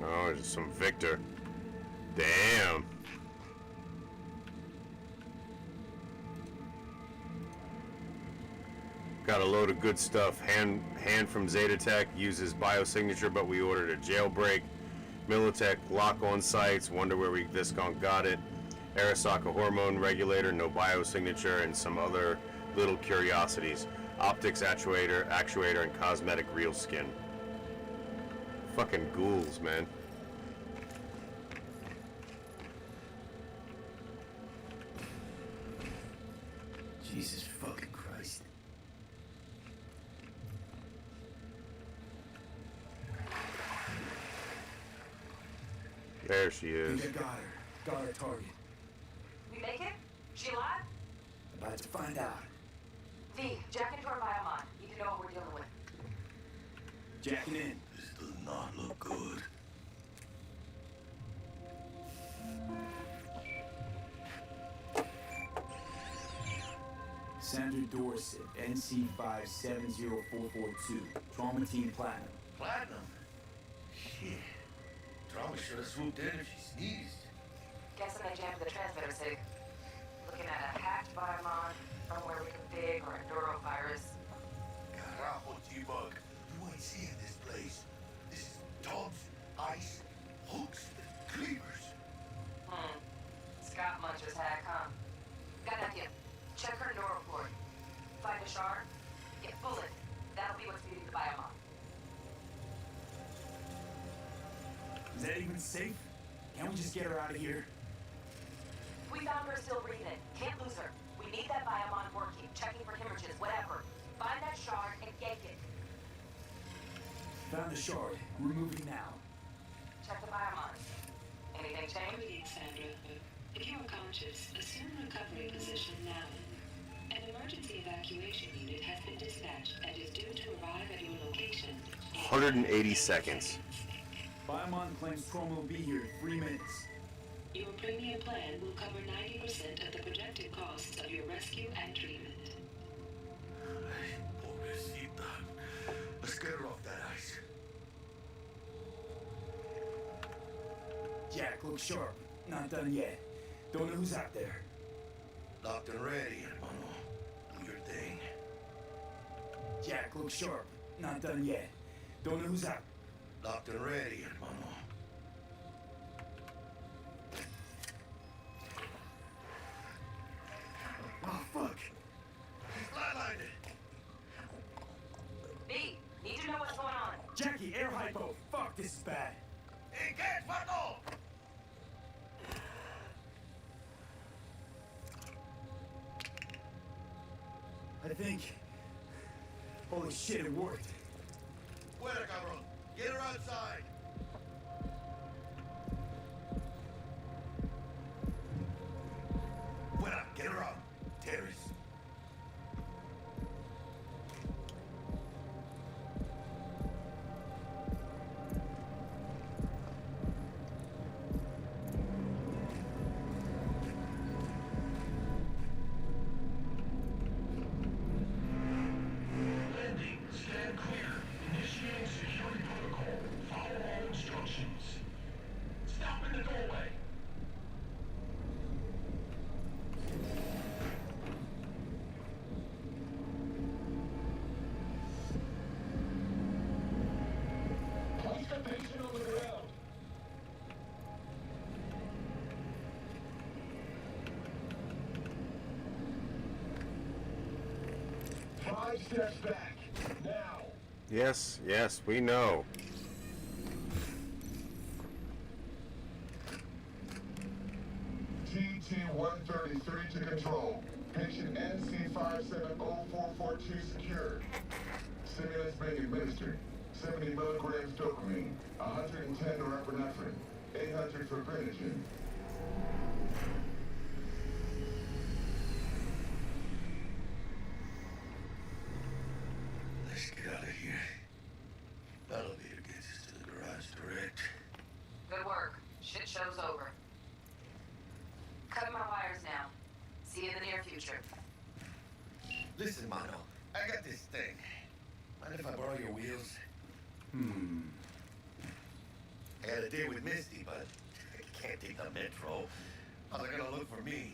Oh, just some Victor. Damn. Got a load of good stuff. Hand from Zetatech uses biosignature, but we ordered a jailbreak. Militech lock-on sights. Wonder where Viscount got it. Arasaka hormone regulator, no biosignature, and some other little curiosities. Optics actuator, and cosmetic real skin. Fucking ghouls, man. Jesus fucking Christ. There she is. Think I got her. Got her target. We make it? She alive? About to find out. V, jack into our biomon. Need to know what we're dealing with. Jacking in. This does not look good. Sandra Dorset, NC570442. Trauma Team Platinum. Platinum? Shit. Trauma should have swooped in if she sneezed. Guessing they jammed the transmitter sig. Looking at a hacked biomon, firmware reconfig, or a neurovirus. Carajo, T-Bug. You ain't seeing this place. This is tubs, ice, hooks, cleavers. Scott Muncher's hack, huh? Got an idea. Check her neuroport. Find a shard. Get bullet. That'll be what's feeding the biomon. Is that even safe? Can't we just get her out of here? We found her still breathing. Can't lose her. We need that biomon working, checking for hemorrhages, whatever. Find that shard and yank it. Found the shard. We're moving now. Check the biomon. Anything change? Greetings, Sandra. If you are conscious, assume recovery position now. An emergency evacuation unit has been dispatched and is due to arrive at your location. 180 seconds. Biomon claims trauma will be here in 3 minutes. Your premium plan will cover 90% of the projected costs of your rescue and treatment. Pobrecita. Let's get her off that ice. Jack, look sharp. Not done yet. Don't know who's out there. Locked and ready, hermano. Do your thing. Jack, look sharp. Not done yet. Don't know who's out. Locked and ready, hermano. Oh, fuck. He's flatlined. B, need to know what's going on. Jackie, air hypo. Fuck, this is bad. Engage, Paco! I think... Holy shit, it worked. Fuera, cabrón. Get her outside. Fuera, get her out. Terrace. Landing. Stand clear. Initiating security protocol. Follow all instructions. Stop in the doorway. Place the patient on the ground. Five steps back. Now. Yes, yes, we know. TT-133 to control. Patient NC570442 secured. Stimulants being administered. 70 milligrams dopamine, 110 norepinephrine, 800 fibrinogen. Let's get out of here. Elevator gets us to the garage direct. Good work. Shit show's over. Cutting my wires now. See you in the near future. Listen, mano. I got this thing. Mind if I borrow your wheels? Hmm. I I got a date with Misty, but I can't take the metro. How's it gonna look for me?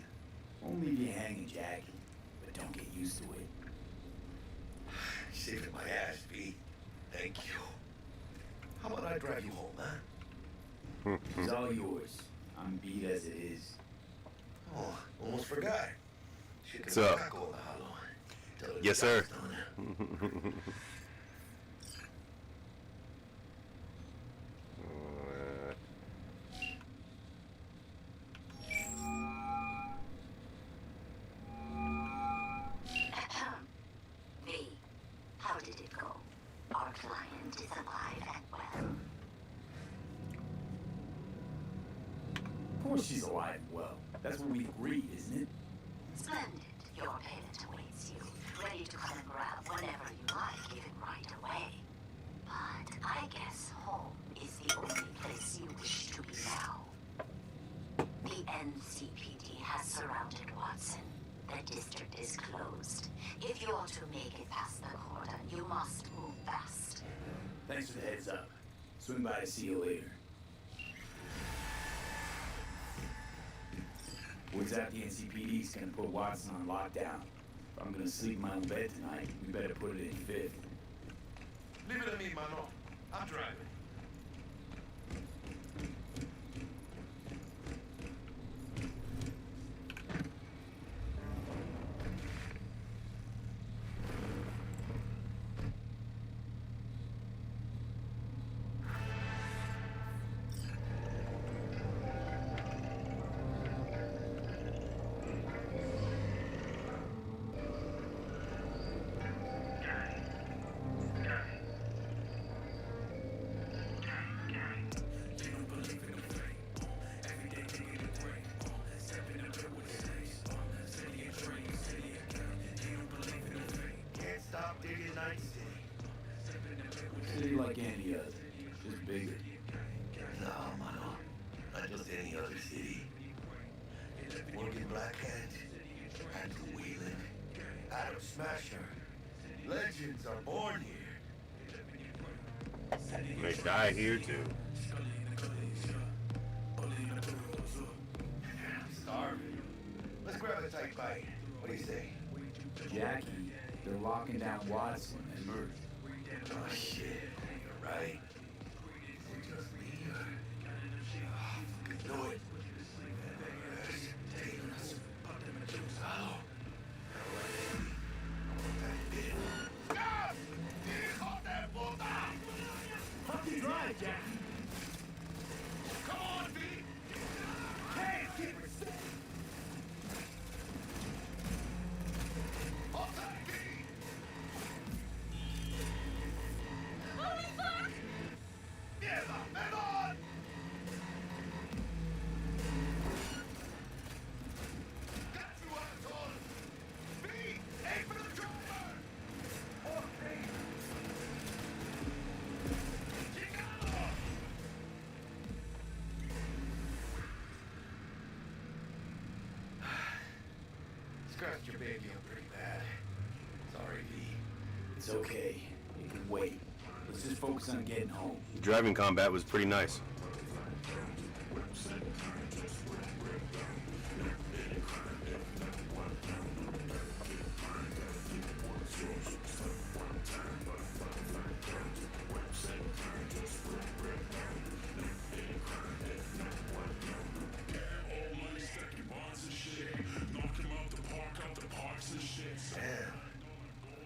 Won't leave you hanging, Jackie, but don't get used to it. Saving my ass, V. Thank you. How about I drive you home, huh? It's all yours. I'm beat as it is. Oh, almost forgot. What's up? Yes, sir. V, how did it go? Our client is alive and well. Of course she's alive and well. That's what we agreed, isn't it? Splendid. Your payment awaits you, ready to come and grab whenever you like, even right away. But I guess home is the only place you wish to be now. The NCPD has surrounded Watson. The district is closed. If you are to make it past the cordon, you must move fast. Thanks for the heads up. Swing by to see you later. What's that? The NCPD's gonna put Watson on lockdown. If I'm gonna sleep in my own bed tonight, we better put it in fifth. Leave it to me, Mano. I'm driving. City like any other, just bigger. No, Mano. Not just any other city. Morgan Blackhand, Andrew Whelan, Adam Smasher. Legends are born here. They die here too. I'm starving. Let's grab a tight bite. What do you say? Jackie, they're locking down Watson and Murphy. Oh shit, you're right. Is it just me or... I know it. Fucking drive, Jackie! Come on, V! Hey, keep her safe! Holy fuck! Mierda, perdón! Got you, asshole! V, aim for the chopper! Okay. Chicano! Scratched your baby up pretty bad. Sorry, V. It's okay. It can wait. Let's just focus on getting home. Driving combat was pretty nice. Damn.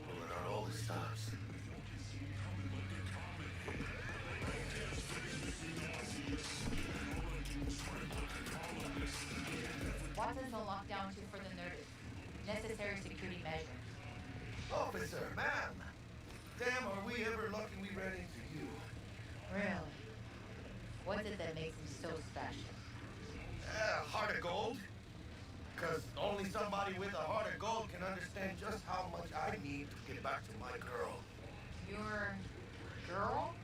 Pulling out all the stops. Watson's on lockdown too for the notice. Necessary security measure. Officer, ma'am. Damn, are we ever lucky we ran into you? Really? What's it that makes him so special? Heart of gold? Because only somebody with a heart of gold can understand just how much I need to get back to my girl. Your girl?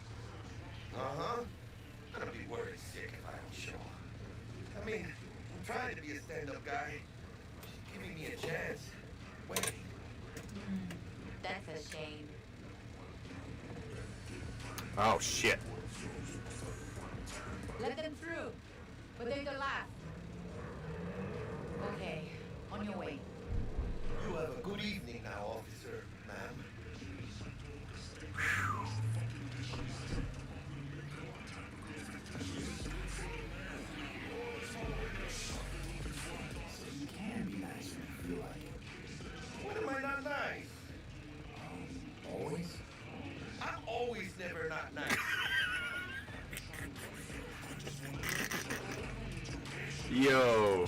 Uh-huh. I'm gonna be worried sick if I don't show. I mean, I'm trying to be a stand-up guy. She's giving me a chance. Wait. That's a shame. Oh shit. Let them through. But they're the last. Okay, on your way. You have a good evening now, officer, ma'am. So you can be nice when you feel like it. When am I not nice? Always? I'm always never not nice. Yo.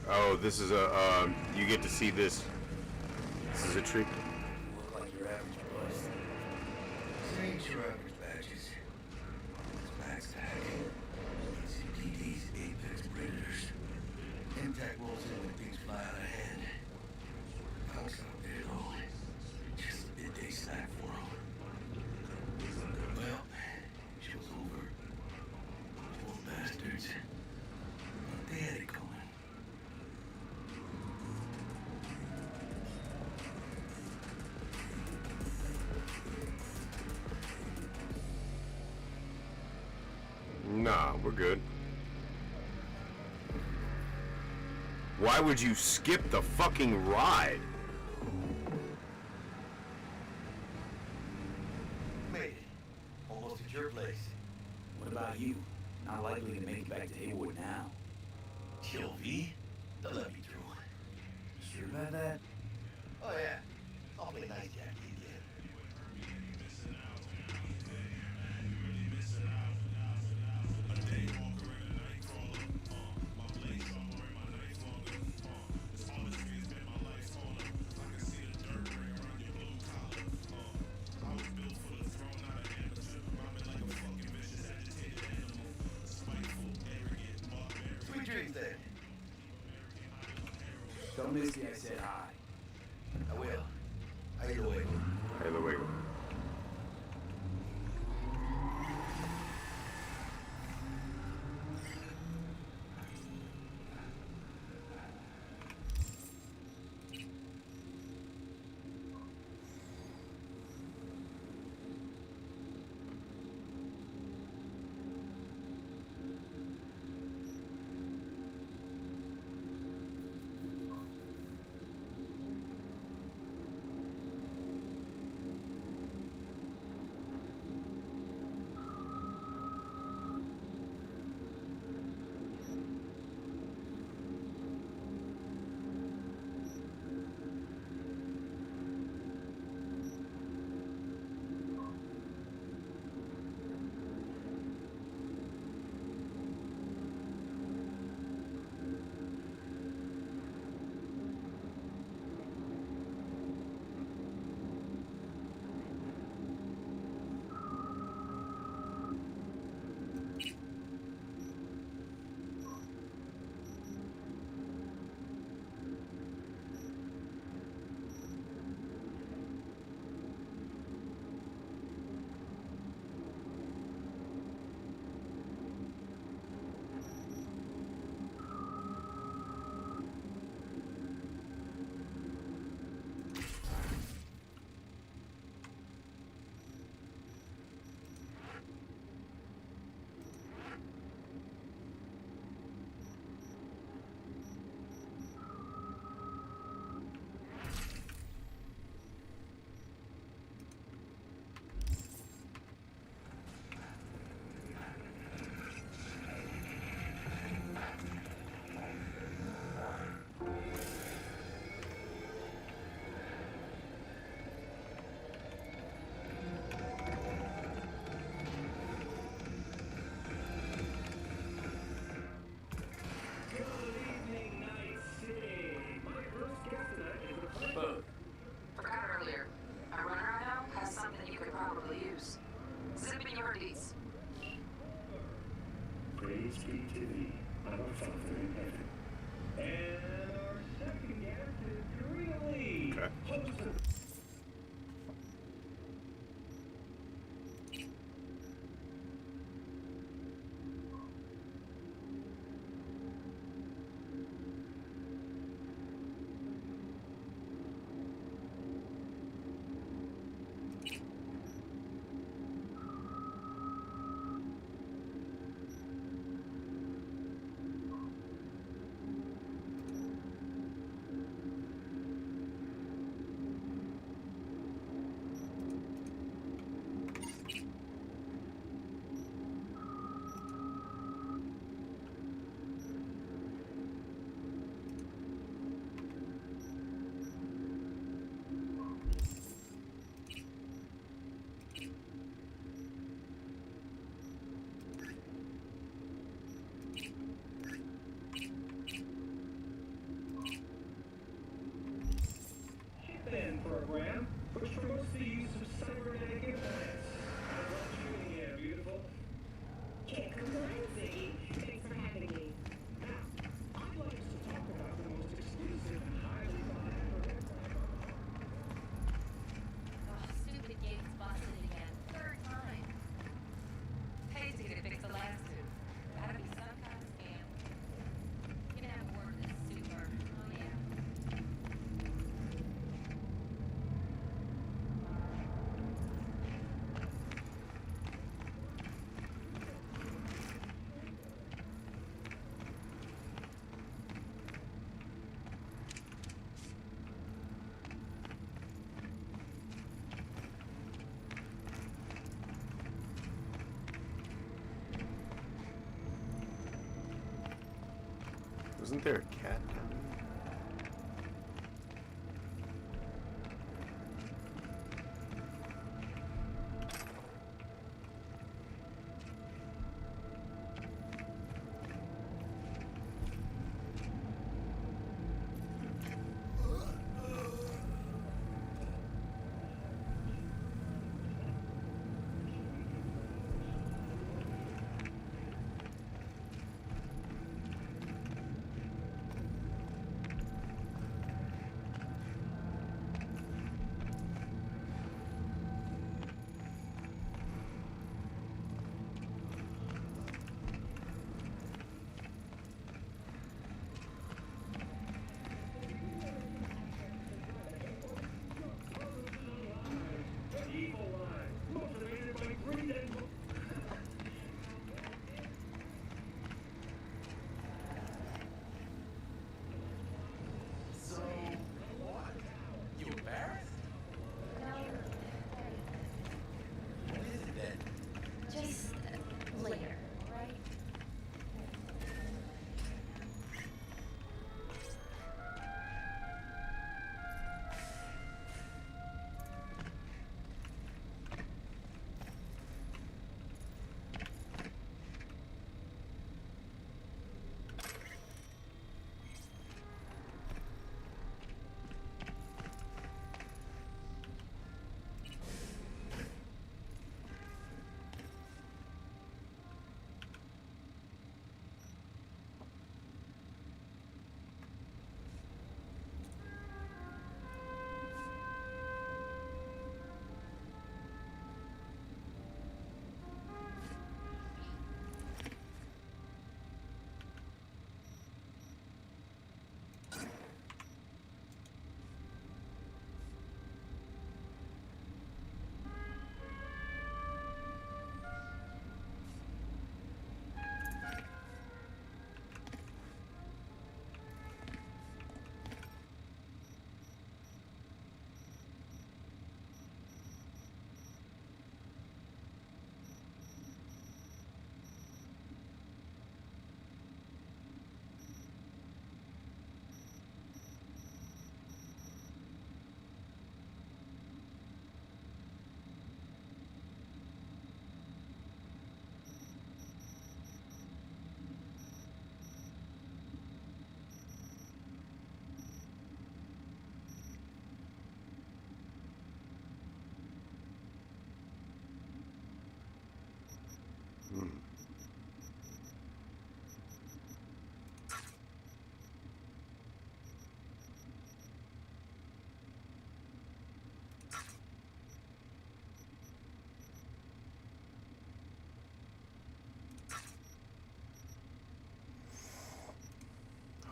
Oh, this is a, you get to see this. This is a treat. Look like your average bust. This ain't your average badges. It's Max Tag. CPD's Apex Predators. MTAC rolls in when things fly out of hand. Punk's out there, though. Just a midday snack for 'em. Well, show's over. Poor bastards. But they had it coming. Nah, we're good. Why would you skip the fucking ride? Made it. Almost at your place. What about you? Not likely to make it back to Haywood now. Chill, V. They'll let me through. Sure about that? Oh, yeah. I'll play nice Jackie again. Sweet dreams, then. Don't miss me, I said hi. I will. Ahí luego. Ahí luego. Isn't there a cat down there? Just later, right?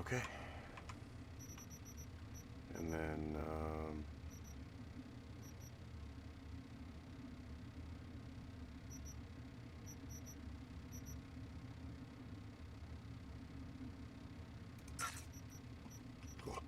Okay. And then, cool.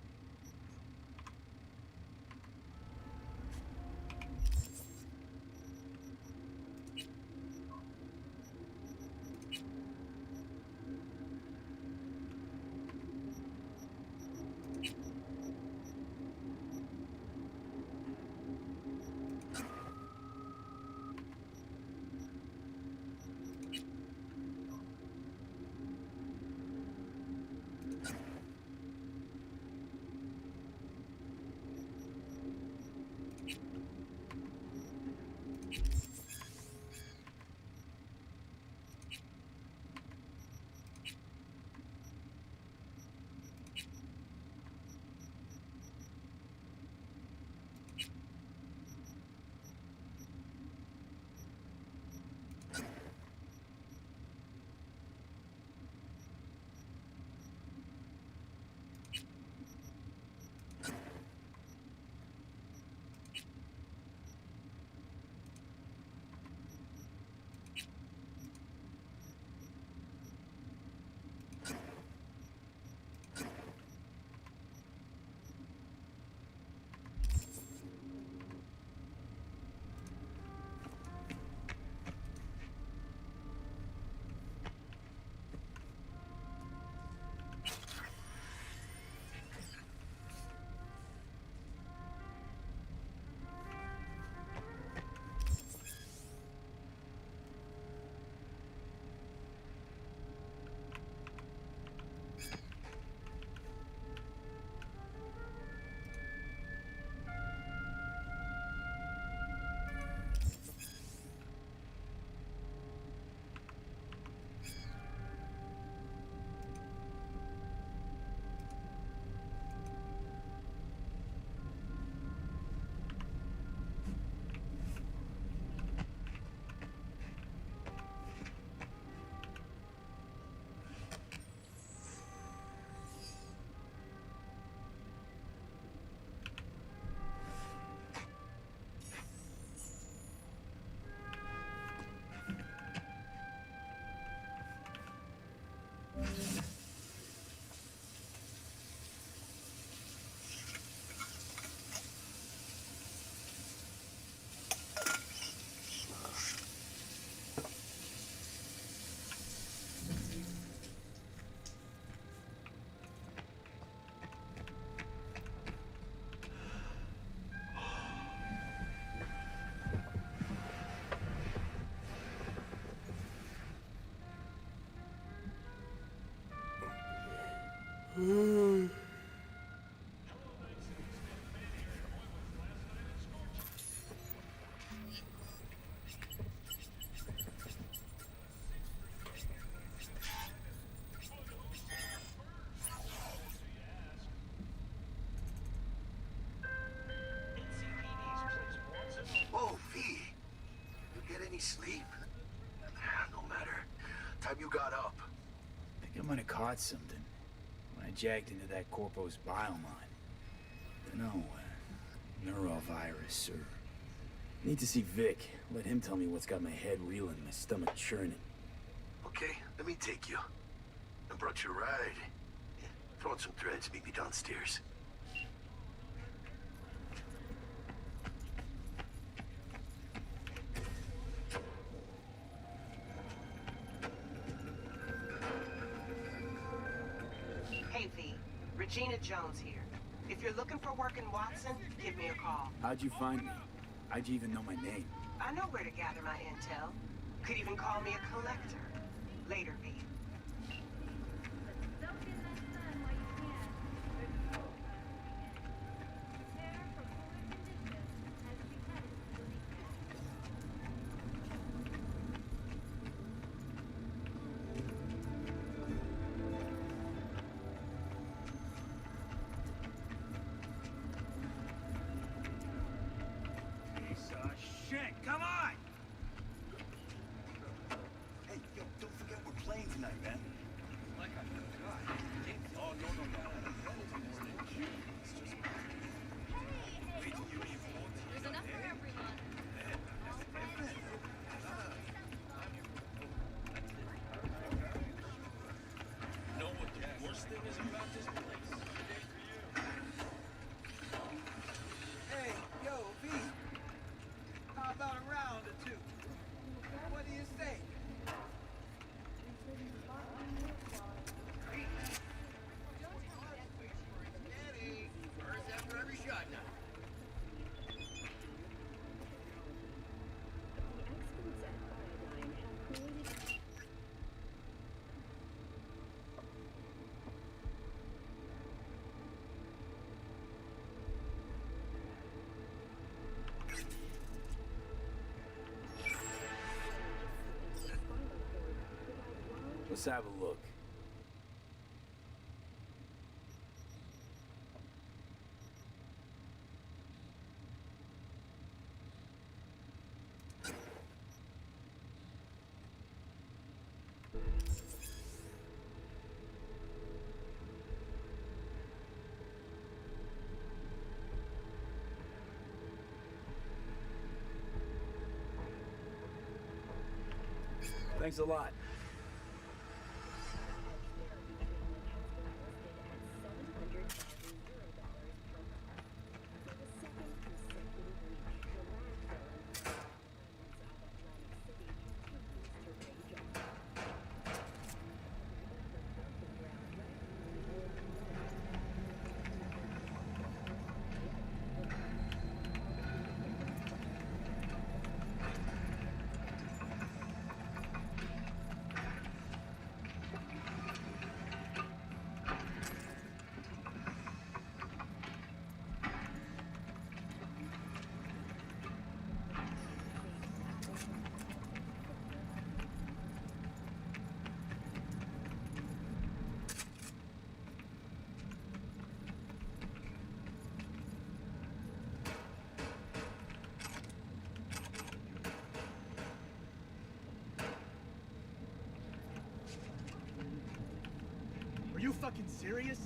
sleep? No matter. Time you got up. I think I might have caught something when I jacked into that corpo's biomine. You know, neurovirus or... Need to see Vic. Let him tell me what's got my head reeling, my stomach churning. Okay, let me take you. I brought you a ride. Yeah, throw on some threads, meet me downstairs. Hey, V. Regina Jones here. If you're looking for work in Watson, give me a call. How'd you find me? How'd you even know my name? I know where to gather my intel. Could even call me a collector. Later, V. Shit, come on! Hey, yo, don't forget we're playing tonight, man. Like I forgot. Oh, no. There's enough for everyone. Know what the worst thing is about this place? Hey, yo, V. How about a round or two? What do you say? Steady. First after every shot now. Let's have a look. Thanks a lot. Are you fucking serious?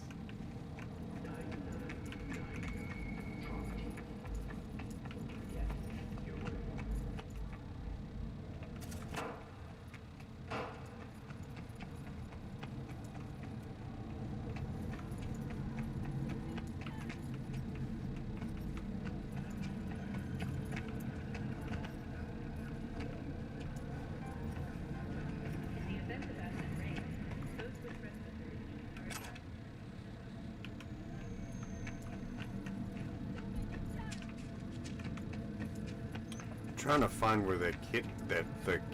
Trying to find where the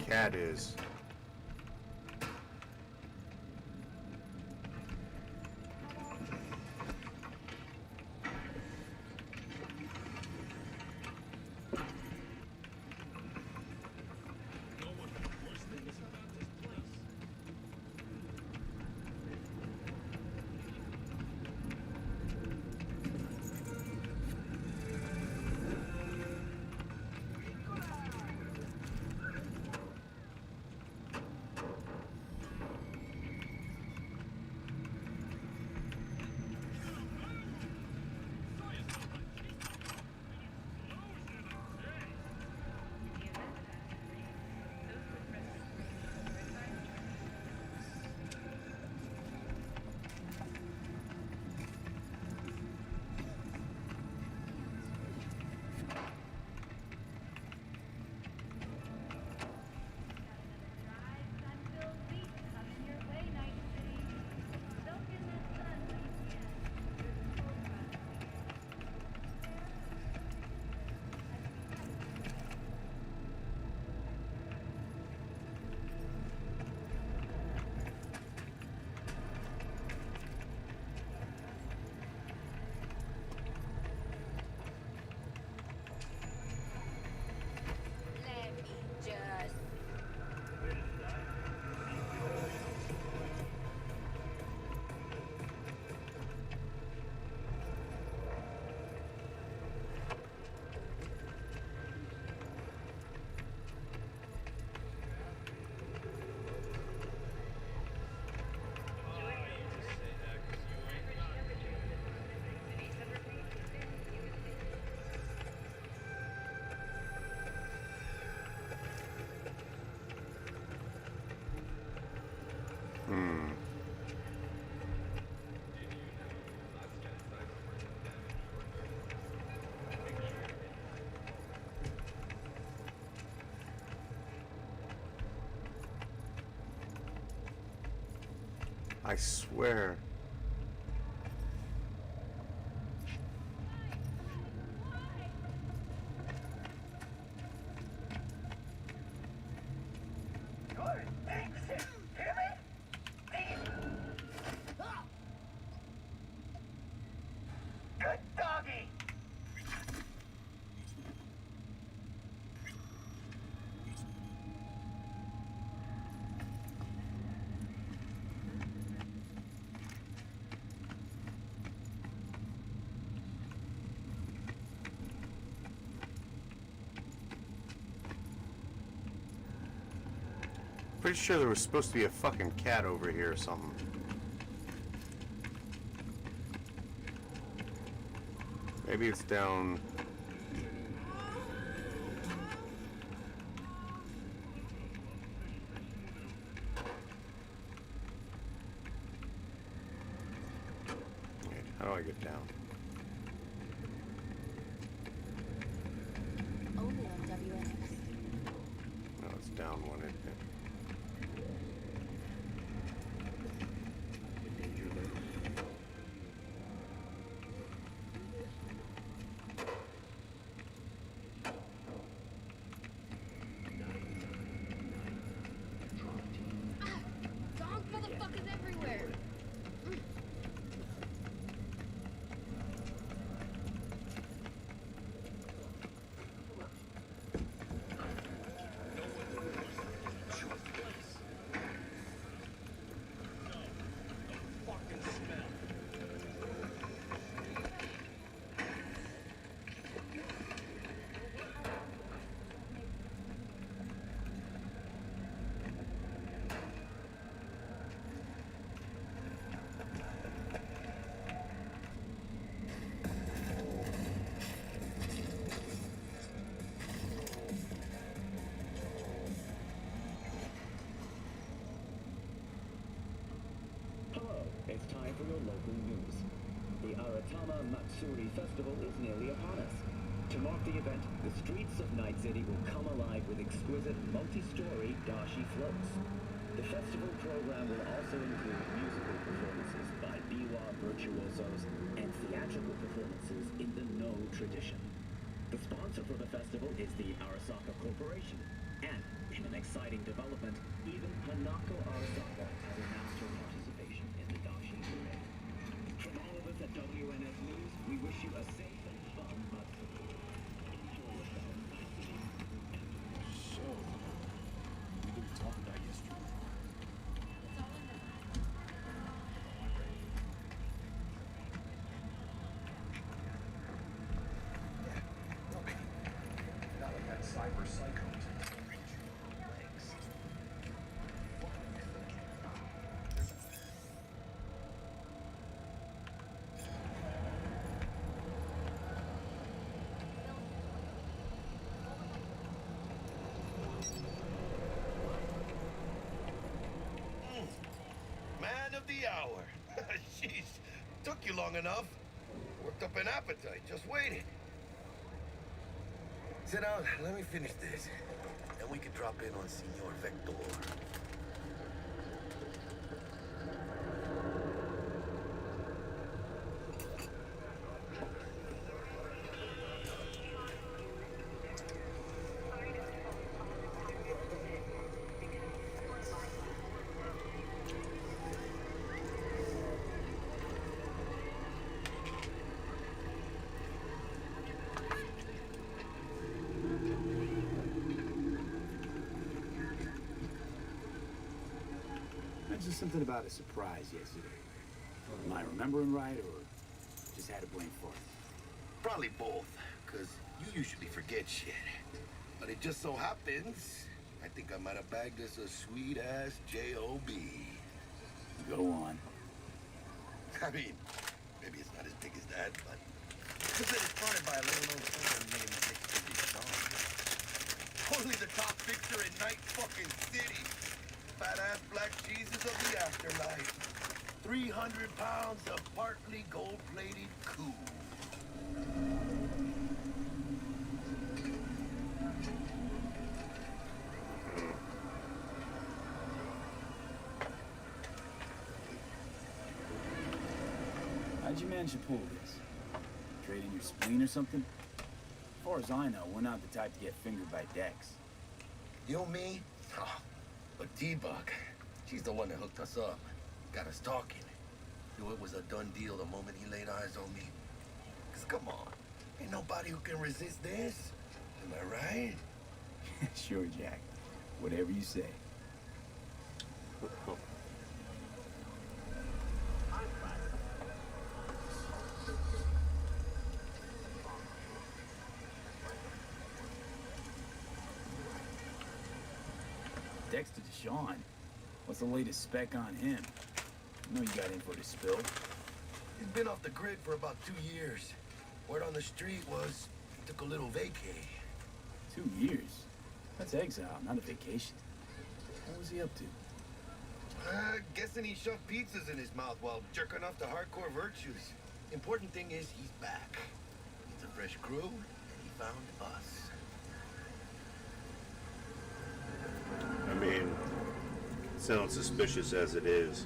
cat is. I swear. Pretty sure there was supposed to be a fucking cat over here or something. Maybe it's down. Wait, how do I get down? Only on WNX. No, it's down one, isn't it? Donk motherfuckers everywhere. Hello, it's time for your local news. The Aratama Matsuri Festival is nearly upon us. To mark the event, the streets of Night City will come alive with exquisite multi-story dashi floats. The festival program will also include musical performances by biwa virtuosos and theatrical performances in the No tradition. The sponsor for the festival is the Arasaka Corporation, and in an exciting development, even Hanako Arasaka has announced her participation in the dashi parade. From all of us at WNS News, we wish you a safe and fun Matsuri. Enjoy yourself, Night City. So, what did we talk about yesterday? Not like that cyber psycho. Man of the hour. Jeez, took you long enough. Worked up an appetite, just waiting. Sit down, let me finish this. Then we can drop in on Senor Vector. Mentioned something about a surprise yesterday. Am I remembering right, or just had a brain fart? Probably both, because you usually forget shit. But it just so happens, I think I might have bagged us a sweet-ass J.O.B. Go on. I mean, maybe it's not as big as that, but... Because it is started by a little-known fellow named Victor. Only the top fixer in Night fucking City. Fat-ass black Jesus of the afterlife. 300 pounds of partly gold-plated cool. your man should pull this? Trade in your spleen or something? As far as I know, we're not the type to get fingered by Dex. You know me? Oh, but T-Bug, she's the one that hooked us up. Got us talking. Knew it was a done deal the moment he laid eyes on me. 'Cause come on, ain't nobody who can resist this. Am I right? Sure, Jack. Whatever you say. Dexter Deshawn. What's the latest spec on him? I know you got info to spill. He's been off the grid for about 2 years. Word on the street was he took a little vacay. 2 years? That's exile, not a vacation. What was he up to? Guessing he shoved pizzas in his mouth while jerking off the hardcore virtues. Important thing is he's back. It's a fresh crew, and he found us. I mean, sounds suspicious as it is.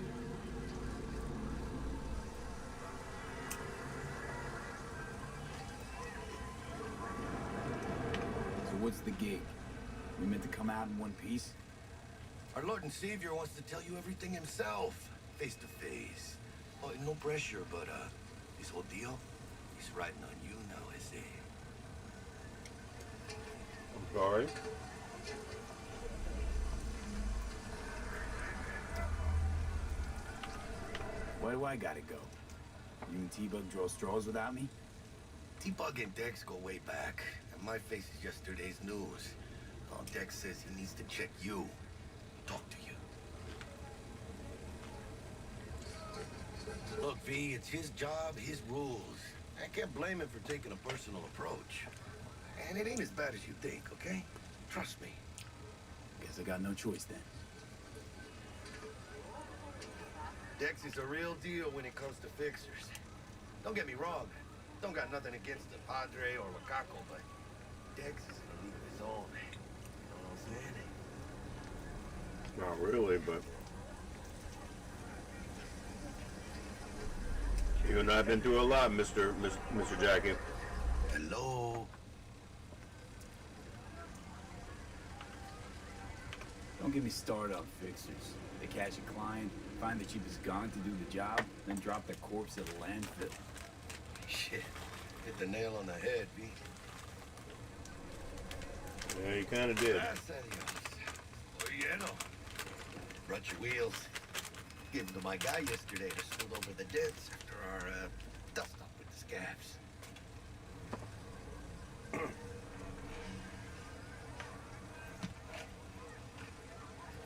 So what's the gig? We meant to come out in one piece? Our Lord and Savior wants to tell you everything himself, face to face. Oh, no pressure, but this whole deal, he's riding on you now, is he? I'm sorry. Why do I gotta go? You and T-Bug draw straws without me? T-Bug and Dex go way back, and my face is yesterday's news. Oh, Dex says he needs to check you, talk to you. Look, V, it's his job, his rules. I can't blame him for taking a personal approach. And it ain't as bad as you think, okay? Trust me. Guess I got no choice then. Dex is a real deal when it comes to fixers. Don't get me wrong. Don't got nothing against the Padre or Wakako, but Dex is in a league of his own. You know what I'm saying? Not really, but you and I have been through a lot, Mr. Jacket. Hello. Don't get me started on fixers. They catch a client, find the cheapest gun to do the job, then drop the corpse at a landfill. Shit. Hit the nail on the head, V. Yeah, you kind of did. Gracias a Dios. Bueno. Brought your wheels. Give them to my guy yesterday to smooth over the dents after our dust up with the scabs.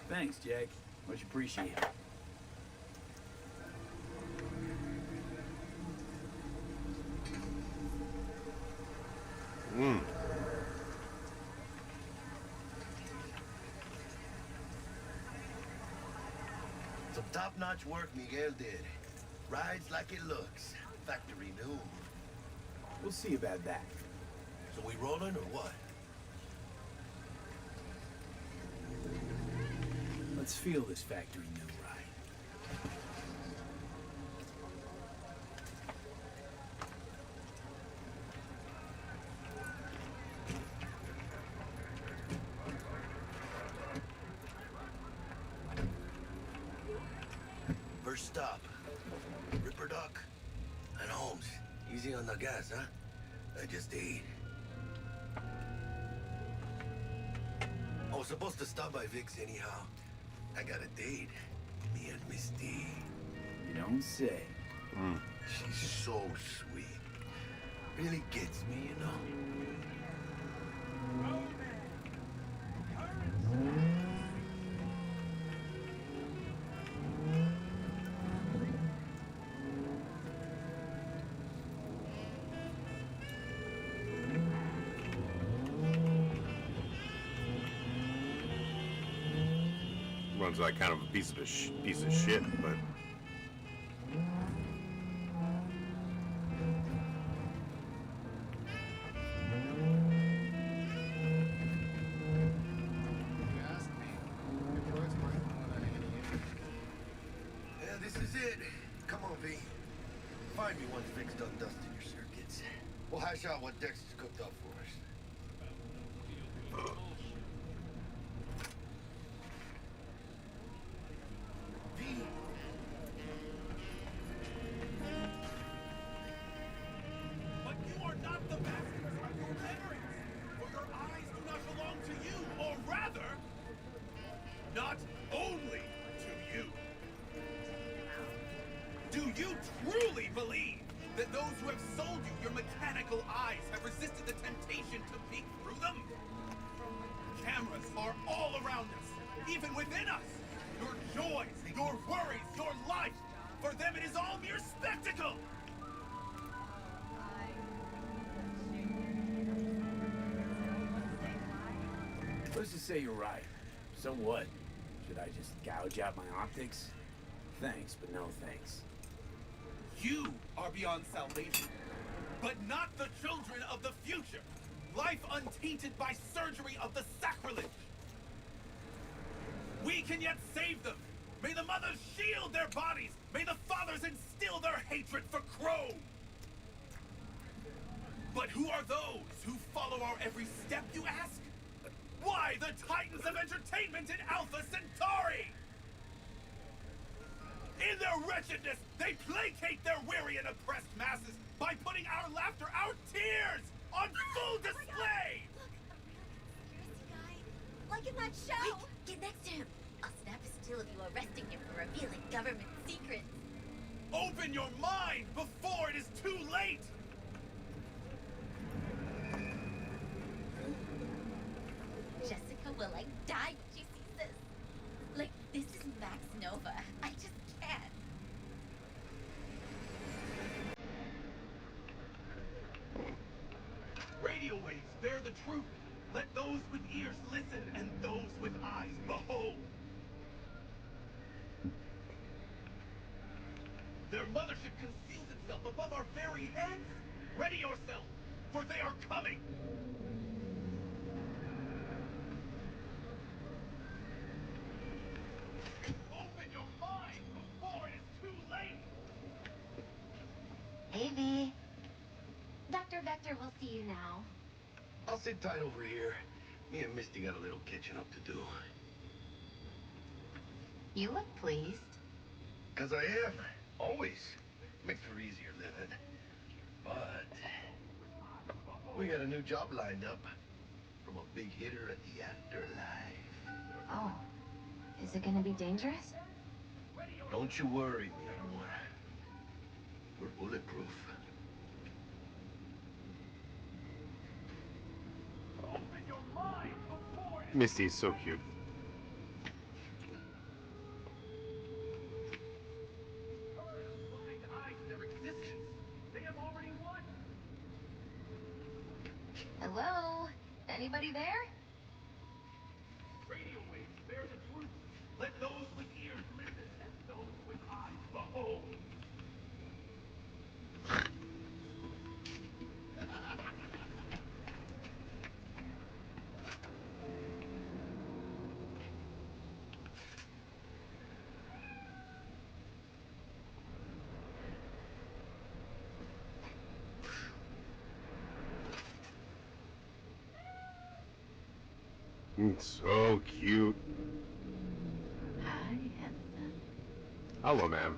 Thanks, Jack. Much appreciated. Some top-notch work Miguel did. Rides like it looks. Factory new. We'll see about that. So we rolling or what? Let's feel this factory new ride. First stop. Ripper Duck and Holmes. Easy on the gas, huh? I just ate. I was supposed to stop by Vic's anyhow. I got a date. Me and Miss D. You don't say. She's so sweet. Really gets me, you know? Runs like kind of a piece of shit, but Yeah, this is it. Come on, V. Find might be one fixed on dusting your circuits. We'll hash out what Dexter's cooked up for us. But you are not the masters of your memories, for your eyes do not belong to you, or rather, not only to you. Do you truly believe that those who have sold you your mechanical eyes have resisted the temptation to peek through them? Cameras are all around us, even within us. Your joys, your worries, your life, for them it is all mere spectacle. Let's just say you're right. So what? Should I just gouge out my optics? Thanks, but no thanks. You are beyond salvation, but not the children of the future. Life untainted by surgery of the sacrilege. We can yet save them. May the mothers shield their bodies. May the fathers instill their hatred for Crow. But who are those who follow our every step, you ask? Why, the titans of entertainment in Alpha Centauri! In their wretchedness, they placate their weary and oppressed masses by putting our laughter, our tears, on full display! Like in that show! Wait, get next to him! I'll snap a still of you arresting him for revealing government secrets. Open your mind before it is too late! Jessica will like die when she sees this. Like, this is Max Nova. I just can't. Radio waves bear the truth. Let those with ears listen and those with eyes behold. Their mothership conceals itself above our very heads. Ready yourself, for they are coming. Open your mind before it is too late. Hey, V. Dr. Vector will see you now. I'll sit tight over here. Me and Misty got a little catching up to do. You look pleased. 'Cause I am. Always. Makes for easier living. But we got a new job lined up from a big hitter at the afterlife. Oh, is it gonna be dangerous? Don't you worry, Mio. We're bulletproof. Misty's so cute. Hello? Anybody there? Radio waves bear the truth. Let those with ears listen and those with eyes behold. It's so cute. Hi, Hanson. Hello, ma'am.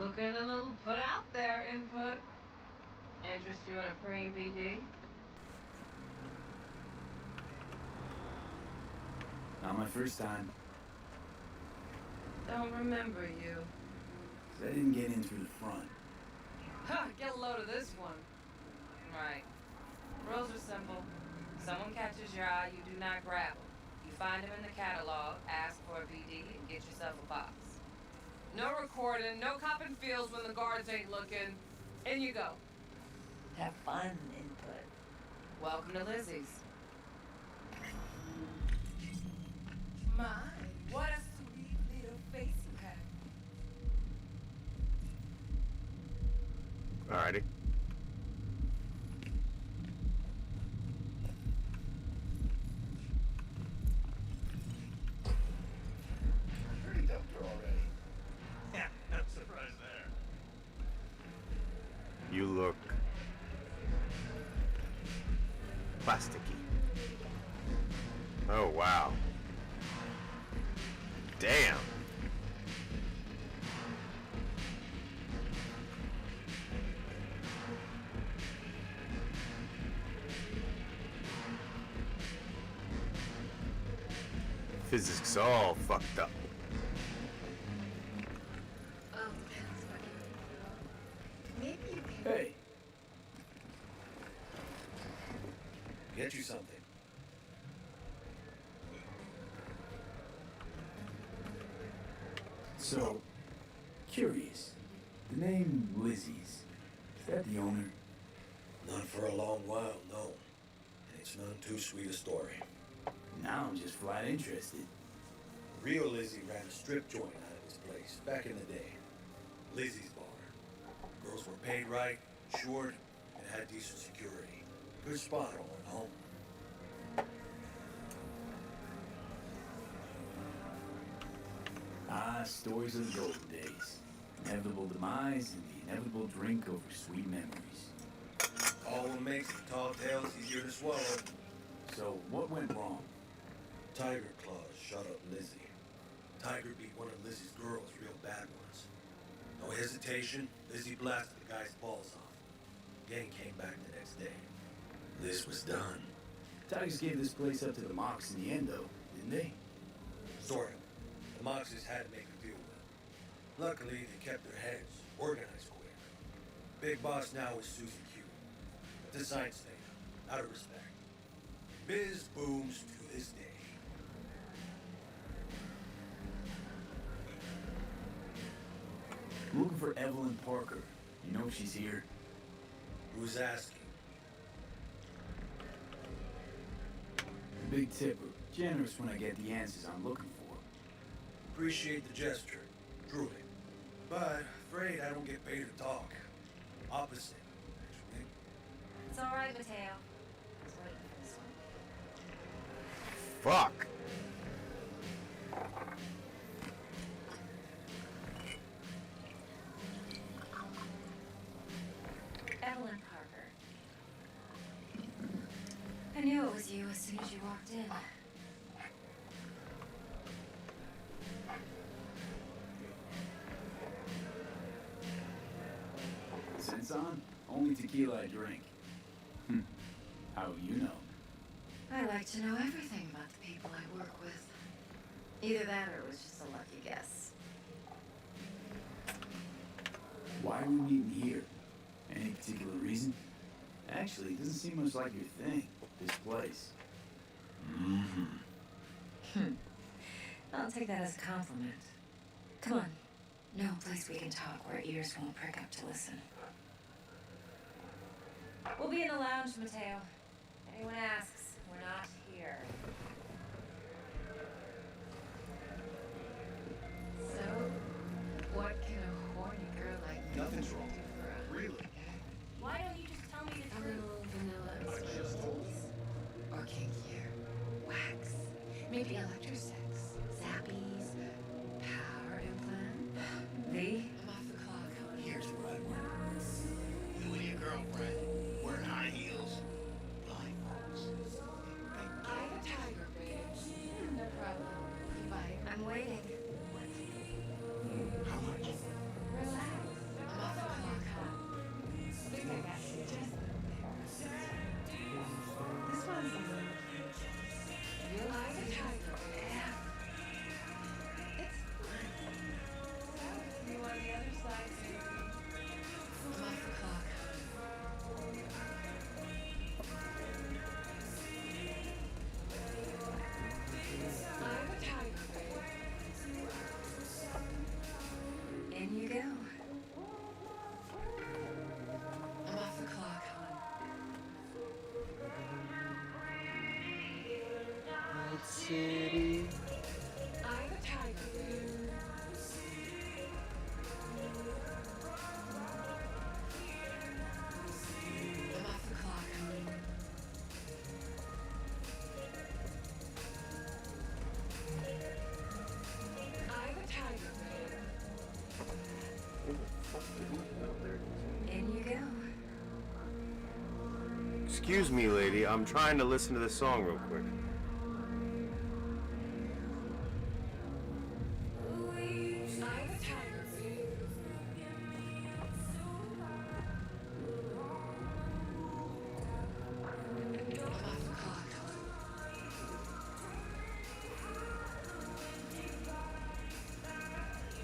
Looking a little put out there, input. Interest you in a pre-BD? Not my first time. Don't remember you. 'Cause I didn't get in through the front. Ha! Get a load of this one. Right. Rules are simple. Someone catches your eye, you do not grab them. You find them in the catalog, ask for a BD, and get yourself a box. No recording, no copping feels when the guards ain't looking. In you go. Have fun, input. Welcome to Lizzie's. My, what a sweet little face you have. Alrighty. Pretty dumped her already. Yeah, no surprise there. You look plasticky. Oh, wow. Damn. Physics all fucked up. Maybe you can. Hey. Get you something. So, curious. The name Lizzie's, is that the owner? Not for a long while, no. And it's none too sweet a story. Now I'm just flat interested. Real Lizzie ran a strip joint out of this place back in the day. Lizzie's bar. Girls were paid right, insured, and had decent security. Good spot all at home. Ah, stories of the golden days. Inevitable demise and the inevitable drink over sweet memories. All what makes the tall tales easier to swallow. So, what went wrong? Tiger claws shot up Lizzie. Tiger beat one of Lizzie's girls real bad once. No hesitation, Lizzie blasted the guy's balls off. Gang came back the next day. This was done. Tigers gave this place up to the Mox in the end, though, didn't they? Sort of. The Moxes had to make a deal with them. Luckily, they kept their heads, organized quick. Big boss now is Susie Q. But the sign stayed out of respect. Biz booms to this day. Looking for Evelyn Parker. You know if she's here? Who's asking? Big tipper. Generous when I get the answers I'm looking for. Appreciate the gesture, truly. But afraid I don't get paid to talk. Opposite, actually. It's all right, Mateo. I was waiting for this one. Fuck. Evelyn Parker. I knew it was you as soon as you walked in. Sense on? Only tequila I drink. How you know? I like to know everything about the people I work with. Either that or it was just a lucky guess. Why are we meeting here? Any particular reason? Actually, it doesn't seem much like your thing, this place. I'll take that as a compliment. Come on. No place we can talk where ears won't prick up to listen. We'll be in the lounge, Mateo. Anyone asks, we're not here. So, what can a horny girl like you Nothing's wrong. do for a Really? Why don't you just tell me the A truth? little vanilla experience? Or kinkier? Wax? Maybe electrosex? Zappies? Power implant? V? I'm off the clock, honey. Here's where I work. You and your girlfriend wearing high heels, blindfolds. I'm a tiger, babe. No problem. You bite. I'm waiting. How much? Relax. Excuse me, lady. I'm trying to listen to this song real quick.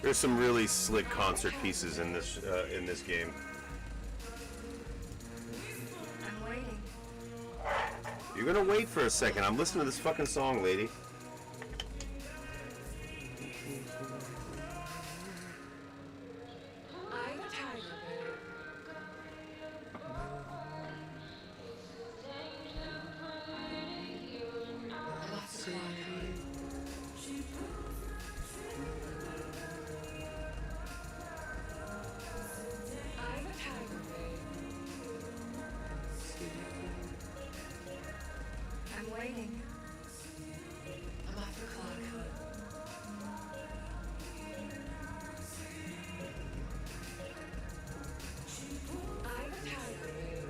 There's some really slick concert pieces in this game. I'm waiting. You're gonna wait for a second. I'm listening to this fucking song, lady. I'm a tiger, babe. I'm a tiger, babe. I'm waiting. I'm off the clock. I'm a tiger, babe.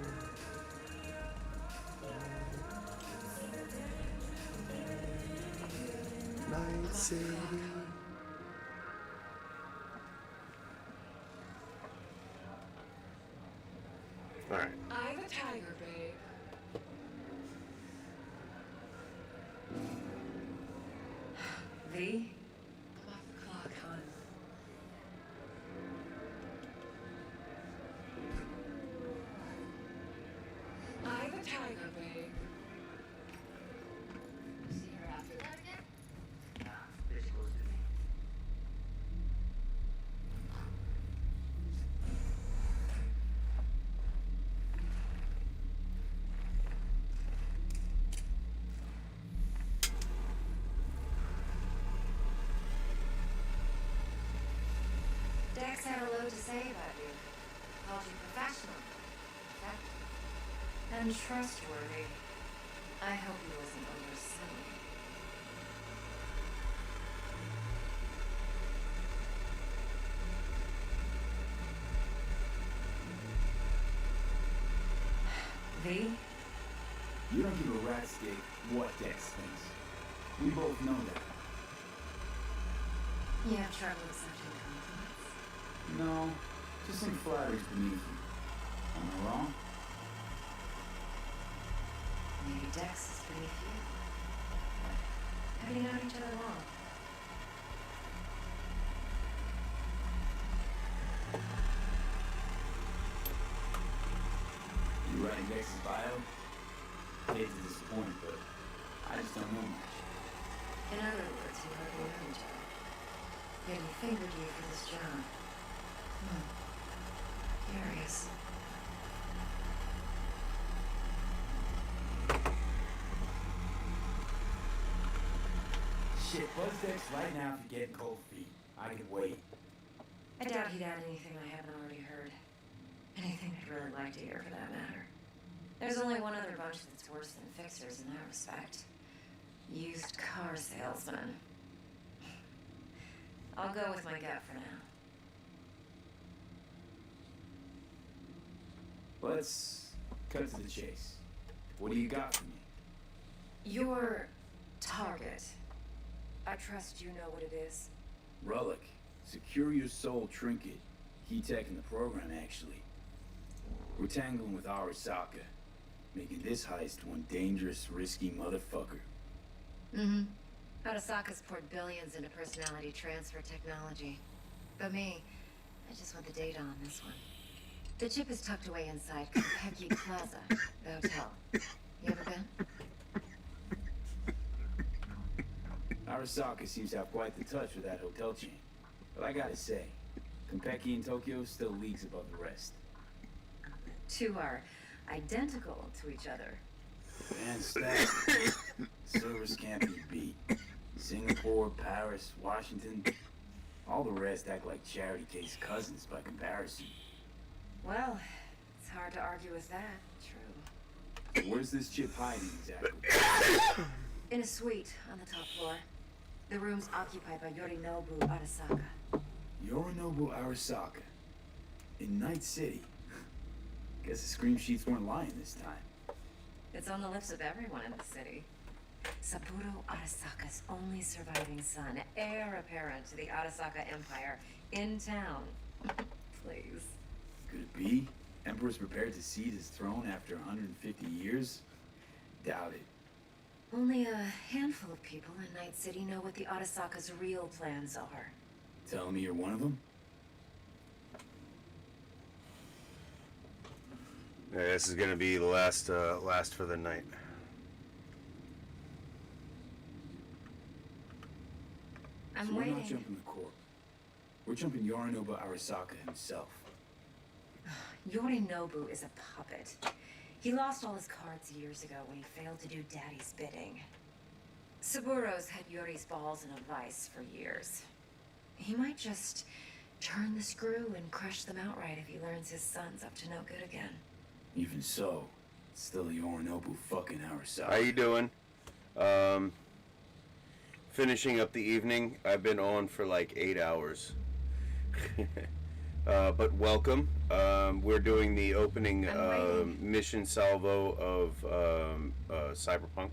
Night City. All right. I'm a tiger, babe. V? I'm off the clock, hon. I'm a tiger, babe. See her after that again? Nah, bitch goes to me. Dex had a load to say about you. Called you professional, effective, and trustworthy. I hope he wasn't overselling. V? You don't give a rat's dick what Dex thinks. We both know that. You have trouble accepting compliments. No, just some flattery's beneath you. Am I wrong? Maybe Dex is beneath you. Have you known each other long? You writing Dex's bio? Hate to disappoint, but I just don't know much. In other words, you hardly know each other. Yet he fingered you for this job. Curious. Shit, buzz Dex right now if you're getting cold feet. I can wait. I doubt he'd add anything I haven't already heard. Anything I'd really like to hear, for that matter. There's only one other bunch that's worse than fixers in that respect. Used car salesmen. I'll go with my gut for now. Let's cut to the chase. What do you got for me? Your target. I trust you know what it is. Relic. Secure your soul trinket. Key tech in the program, actually. We're tangling with Arasaka, making this heist one dangerous, risky motherfucker. Mm-hmm. Arasaka's poured billions into personality transfer technology. But me, I just want the data on this one. The chip is tucked away inside Konpeki Plaza, the hotel. You ever been? Arasaka seems to have quite the touch with that hotel chain. But I gotta say, Konpeki in Tokyo still leagues above the rest. Two are identical to each other. And staff. Service can't be beat. Singapore, Paris, Washington. All the rest act like charity case cousins by comparison. Well, it's hard to argue with that. True. Where's this chip hiding exactly? In a suite on the top floor. The room's occupied by Yorinobu Arasaka. Yorinobu Arasaka. In Night City. Guess the scream sheets weren't lying this time. It's on the lips of everyone in the city. Saburo Arasaka's only surviving son, heir apparent to the Arasaka Empire, in town. Please. Could it be? Emperor's prepared to cede his throne after 150 years? Doubt it. Only a handful of people in Night City know what the Arasaka's real plans are. Tell me you're one of them? Yeah, this is gonna be the last for the night. I'm so we're waiting. not jumping the corp. We're jumping Yorinobu Arasaka himself. Yorinobu is a puppet. He lost all his cards years ago when he failed to do Daddy's bidding. Saburo's had Yuri's balls in a vice for years. He might just turn the screw and crush them outright if he learns his son's up to no good again. Even so, it's still Yorinobu fucking Arasaka. How you doing? Finishing up the evening. I've been on for like 8 hours. But welcome. We're doing the opening mission salvo of Cyberpunk.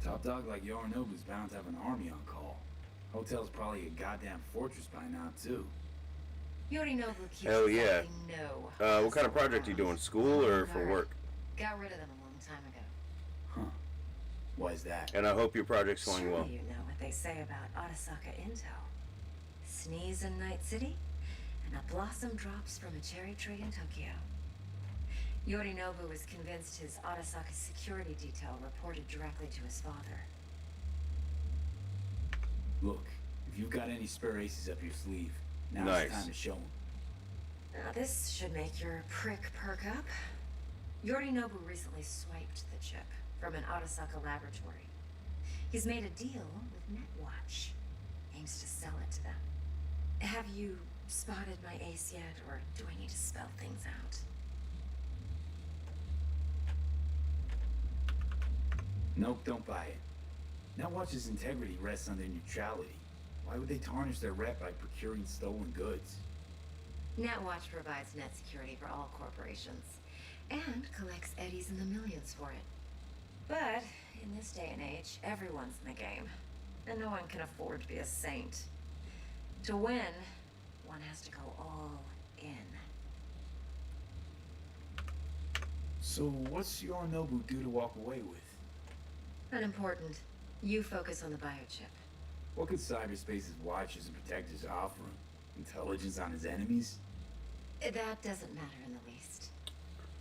Top dog like Yorinobu's bound to have an army on call. Hotel's probably a goddamn fortress by now, too. Yorinobu keeps Hell yeah. saying no. What kind of project are you doing? School or for work? Got rid of them a long time ago. Huh. Why is that? And I hope your project's going well. You know what they say about Arasaka intel. Sneeze in Night City, and a blossom drops from a cherry tree in Tokyo. Yorinobu was convinced his Arasaka security detail reported directly to his father. Look, if you've got any spare aces up your sleeve, now's the time to show them. Now this should make your prick perk up. Yorinobu recently swiped the chip from an Arasaka laboratory. He's made a deal with Netwatch. Aims to sell it to them. Have you spotted my ace yet, or do I need to spell things out? Nope, don't buy it. Netwatch's integrity rests on their neutrality. Why would they tarnish their rep by procuring stolen goods? Netwatch provides net security for all corporations, and collects eddies in the millions for it. But in this day and age, everyone's in the game, and no one can afford to be a saint. To win, one has to go all in. So what's Yorinobu due to walk away with? Unimportant. You focus on the biochip. What could cyberspace's watchers and protectors offer him? Intelligence on his enemies? That doesn't matter in the least.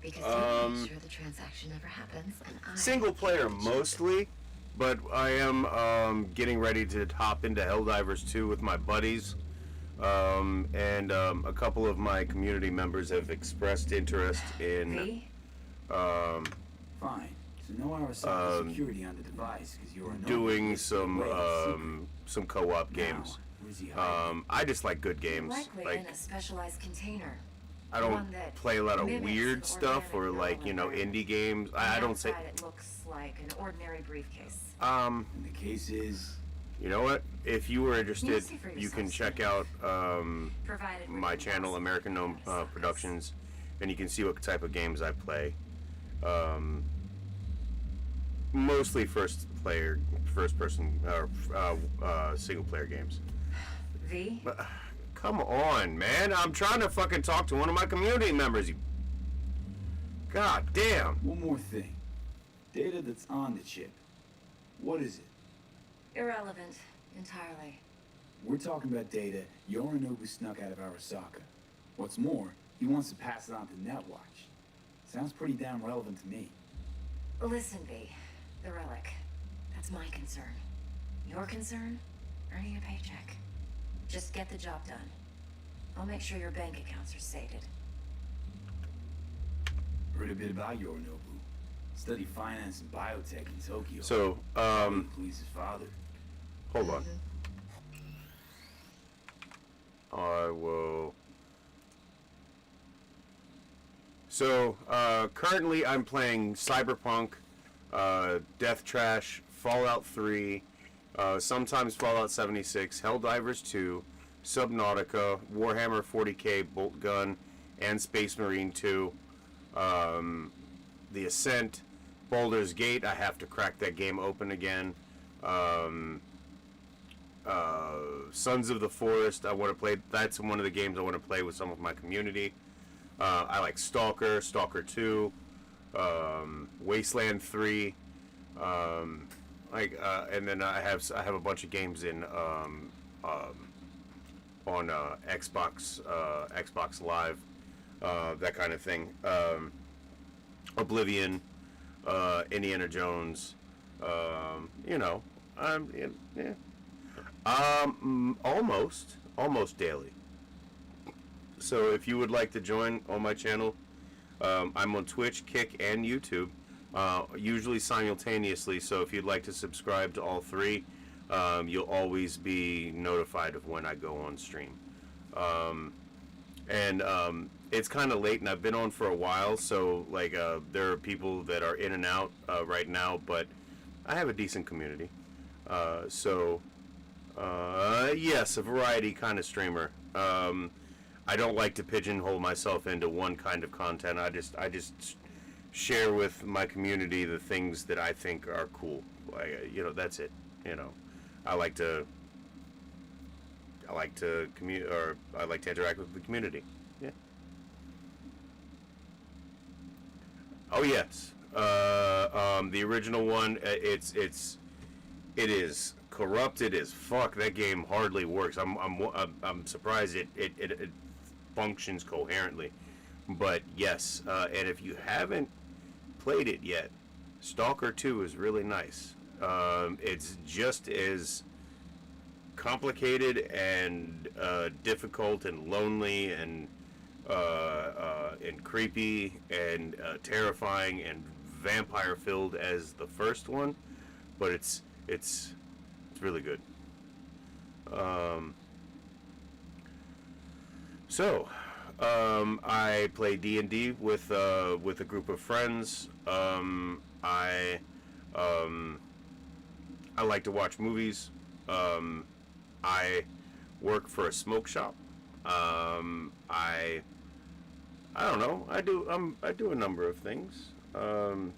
Because you make sure the transaction never happens, and I... Single player mostly, but I am getting ready to hop into Helldivers 2 with my buddies. And a couple of my community members have expressed interest in... Fine. So no Arasaka security on the device because you're doing some co-op games. I just like good games. Likely in a specialized container. I don't play a lot of weird stuff or like, you know, indie games. I don't say. It looks like an ordinary briefcase. And the case is, you know what? If you were interested, you can check out my channel, American Gnome Productions, and you can see what type of games I play. Mostly first person, single player games. V? But, come on, man. I'm trying to fucking talk to one of my community members. God damn. One more thing. Data that's on the chip. What is it? Irrelevant. Entirely. We're talking about data Yorinobu snuck out of Arasaka. What's more, he wants to pass it on to Netwatch. Sounds pretty damn relevant to me. Listen, V. The relic. That's my concern. Your concern? Earning a paycheck. Just get the job done. I'll make sure your bank accounts are sated. Heard a bit about Yorinobu. Studied finance and biotech in Tokyo. So, please his father. Hold on. I will. So, currently I'm playing Cyberpunk, Death Trash, Fallout 3, sometimes Fallout 76, Helldivers 2, Subnautica, Warhammer 40k, Bolt Gun, and Space Marine 2. The Ascent, Baldur's Gate. I have to crack that game open again. Sons of the Forest. I want to play. That's one of the games I want to play with some of my community. I like Stalker, Stalker 2, Wasteland 3. And then I have a bunch of games in on Xbox Live, that kind of thing. Oblivion, Indiana Jones. Almost daily. So if you would like to join on my channel, I'm on Twitch, Kick, and YouTube, usually simultaneously. So if you'd like to subscribe to all three, you'll always be notified of when I go on stream. It's kind of late, and I've been on for a while, so like there are people that are in and out right now, but I have a decent community. Yes, a variety kind of streamer. I don't like to pigeonhole myself into one kind of content. I just share with my community the things that I think are cool. That's it. I like to interact with the community. Yeah. Oh yes. The original one. It is corrupted as fuck. That game hardly works. I'm surprised it functions coherently. But yes, and if you haven't played it yet, Stalker 2 is really nice. It's just as complicated and difficult and lonely and creepy and terrifying and vampire filled as the first one, but it's really good. I play D&D with a group of friends. I like to watch movies. I work for a smoke shop. I don't know. I do a number of things. I'm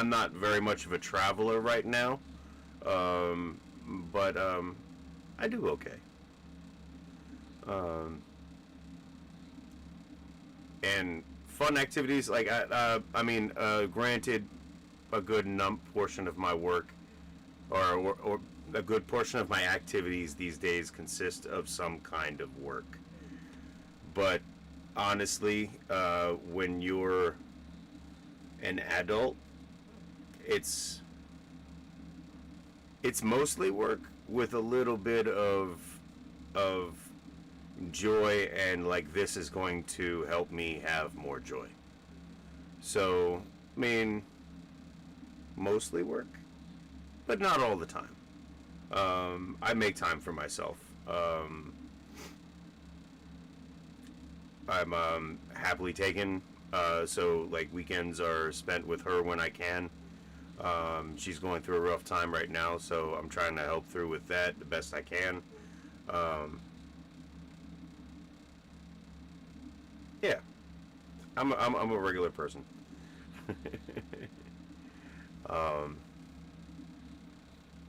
not very much of a traveler right now, but I do okay. And fun activities, like granted, a good portion of my work, or a good portion of my activities these days consist of some kind of work. But honestly, when you're an adult, it's mostly work with a little bit of joy, and like, this is going to help me have more joy. So, mostly work, but not all the time. I make time for myself. I'm happily taken, so like, weekends are spent with her when I can. She's going through a rough time right now, so I'm trying to help through with that the best I can. Yeah, I'm a regular person.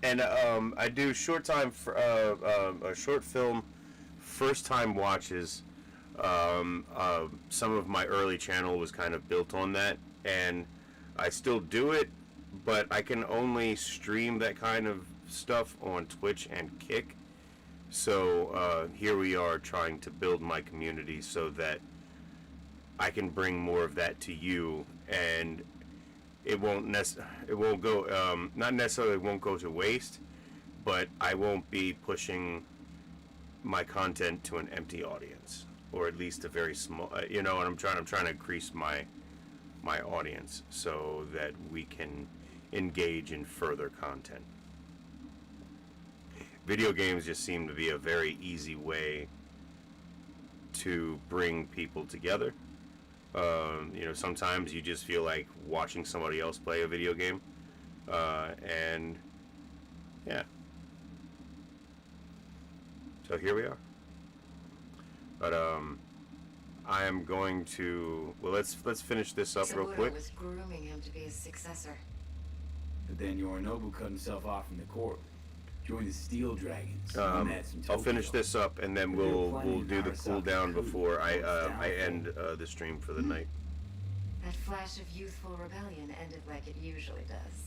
I do short film first time watches. Some of my early channel was kind of built on that, and I still do it, but I can only stream that kind of stuff on Twitch and Kick. So here we are trying to build my community so that I can bring more of that to you, and it won't go not necessarily won't go to waste, but I won't be pushing my content to an empty audience, or at least a very small. And I'm trying to increase my audience so that we can engage in further content. Video games just seem to be a very easy way to bring people together. Sometimes you just feel like watching somebody else play a video game, and yeah. So here we are. But I am going to... Well, let's finish this up real Sabuto quick. was grooming him to be his successor. But then Yorinobu cut himself off from the corp. Joined the Steel Dragons. I'll finish this up, and then we'll do the cooldown before I end the stream for the night. That flash of youthful rebellion ended like it usually does.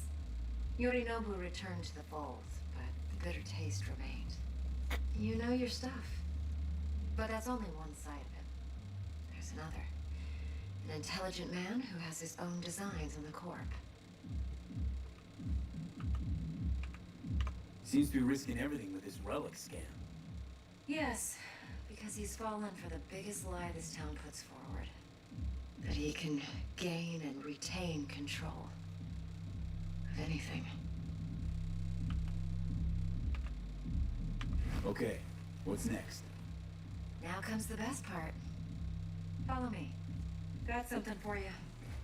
Yorinobu returned to the fold, but the bitter taste remained. You know your stuff. But that's only one side of it. There's another. An intelligent man who has his own designs on the corp. Seems to be risking everything with his relic scam. Yes, because he's fallen for the biggest lie this town puts forward. That he can gain and retain control of anything. Okay, what's next? Now comes the best part. Follow me. Got something for you.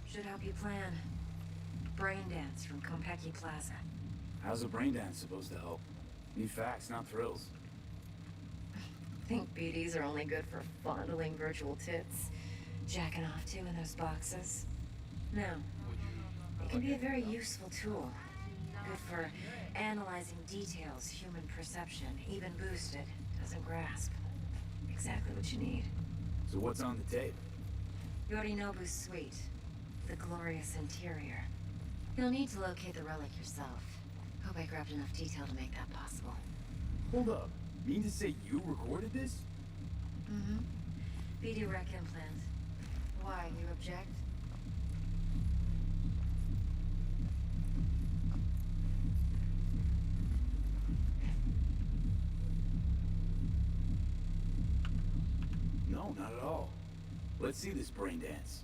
Should help you plan. Brain dance from Konpeki Plaza. How's a brain dance supposed to help? Need facts, not thrills. Think BDs are only good for fondling virtual tits, jacking off to in those boxes? No. It can be a very useful tool. Good for analyzing details human perception, even boosted, doesn't grasp. Exactly what you need. So what's on the table? Yorinobu's suite. The glorious interior. You'll need to locate the relic yourself. Hope I grabbed enough detail to make that possible. Hold up. Mean to say you recorded this? Mm-hmm. BD rec implant. Why, you object? No, not at all. Let's see this brain dance.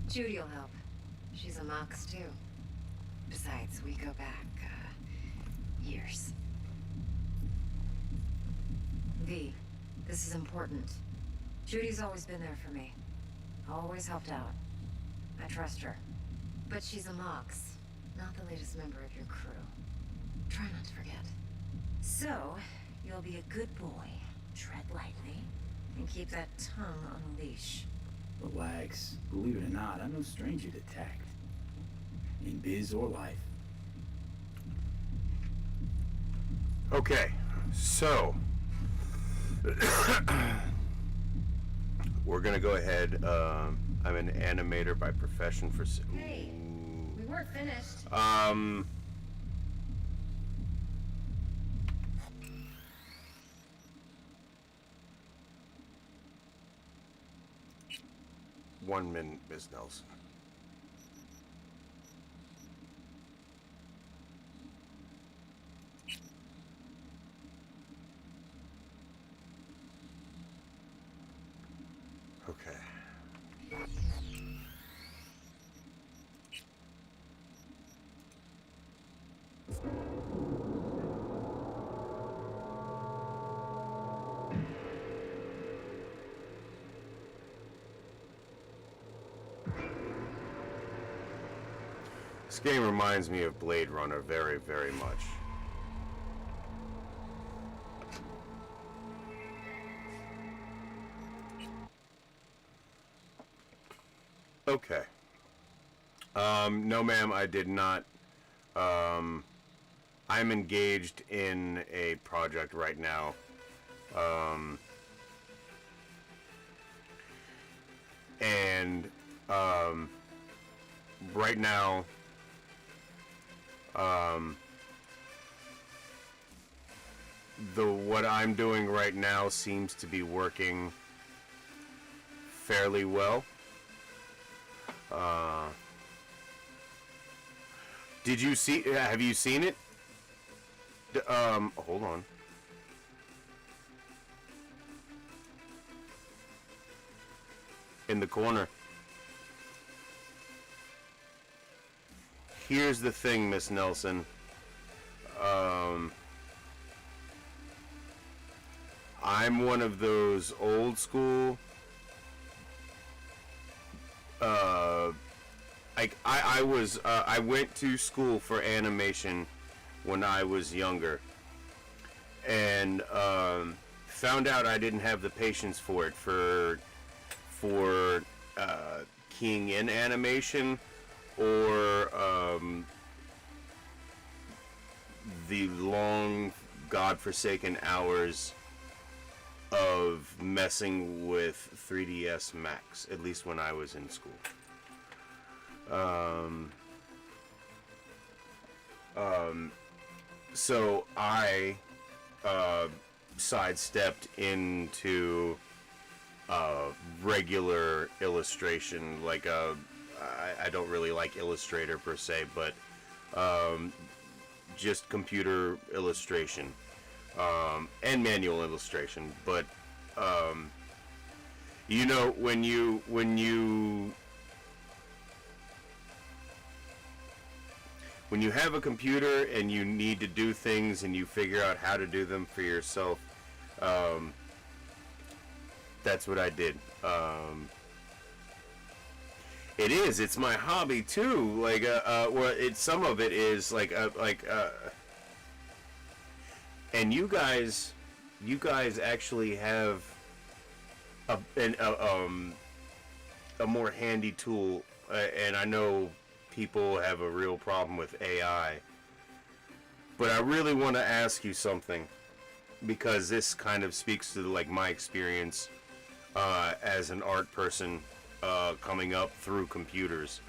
Judy'll help. She's a Mox, too. Besides, we go back, years. V, this is important. Judy's always been there for me. Always helped out. I trust her. But she's a Mox, not the latest member of your crew. Try not to forget. So, you'll be a good boy. Tread lightly, and keep that tongue on a leash. Relax. Believe it or not, I'm no stranger to tact. In biz or life. Okay, so we're gonna go ahead. I'm an animator by profession for. Hey, we weren't finished. One minute, Ms. Nelson. Okay. This game reminds me of Blade Runner very, very much. Okay. No ma'am, I did not. I'm engaged in a project right now. Right now, what I'm doing right now seems to be working fairly well. Did you see? Have you seen it? Hold on. In the corner. Here's the thing, Miss Nelson. I'm one of those old school. I went to school for animation when I was younger, and found out I didn't have the patience for it for keying in animation or the long godforsaken hours of messing with 3ds Max, at least when I was in school. So I sidestepped into regular illustration, like I don't really like Illustrator per se, but just computer illustration and manual illustration. But you know, when you have a computer and you need to do things and you figure out how to do them for yourself, that's what I did. It's my hobby too. Like, some of it is and you guys actually have a more handy tool, and I know people have a real problem with AI, but I really want to ask you something, because this kind of speaks to like my experience as an art person coming up through computers.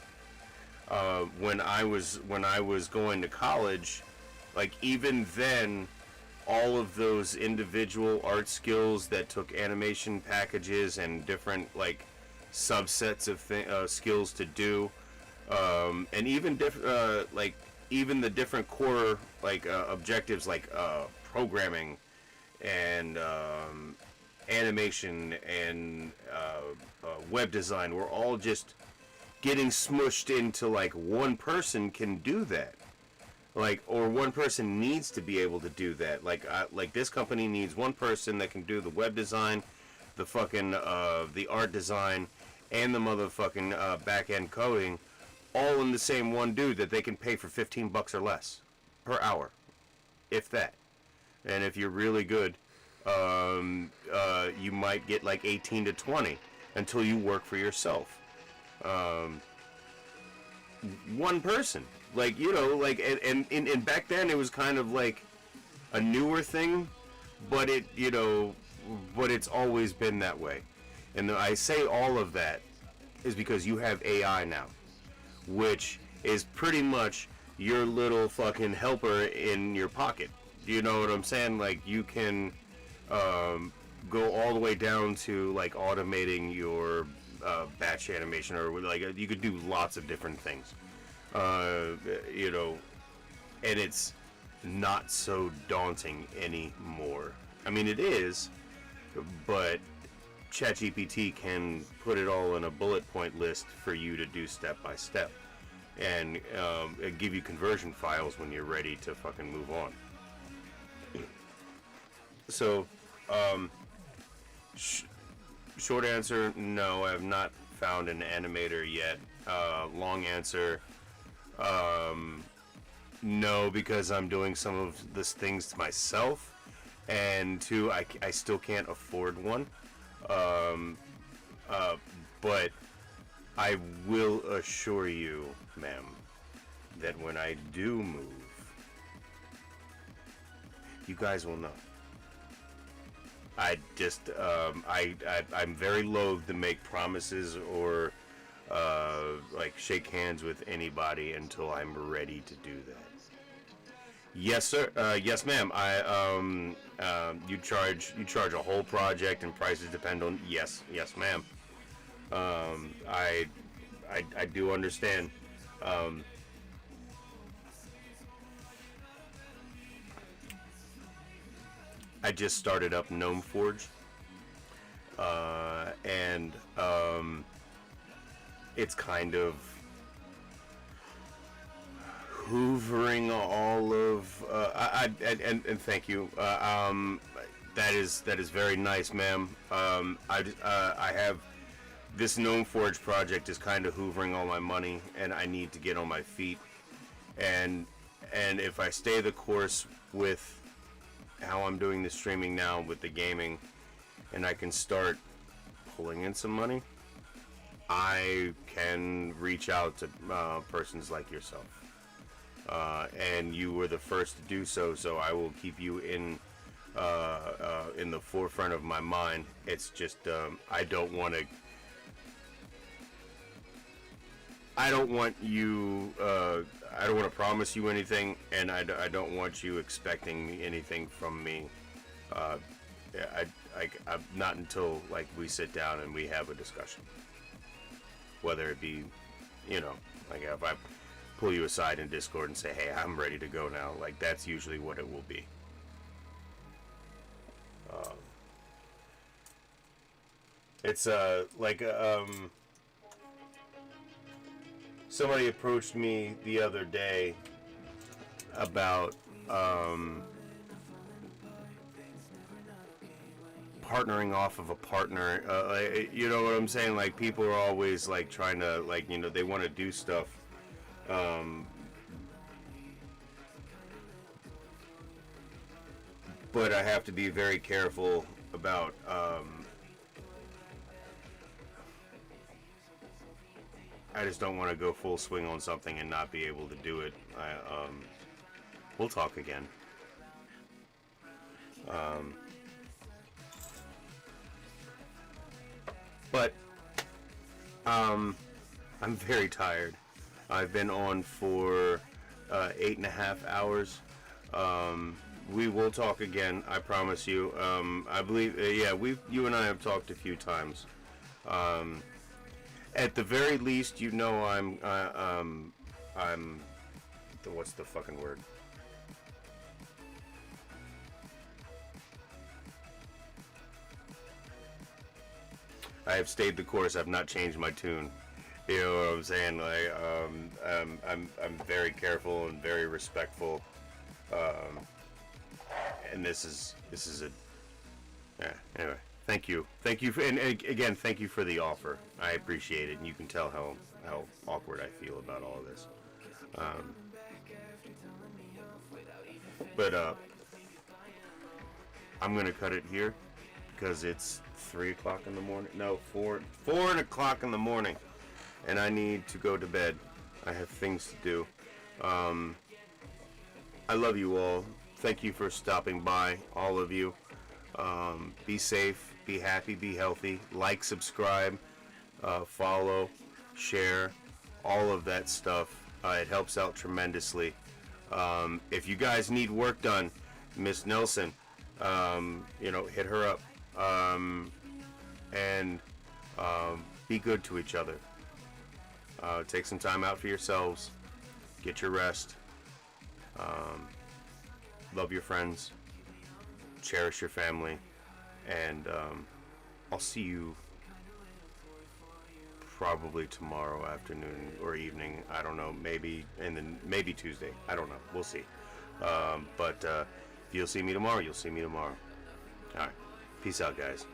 When I was going to college, like, even then, all of those individual art skills that took animation packages and different like subsets of skills to do, and even even the different core objectives like programming and animation and web design were all just getting smushed into like one person can do that. Like, or one person needs to be able to do that. Like this company needs one person that can do the web design, the fucking the art design, and the motherfucking back end coding, all in the same one dude that they can pay for $15 or less per hour, if that. And if you're really good, you might get like 18 to 20 until you work for yourself. One person. Like, you know, like, and back then it was kind of like a newer thing, but it's always been that way. And I say all of that is because you have AI now, which is pretty much your little fucking helper in your pocket. You know what I'm saying? Like, you can go all the way down to like automating your batch animation, or like you could do lots of different things. You know, and it's not so daunting anymore. I mean, it is, but ChatGPT can put it all in a bullet point list for you to do step by step, and give you conversion files when you're ready to fucking move on. So, short answer, no, I have not found an animator yet. Long answer, no, because I'm doing some of these things to myself, and two, I still can't afford one. But I will assure you, ma'am, that when I do move, you guys will know. I just, I'm very loath to make promises or like shake hands with anybody until I'm ready to do that. Yes, sir. Yes, ma'am. You charge a whole project and prices depend on. Yes, ma'am. I do understand. I just started up Gnome Forge, and it's kind of hoovering all of and thank you. That is very nice, ma'am. I have this Gnome Forge project is kind of hoovering all my money, and I need to get on my feet. And if I stay the course with how I'm doing the streaming now with the gaming, and I can start pulling in some money, I can reach out to persons like yourself. And you were the first to do so, so I will keep you in the forefront of my mind. It's just I don't want to. I don't want you. I don't want to promise you anything, and I don't want you expecting anything from me. I'm not until like we sit down and we have a discussion. Whether it be, you know, like if I pull you aside in Discord and say, "Hey, I'm ready to go now," like that's usually what it will be. It's like somebody approached me the other day about partnering off of a partner. You know what I'm saying? Like people are always like trying to, like, you know, they want to do stuff. But I have to be very careful about I just don't want to go full swing on something and not be able to do it. We'll talk again. But I'm very tired. I've been on for 8.5 hours. We will talk again, I promise you. I believe, yeah, you and I have talked a few times. At the very least, you know, I'm what's the fucking word? I have stayed the course. I've not changed my tune. You know what I'm saying? Like, I'm very careful and very respectful. And this is a, yeah. Anyway, thank you for, and again, thank you for the offer. I appreciate it, and you can tell how awkward I feel about all of this. But I'm gonna cut it here because it's 3 o'clock in the morning. No, 4 o'clock in the morning, and I need to go to bed. I have things to do. I love you all. Thank you for stopping by, all of you. Be safe, be happy, be healthy. Like, subscribe, follow, share, all of that stuff. It helps out tremendously. If you guys need work done, Miss Nelson, you know, hit her up. And be good to each other. Take some time out for yourselves. Get your rest. Love your friends. Cherish your family. And I'll see you probably tomorrow afternoon or evening. I don't know. Maybe Tuesday. I don't know. We'll see. But if you'll see me tomorrow, you'll see me tomorrow. All right. Peace out, guys.